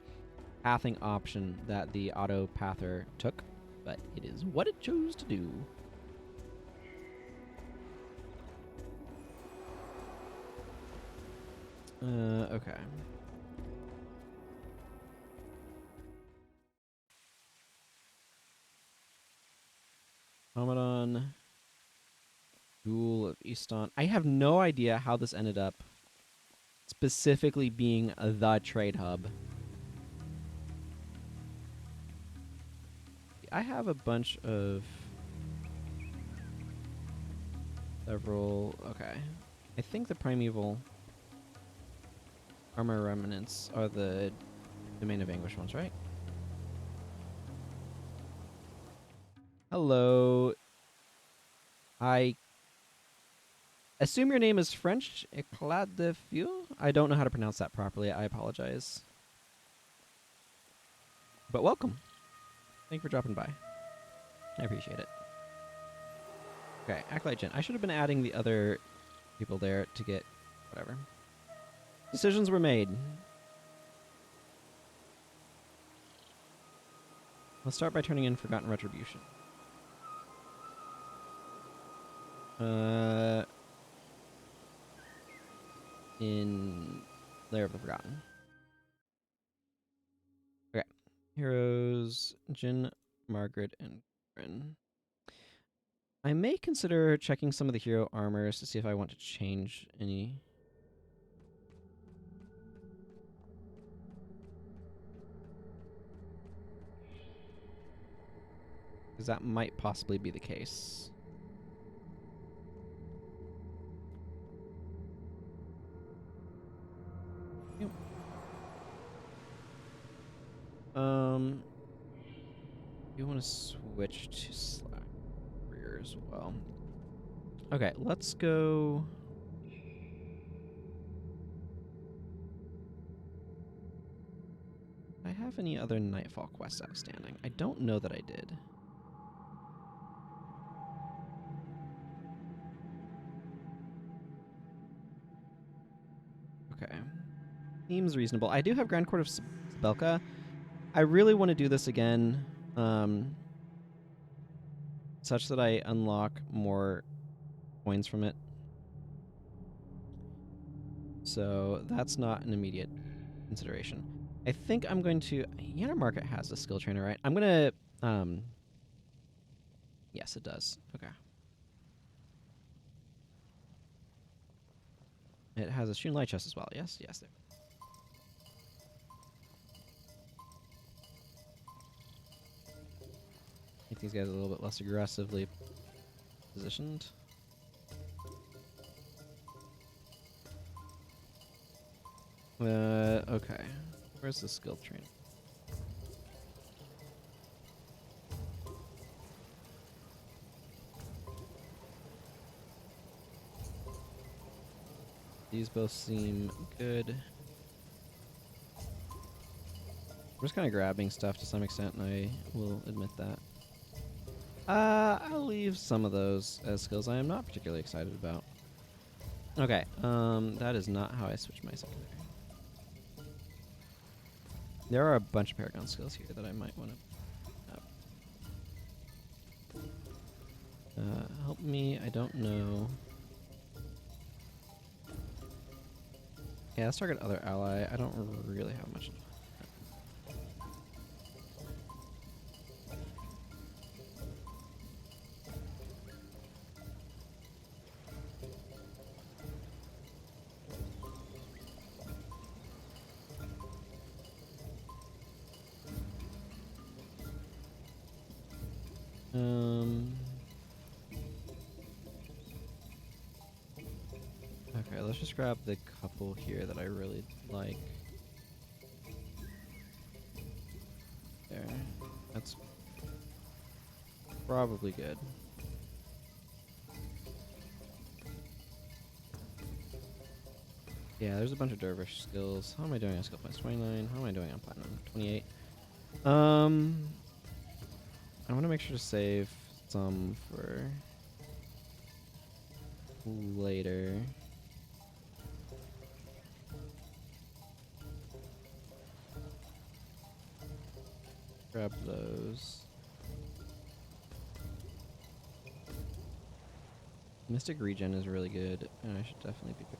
pathing option that the auto pather took, but it is what it chose to do. Okay. Ramadan. Duel of Easton. I have no idea how this ended up specifically being the trade hub. I have a bunch of several... Okay. I think the Primeval Armor Remnants are the Domain of Anguish ones, right? Hello. I assume your name is French. Eclat de Feu? I don't know how to pronounce that properly. I apologize. But welcome. Thank you for dropping by. I appreciate it. Okay, Acolyte Jin. I should have been adding the other people there to get whatever. Decisions were made. Let's start by turning in Forgotten Retribution. In Lair of the Forgotten. Okay. Heroes, Jin, Margaret, and Grin. I may consider checking some of the hero armors to see if I want to change any. Because that might possibly be the case. Yep. You want to switch to Slack Rear as well. Okay, let's go. Do I have any other Nightfall quests outstanding? I don't know that I did. Okay. Seems reasonable. I do have Grand Court of Sibelka. I really want to do this again, such that I unlock more coins from it. So that's not an immediate consideration. I think I'm going to... Yana Market has a skill trainer, right? I'm going to... Yes, it does. Okay. It has a Shun Light Chest as well. Yes, yes. There. I Make these guys a little bit less aggressively positioned. Okay. Where's the skill train? These both seem good. I'm just kind of grabbing stuff to some extent, and I will admit that. I'll leave some of those as skills I am not particularly excited about. Okay, that is not how I switch my secondary. There are a bunch of Paragon skills here that I might want to... help me, I don't know. Yeah, let's target other ally. I don't really have much. Okay, let's just grab the couple here that I really like. There. That's probably good. Yeah, there's a bunch of dervish skills. How am I doing on skill points? 29. How am I doing on platinum? 28. I want to make sure to save some for later. Grab those. Mystic regen is really good, and I should definitely be good.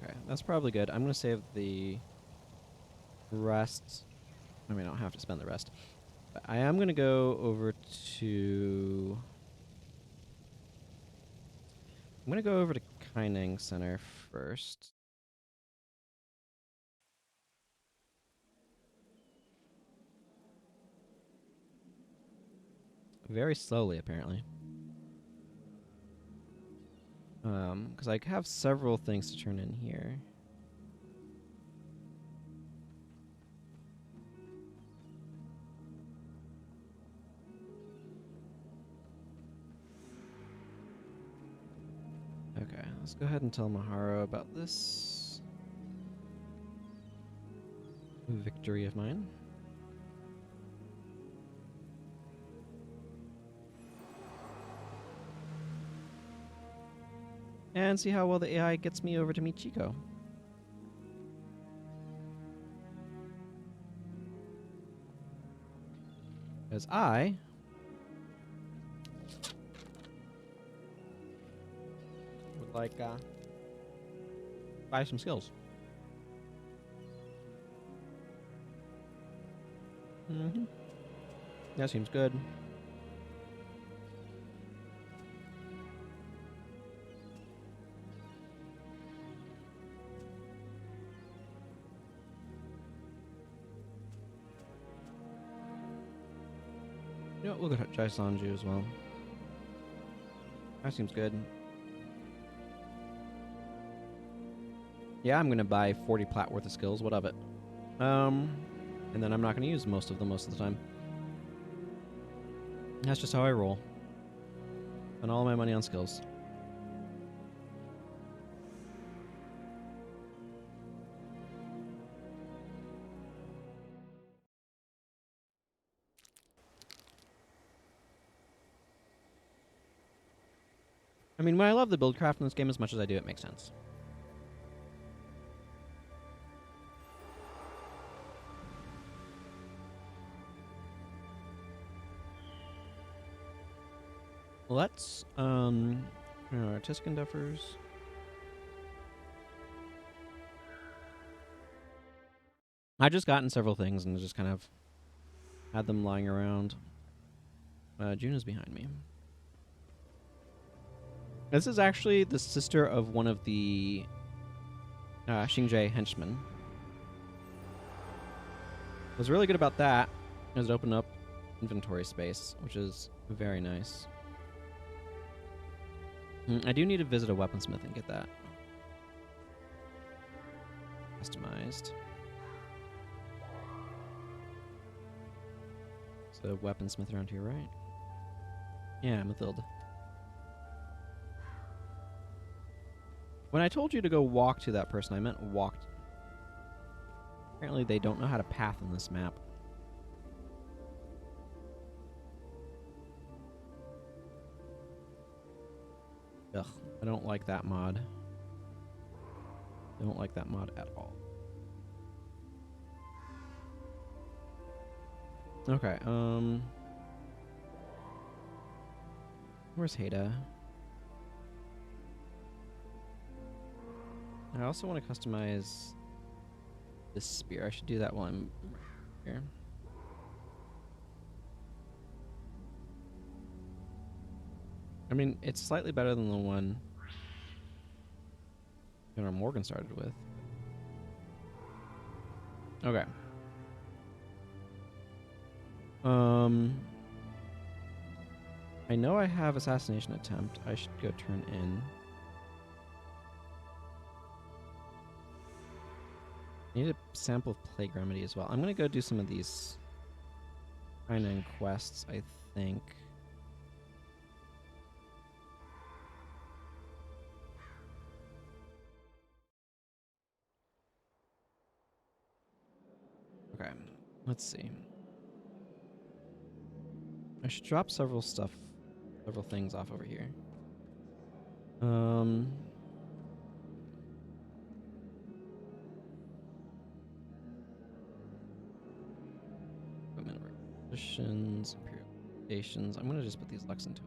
Okay, that's probably good. I'm going to save the rest. I mean, I don't have to spend the rest. But I am going to go over to... I'm going to go over to Kaineng Center first. Very slowly, apparently. Because I have several things to turn in here. Okay, let's go ahead and tell Maharo about this victory of mine. And see how well the AI gets me over to meet Chico. Because I would like buy some skills. That seems good. You know what, we'll go to Jai Sanju as well. That seems good. Yeah, I'm gonna buy 40 plat worth of skills. What of it? And then I'm not gonna use most of them most of the time. That's just how I roll. Spend all my money on skills. I mean, when I love the build craft in this game as much as I do, it makes sense. Let's, Tuscan Duffers. I've just gotten several things and just kind of had them lying around. Juna's behind me. This is actually the sister of one of the Xingje henchmen. What's really good about that is it opened up inventory space, which is very nice. I do need to visit a weaponsmith and get that customized. So weaponsmith around here, right? Yeah, Mathilde. When I told you to go walk to that person, I meant walked. Apparently they don't know how to path in this map. Ugh, I don't like that mod. I don't like that mod at all. Okay, where's Hada? I also want to customize this spear. I should do that while I'm here. I mean, it's slightly better than the one General Morgan started with. Okay. I know I have assassination attempt. I should go turn in. I need a sample of plague remedy as well. I'm gonna go do some of these kind of quests, I think. Okay, let's see. I should drop several things off over here. Equipment requisitions, imperial stations. I'm gonna just put these Lux into.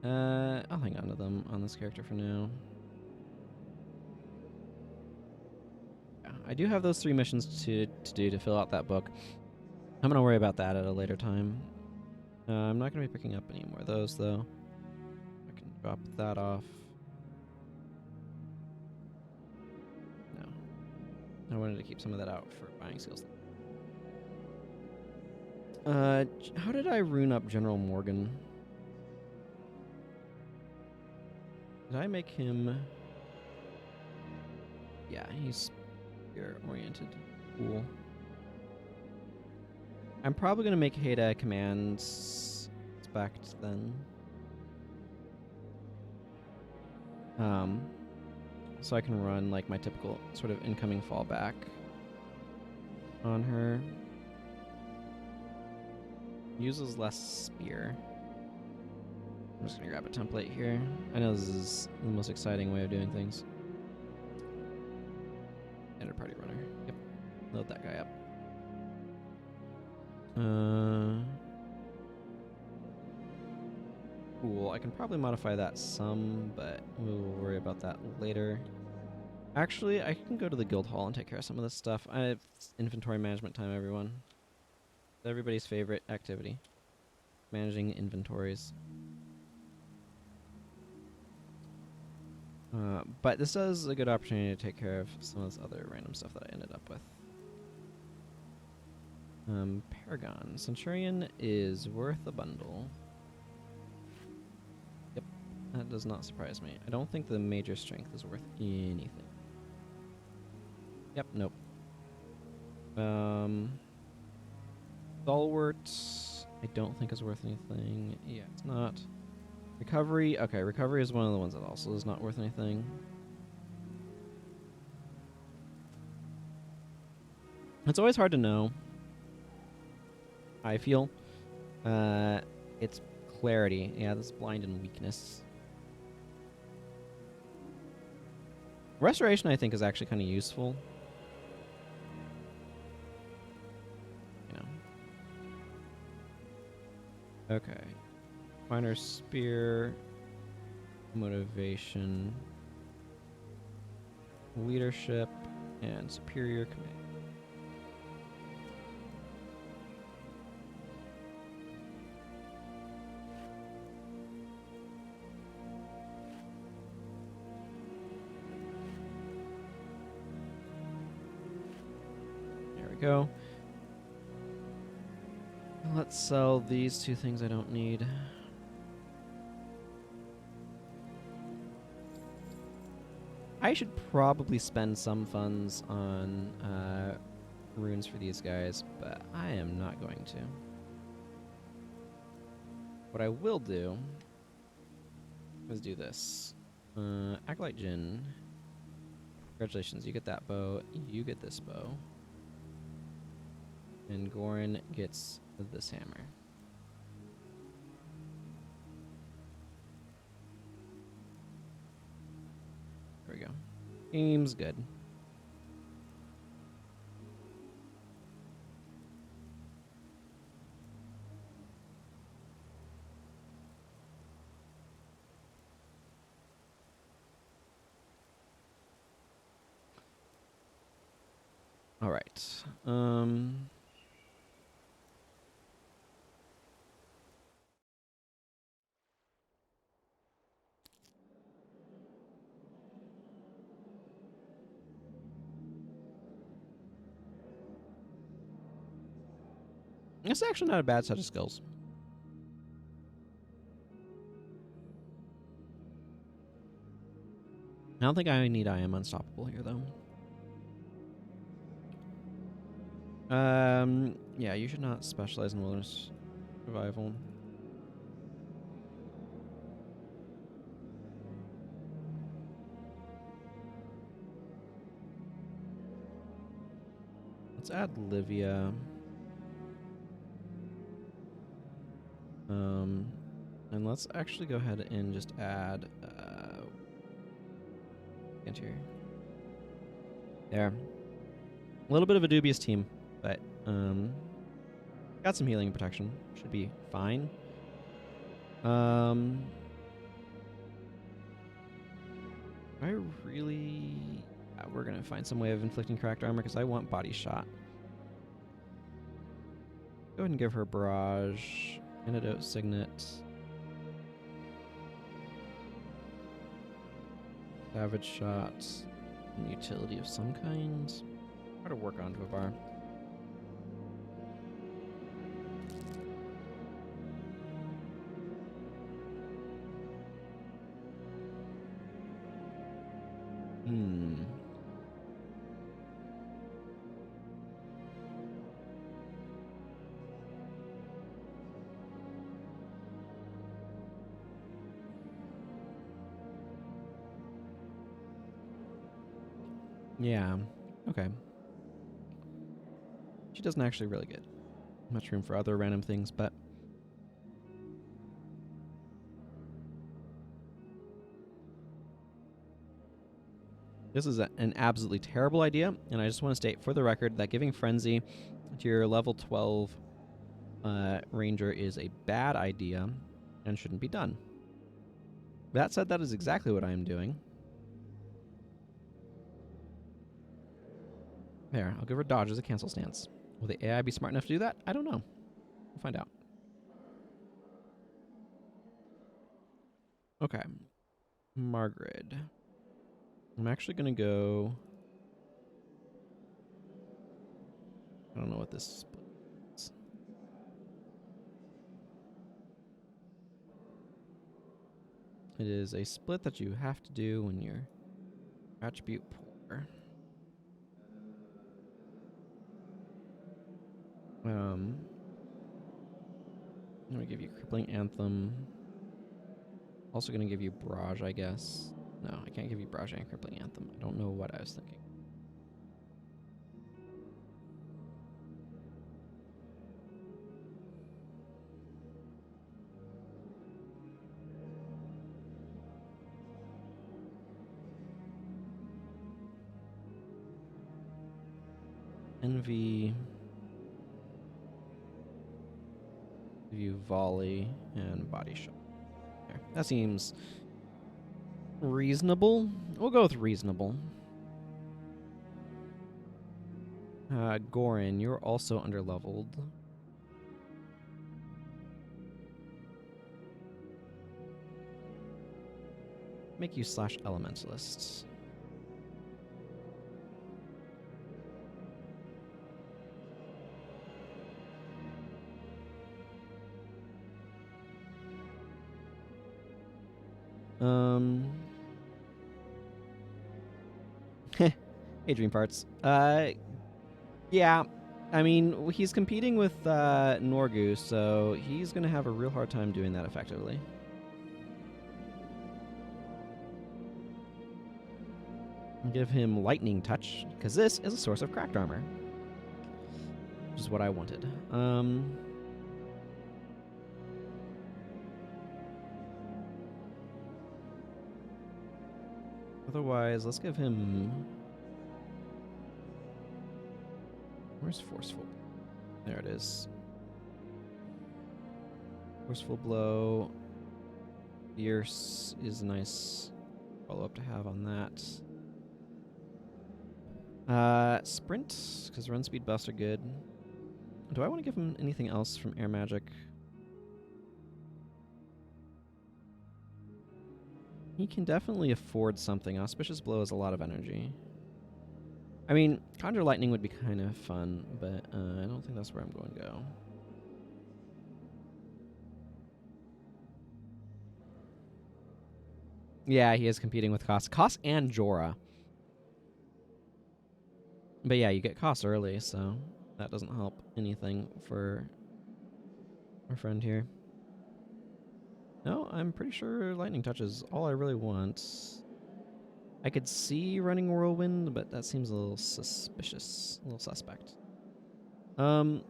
I'll hang on to them on this character for now. Yeah, I do have those 3 missions to do to fill out that book. I'm gonna worry about that at a later time. I'm not gonna be picking up any more of those though. I can drop that off. No. I wanted to keep some of that out for buying skills. How did I rune up General Morgan? Did I make him... Yeah, he's spear-oriented. Cool. I'm probably going to make Hada commands spect then. So I can run like my typical sort of incoming fallback on her. Uses less spear. I'm just gonna grab a template here. I know this is the most exciting way of doing things. Enter party runner. Yep. Load that guy up. Cool. I can probably modify that some, but we'll worry about that later. Actually, I can go to the guild hall and take care of some of this stuff. It's inventory management time, everyone. Everybody's favorite activity. Managing inventories. But this is a good opportunity to take care of some of this other random stuff that I ended up with. Paragon. Centurion is worth a bundle. Yep. That does not surprise me. I don't think the major strength is worth anything. Yep, nope. Stalwart, I don't think is worth anything. Yeah, it's not. Recovery, okay, recovery is one of the ones that also is not worth anything. It's always hard to know. I feel. It's clarity. Yeah, this is blind and weakness. Restoration, I think, is actually kind of useful. You know. Okay. Finer spear. Motivation. Leadership. And superior command. go. Let's sell these two things I don't need. I should probably spend some funds on runes for these guys, but I am not going to. What I will do is do this. Acolyte Jin. Congratulations, you get that bow. You get this bow. And Gorin gets this hammer. There we go. Seems good. All right. It's actually not a bad set of skills. I don't think I need I am unstoppable here, though. Yeah, you should not specialize in wilderness survival. Let's add Livia. And let's actually go ahead and just add interior. There. A little bit of a dubious team, but got some healing and protection. Should be fine. I really... we're going to find some way of inflicting cracked armor because I want body shot. Go ahead and give her barrage, antidote signet, savage shot, and utility of some kind. Try to work onto a bar. Yeah, okay. She doesn't actually really get much room for other random things, but... This is an absolutely terrible idea, and I just want to state for the record that giving Frenzy to your level 12 Ranger is a bad idea and shouldn't be done. That said, that is exactly what I am doing. There, I'll give her dodge as a cancel stance. Will the AI be smart enough to do that? I don't know. We'll find out. Okay. Margaret. I'm actually going to go... I don't know what this split is. It is a split that you have to do when you're attribute poor. I'm going to give you Crippling Anthem. Also going to give you Barrage, I guess. No, I can't give you Barrage and Crippling Anthem. I don't know what I was thinking. Envy. Give you Volley and Body Shot. There. That seems reasonable. We'll go with reasonable. Gorin, you're also underleveled. Make you slash elementalists. Hey, Dream Parts. Yeah. I mean, he's competing with Norgu, so he's going to have a real hard time doing that effectively. Give him Lightning Touch, because this is a source of cracked armor. Which is what I wanted. Otherwise, let's give him... Where's Forceful? There it is. Forceful Blow. Fierce is a nice follow-up to have on that. Sprint, because run speed buffs are good. Do I want to give him anything else from Air Magic? He can definitely afford something. Auspicious Blow has a lot of energy. I mean, Conjure Lightning would be kind of fun, but I don't think that's where I'm going to go. Yeah, he is competing with Koss. Koss and Jorah. But yeah, you get Koss early, so that doesn't help anything for our friend here. No, I'm pretty sure Lightning Touch is all I really want. I could see running Whirlwind, but that seems a little suspicious, a little suspect. You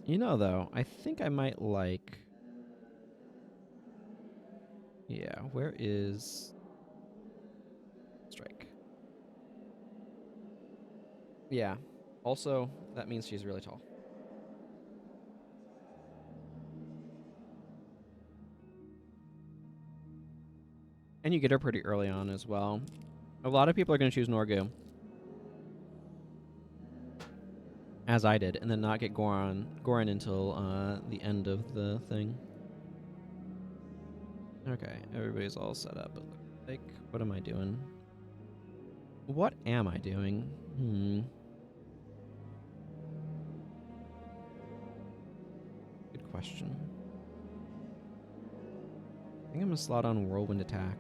know, though, I think I might like... Yeah, where is... Strike? Yeah. Also, that means she's really tall. And you get her pretty early on as well. A lot of people are going to choose Norgu. As I did, and then not get Goron until the end of the thing. Okay, everybody's all set up. It looks like, what am I doing? What am I doing? Good question. I think I'm gonna slot on Whirlwind Attack.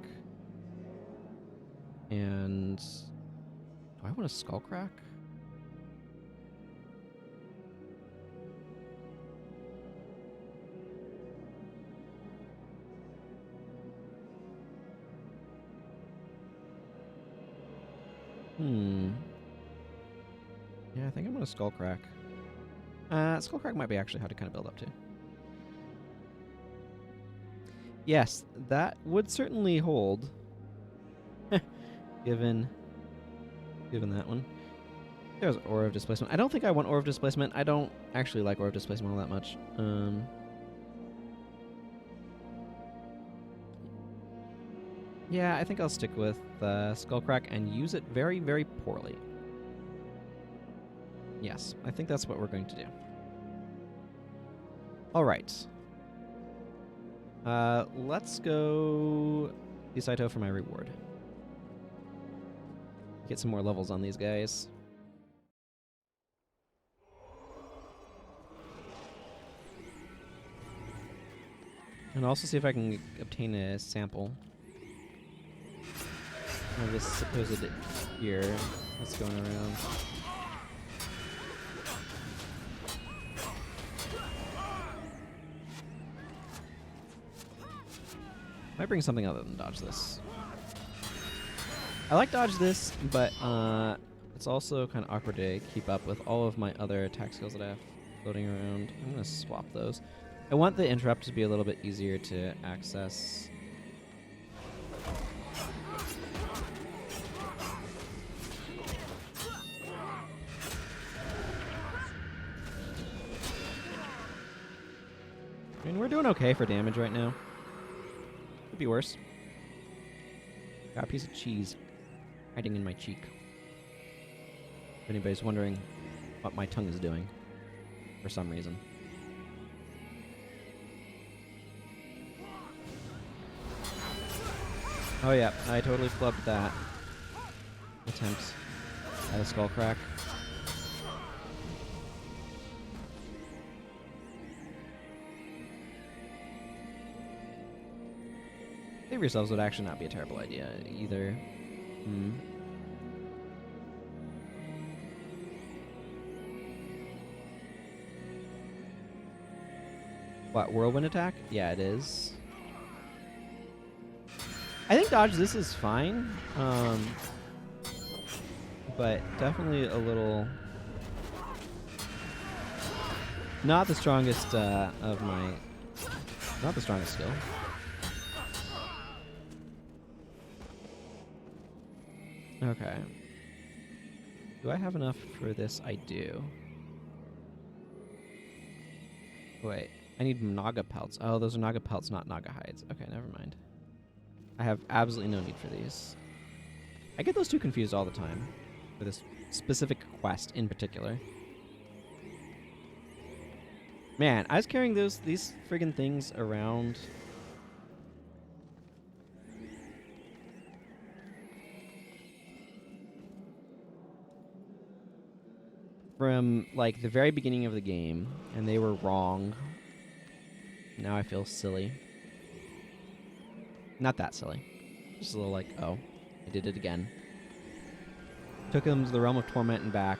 And do I want a Skullcrack? Yeah, I think I'm gonna Skullcrack. Skullcrack might be actually how to kind of build up to. Yes, that would certainly hold. given that one. There's Aura of Displacement. I don't think I want Aura of Displacement. I don't actually like Aura of Displacement all that much. Yeah, I think I'll stick with Skullcrack and use it very, very poorly. Yes, I think that's what we're going to do. All right. Let's go Saito for my reward. Get some more levels on these guys. And also see if I can obtain a sample of this supposed gear that's going around. Might bring something other than dodge this. I like dodge this, but it's also kind of awkward to keep up with all of my other attack skills that I have floating around. I'm going to swap those. I want the interrupt to be a little bit easier to access. I mean, we're doing okay for damage right now. Could be worse. Got a piece of cheese hiding in my cheek. If anybody's wondering what my tongue is doing for some reason. Oh yeah, I totally flubbed that attempt at a skull crack. Save yourselves would actually not be a terrible idea either. Hmm. What, whirlwind attack? Yeah, it is. I think dodge this is fine. But definitely a little... Not the strongest of my... Not the strongest skill. Okay. Do I have enough for this? I do. Wait. I need Naga pelts. Oh, those are Naga pelts, not Naga hides. Okay, never mind. I have absolutely no need for these. I get those two confused all the time. For this specific quest in particular. Man, I was carrying these friggin' things around. From, like, the very beginning of the game, and they were wrong. Now I feel silly. Not that silly. Just a little like, oh, I did it again. Took them to the realm of torment and back.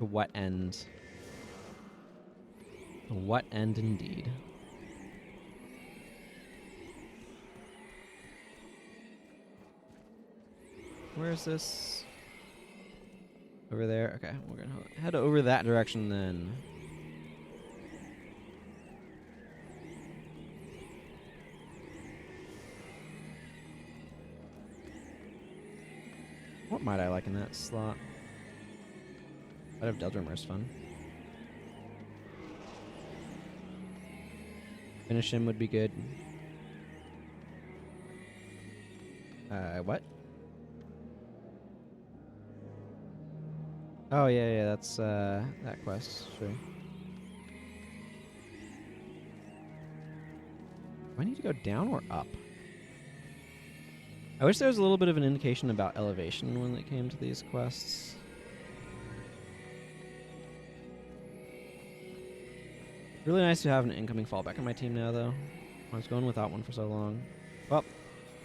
To what end? To what end indeed? Where is this? Over there? Okay, we're gonna head over that direction then. What might I like in that slot? I'd have Deldrimmer is fun. Finish him would be good. What? Oh, yeah, that's, that quest, sure. Do I need to go down or up? I wish there was a little bit of an indication about elevation when it came to these quests. Really nice to have an incoming fallback on my team now, though. I was going without one for so long. Well,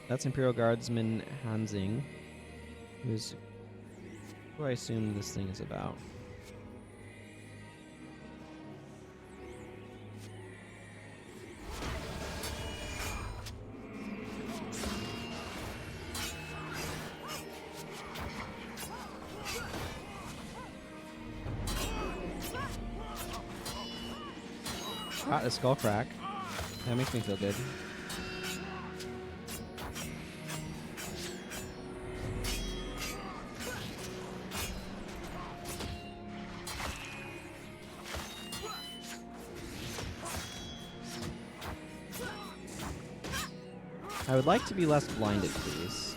that's Imperial Guardsman Hanzing, who's who I assume this thing is about. Got a skull crack. That makes me feel good. I would like to be less blinded, please.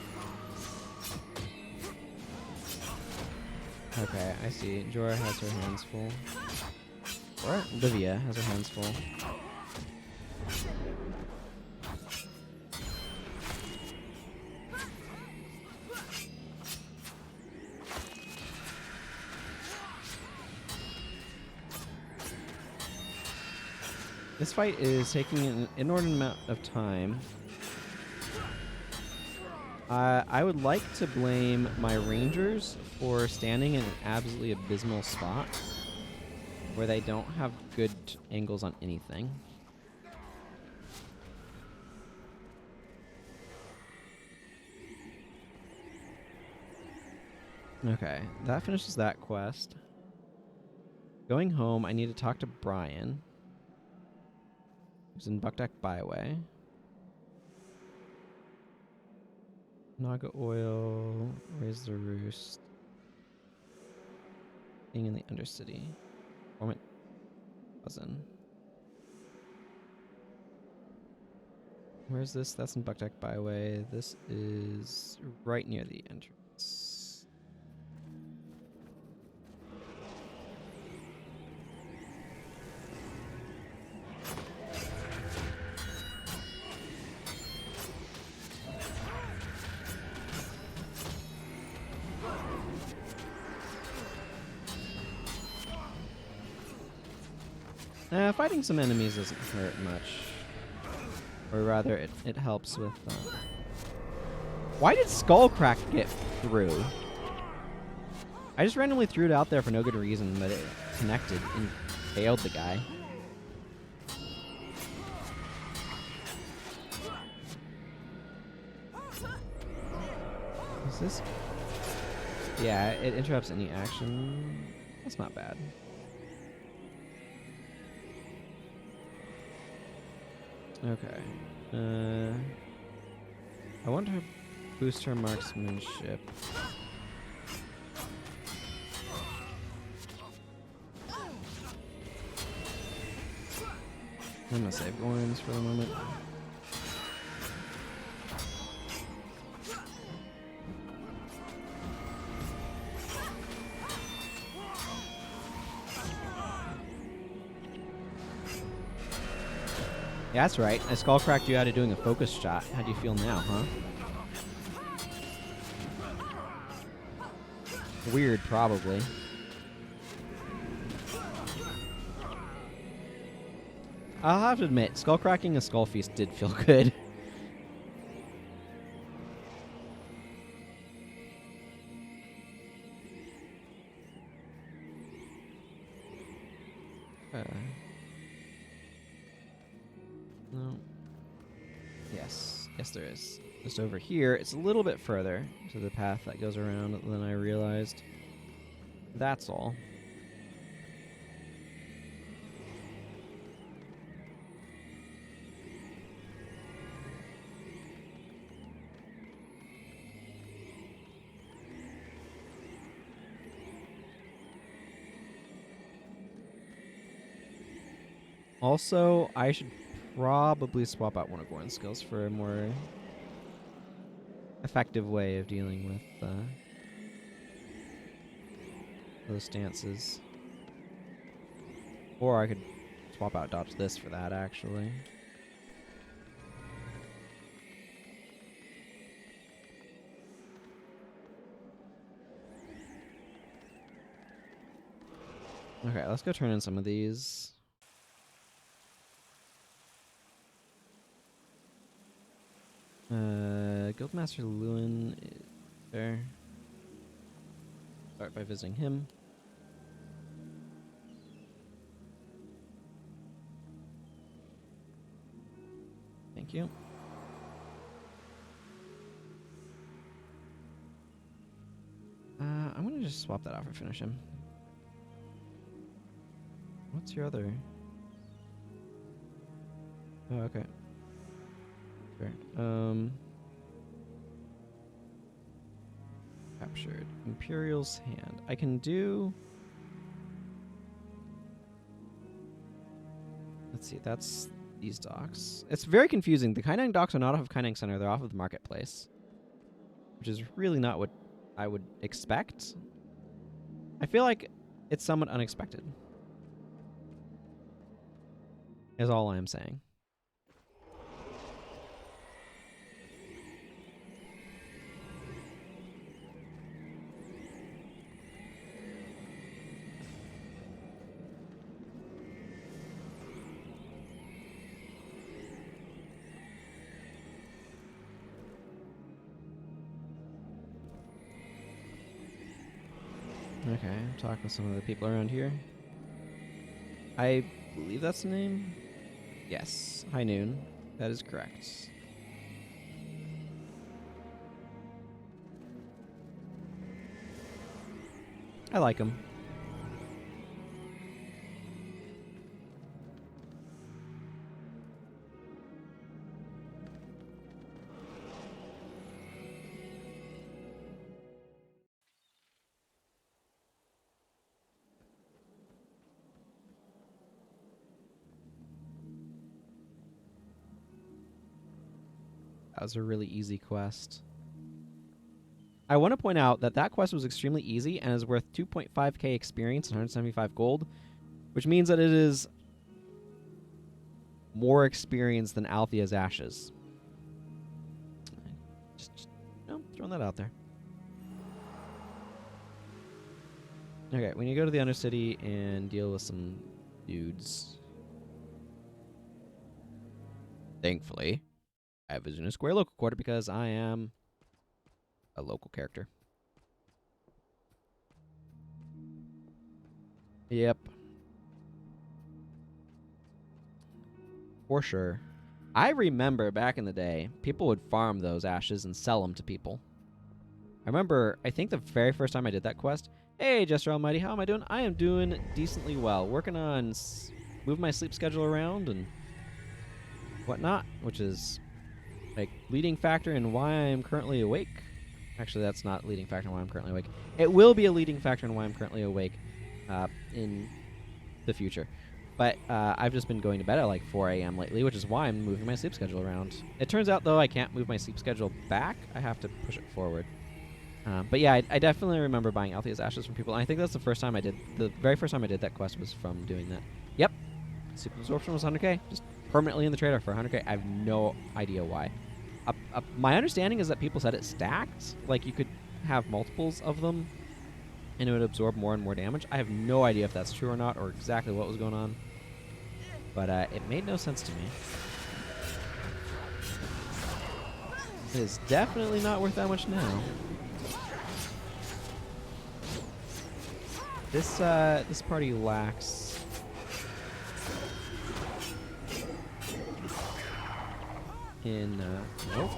Okay, I see. Jorah has her hands full. Or Livia has her hands full. This fight is taking an inordinate amount of time. I would like to blame my rangers for standing in an absolutely abysmal spot where they don't have good angles on anything. Okay, that finishes that quest. Going home, I need to talk to Brian, who's in Buckdeck Byway. Naga oil, raise the roost. Being in the Undercity. Formant cousin. Where's this? That's in Buckdeck Byway. This is right near the entrance. Fighting some enemies doesn't hurt much. Or rather, it helps with... Why did Skullcrack get through? I just randomly threw it out there for no good reason, but it connected and failed the guy. Is this... Yeah, it interrupts any action. That's not bad. Okay. I want to boost her marksmanship. I'm gonna save Goins for the moment. Yeah, that's right. I skullcracked you out of doing a focus shot. How do you feel now, huh? Weird, probably. I'll have to admit, skullcracking a skull feast did feel good. No. Yes, there is. Just over here, it's a little bit further to the path that goes around than I realized. That's all. Also, I should probably swap out one of Goran's skills for a more effective way of dealing with those stances. Or I could swap out dodge this for that, actually. Okay, let's go turn in some of these. Guildmaster Lewin is there. Start by visiting him. Thank you. I'm gonna just swap that out for finish him. What's your other? Oh, okay. Sure. Captured. Imperial's Hand. I can do... Let's see, that's these docks. It's very confusing. The Kainang docks are not off of Kainang Center, they're off of the marketplace. Which is really not what I would expect. I feel like it's somewhat unexpected. Is all I'm saying. Okay, talk with some of the people around here. I believe that's the name. Yes, High Noon. That is correct. I like him. That was a really easy quest. I want to point out that that quest was extremely easy and is worth 2.5k experience and 175 gold, which means that it is more experience than Althea's Ashes. Just throwing that out there. Okay, we need to go to the Undercity and deal with some dudes. Thankfully, I have Vision Square local quarter because I am a local character. Yep. For sure. I remember back in the day, people would farm those ashes and sell them to people. I remember, I think the very first time I did that quest, hey, Jester Almighty, how am I doing? I am doing decently well. Working on moving my sleep schedule around and whatnot, which is like leading factor in why I'm currently awake. Actually, that's not leading factor in why I'm currently awake. It will be a leading factor in why I'm currently awake in the future. But I've just been going to bed at like 4 a.m. lately, which is why I'm moving my sleep schedule around. It turns out, though, I can't move my sleep schedule back. I have to push it forward. But yeah, I definitely remember buying Althea's Ashes from people. And I think that's the first time I did. The very first time I did that quest was from doing that. Yep. Sleep absorption was 100k. Just permanently in the trader for 100k. I have no idea why. My understanding is that people said it stacked. Like you could have multiples of them and it would absorb more and more damage. I have no idea if that's true or not or exactly what was going on. But it made no sense to me. It is definitely not worth that much now. This party lacks in nope.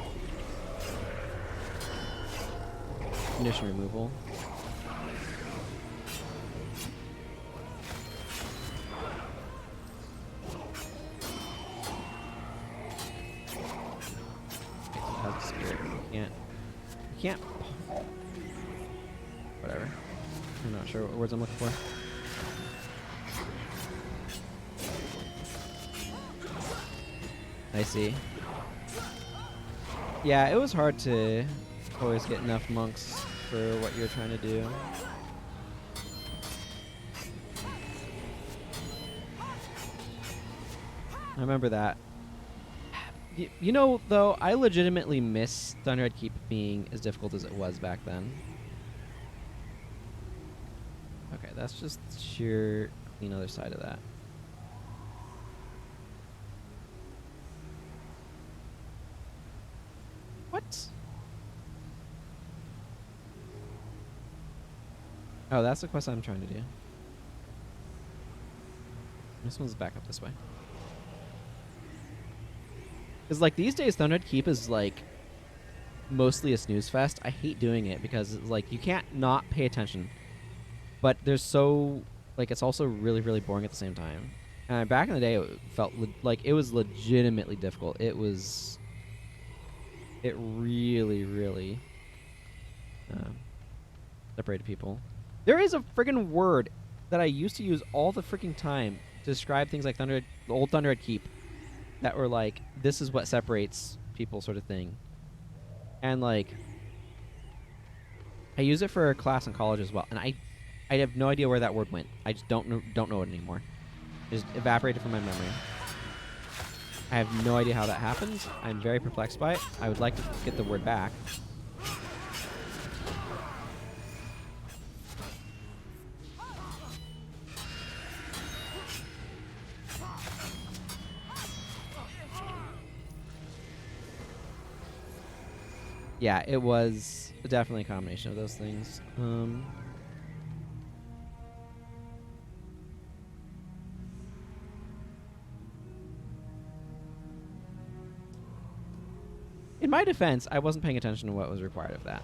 Condition removal. Can't. Whatever. I'm not sure what words I'm looking for. I see. Yeah, it was hard to always get enough monks for what you're trying to do. I remember that. You know, though, I legitimately miss Thunderhead Keep being as difficult as it was back then. Okay, that's just sheer clean other side of that. What? Oh, that's the quest I'm trying to do. This one's back up this way. Because, like, these days, Thunderhead Keep is, like, mostly a snooze fest. I hate doing it because, it's like, you can't not pay attention. But there's so... Like, it's also really, really boring at the same time. And back in the day, it felt like it was legitimately difficult. It was... It really, really... separated people. There is a friggin' word that I used to use all the freaking time to describe things like the old Thunderhead Keep. That were like, this is what separates people sort of thing. And like, I use it for a class in college as well. And I have no idea where that word went. I just don't know it anymore. It just evaporated from my memory. I have no idea how that happened. I'm very perplexed by it. I would like to get the word back. Yeah, it was definitely a combination of those things. In my defense, I wasn't paying attention to what was required of that.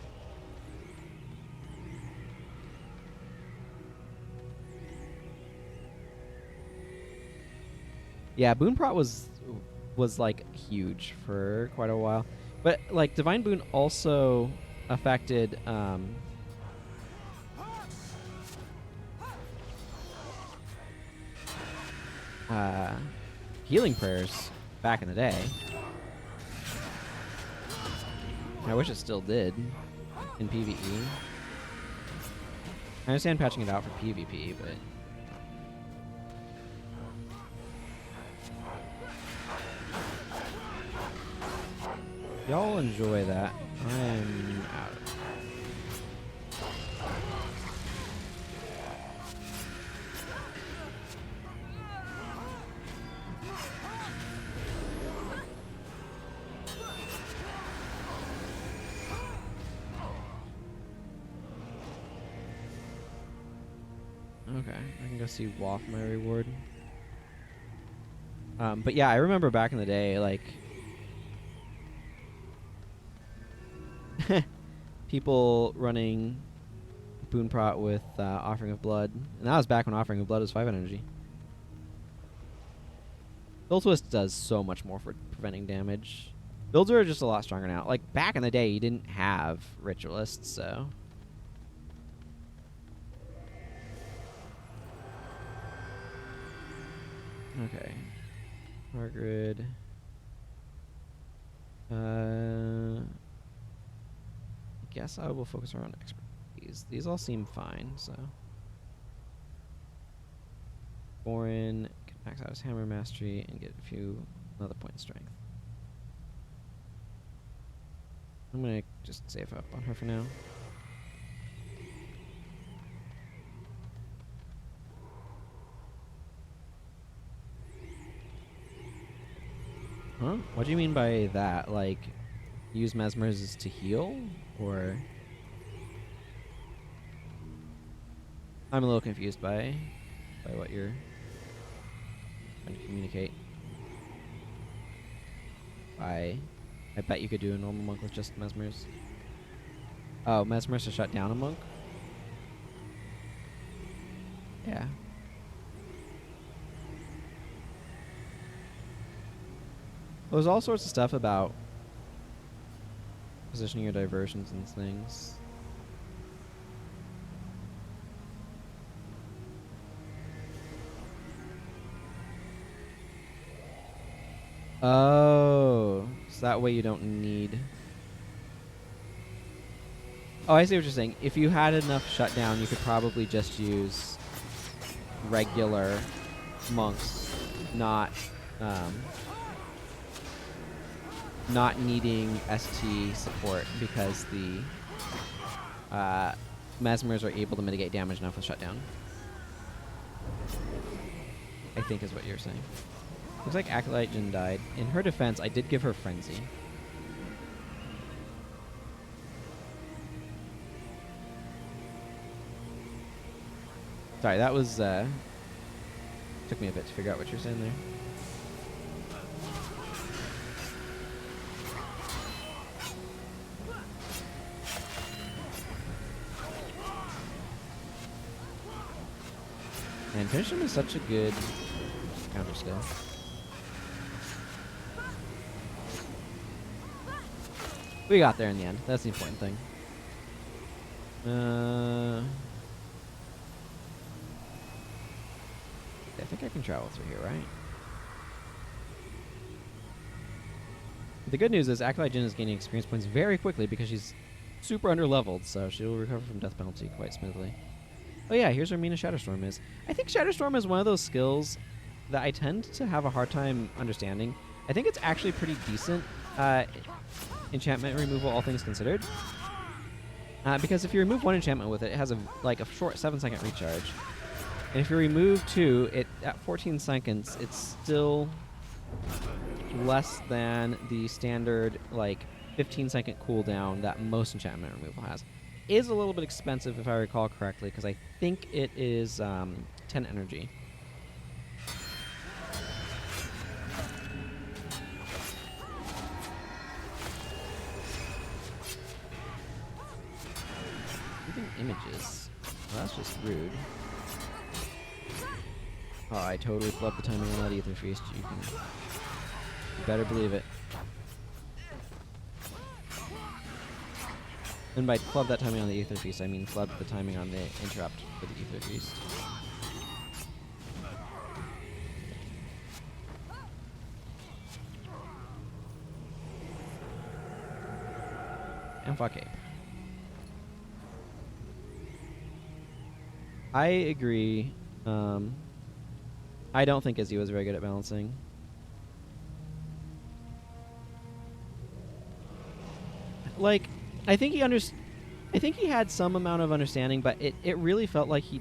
Yeah, Boon Prot was like huge for quite a while. But, like, Divine Boon also affected, healing prayers back in the day. I wish it still did in PvE. I understand patching it out for PvP, but... Y'all enjoy that. I'm out of it. Okay, I can go see Waff my reward. But yeah, I remember back in the day, like people running Boonprot with Offering of Blood, and that was back when Offering of Blood was 5 energy. Build Twist does so much more for preventing damage. Builds are just a lot stronger now. Like back in the day, you didn't have Ritualists, so. Okay. Margaret. I guess I will focus around expertise. These all seem fine, so. Foreign, can max out his hammer mastery and get another point of strength. I'm gonna just save up on her for now. Huh? What do you mean by that? Like, use mesmerize to heal? Or... I'm a little confused by what you're trying to communicate. I bet you could do a normal monk with just mesmerize. Oh, mesmerize to shut down a monk? Yeah. There's all sorts of stuff about positioning your diversions and things. Oh, so that way you don't need... Oh, I see what you're saying. If you had enough shutdown, you could probably just use regular monks, not needing ST support because the mesmers are able to mitigate damage enough with shutdown. I think is what you're saying. Looks like Acolyte Jin died. In her defense, I did give her Frenzy. Sorry, that was... took me a bit to figure out what you're saying there. And Finish Him is such a good counter skill. We got there in the end. That's the important thing. I think I can travel through here, right? The good news is Acolyte Jin is gaining experience points very quickly because she's super under-leveled, so she will recover from death penalty quite smoothly. Oh yeah, here's where Mina Shatterstorm is. I think Shatterstorm is one of those skills that I tend to have a hard time understanding. I think it's actually pretty decent enchantment removal, all things considered. Because if you remove one enchantment with it, it has a short 7-second recharge. And if you remove 2, at 14 seconds, it's still less than the standard 15-second cooldown that most enchantment removal has. Is a little bit expensive if I recall correctly, because I think it is 10 energy. Moving images. Well, that's just rude. Oh, I totally flubbed the timing on that Ether Feast. You better believe it. And by flub that timing on the Ether Feast, I mean flub the timing on the interrupt for the Ether Feast. And fuck Ape. I agree. I don't think Izzy was very good at balancing. I think he had some amount of understanding, but it really felt like he...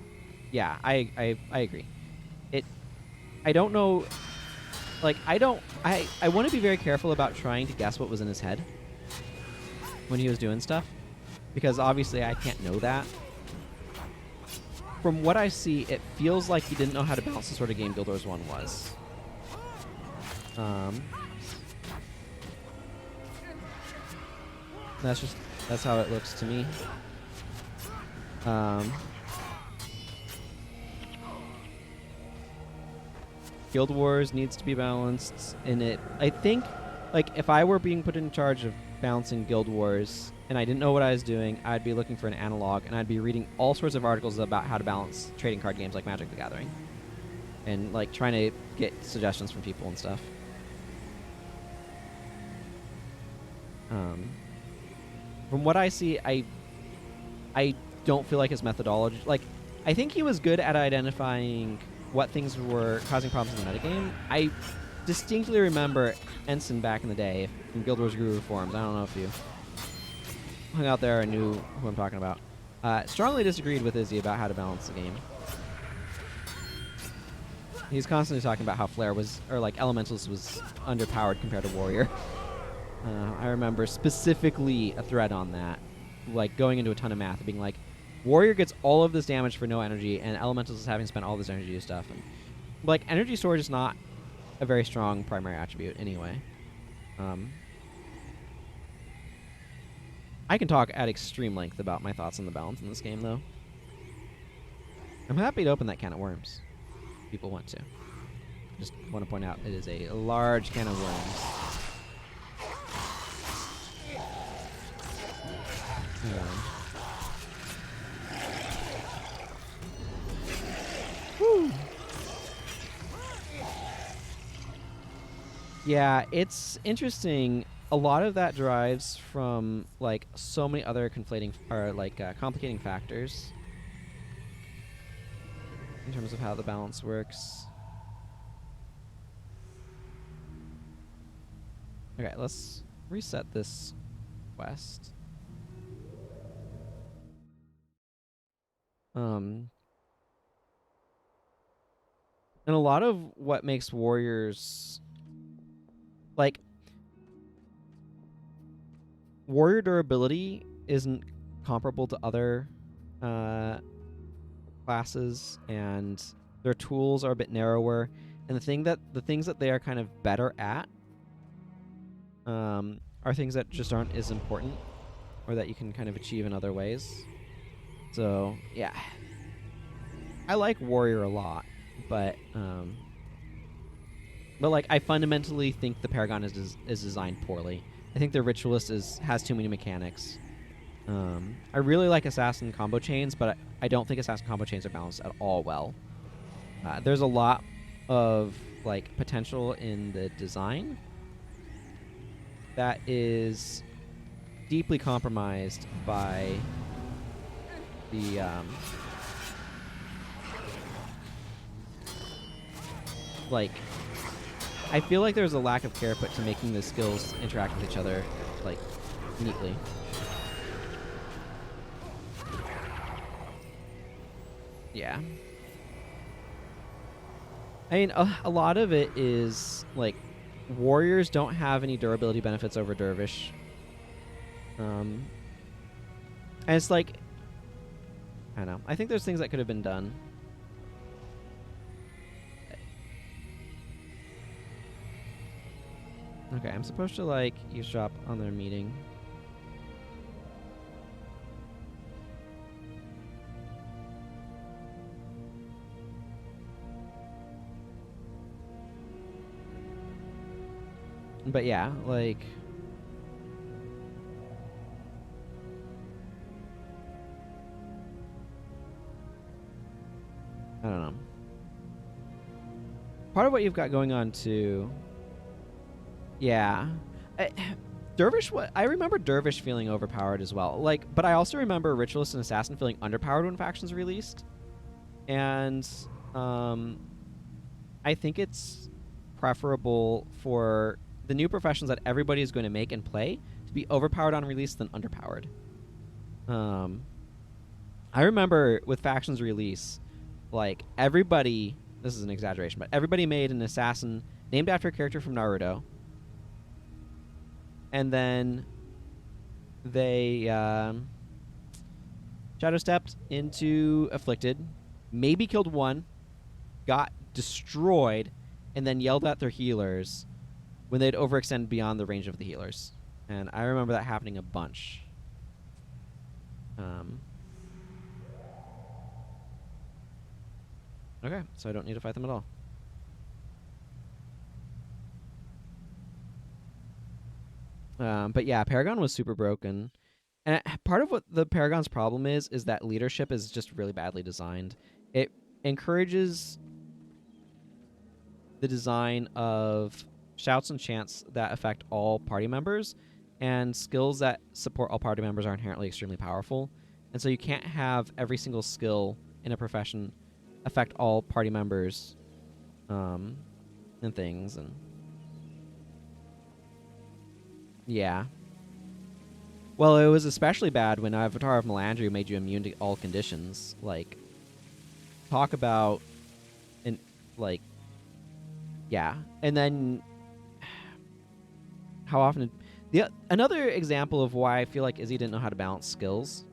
Yeah, I agree. I don't know... I want to be very careful about trying to guess what was in his head when he was doing stuff, because obviously I can't know that. from what I see, it feels like he didn't know how to balance the sort of game Guild Wars 1 was. That's how it looks to me. Guild Wars needs to be balanced in it. I think, like, if I were being put in charge of balancing Guild Wars and I didn't know what I was doing, I'd be looking for an analog, and I'd be reading all sorts of articles about how to balance trading card games like Magic the Gathering, and like trying to get suggestions from people and stuff. From what I see, I don't feel like his methodology. Like, I think he was good at identifying what things were causing problems in the metagame. I distinctly remember Ensign back in the day from Guild Wars Guru forums. I don't know if you hung out there and knew who I'm talking about. Strongly disagreed with Izzy about how to balance the game. He's constantly talking about how Flare was, or like Elementalist was underpowered compared to Warrior. I remember specifically a thread on that, like going into a ton of math and being like, Warrior gets all of this damage for no energy, and Elementalist is having spent all this energy to stuff. And like, energy storage is not a very strong primary attribute anyway. I can talk at extreme length about my thoughts on the balance in this game, though. I'm happy to open that can of worms. If people want to. Just want to point out it is a large can of worms. Woo. Yeah, it's interesting. A lot of that derives from like so many other conflating or like complicating factors in terms of how the balance works. Okay, let's reset this quest. And a lot of what makes warriors, like, warrior durability isn't comparable to other classes, and their tools are a bit narrower. And the things that they are kind of better at are things that just aren't as important, or that you can kind of achieve in other ways. So yeah, I like warrior a lot, but like I fundamentally think the Paragon is designed poorly. I think the Ritualist has too many mechanics. I really like Assassin combo chains, but I don't think Assassin combo chains are balanced at all well. There's a lot of like potential in the design that is deeply compromised by the like, I feel like there's a lack of care put to making the skills interact with each other like neatly. Yeah. I mean, a lot of it is like warriors don't have any durability benefits over dervish. And it's like, I don't know. I think there's things that could have been done. Okay, I'm supposed to like eavesdrop on their meeting. But yeah, like, I don't know. Part of what you've got going on too. Yeah. Dervish, I remember Dervish feeling overpowered as well. Like, but I also remember Ritualist and Assassin feeling underpowered when factions released. And I think it's preferable for the new professions that everybody is going to make and play to be overpowered on release than underpowered. I remember with factions release, like everybody, this is an exaggeration, but everybody made an assassin named after a character from Naruto. And then they shadow stepped into Afflicted maybe killed one, got destroyed, and then yelled at their healers when they'd overextend beyond the range of the healers. And I remember that happening a bunch. Okay, so I don't need to fight them at all. But yeah, Paragon was super broken. And part of what the Paragon's problem is that leadership is just really badly designed. It encourages the design of shouts and chants that affect all party members, and skills that support all party members are inherently extremely powerful. And so you can't have every single skill in a profession affect all party members and things. And yeah. Well, it was especially bad when Avatar of Melandria made you immune to all conditions. Like, talk about, yeah. And then, how often... Another example of why I feel like Izzy didn't know how to balance skills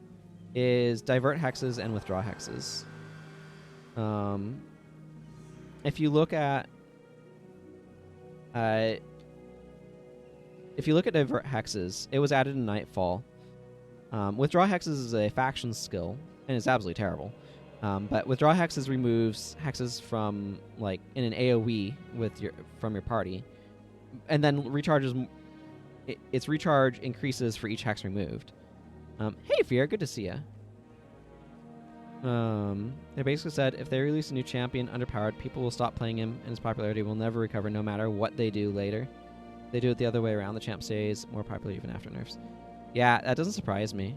is divert hexes and withdraw hexes. If you look at... if you look at divert hexes, it was added in Nightfall. Withdraw hexes is a faction skill, and it's absolutely terrible. But withdraw hexes removes hexes from, like, in an AoE from your party, and then recharges. Its recharge increases for each hex removed. Hey, Fear, good to see ya. They basically said if they release a new champion underpowered, people will stop playing him, and his popularity will never recover, no matter what they do later. They do it the other way around. The champ stays more popular even after nerfs. Yeah, that doesn't surprise me.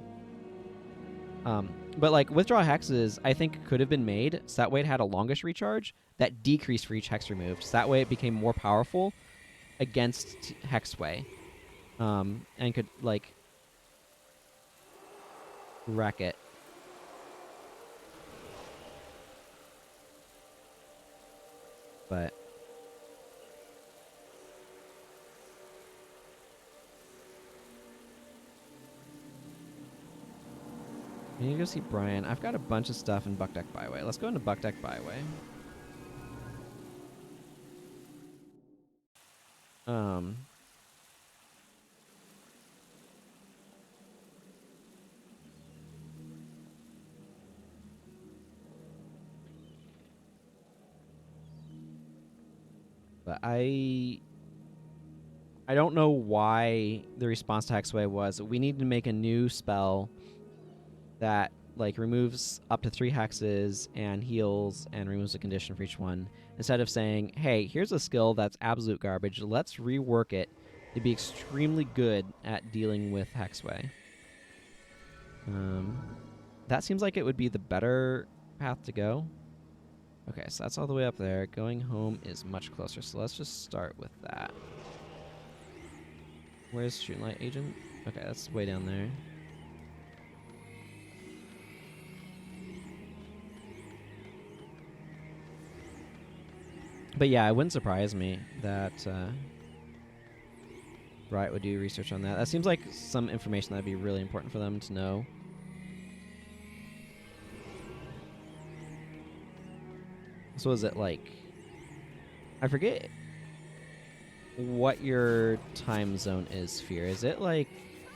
But like withdraw hexes, I think could have been made so that way it had a longish recharge that decreased for each hex removed. So that way it became more powerful against hexway, and could like wreck it. But we need to go see Brian. I've got a bunch of stuff in Buck Deck Byway. Let's go into Buck Deck Byway. But I don't know why the response to Hexway was we need to make a new spell that like removes up to 3 hexes and heals and removes a condition for each one, instead of saying, hey, here's a skill that's absolute garbage, let's rework it to be extremely good at dealing with hexway. That seems like it would be the better path to go. Okay, so that's all the way up there. Going home is much closer, so let's just start with that. Where's Shooting Light Agent? Okay, that's way down there. But yeah, it wouldn't surprise me that Riot would do research on that. That seems like some information that would be really important for them to know. So is it like... I forget what your time zone is, Fear. Is it like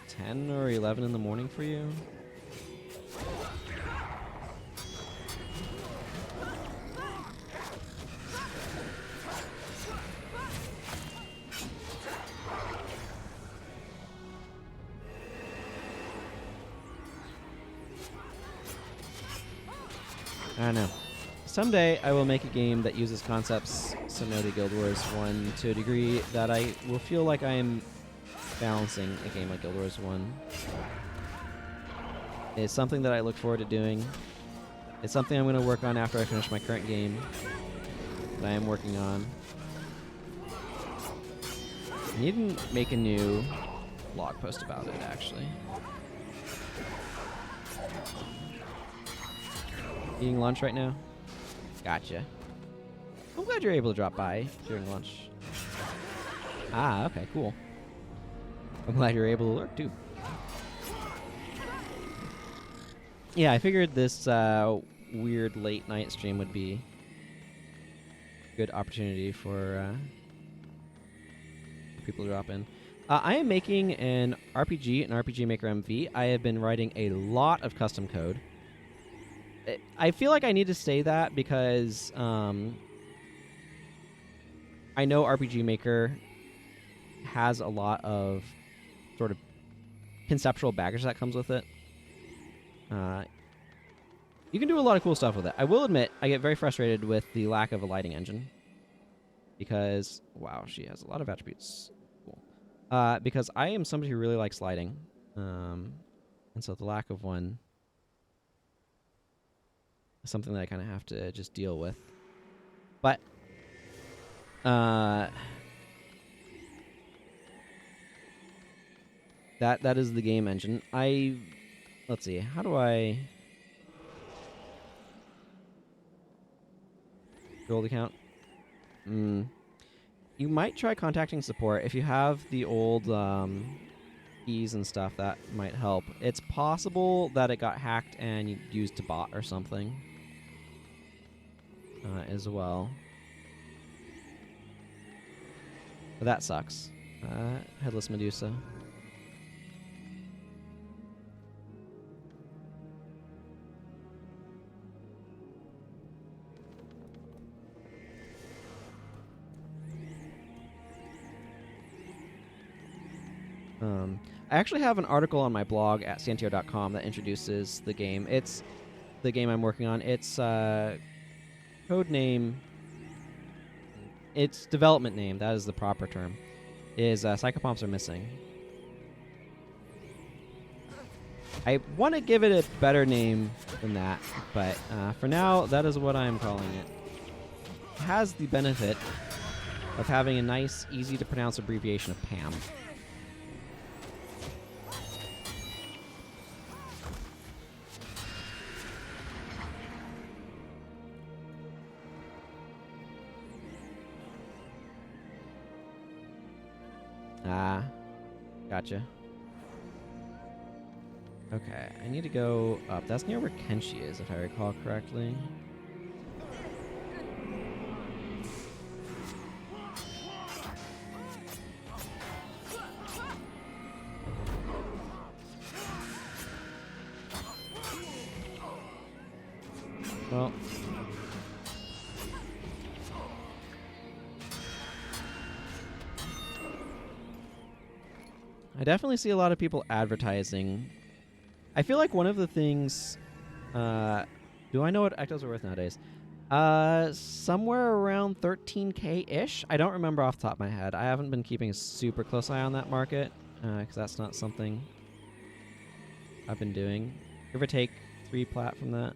10 or 11 in the morning for you? I don't know. Someday I will make a game that uses concepts similar to Guild Wars 1 to a degree that I will feel like I am balancing a game like Guild Wars 1. It's something that I look forward to doing. It's something I'm going to work on after I finish my current game that I am working on. I need to make a new blog post about it, actually. Eating lunch right now? Gotcha. I'm glad you're able to drop by during lunch. Ah, okay, cool. I'm glad you're able to lurk, too. Yeah, I figured this weird late night stream would be a good opportunity for people to drop in. I am making an RPG Maker MV. I have been writing a lot of custom code. I feel like I need to say that because I know RPG Maker has a lot of sort of conceptual baggage that comes with it. You can do a lot of cool stuff with it. I will admit, I get very frustrated with the lack of a lighting engine. Because, wow, she has a lot of attributes. Cool. Because I am somebody who really likes lighting. And so the lack of one is something that I kind of have to just deal with. But, that is the game engine. Let's see, how do I... Gold account? You might try contacting support. If you have the old keys and stuff, that might help. It's possible that it got hacked and used to bot or something as well. But that sucks. Headless Medusa. I actually have an article on my blog at santio.com that introduces the game. It's the game I'm working on. Its code name, its development name, that is the proper term, is Psychopomps Are Missing. I want to give it a better name than that, but for now, that is what I'm calling it. It has the benefit of having a nice, easy-to-pronounce abbreviation of PAM. Gotcha. Okay, I need to go up. That's near where Kenshi is, if I recall correctly. Well... I definitely see a lot of people advertising. I feel like one of the things... do I know what ectos are worth nowadays? Somewhere around 13k-ish. I don't remember off the top of my head. I haven't been keeping a super close eye on that market, because that's not something I've been doing. Give or take 3 plat from that.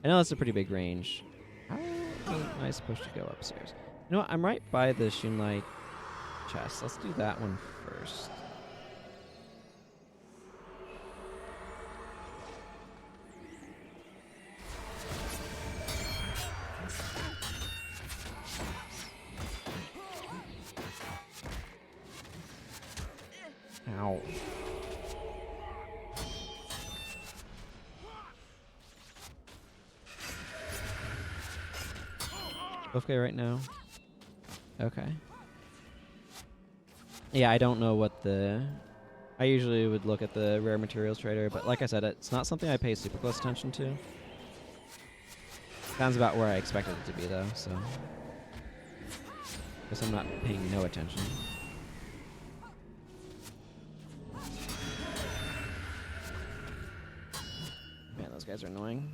I know that's a pretty big range. How am I supposed to go upstairs? You know what? I'm right by the Shunlai chest. Let's do that one first. Ow. Okay right now? Okay. Yeah, I don't know what the... I usually would look at the rare materials trader, but like I said, it's not something I pay super close attention to. Sounds about where I expected it to be, though, so... Guess I'm not paying no attention. Man, those guys are annoying.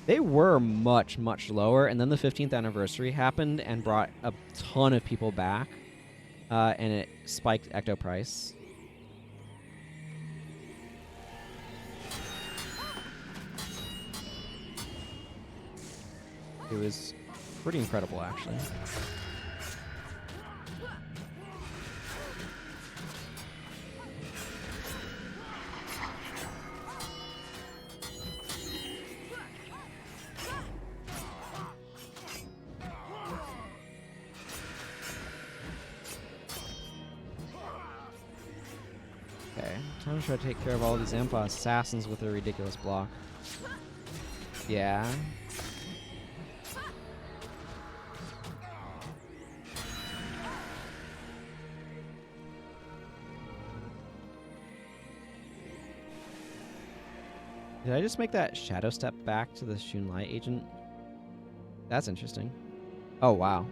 They were much, much lower, and then the 15th anniversary happened and brought a ton of people back, and it spiked Ecto price. It was pretty incredible, actually. Okay. Time to try to take care of all these Ampha assassins with a ridiculous block. Yeah. Did I just make that shadow step back to the Shunlai agent? That's interesting. Oh, wow.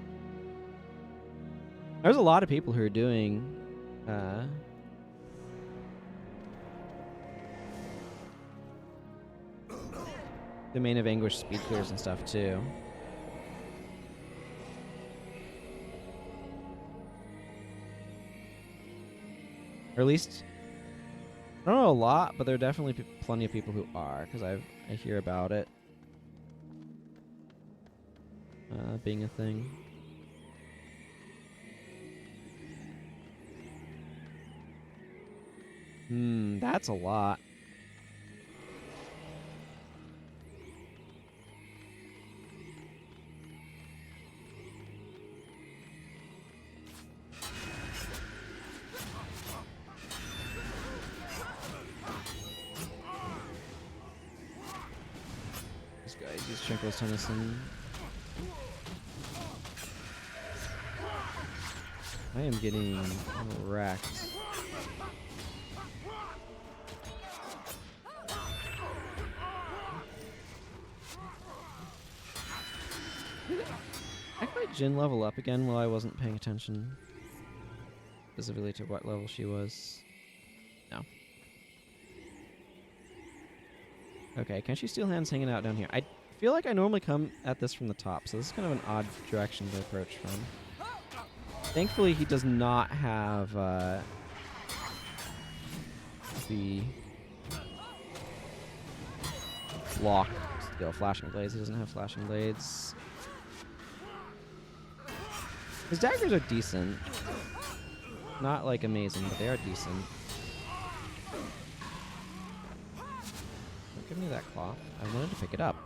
There's a lot of people who are doing Domain of Anguish speed clears and stuff too. Or at least, I don't know a lot, but there are definitely plenty of people who are, because I hear about it being a thing. That's a lot. This guy uses Shinko's Tennyson. I am getting wrecked. I could Jin level up again while I wasn't paying attention specifically to what level she was. No. Okay, can she steal hands hanging out down here? I feel like I normally come at this from the top, so this is kind of an odd direction to approach from. Thankfully, he does not have the lock skill, Flashing Blades. He doesn't have Flashing Blades. His daggers are decent. Not like amazing, but they are decent. Don't give me that cloth. I wanted to pick it up.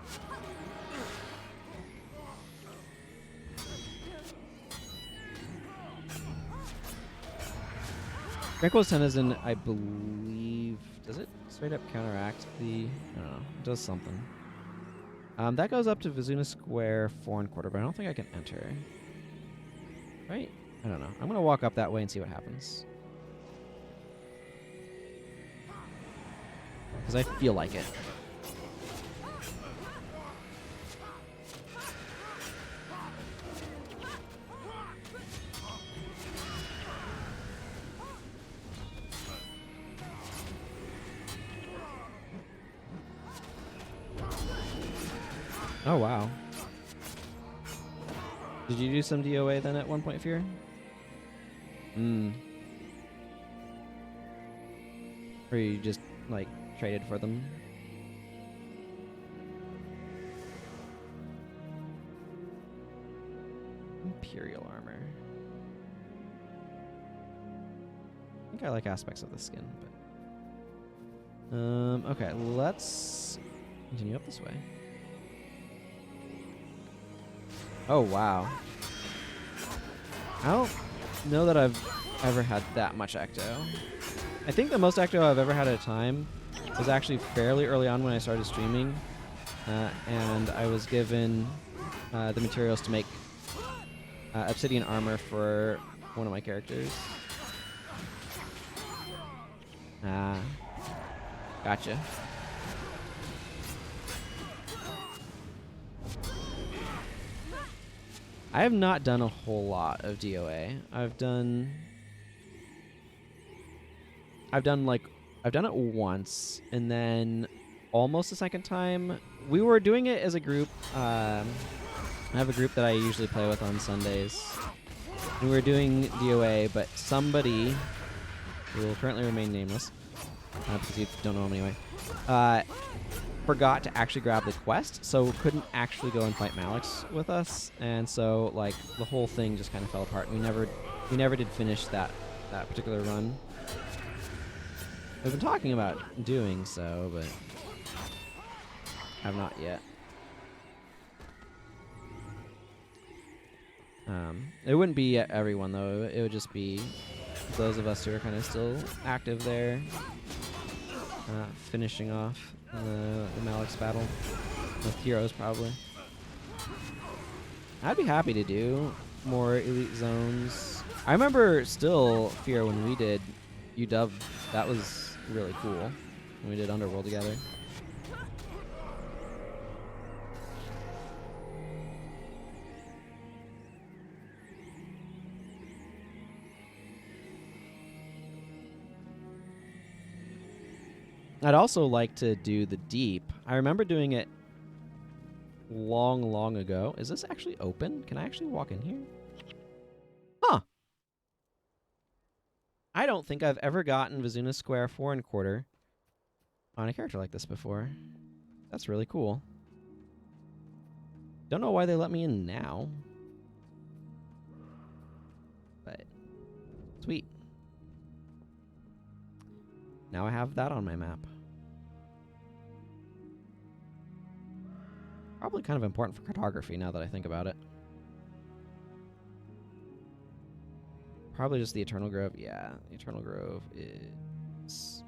Tranquil's Tennyson, I believe, does it straight up counteract the, I don't know, it does something. That goes up to Vizuna Square 4 1/4, but I don't think I can enter. Right? I don't know. I'm going to walk up that way and see what happens. Because I feel like it. Oh, wow. Did you do some DOA then at one point, Fear? Or you just, like, traded for them? Imperial armor. I think I like aspects of the skin, but... okay, let's continue up this way. Oh, wow. I don't know that I've ever had that much Ecto. I think the most Ecto I've ever had at a time was actually fairly early on when I started streaming. And I was given the materials to make obsidian armor for one of my characters. Gotcha. I have not done a whole lot of DOA. I've done it once, and then almost a second time. We were doing it as a group. I have a group that I usually play with on Sundays. And we were doing DOA, but somebody, who will currently remain nameless, because you don't know him anyway, forgot to actually grab the quest, so couldn't actually go and fight Malix with us, and so like the whole thing just kind of fell apart. We never did finish that particular run. We've been talking about doing so, but have not yet. It wouldn't be everyone though. It would just be those of us who are kind of still active there. finishing off the Malik's battle with heroes, probably. I'd be happy to do more elite zones. I remember still Fear when we did UW. That was really cool when we did Underworld together. I'd also like to do the Deep. I remember doing it long ago. Is this actually open? Can I actually walk in here? Huh. I don't think I've ever gotten Vizuna Square 4 1/4 on a character like this before. That's really cool. Don't know why they let me in now. But sweet. Now I have that on my map. Probably kind of important for cartography now that I think about it. Probably just the Eternal Grove. Yeah, the Eternal Grove is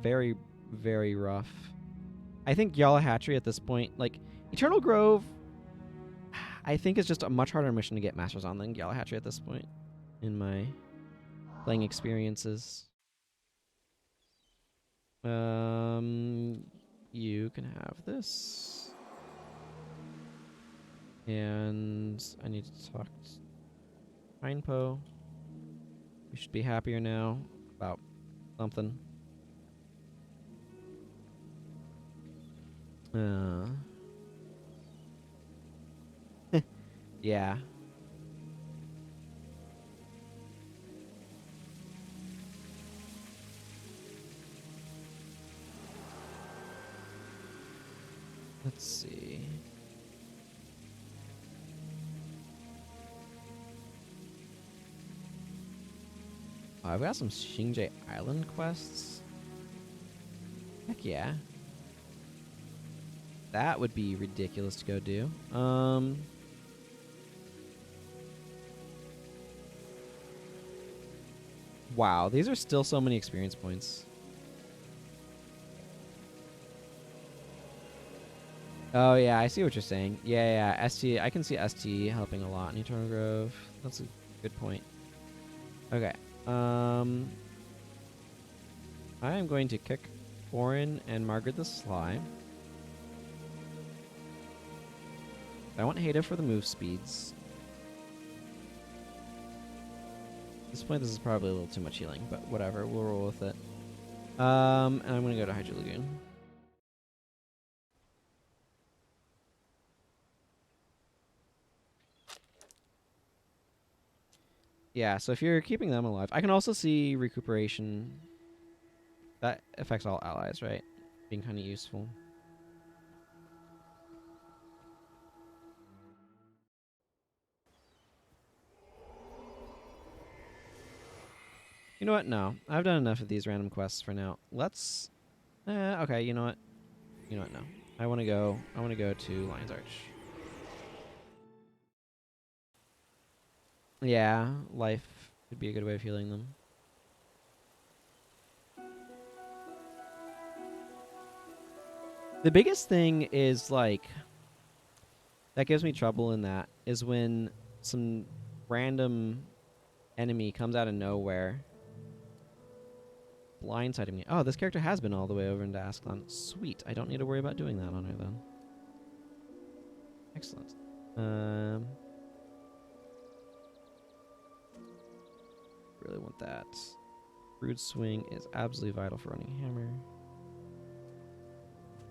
very, very rough. I think Yala Hatchery at this point, like, Eternal Grove, I think is just a much harder mission to get Masters on than Yala Hatchery at this point in my playing experiences. You can have this. And I need to talk to Pinepo. We should be happier now about something. Yeah. Let's see. Oh, I've got some Xingje Island quests. Heck yeah. That would be ridiculous to go do. Wow, these are still so many experience points. Oh yeah, I see what you're saying. Yeah, ST. I can see ST helping a lot in Eternal Grove. That's a good point. Okay. I am going to kick Orin and Margaret the Sly. I want Haida for the move speeds. At this point, this is probably a little too much healing, but whatever. We'll roll with it. And I'm going to go to Hydro Lagoon. Yeah, so if you're keeping them alive, I can also see recuperation. That affects all allies, right? Being kind of useful. You know what? No. I've done enough of these random quests for now. Let's... okay, you know what? You know what? No. I want to go to Lion's Arch. Yeah, life could be a good way of healing them. The biggest thing is, like, that gives me trouble in that is when some random enemy comes out of nowhere blindsiding me. Oh, this character has been all the way over into Ascalon. Sweet. I don't need to worry about doing that on her then. Excellent. Really want that. Brood Swing is absolutely vital for running Hammer.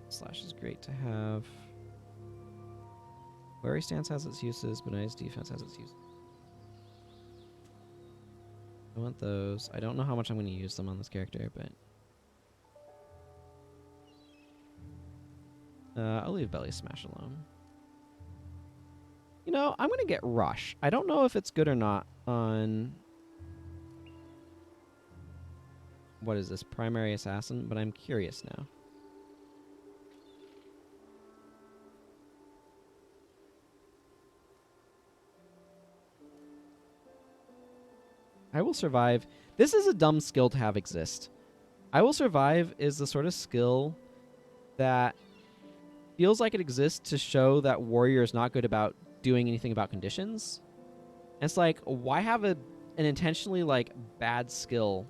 Slash is great to have. Wary Stance has its uses, but Nice Defense has its uses. I want those. I don't know how much I'm going to use them on this character, but... I'll leave Belly Smash alone. You know, I'm going to get Rush. I don't know if it's good or not on... What is this? Primary Assassin? But I'm curious now. I will survive. This is a dumb skill to have exist. I Will Survive is the sort of skill that feels like it exists to show that warrior is not good about doing anything about conditions. And it's like, why have an intentionally like bad skill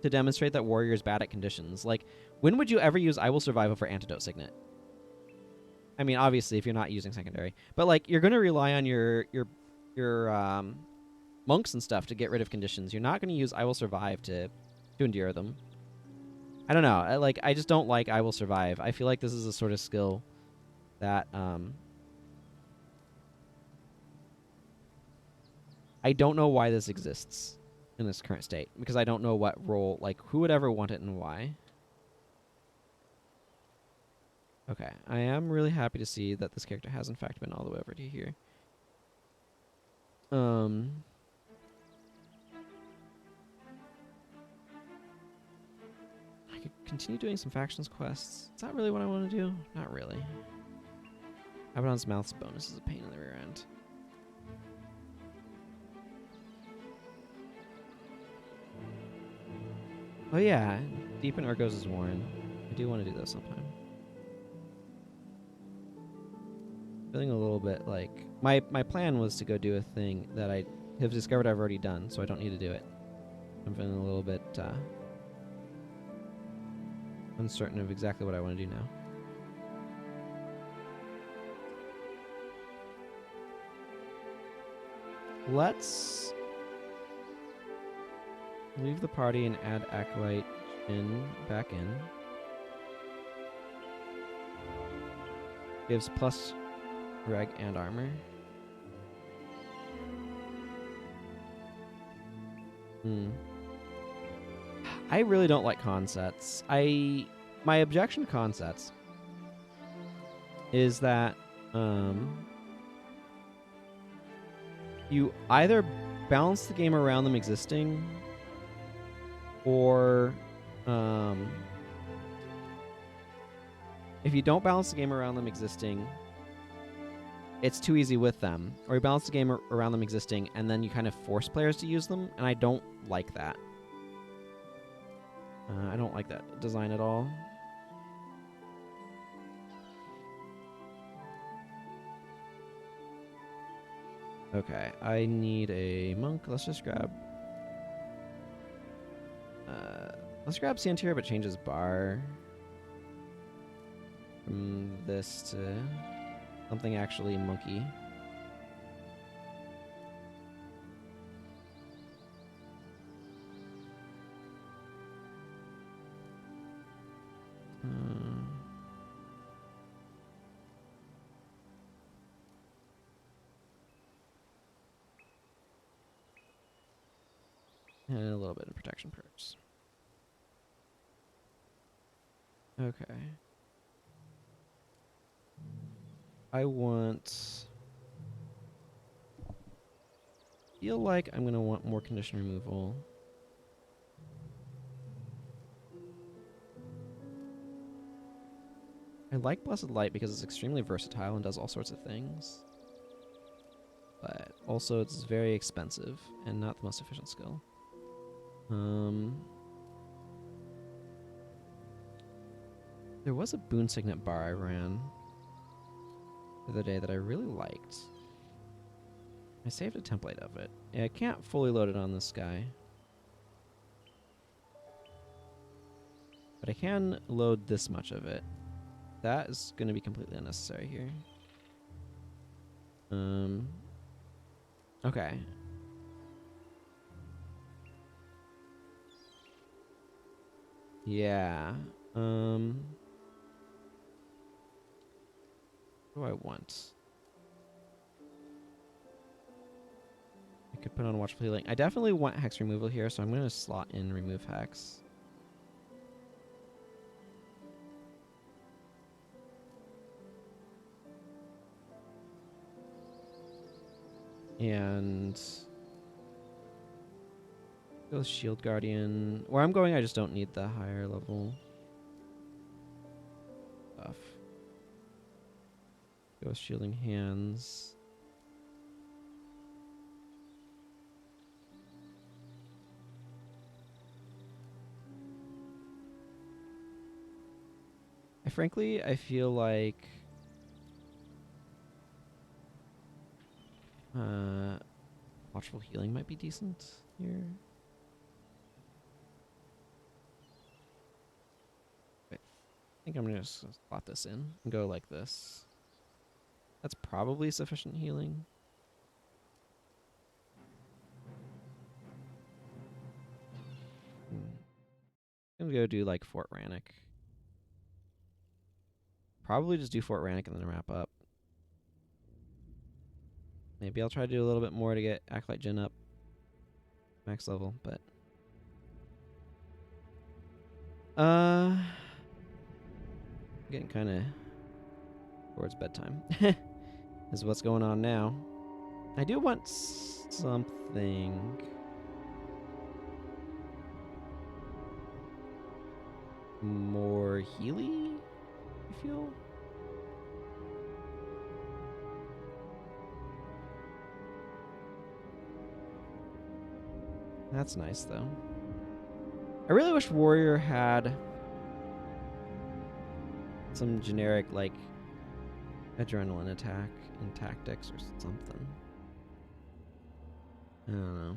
to demonstrate that warrior is bad at conditions? Like, when would you ever use I Will Survive over Antidote Signet? I mean, obviously, if you're not using secondary, but like, you're going to rely on your monks and stuff to get rid of conditions. You're not going to use I Will Survive to endure them. I don't know. I just don't like I Will Survive. I feel like this is a sort of skill that I don't know why this exists in this current state, because I don't know what role, like, who would ever want it and why. Okay, I am really happy to see that this character has in fact been all the way over to here. I could continue doing some factions quests. Is that really what I want to do? Not really. Abaddon's Mouth's bonus is a pain in the rear end. Oh yeah, Deepen Urgos' Warren. I do want to do those sometime. Feeling a little bit like... My plan was to go do a thing that I have discovered I've already done, so I don't need to do it. I'm feeling a little bit uncertain of exactly what I want to do now. Let's leave the party and add Acolyte back in. Gives plus reg and armor. I really don't like con sets. My objection to con sets is that you either balance the game around them existing, or if you don't balance the game around them existing, it's too easy with them. Or you balance the game around them existing, and then you kind of force players to use them, and I don't like that. I don't like that design at all. Okay, I need a monk. Let's just grab... let's grab Santir, but change his bar from this to something actually monkey. And a little bit of protection perks. Okay. I want... feel like I'm going to want more condition removal. I like Blessed Light because it's extremely versatile and does all sorts of things. But also it's very expensive and not the most efficient skill. There was a Boon Signet bar I ran the other day that I really liked. I saved a template of it. I can't fully load it on this guy, but I can load this much of it. That is going to be completely unnecessary here. Okay. Yeah. What do I want? I could put on Watchful Healing. I definitely want Hex removal here, so I'm going to slot in Remove Hex. And go with Shield Guardian. Where I'm going, I just don't need the higher level stuff. Go with Shielding Hands. Frankly, I feel like watchful healing might be decent here. Wait, I think I'm gonna just slot this in and go like this. That's probably sufficient healing. I'm gonna go do like Fort Rannoch. Probably just do Fort Rannoch and then wrap up. Maybe I'll try to do a little bit more to get Acolyte Jin up max level, but getting kind of towards bedtime is what's going on now. I do want something. More Healy, I feel. That's nice, though. I really wish Warrior had some generic, like, adrenaline attack in tactics or something. I don't know.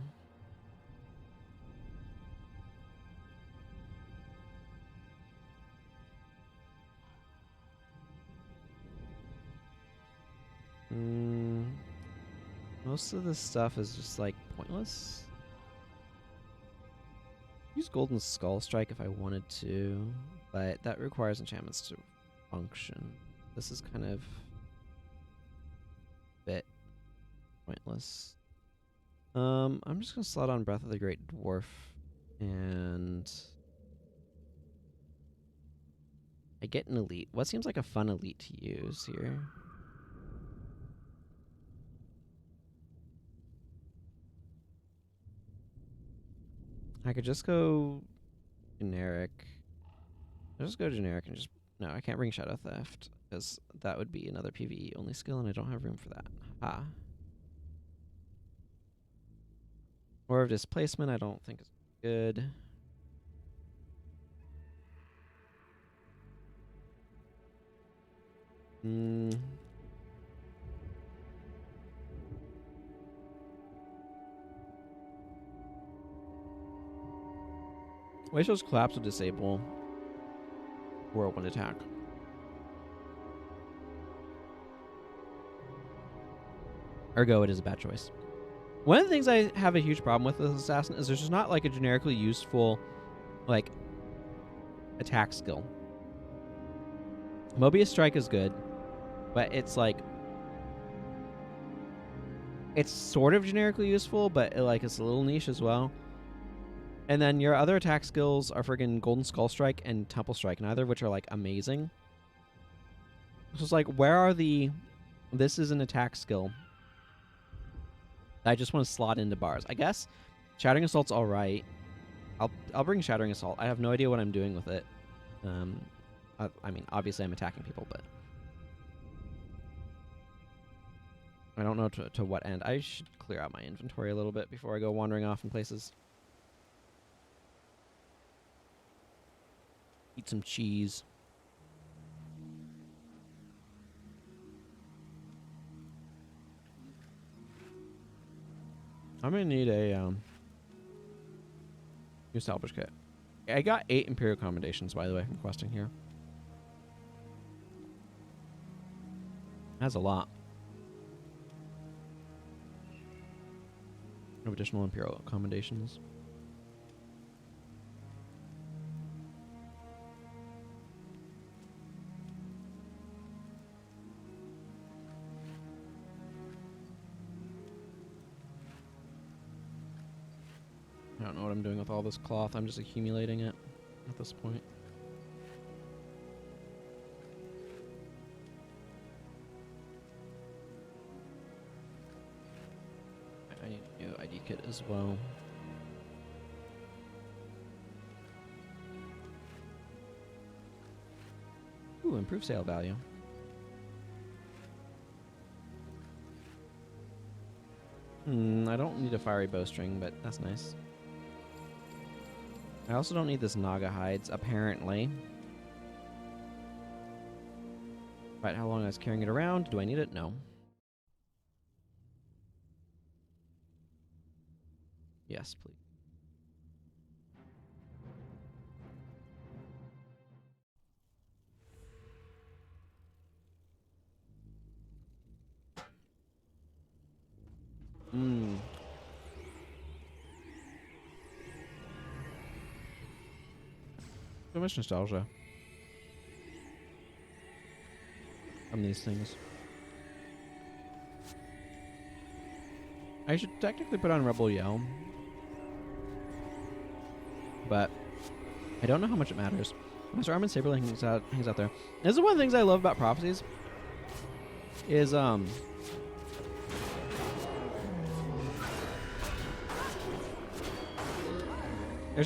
Most of this stuff is just, like, pointless. Use Golden Skull Strike if I wanted to, but that requires enchantments to function. This is kind of a bit pointless. I'm just gonna slot on Breath of the Great Dwarf, and I get an elite. What seems like a fun elite to use here? I could just go generic. I'll just go generic and just... No, I can't bring Shadow Theft, because that would be another PvE only skill, and I don't have room for that. Ah. War of Displacement I don't think is good. Wacial's Collapse will disable Whirlwind Attack. Ergo, it is a bad choice. One of the things I have a huge problem with this assassin is there's just not like a generically useful, like, attack skill. Mobius Strike is good, but it's like, it's sort of generically useful, but it's a little niche as well. And then your other attack skills are friggin' Golden Skull Strike and Temple Strike, neither of which are, like, amazing. So it's like, where are the... This is an attack skill. I just want to slot into bars. I guess Shattering Assault's alright. I'll bring Shattering Assault. I have no idea what I'm doing with it. I mean, obviously I'm attacking people, but... I don't know to what end. I should clear out my inventory a little bit before I go wandering off in places. Eat some cheese. I'm gonna need a new salvage kit. I got 8 Imperial Commendations, by the way, from questing here. That's a lot of additional Imperial Commendations. I don't know what I'm doing with all this cloth. I'm just accumulating it at this point. I need a new ID kit as well. Ooh, improved sale value. I don't need a fiery bowstring, but that's nice. I also don't need this Naga hides, apparently. Right, how long I was carrying it around. Do I need it? No. Yes, please. Mmm. So much nostalgia from these things. I should technically put on Rebel Yell, but I don't know how much it matters. Master Armin Saberling hangs out there. This is one of the things I love about Prophecies. Is there's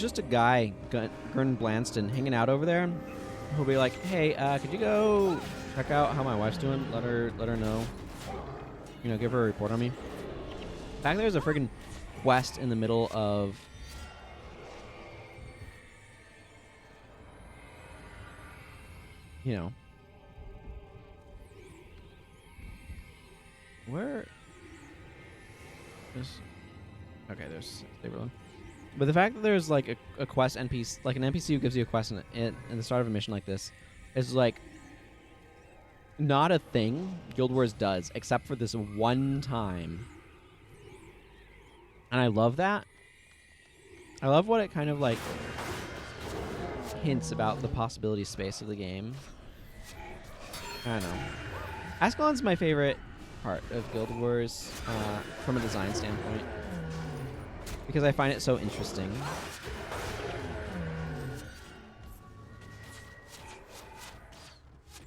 just a guy, Gurn Blanston, hanging out over there. Who'll be like, "Hey, could you go check out how my wife's doing? Let her know. You know, give her a report on me." Back there's a friggin' quest in the middle of where there's there's Saberlin. But the fact that there's like a quest NPC, like an NPC who gives you a quest in the start of a mission like this, is like not a thing Guild Wars does, except for this one time. And I love that. I love what it kind of like hints about the possibility space of the game. I don't know. Ascalon's my favorite part of Guild Wars from a design standpoint, because I find it so interesting.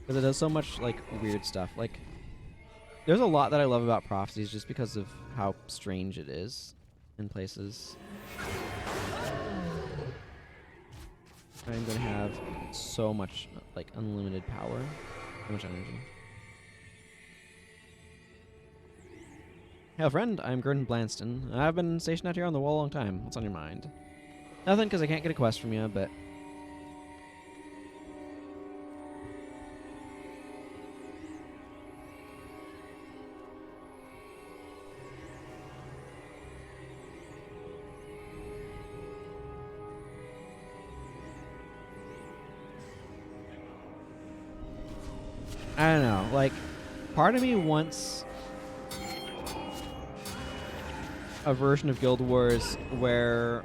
Because it does so much like weird stuff. Like, there's a lot that I love about Prophecies just because of how strange it is in places. I'm gonna have so much like unlimited power, so much energy. Hey, friend, I'm Gordon Blanston. I've been stationed out here on the wall a long time. What's on your mind? Nothing, because I can't get a quest from you, but... I don't know, like, part of me wants a version of Guild Wars where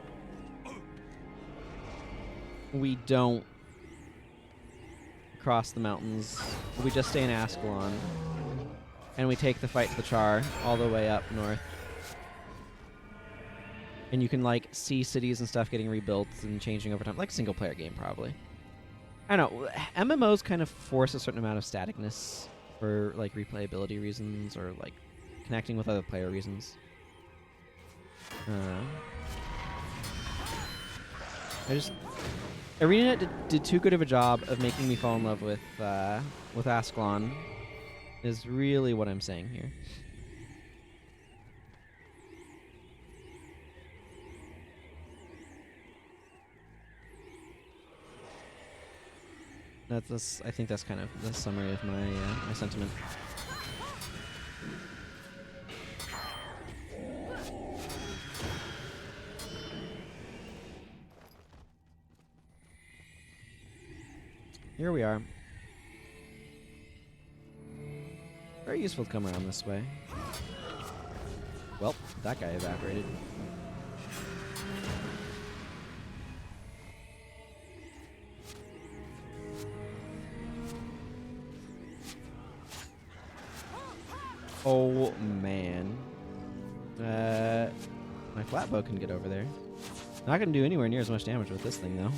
we don't cross the mountains, we just stay in Ascalon, and we take the fight to the Char all the way up north. And you can, like, see cities and stuff getting rebuilt and changing over time, like a single-player game, probably. I don't know. MMOs kind of force a certain amount of staticness for, like, replayability reasons or, like, connecting with other player reasons. ArenaNet did too good of a job of making me fall in love with Ascalon, is really what I'm saying here. I think that's kind of the summary of my my sentiment. Here we are. Very useful to come around this way. Well, that guy evaporated. Oh, man. My flatbow can get over there. Not going to do anywhere near as much damage with this thing, though.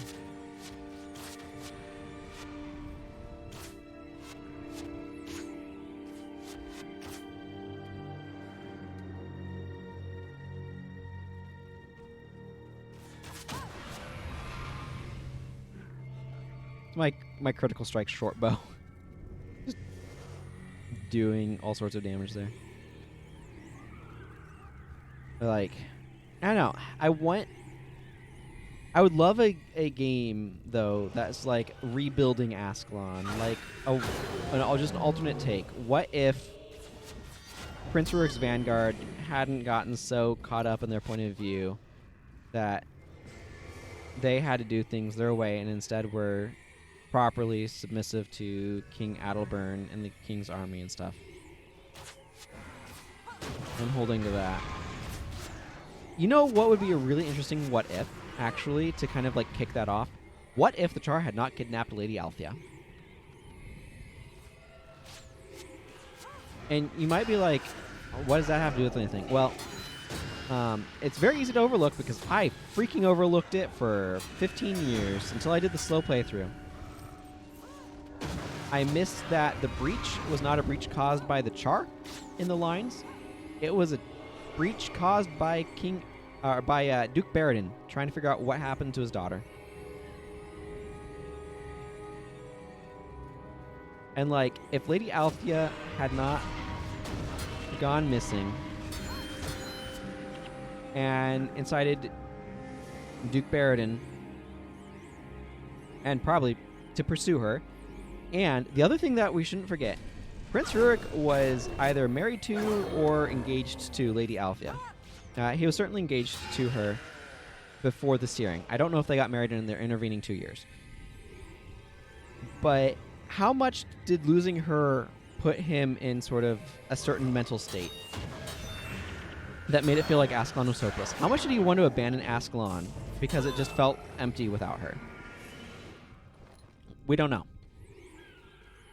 My critical strike short bow. Just doing all sorts of damage there. Like, I don't know. I want I would love a game though that's like rebuilding Ascalon, like just an alternate take. What if Prince Rurik's Vanguard hadn't gotten so caught up in their point of view that they had to do things their way and instead were properly submissive to King Adelburn and the king's army and stuff. And holding to that. You know what would be a really interesting what if, actually, to kind of like kick that off? What if the Char had not kidnapped Lady Althea? And you might be like, what does that have to do with anything? Well, it's very easy to overlook because I freaking overlooked it for 15 years until I did the slow playthrough. I missed that the breach was not a breach caused by the Char in the lines. It was a breach caused by Duke Baradin trying to figure out what happened to his daughter. And like, if Lady Althea had not gone missing and incited Duke Baradin and probably to pursue her. And the other thing that we shouldn't forget, Prince Rurik was either married to or engaged to Lady Althea. He was certainly engaged to her before the searing. I don't know if they got married in their intervening 2 years. But how much did losing her put him in sort of a certain mental state that made it feel like Ascalon was hopeless? How much did he want to abandon Ascalon because it just felt empty without her? We don't know.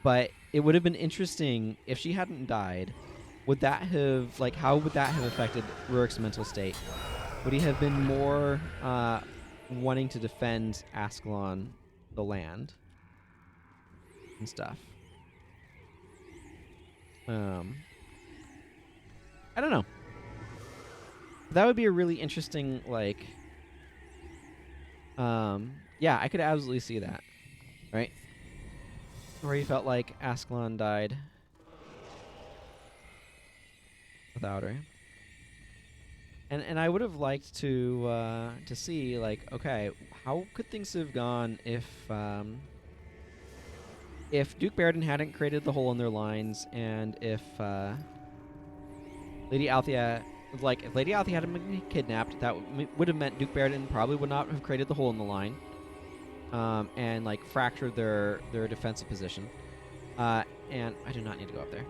But it would have been interesting if she hadn't died. Would that have, like, how would that have affected Rurik's mental state? Would he have been more wanting to defend Ascalon, the land, and stuff? I don't know. That would be a really interesting, like, yeah, I could absolutely see that, right? Where he felt like Ascalon died without her. And I would have liked to see, like, okay, how could things have gone if Duke Baradin hadn't created the hole in their lines, and if Lady Althea, like, if Lady Althea hadn't been kidnapped, that would have meant Duke Baradin probably would not have created the hole in the line, and like fractured their defensive position. And I do not need to go up there.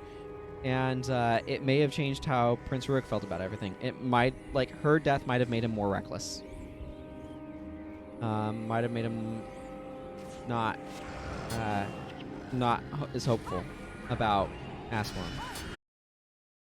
And it may have changed how Prince Rurik felt about everything. It might, like, her death might have made him more reckless. Might have made him not as hopeful about Ascalon.